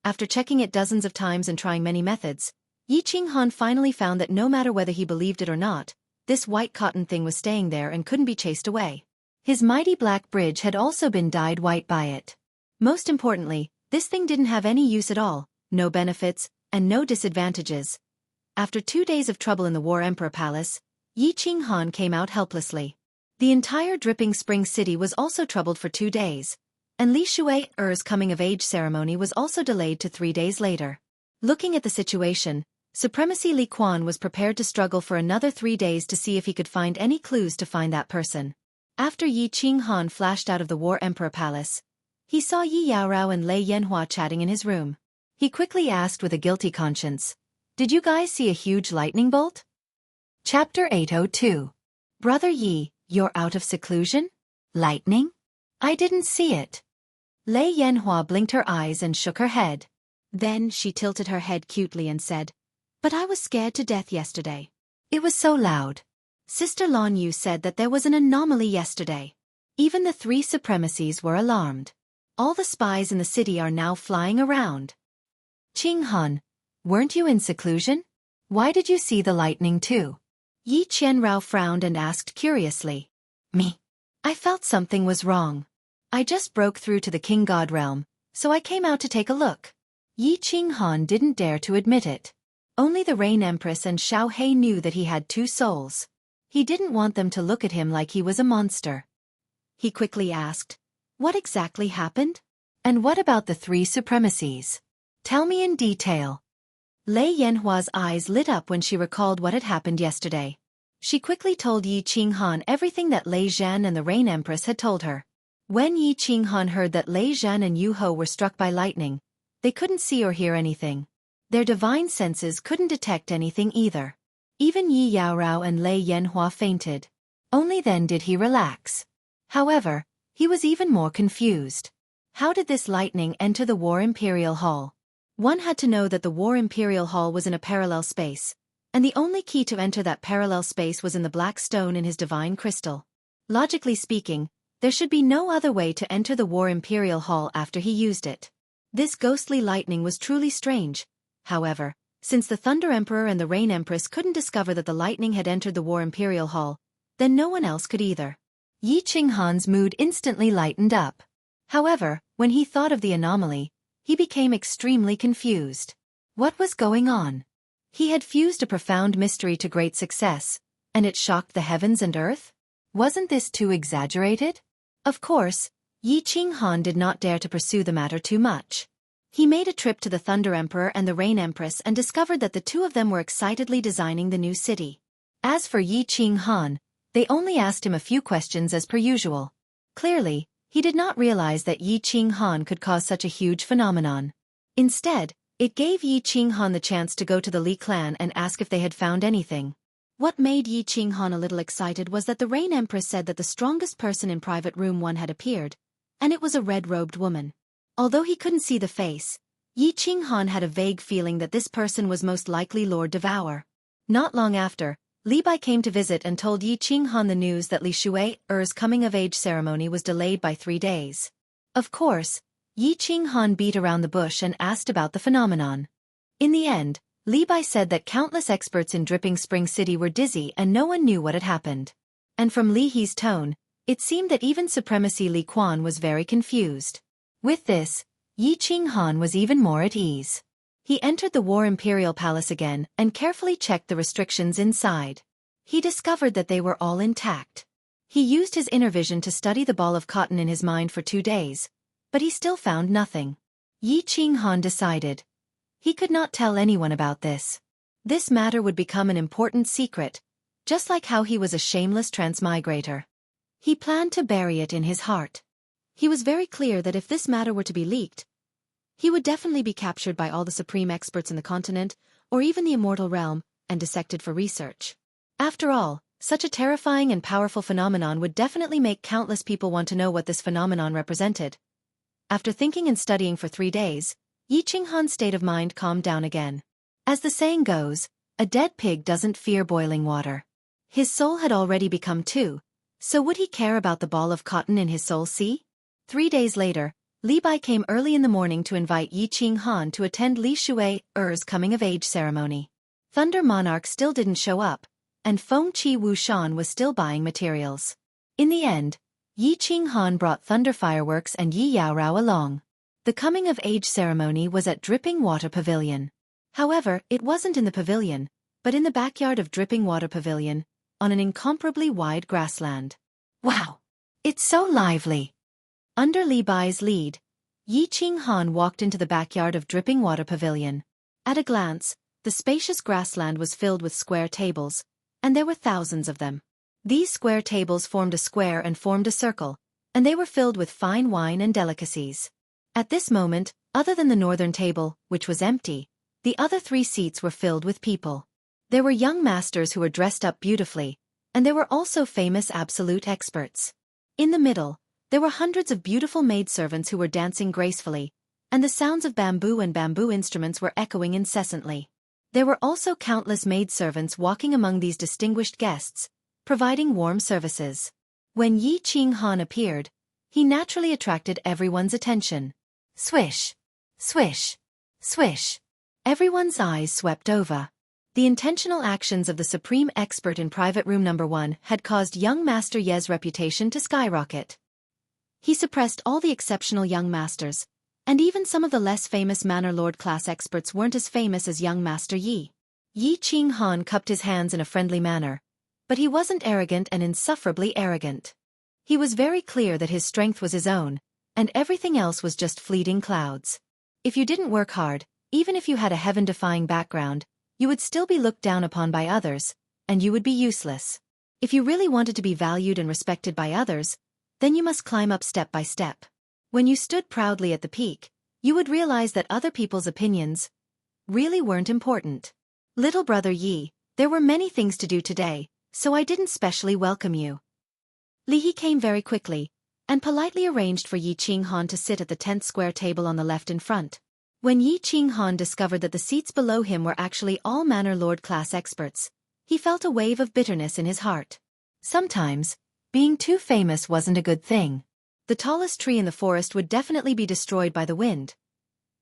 After checking it dozens of times and trying many methods, Yi Qinghan finally found that no matter whether he believed it or not, this white cotton thing was staying there and couldn't be chased away. His mighty black bridge had also been dyed white by it. Most importantly, this thing didn't have any use at all, no benefits, and no disadvantages. After 2 days of trouble in the War Emperor Palace, Yi Qinghan came out helplessly. The entire Dripping Spring City was also troubled for 2 days, and Li Shui's coming-of-age ceremony was also delayed to 3 days later. Looking at the situation, Supremacy Li Quan was prepared to struggle for another 3 days to see if he could find any clues to find that person. After Yi Qinghan flashed out of the War Emperor Palace, he saw Yi Yaorao and Lei Yanhua chatting in his room. He quickly asked with a guilty conscience, "Did you guys see a huge lightning bolt?" Chapter 802. Brother Yi, you're out of seclusion? Lightning? I didn't see it. Lei Yanhua blinked her eyes and shook her head. Then she tilted her head cutely and said, "But I was scared to death yesterday. It was so loud. Sister Lan Yu said that there was an anomaly yesterday. Even the 3 supremacies were alarmed. All the spies in the city are now flying around." Qinghan, weren't you in seclusion? Why did you see the lightning too? Yi Qianrao frowned and asked curiously. Me. I felt something was wrong. I just broke through to the King God realm, so I came out to take a look. Yi Qinghan didn't dare to admit it. Only the Rain Empress and Xiao He knew that he had 2 souls. He didn't want them to look at him like he was a monster. He quickly asked, "What exactly happened? And what about the 3 supremacies? Tell me in detail." Lei Yanhua's eyes lit up when she recalled what had happened yesterday. She quickly told Yi Qinghan everything that Lei Zhan and the Rain Empress had told her. When Yi Qinghan heard that Lei Zhan and Yu Ho were struck by lightning, they couldn't see or hear anything. Their divine senses couldn't detect anything either. Even Yi Yaorao and Lei Yanhua fainted. Only then did he relax. However, he was even more confused. How did this lightning enter the War Imperial Hall? One had to know that the War Imperial Hall was in a parallel space, and the only key to enter that parallel space was in the black stone in his divine crystal. Logically speaking, there should be no other way to enter the War Imperial Hall after he used it. This ghostly lightning was truly strange. However, since the Thunder Emperor and the Rain Empress couldn't discover that the lightning had entered the War Imperial Hall, then no one else could either. Yi Qinghan's mood instantly lightened up. However, when he thought of the anomaly, he became extremely confused. What was going on? He had fused a profound mystery to great success, and it shocked the heavens and earth? Wasn't this too exaggerated? Of course, Yi Qinghan did not dare to pursue the matter too much. He made a trip to the Thunder Emperor and the Rain Empress and discovered that the 2 of them were excitedly designing the new city. As for Yi Qinghan, they only asked him a few questions as per usual. Clearly, he did not realize that Yi Qinghan could cause such a huge phenomenon. Instead, it gave Yi Qinghan the chance to go to the Li clan and ask if they had found anything. What made Yi Qinghan a little excited was that the Rain Empress said that the strongest person in Private Room 1 had appeared, and it was a red-robed woman. Although he couldn't see the face, Yi Qinghan had a vague feeling that this person was most likely Lord Devour. Not long after, Li Bai came to visit and told Yi Qinghan the news that Li Shui's coming-of-age ceremony was delayed by 3 days. Of course, Yi Qinghan beat around the bush and asked about the phenomenon. In the end, Li Bai said that countless experts in Dripping Spring City were dizzy and no one knew what had happened. And from Li He's tone, it seemed that even Supremacy Li Quan was very confused. With this, Yi Qinghan was even more at ease. He entered the War Imperial Palace again and carefully checked the restrictions inside. He discovered that they were all intact. He used his inner vision to study the ball of cotton in his mind for 2 days, but he still found nothing. Yi Qinghan decided. He could not tell anyone about this. This matter would become an important secret, just like how he was a shameless transmigrator. He planned to bury it in his heart. He was very clear that if this matter were to be leaked, he would definitely be captured by all the supreme experts in the continent, or even the immortal realm, and dissected for research. After all, such a terrifying and powerful phenomenon would definitely make countless people want to know what this phenomenon represented. After thinking and studying for 3 days, Yi Qinghan's state of mind calmed down again. As the saying goes, a dead pig doesn't fear boiling water. His soul had already become two, so would he care about the ball of cotton in his soul sea? 3 days later, Li Bai came early in the morning to invite Yi Qinghan to attend Li Shui's coming-of-age ceremony. Thunder Monarch still didn't show up, and Feng Qi Wushan was still buying materials. In the end, Yi Qinghan brought thunder fireworks and Yi Yaorao along. The coming-of-age ceremony was at Dripping Water Pavilion. However, it wasn't in the pavilion, but in the backyard of Dripping Water Pavilion, on an incomparably wide grassland. Wow! It's so lively! Under Li Bai's lead, Yi Qinghan walked into the backyard of Dripping Water Pavilion. At a glance, the spacious grassland was filled with square tables, and there were thousands of them. These square tables formed a square and formed a circle, and they were filled with fine wine and delicacies. At this moment, other than the northern table, which was empty, the other 3 seats were filled with people. There were young masters who were dressed up beautifully, and there were also famous absolute experts. In the middle, there were hundreds of beautiful maidservants who were dancing gracefully, and the sounds of bamboo and bamboo instruments were echoing incessantly. There were also countless maidservants walking among these distinguished guests, providing warm services. When Yi Qinghan appeared, he naturally attracted everyone's attention. Swish! Swish! Swish! Everyone's eyes swept over. The intentional actions of the supreme expert in Private Room Number 1 had caused young Master Ye's reputation to skyrocket. He suppressed all the exceptional young masters, and even some of the less famous Manor Lord class experts weren't as famous as young Master Yi. Yi Qinghan cupped his hands in a friendly manner, but he wasn't arrogant and insufferably arrogant. He was very clear that his strength was his own, and everything else was just fleeting clouds. If you didn't work hard, even if you had a heaven-defying background, you would still be looked down upon by others, and you would be useless. If you really wanted to be valued and respected by others, then you must climb up step by step. When you stood proudly at the peak, you would realize that other people's opinions really weren't important. Little brother Yi, there were many things to do today, so I didn't specially welcome you. Li He came very quickly, and politely arranged for Yi Qinghan to sit at the 10th square table on the left in front. When Yi Qinghan discovered that the seats below him were actually all Manor Lord class experts, he felt a wave of bitterness in his heart. Sometimes, being too famous wasn't a good thing. The tallest tree in the forest would definitely be destroyed by the wind.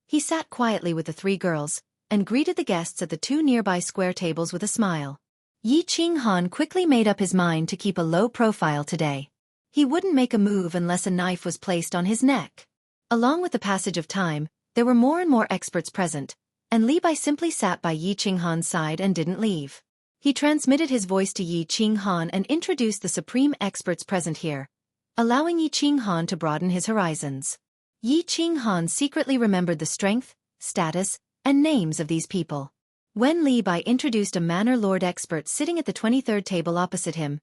He sat quietly with the 3 girls, and greeted the guests at the 2 nearby square tables with a smile. Yi Qinghan quickly made up his mind to keep a low profile today. He wouldn't make a move unless a knife was placed on his neck. Along with the passage of time, there were more and more experts present, and Li Bai simply sat by Yi Qinghan's side and didn't leave. He transmitted his voice to Yi Qinghan and introduced the supreme experts present here, allowing Yi Qinghan to broaden his horizons. Yi Qinghan secretly remembered the strength, status, and names of these people. When Li Bai introduced a Manor Lord expert sitting at the 23rd table opposite him,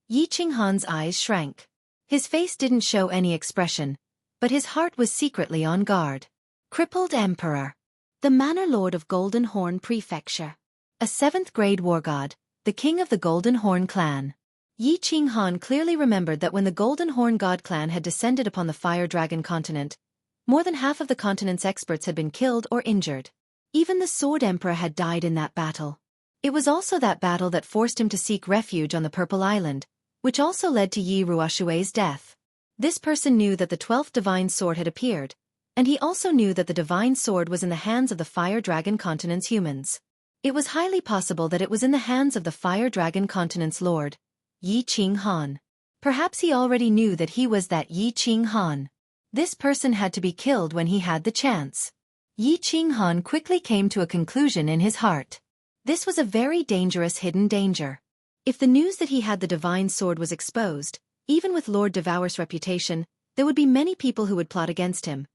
Yi Qinghan's eyes shrank. His face didn't show any expression, but his heart was secretly on guard. Crippled Emperor. The Manor Lord of Golden Horn Prefecture. A 7th-grade war god, the king of the Golden Horn clan. Yi Qinghan clearly remembered that when the Golden Horn god clan had descended upon the Fire Dragon continent, more than half of the continent's experts had been killed or injured. Even the Sword Emperor had died in that battle. It was also that battle that forced him to seek refuge on the Purple Island, which also led to Yi Ruoshui's death. This person knew that the 12th Divine Sword had appeared, and he also knew that the Divine Sword was in the hands of the Fire Dragon continent's humans. It was highly possible that it was in the hands of the Fire Dragon continent's lord, Yi Qinghan. Perhaps he already knew that he was that Yi Qinghan. This person had to be killed when he had the chance. Yi Qinghan quickly came to a conclusion in his heart. This was a very dangerous hidden danger. If the news that he had the Divine Sword was exposed, even with Lord Devour's reputation, there would be many people who would plot against him.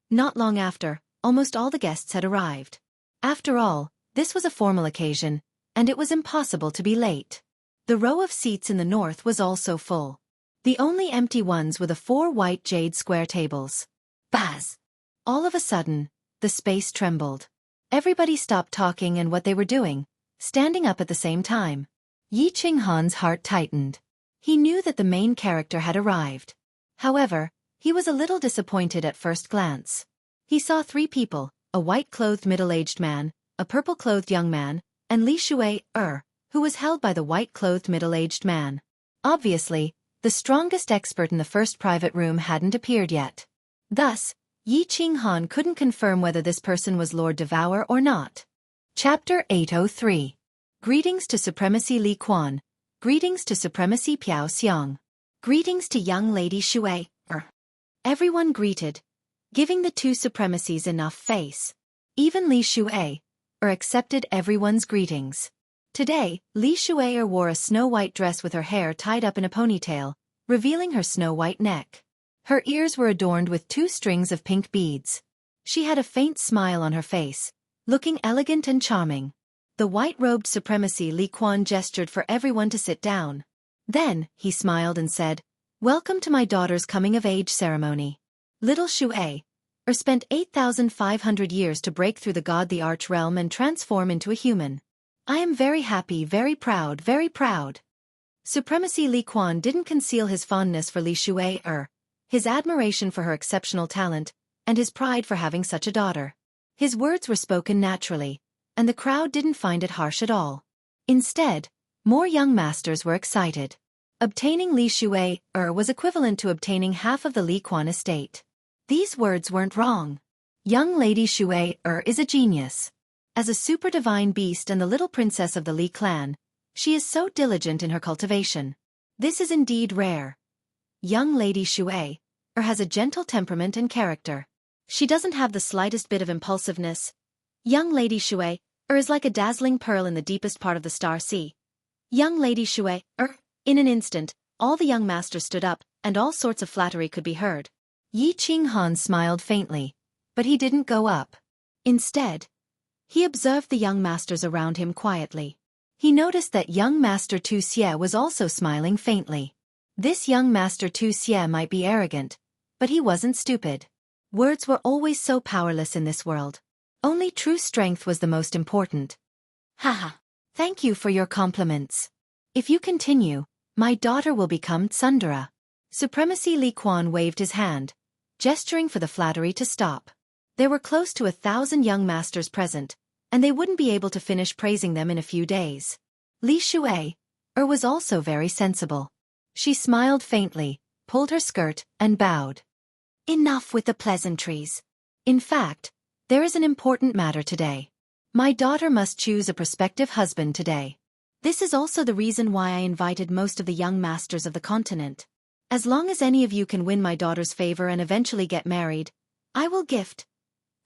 Not long after, almost all the guests had arrived. After all, this was a formal occasion, and it was impossible to be late. The row of seats in the north was also full. The only empty ones were the 4 white jade square tables. Buzz! All of a sudden, the space trembled. Everybody stopped talking and what they were doing, standing up at the same time. Yi Qinghan's heart tightened. He knew that the main character had arrived. However, he was a little disappointed at first glance. He saw 3 people, a white-clothed middle-aged man, a purple-clothed young man, and Li Shui, who who was held by the white-clothed middle-aged man. Obviously, the strongest expert in the first private room hadn't appeared yet. Thus, Yi Qinghan couldn't confirm whether this person was Lord Devour or not. Chapter 803. Greetings to Supremacy Li Quan. Greetings to Supremacy Piao Xiang. Greetings to young Lady Shui. Everyone greeted, giving the two supremacies enough face. Even Li Shui accepted everyone's greetings. Today, Li Shui wore a snow-white dress with her hair tied up in a ponytail, revealing her snow-white neck. Her ears were adorned with 2 strings of pink beads. She had a faint smile on her face, looking elegant and charming. The white-robed supremacy Li Quan gestured for everyone to sit down. Then, he smiled and said, "Welcome to my daughter's coming-of-age ceremony. Little Shui spent 8,500 years to break through the God-the-Arch realm and transform into a human. I am very happy, very proud, very proud." Supremacy Li Quan didn't conceal his fondness for Li Shui, his admiration for her exceptional talent, and his pride for having such a daughter. His words were spoken naturally, and the crowd didn't find it harsh at all. Instead, more young masters were excited. Obtaining Li Shui was equivalent to obtaining half of the Li Quan estate. These words weren't wrong. Young Lady Shui is a genius. As a super divine beast and the little princess of the Li clan, she is so diligent in her cultivation. This is indeed rare. Young Lady Shui has a gentle temperament and character. She doesn't have the slightest bit of impulsiveness. Young Lady Shui is like a dazzling pearl in the deepest part of the Star Sea. Young Lady Shui In an instant, all the young masters stood up, and all sorts of flattery could be heard. Yi Qinghan smiled faintly, but he didn't go up. Instead, he observed the young masters around him quietly. He noticed that young Master Tu Xie was also smiling faintly. This young Master Tu Xie might be arrogant, but he wasn't stupid. Words were always so powerless in this world. Only true strength was the most important. Haha. Thank you for your compliments. If you continue, my daughter will become Tsundere. Supremacy Li Quan waved his hand, gesturing for the flattery to stop. There were close to 1,000 young masters present, and they wouldn't be able to finish praising them in a few days. Li Shui was also very sensible. She smiled faintly, pulled her skirt, and bowed. Enough with the pleasantries. In fact, there is an important matter today. My daughter must choose a prospective husband today. This is also the reason why I invited most of the young masters of the continent. As long as any of you can win my daughter's favor and eventually get married, I will gift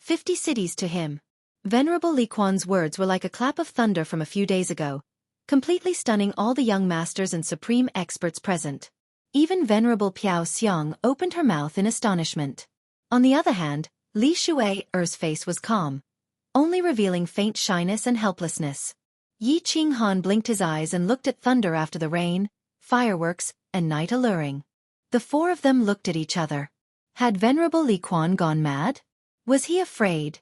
50 cities to him. Venerable Li Quan's words were like a clap of thunder from a few days ago, completely stunning all the young masters and supreme experts present. Even Venerable Piao Xiang opened her mouth in astonishment. On the other hand, Li Shui's face was calm, only revealing faint shyness and helplessness. Yi Qinghan blinked his eyes and looked at thunder after the rain, fireworks, and night alluring. The 4 of them looked at each other. Had Venerable Li Quan gone mad? Was he afraid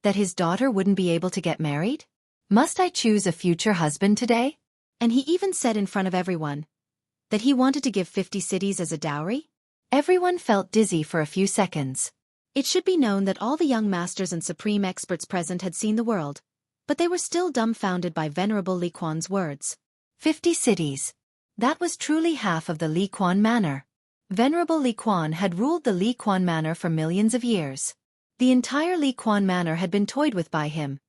that his daughter wouldn't be able to get married? Must I choose a future husband today? And he even said in front of everyone that he wanted to give 50 cities as a dowry? Everyone felt dizzy for a few seconds. It should be known that all the young masters and supreme experts present had seen the world, but they were still dumbfounded by Venerable Li Quan's words. 50 cities. That was truly half of the Li Quan Manor. Venerable Li Quan had ruled the Li Quan Manor for millions of years. The entire Li Quan Manor had been toyed with by him,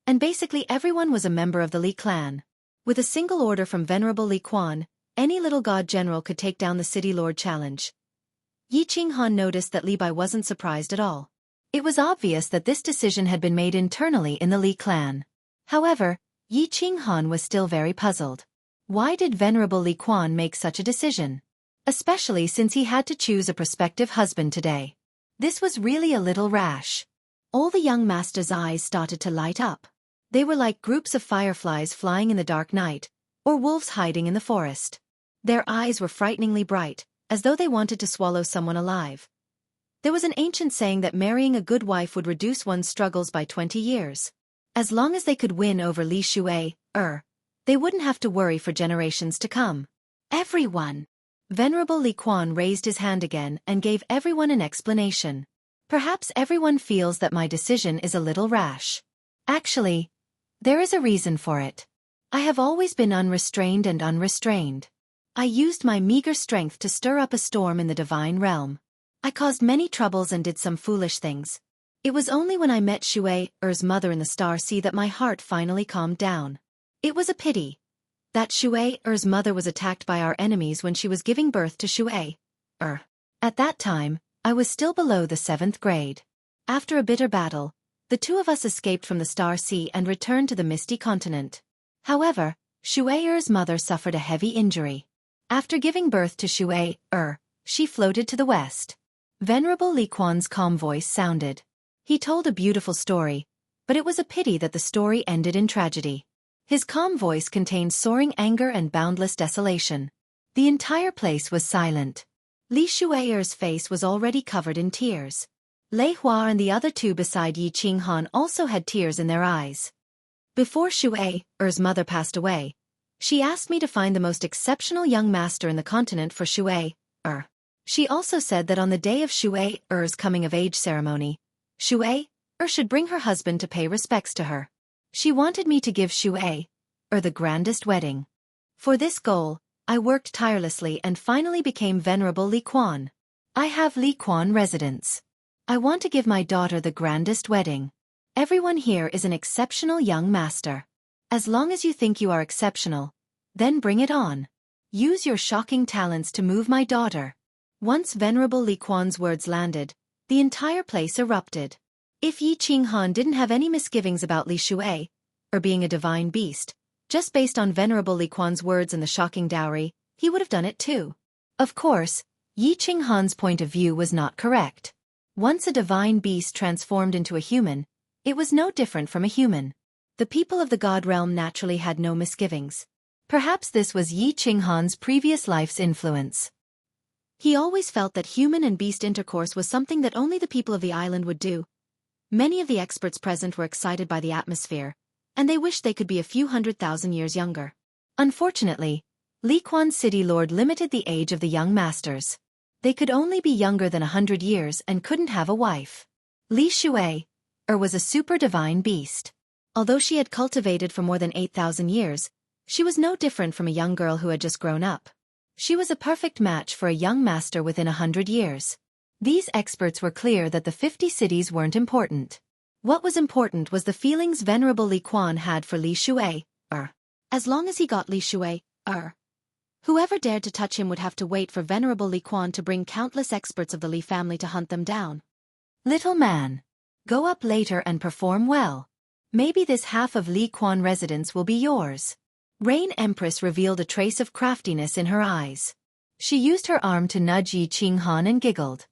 and basically everyone was a member of the Li clan. With a single order from Venerable Li Quan, any little god general could take down the city lord challenge. Yi Qinghan noticed that Li Bai wasn't surprised at all. It was obvious that this decision had been made internally in the Li clan. However, Yi Qinghan was still very puzzled. Why did Venerable Li Quan make such a decision? Especially since he had to choose a prospective husband today. This was really a little rash. All the young masters' eyes started to light up. They were like groups of fireflies flying in the dark night, or wolves hiding in the forest. Their eyes were frighteningly bright, as though they wanted to swallow someone alive. There was an ancient saying that marrying a good wife would reduce one's struggles by 20 years. As long as they could win over Li Shui, they wouldn't have to worry for generations to come. Everyone. Venerable Li Quan raised his hand again and gave everyone an explanation. Perhaps everyone feels that my decision is a little rash. Actually, there is a reason for it. I have always been unrestrained and unrestrained. I used my meager strength to stir up a storm in the divine realm. I caused many troubles and did some foolish things. It was only when I met Shui-Er's mother in the Star Sea that my heart finally calmed down. It was a pity that Shui-Er's mother was attacked by our enemies when she was giving birth to Shui-Er. At that time, I was still below the 7th grade. After a bitter battle, the two of us escaped from the Star Sea and returned to the Misty Continent. However, Shui-Er's mother suffered a heavy injury. After giving birth to Shui-Er, she floated to the west. Venerable Li Quan's calm voice sounded. He told a beautiful story, but it was a pity that the story ended in tragedy. His calm voice contained soaring anger and boundless desolation. The entire place was silent. Li Shui-Er's face was already covered in tears. Lei Hua and the other two beside Yi Qinghan also had tears in their eyes. Before Shui-Er's mother passed away, she asked me to find the most exceptional young master in the continent for Shui-Er. She also said that on the day of Shui-Er's coming-of-age ceremony, Shui-Er should bring her husband to pay respects to her. She wanted me to give Shui-Er the grandest wedding. For this goal, I worked tirelessly and finally became Venerable Li Quan. I have Li Quan residence. I want to give my daughter the grandest wedding. Everyone here is an exceptional young master. As long as you think you are exceptional, then bring it on. Use your shocking talents to move my daughter. Once Venerable Li Quan's words landed, the entire place erupted. If Yi Qinghan didn't have any misgivings about Li Shui-Er being a divine beast, just based on Venerable Li Quan's words and the shocking dowry, he would have done it too. Of course, Yi Qinghan's point of view was not correct. Once a divine beast transformed into a human, it was no different from a human. The people of the God realm naturally had no misgivings. Perhaps this was Yi Qinghan's previous life's influence. He always felt that human and beast intercourse was something that only the people of the island would do. Many of the experts present were excited by the atmosphere, and they wished they could be a few 100,000 years younger. Unfortunately, Li Quan's city lord limited the age of the young masters. They could only be younger than 100 years and couldn't have a wife. Li Shui-Er was a super divine beast. Although she had cultivated for more than 8,000 years, she was no different from a young girl who had just grown up. She was a perfect match for a young master within 100 years. These experts were clear that the 50 cities weren't important. What was important was the feelings Venerable Li Quan had for Li Shui-Er. As long as he got Li Shui-Er, whoever dared to touch him would have to wait for Venerable Li Quan to bring countless experts of the Li family to hunt them down. Little man, go up later and perform well. Maybe this half of Li Quan residence will be yours. Rain Empress revealed a trace of craftiness in her eyes. She used her arm to nudge Yi Qinghan and giggled.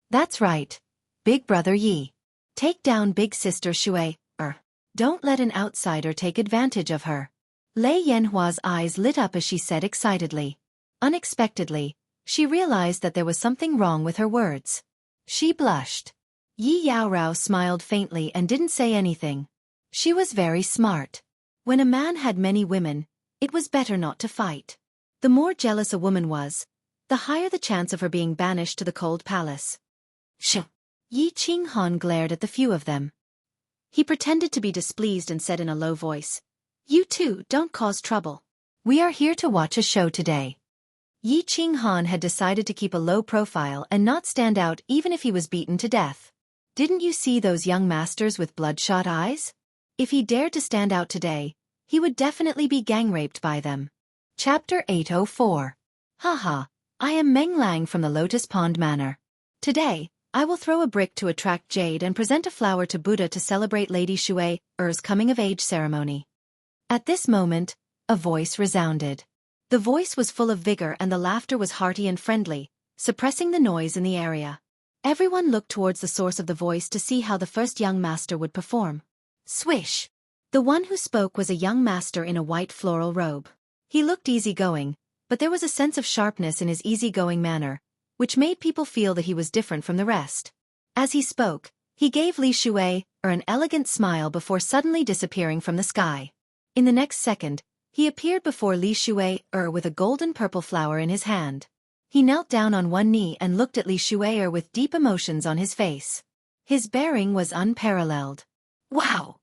That's right, Big Brother Yi. Take down Big Sister Shui-Er. Don't let an outsider take advantage of her. Lei Yanhua's eyes lit up as she said excitedly. Unexpectedly, she realized that there was something wrong with her words. She blushed. Yi Yaorao smiled faintly and didn't say anything. She was very smart. When a man had many women, it was better not to fight. The more jealous a woman was, the higher the chance of her being banished to the cold palace. Shh! Yi Qinghan glared at the few of them. He pretended to be displeased and said in a low voice, "You two don't cause trouble. We are here to watch a show today." Yi Qinghan had decided to keep a low profile and not stand out even if he was beaten to death. Didn't you see those young masters with bloodshot eyes? If he dared to stand out today, he would definitely be gang-raped by them. Chapter 804. Haha, I am Meng Lang from the Lotus Pond Manor. Today, I will throw a brick to attract jade and present a flower to Buddha to celebrate Lady Shui-Er's coming-of-age ceremony. At this moment, a voice resounded. The voice was full of vigor and the laughter was hearty and friendly, suppressing the noise in the area. Everyone looked towards the source of the voice to see how the first young master would perform. Swish! The one who spoke was a young master in a white floral robe. He looked easygoing, but there was a sense of sharpness in his easygoing manner, which made people feel that he was different from the rest. As he spoke, he gave Li Shui-Er an elegant smile before suddenly disappearing from the sky. In the next second, he appeared before Li Shui-Er with a golden purple flower in his hand. He knelt down on one knee and looked at Li Shui-Er with deep emotions on his face. His bearing was unparalleled. Wow!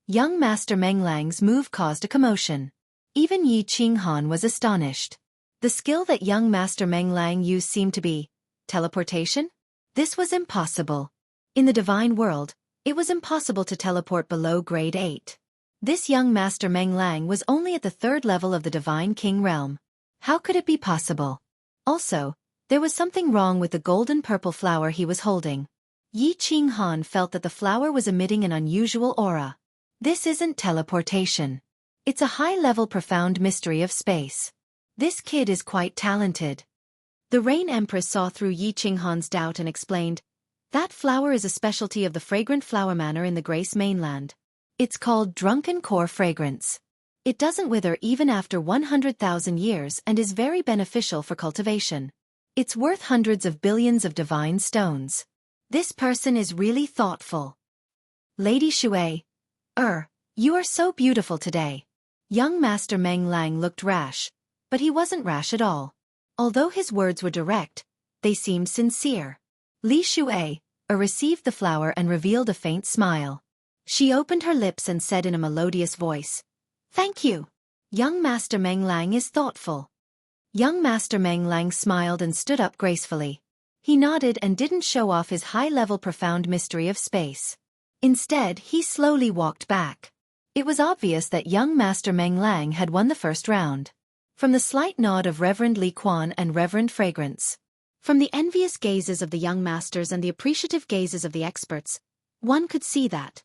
Young Master Meng Lang's move caused a commotion. Even Yi Qinghan was astonished. The skill that young Master Meng Lang used seemed to be teleportation? This was impossible. In the divine world, it was impossible to teleport below grade 8. This young Master Meng Lang was only at the 3rd level of the Divine King realm. How could it be possible? Also, there was something wrong with the golden-purple flower he was holding. Yi Qinghan felt that the flower was emitting an unusual aura. This isn't teleportation. It's a high-level profound mystery of space. This kid is quite talented. The Rain Empress saw through Yi Qinghan's doubt and explained, "That flower is a specialty of the fragrant flower manor in the Grace mainland. It's called Drunken Core Fragrance. It doesn't wither even after 100,000 years and is very beneficial for cultivation. It's worth hundreds of billions of divine stones. This person is really thoughtful." Lady Shui, you are so beautiful today. Young Master Meng Lang looked rash, but he wasn't rash at all. Although his words were direct, they seemed sincere. Li Shui, received the flower and revealed a faint smile. She opened her lips and said in a melodious voice, "Thank you. Young Master Meng Lang is thoughtful." Young Master Meng Lang smiled and stood up gracefully. He nodded and didn't show off his high-level profound mystery of space. Instead, he slowly walked back. It was obvious that young Master Meng Lang had won the first round. From the slight nod of Reverend Li Quan and Reverend Fragrance, from the envious gazes of the young masters and the appreciative gazes of the experts, one could see that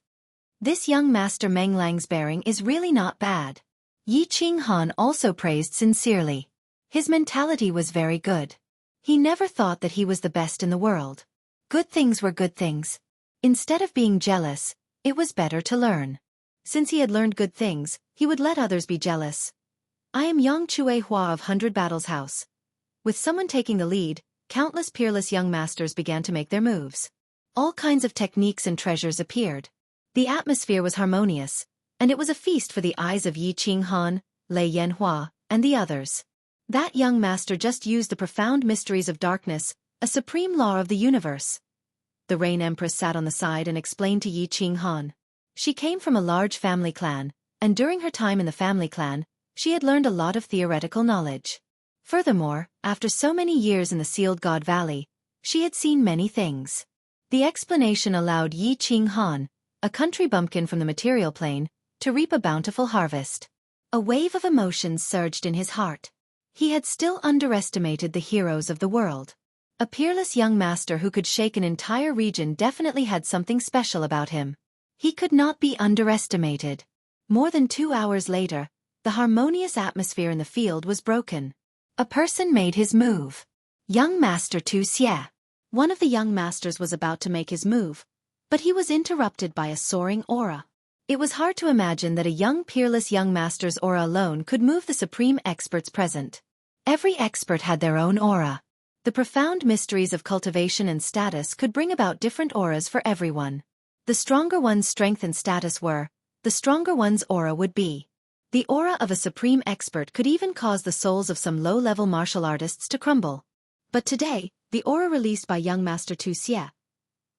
this young Master Meng Lang's bearing is really not bad. Yi Qinghan also praised sincerely. His mentality was very good. He never thought that he was the best in the world. Good things were good things. Instead of being jealous, it was better to learn. Since he had learned good things, he would let others be jealous. I am Yang Chue Hua of 100 Battles House. With someone taking the lead, countless peerless young masters began to make their moves. All kinds of techniques and treasures appeared. The atmosphere was harmonious, and it was a feast for the eyes of Yi Qinghan, Lei Yanhua, and the others. That young master just used the profound mysteries of darkness, a supreme law of the universe. The Rain Empress sat on the side and explained to Yi Qinghan. She came from a large family clan, and during her time in the family clan, she had learned a lot of theoretical knowledge. Furthermore, after so many years in the Sealed God Valley, she had seen many things. The explanation allowed Yi Qinghan, a country bumpkin from the material plane, to reap a bountiful harvest. A wave of emotions surged in his heart. He had still underestimated the heroes of the world. A peerless young master who could shake an entire region definitely had something special about him. He could not be underestimated. More than 2 hours later, the harmonious atmosphere in the field was broken. A person made his move. Young Master Tu Xie. One of the young masters was about to make his move, but he was interrupted by a soaring aura. It was hard to imagine that a young peerless young master's aura alone could move the supreme experts present. Every expert had their own aura. The profound mysteries of cultivation and status could bring about different auras for everyone. The stronger one's strength and status were, the stronger one's aura would be. The aura of a supreme expert could even cause the souls of some low-level martial artists to crumble. But today, the aura released by young Master Tu Xie,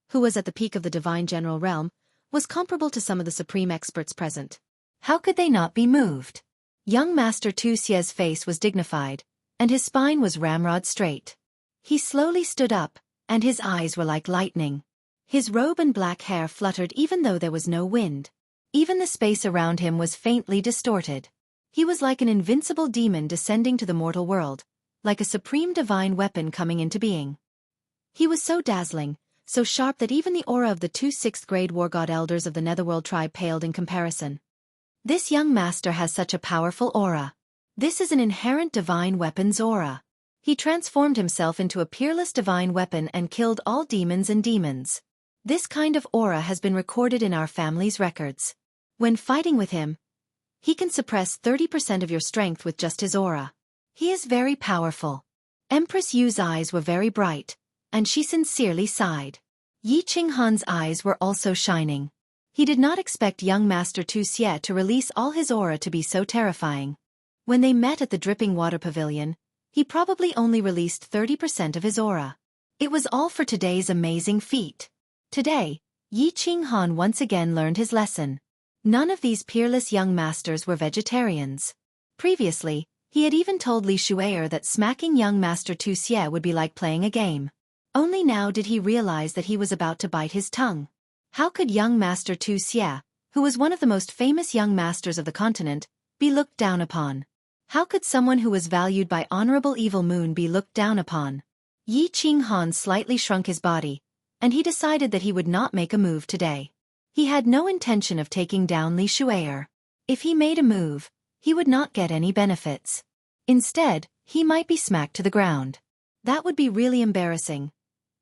who was at the peak of the divine general realm, was comparable to some of the supreme experts present. How could they not be moved? Young Master Tu Xie's face was dignified, and his spine was ramrod straight. He slowly stood up, and his eyes were like lightning. His robe and black hair fluttered even though there was no wind. Even the space around him was faintly distorted. He was like an invincible demon descending to the mortal world, like a supreme divine weapon coming into being. He was so dazzling, so sharp that even the aura of the 2 6th-grade war god elders of the Netherworld tribe paled in comparison. This young master has such a powerful aura. This is an inherent divine weapon's aura. He transformed himself into a peerless divine weapon and killed all demons and demons. This kind of aura has been recorded in our family's records. When fighting with him, he can suppress 30% of your strength with just his aura. He is very powerful. Empress Yu's eyes were very bright, and she sincerely sighed. Yi Qinghan's eyes were also shining. He did not expect young Master Tu Xie to release all his aura to be so terrifying. When they met at the Dripping Water Pavilion, he probably only released 30% of his aura. It was all for today's amazing feat. Today, Yi Qinghan once again learned his lesson. None of these peerless young masters were vegetarians. Previously, he had even told Li Shui'er that smacking young Master Tu Xie would be like playing a game. Only now did he realize that he was about to bite his tongue. How could young Master Tu Xie, who was one of the most famous young masters of the continent, be looked down upon? How could someone who was valued by Honorable Evil Moon be looked down upon? Yi Qinghan slightly shrunk his body, and he decided that he would not make a move today. He had no intention of taking down Li Shui'er. If he made a move, he would not get any benefits. Instead, he might be smacked to the ground. That would be really embarrassing.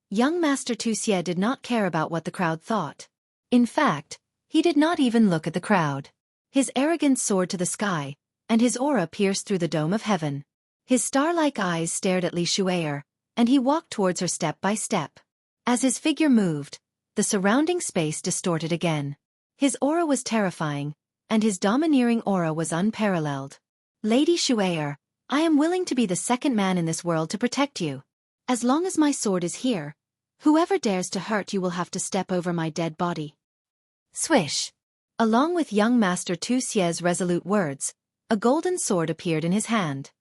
Young Master Tu Xie did not care about what the crowd thought. In fact, he did not even look at the crowd. His arrogance soared to the sky, and his aura pierced through the dome of heaven. His star-like eyes stared at Li Shui'er, and he walked towards her step by step. As his figure moved, the surrounding space distorted again. His aura was terrifying, and his domineering aura was unparalleled. Lady Shui'er, I am willing to be the second man in this world to protect you. As long as my sword is here, whoever dares to hurt you will have to step over my dead body. Swish! Along with young Master Tu Xie's resolute words, a golden sword appeared in his hand.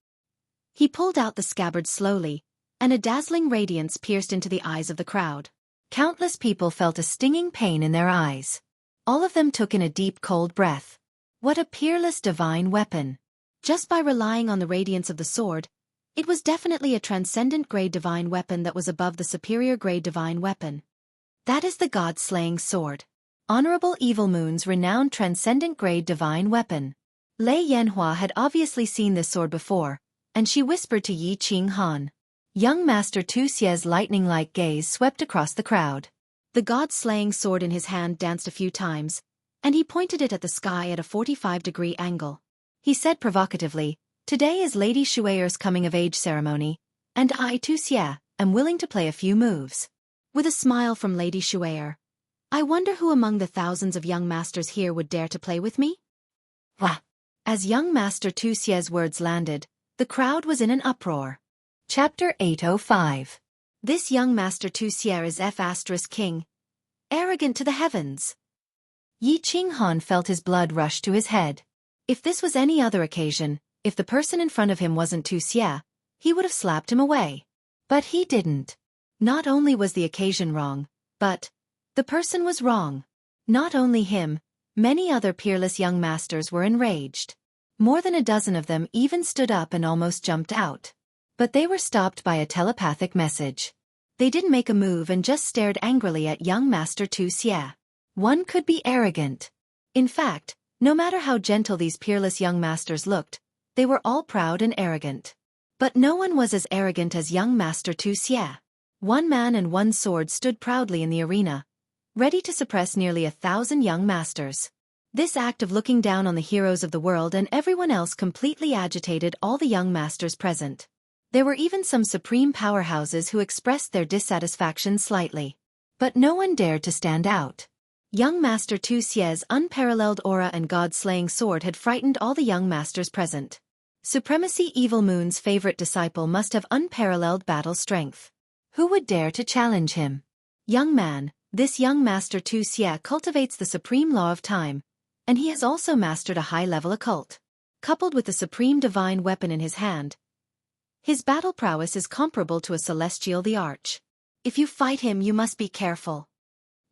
He pulled out the scabbard slowly, and a dazzling radiance pierced into the eyes of the crowd. Countless people felt a stinging pain in their eyes. All of them took in a deep cold breath. What a peerless divine weapon! Just by relying on the radiance of the sword, it was definitely a transcendent-grade divine weapon that was above the superior-grade divine weapon. That is the God-slaying sword. Honorable Evil Moon's renowned transcendent-grade divine weapon. Lei Yanhua had obviously seen this sword before, and she whispered to Yi Qinghan. Young Master Tu Xie's lightning-like gaze swept across the crowd. The God-slaying sword in his hand danced a few times, and he pointed it at the sky at a 45-degree angle. He said provocatively, "Today is Lady Shui'er's coming-of-age ceremony, and I, Tu Xie, am willing to play a few moves." With a smile from Lady Shui'er, "I wonder who among the thousands of young masters here would dare to play with me?" Wah! As young Master Tu Xie's words landed, the crowd was in an uproar. Chapter 805. This young Master Tu Xie is F***king. Arrogant to the heavens. Yi Qinghan felt his blood rush to his head. If this was any other occasion, if the person in front of him wasn't Tu Xie, he would have slapped him away. But he didn't. Not only was the occasion wrong, but the person was wrong. Not only him, many other peerless young masters were enraged. More than a dozen of them even stood up and almost jumped out. But they were stopped by a telepathic message. They didn't make a move and just stared angrily at young Master Tu Xie. One could be arrogant. In fact, no matter how gentle these peerless young masters looked, they were all proud and arrogant. But no one was as arrogant as young Master Tu Xie. One man and one sword stood proudly in the arena, ready to suppress nearly 1,000 young masters. This act of looking down on the heroes of the world and everyone else completely agitated all the young masters present. There were even some supreme powerhouses who expressed their dissatisfaction slightly. But no one dared to stand out. Young Master Tu Xie's unparalleled aura and God-slaying sword had frightened all the young masters present. Supremacy Evil Moon's favorite disciple must have unparalleled battle strength. Who would dare to challenge him? Young man, this young Master Tu Xie cultivates the supreme law of time, and he has also mastered a high-level occult. Coupled with the supreme divine weapon in his hand, his battle prowess is comparable to a celestial the Arch. If you fight him, you must be careful.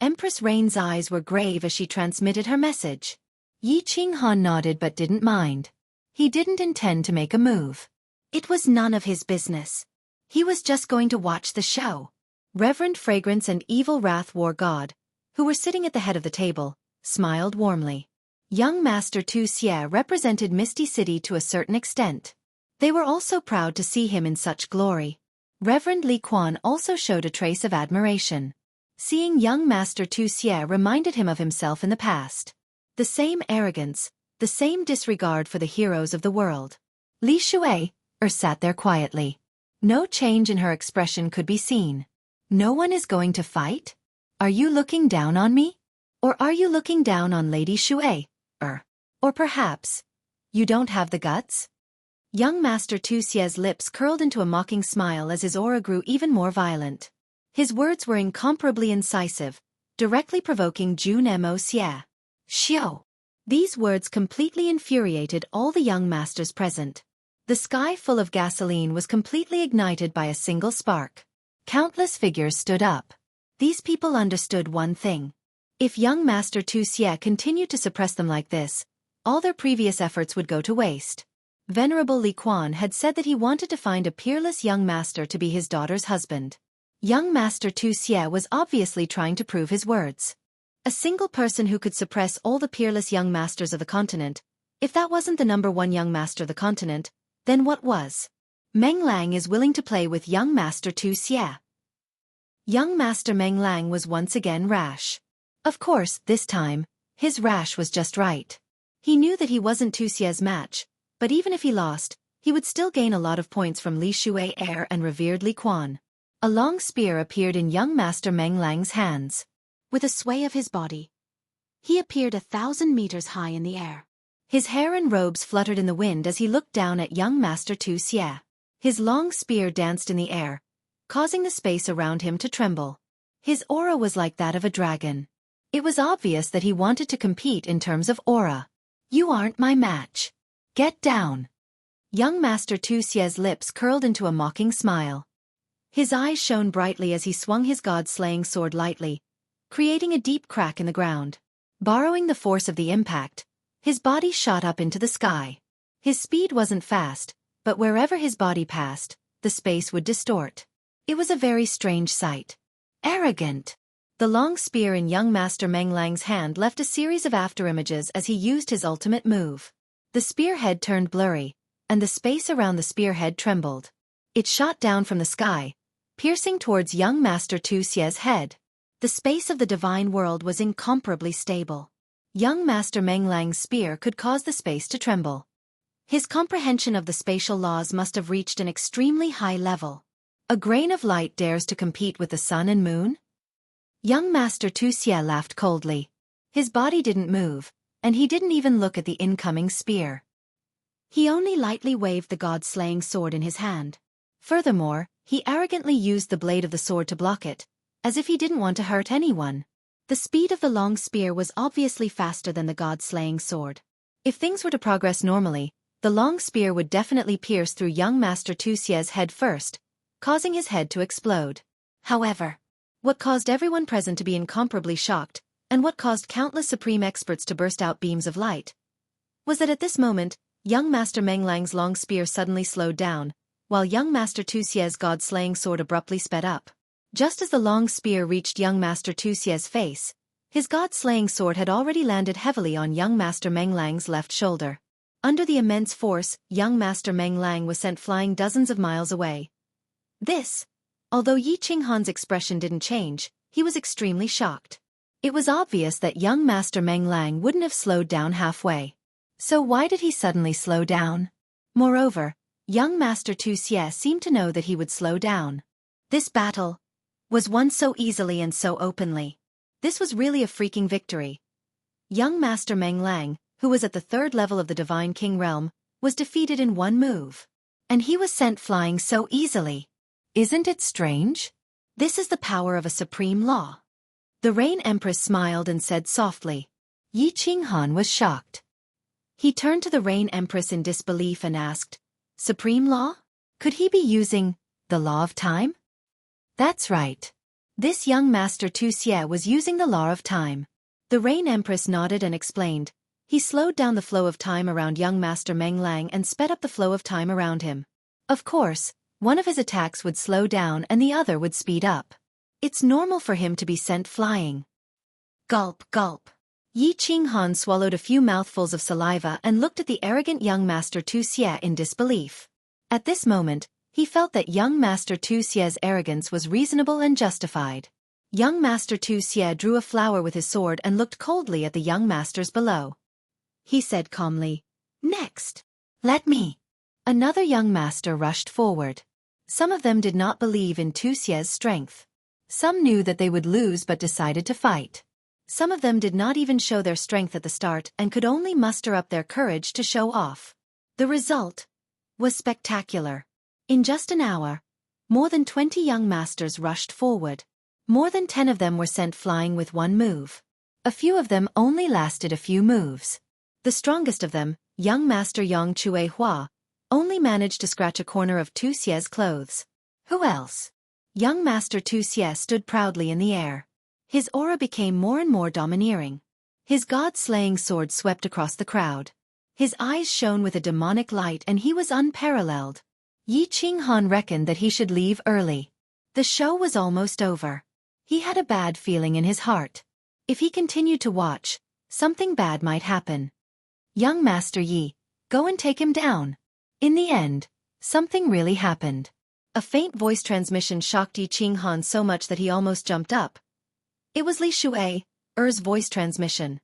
Empress Rain's eyes were grave as she transmitted her message. Yi Qinghan nodded but didn't mind. He didn't intend to make a move. It was none of his business. He was just going to watch the show. Reverend Fragrance and Evil Wrath War God, who were sitting at the head of the table, smiled warmly. Young Master Tu Xie represented Misty City to a certain extent. They were also proud to see him in such glory. Reverend Li Quan also showed a trace of admiration. Seeing young Master Tu Xie reminded him of himself in the past. The same arrogance, the same disregard for the heroes of the world. Li Shui'er sat there quietly. No change in her expression could be seen. No one is going to fight? Are you looking down on me? Or are you looking down on Lady Shui'er? Or perhaps, you don't have the guts? Young Master Tu Xie's lips curled into a mocking smile as his aura grew even more violent. His words were incomparably incisive, directly provoking Jun Mo Xie. Xiao! These words completely infuriated all the young masters present. The sky full of gasoline was completely ignited by a single spark. Countless figures stood up. These people understood one thing. If young Master Tu Xie continued to suppress them like this, all their previous efforts would go to waste. Venerable Li Quan had said that he wanted to find a peerless young master to be his daughter's husband. Young Master Tu Xie was obviously trying to prove his words. A single person who could suppress all the peerless young masters of the continent. If that wasn't the #1 young master of the continent, then what was? Meng Lang is willing to play with young Master Tu Xie. Young Master Meng Lang was once again rash. Of course, this time, his rash was just right. He knew that he wasn't Tu Xie's match, but even if he lost, he would still gain a lot of points from Li Shuai heir and revered Li Quan. A long spear appeared in young Master Meng Lang's hands. With a sway of his body, he appeared 1,000 meters high in the air. His hair and robes fluttered in the wind as he looked down at young Master Tu Xie. His long spear danced in the air, causing the space around him to tremble. His aura was like that of a dragon. It was obvious that he wanted to compete in terms of aura. You aren't my match. Get down. Young Master Tu Xie's lips curled into a mocking smile. His eyes shone brightly as he swung his god-slaying sword lightly, creating a deep crack in the ground. Borrowing the force of the impact, his body shot up into the sky. His speed wasn't fast, but wherever his body passed, the space would distort. It was a very strange sight. Arrogant. The long spear in young Master Meng Lang's hand left a series of afterimages as he used his ultimate move. The spearhead turned blurry, and the space around the spearhead trembled. It shot down from the sky, piercing towards young Master Tu Xie's head. The space of the divine world was incomparably stable. Young Master Meng Lang's spear could cause the space to tremble. His comprehension of the spatial laws must have reached an extremely high level. A grain of light dares to compete with the sun and moon? Young Master Tu Xie laughed coldly. His body didn't move, and he didn't even look at the incoming spear. He only lightly waved the god-slaying sword in his hand. Furthermore, he arrogantly used the blade of the sword to block it, as if he didn't want to hurt anyone. The speed of the long spear was obviously faster than the god-slaying sword. If things were to progress normally, the long spear would definitely pierce through young Master Tu Xie's head first, causing his head to explode. However, what caused everyone present to be incomparably shocked, and what caused countless supreme experts to burst out beams of light, was that at this moment, young Master Meng Lang's long spear suddenly slowed down, while young Master Tu Xie's god-slaying sword abruptly sped up. Just as the long spear reached young Master Tu Xie's face, his god-slaying sword had already landed heavily on young Master Meng Lang's left shoulder. Under the immense force, young Master Meng Lang was sent flying dozens of miles away. Although Yi Qinghan's expression didn't change, he was extremely shocked. It was obvious that young Master Meng Lang wouldn't have slowed down halfway. So why did he suddenly slow down? Moreover, young Master Tu Xie seemed to know that he would slow down. This battle was won so easily and so openly. This was really a freaking victory. Young Master Meng Lang, who was at the 3rd level of the Divine King realm, was defeated in one move. And he was sent flying so easily. Isn't it strange? This is the power of a supreme law. The Rain Empress smiled and said softly. Yi Qinghan was shocked. He turned to the Rain Empress in disbelief and asked, Supreme law? Could he be using the law of time? That's right. This young Master Tu Xie was using the law of time. The Rain Empress nodded and explained. He slowed down the flow of time around young Master Meng Lang and sped up the flow of time around him. Of course, one of his attacks would slow down and the other would speed up. It's normal for him to be sent flying. Gulp, gulp. Yi Qinghan swallowed a few mouthfuls of saliva and looked at the arrogant young Master Tu Xie in disbelief. At this moment, he felt that young Master Tu Xie's arrogance was reasonable and justified. Young Master Tu Xie drew a flower with his sword and looked coldly at the young masters below. He said calmly, Next. Let me. Another young master rushed forward. Some of them did not believe in Tu Xie's strength. Some knew that they would lose but decided to fight. Some of them did not even show their strength at the start and could only muster up their courage to show off. The result was spectacular. In just an hour, more than 20 young masters rushed forward. More than 10 of them were sent flying with one move. A few of them only lasted a few moves. The strongest of them, young Master Yang Chue Hua, only managed to scratch a corner of Tu Xie's clothes. Who else? Young Master Tu Xie stood proudly in the air. His aura became more and more domineering. His god-slaying sword swept across the crowd. His eyes shone with a demonic light and he was unparalleled. Yi Qinghan reckoned that he should leave early. The show was almost over. He had a bad feeling in his heart. If he continued to watch, something bad might happen. Young Master Yi, go and take him down. In the end, something really happened. A faint voice transmission shocked Yi Qinghan so much that he almost jumped up. It was Li Shui's voice transmission.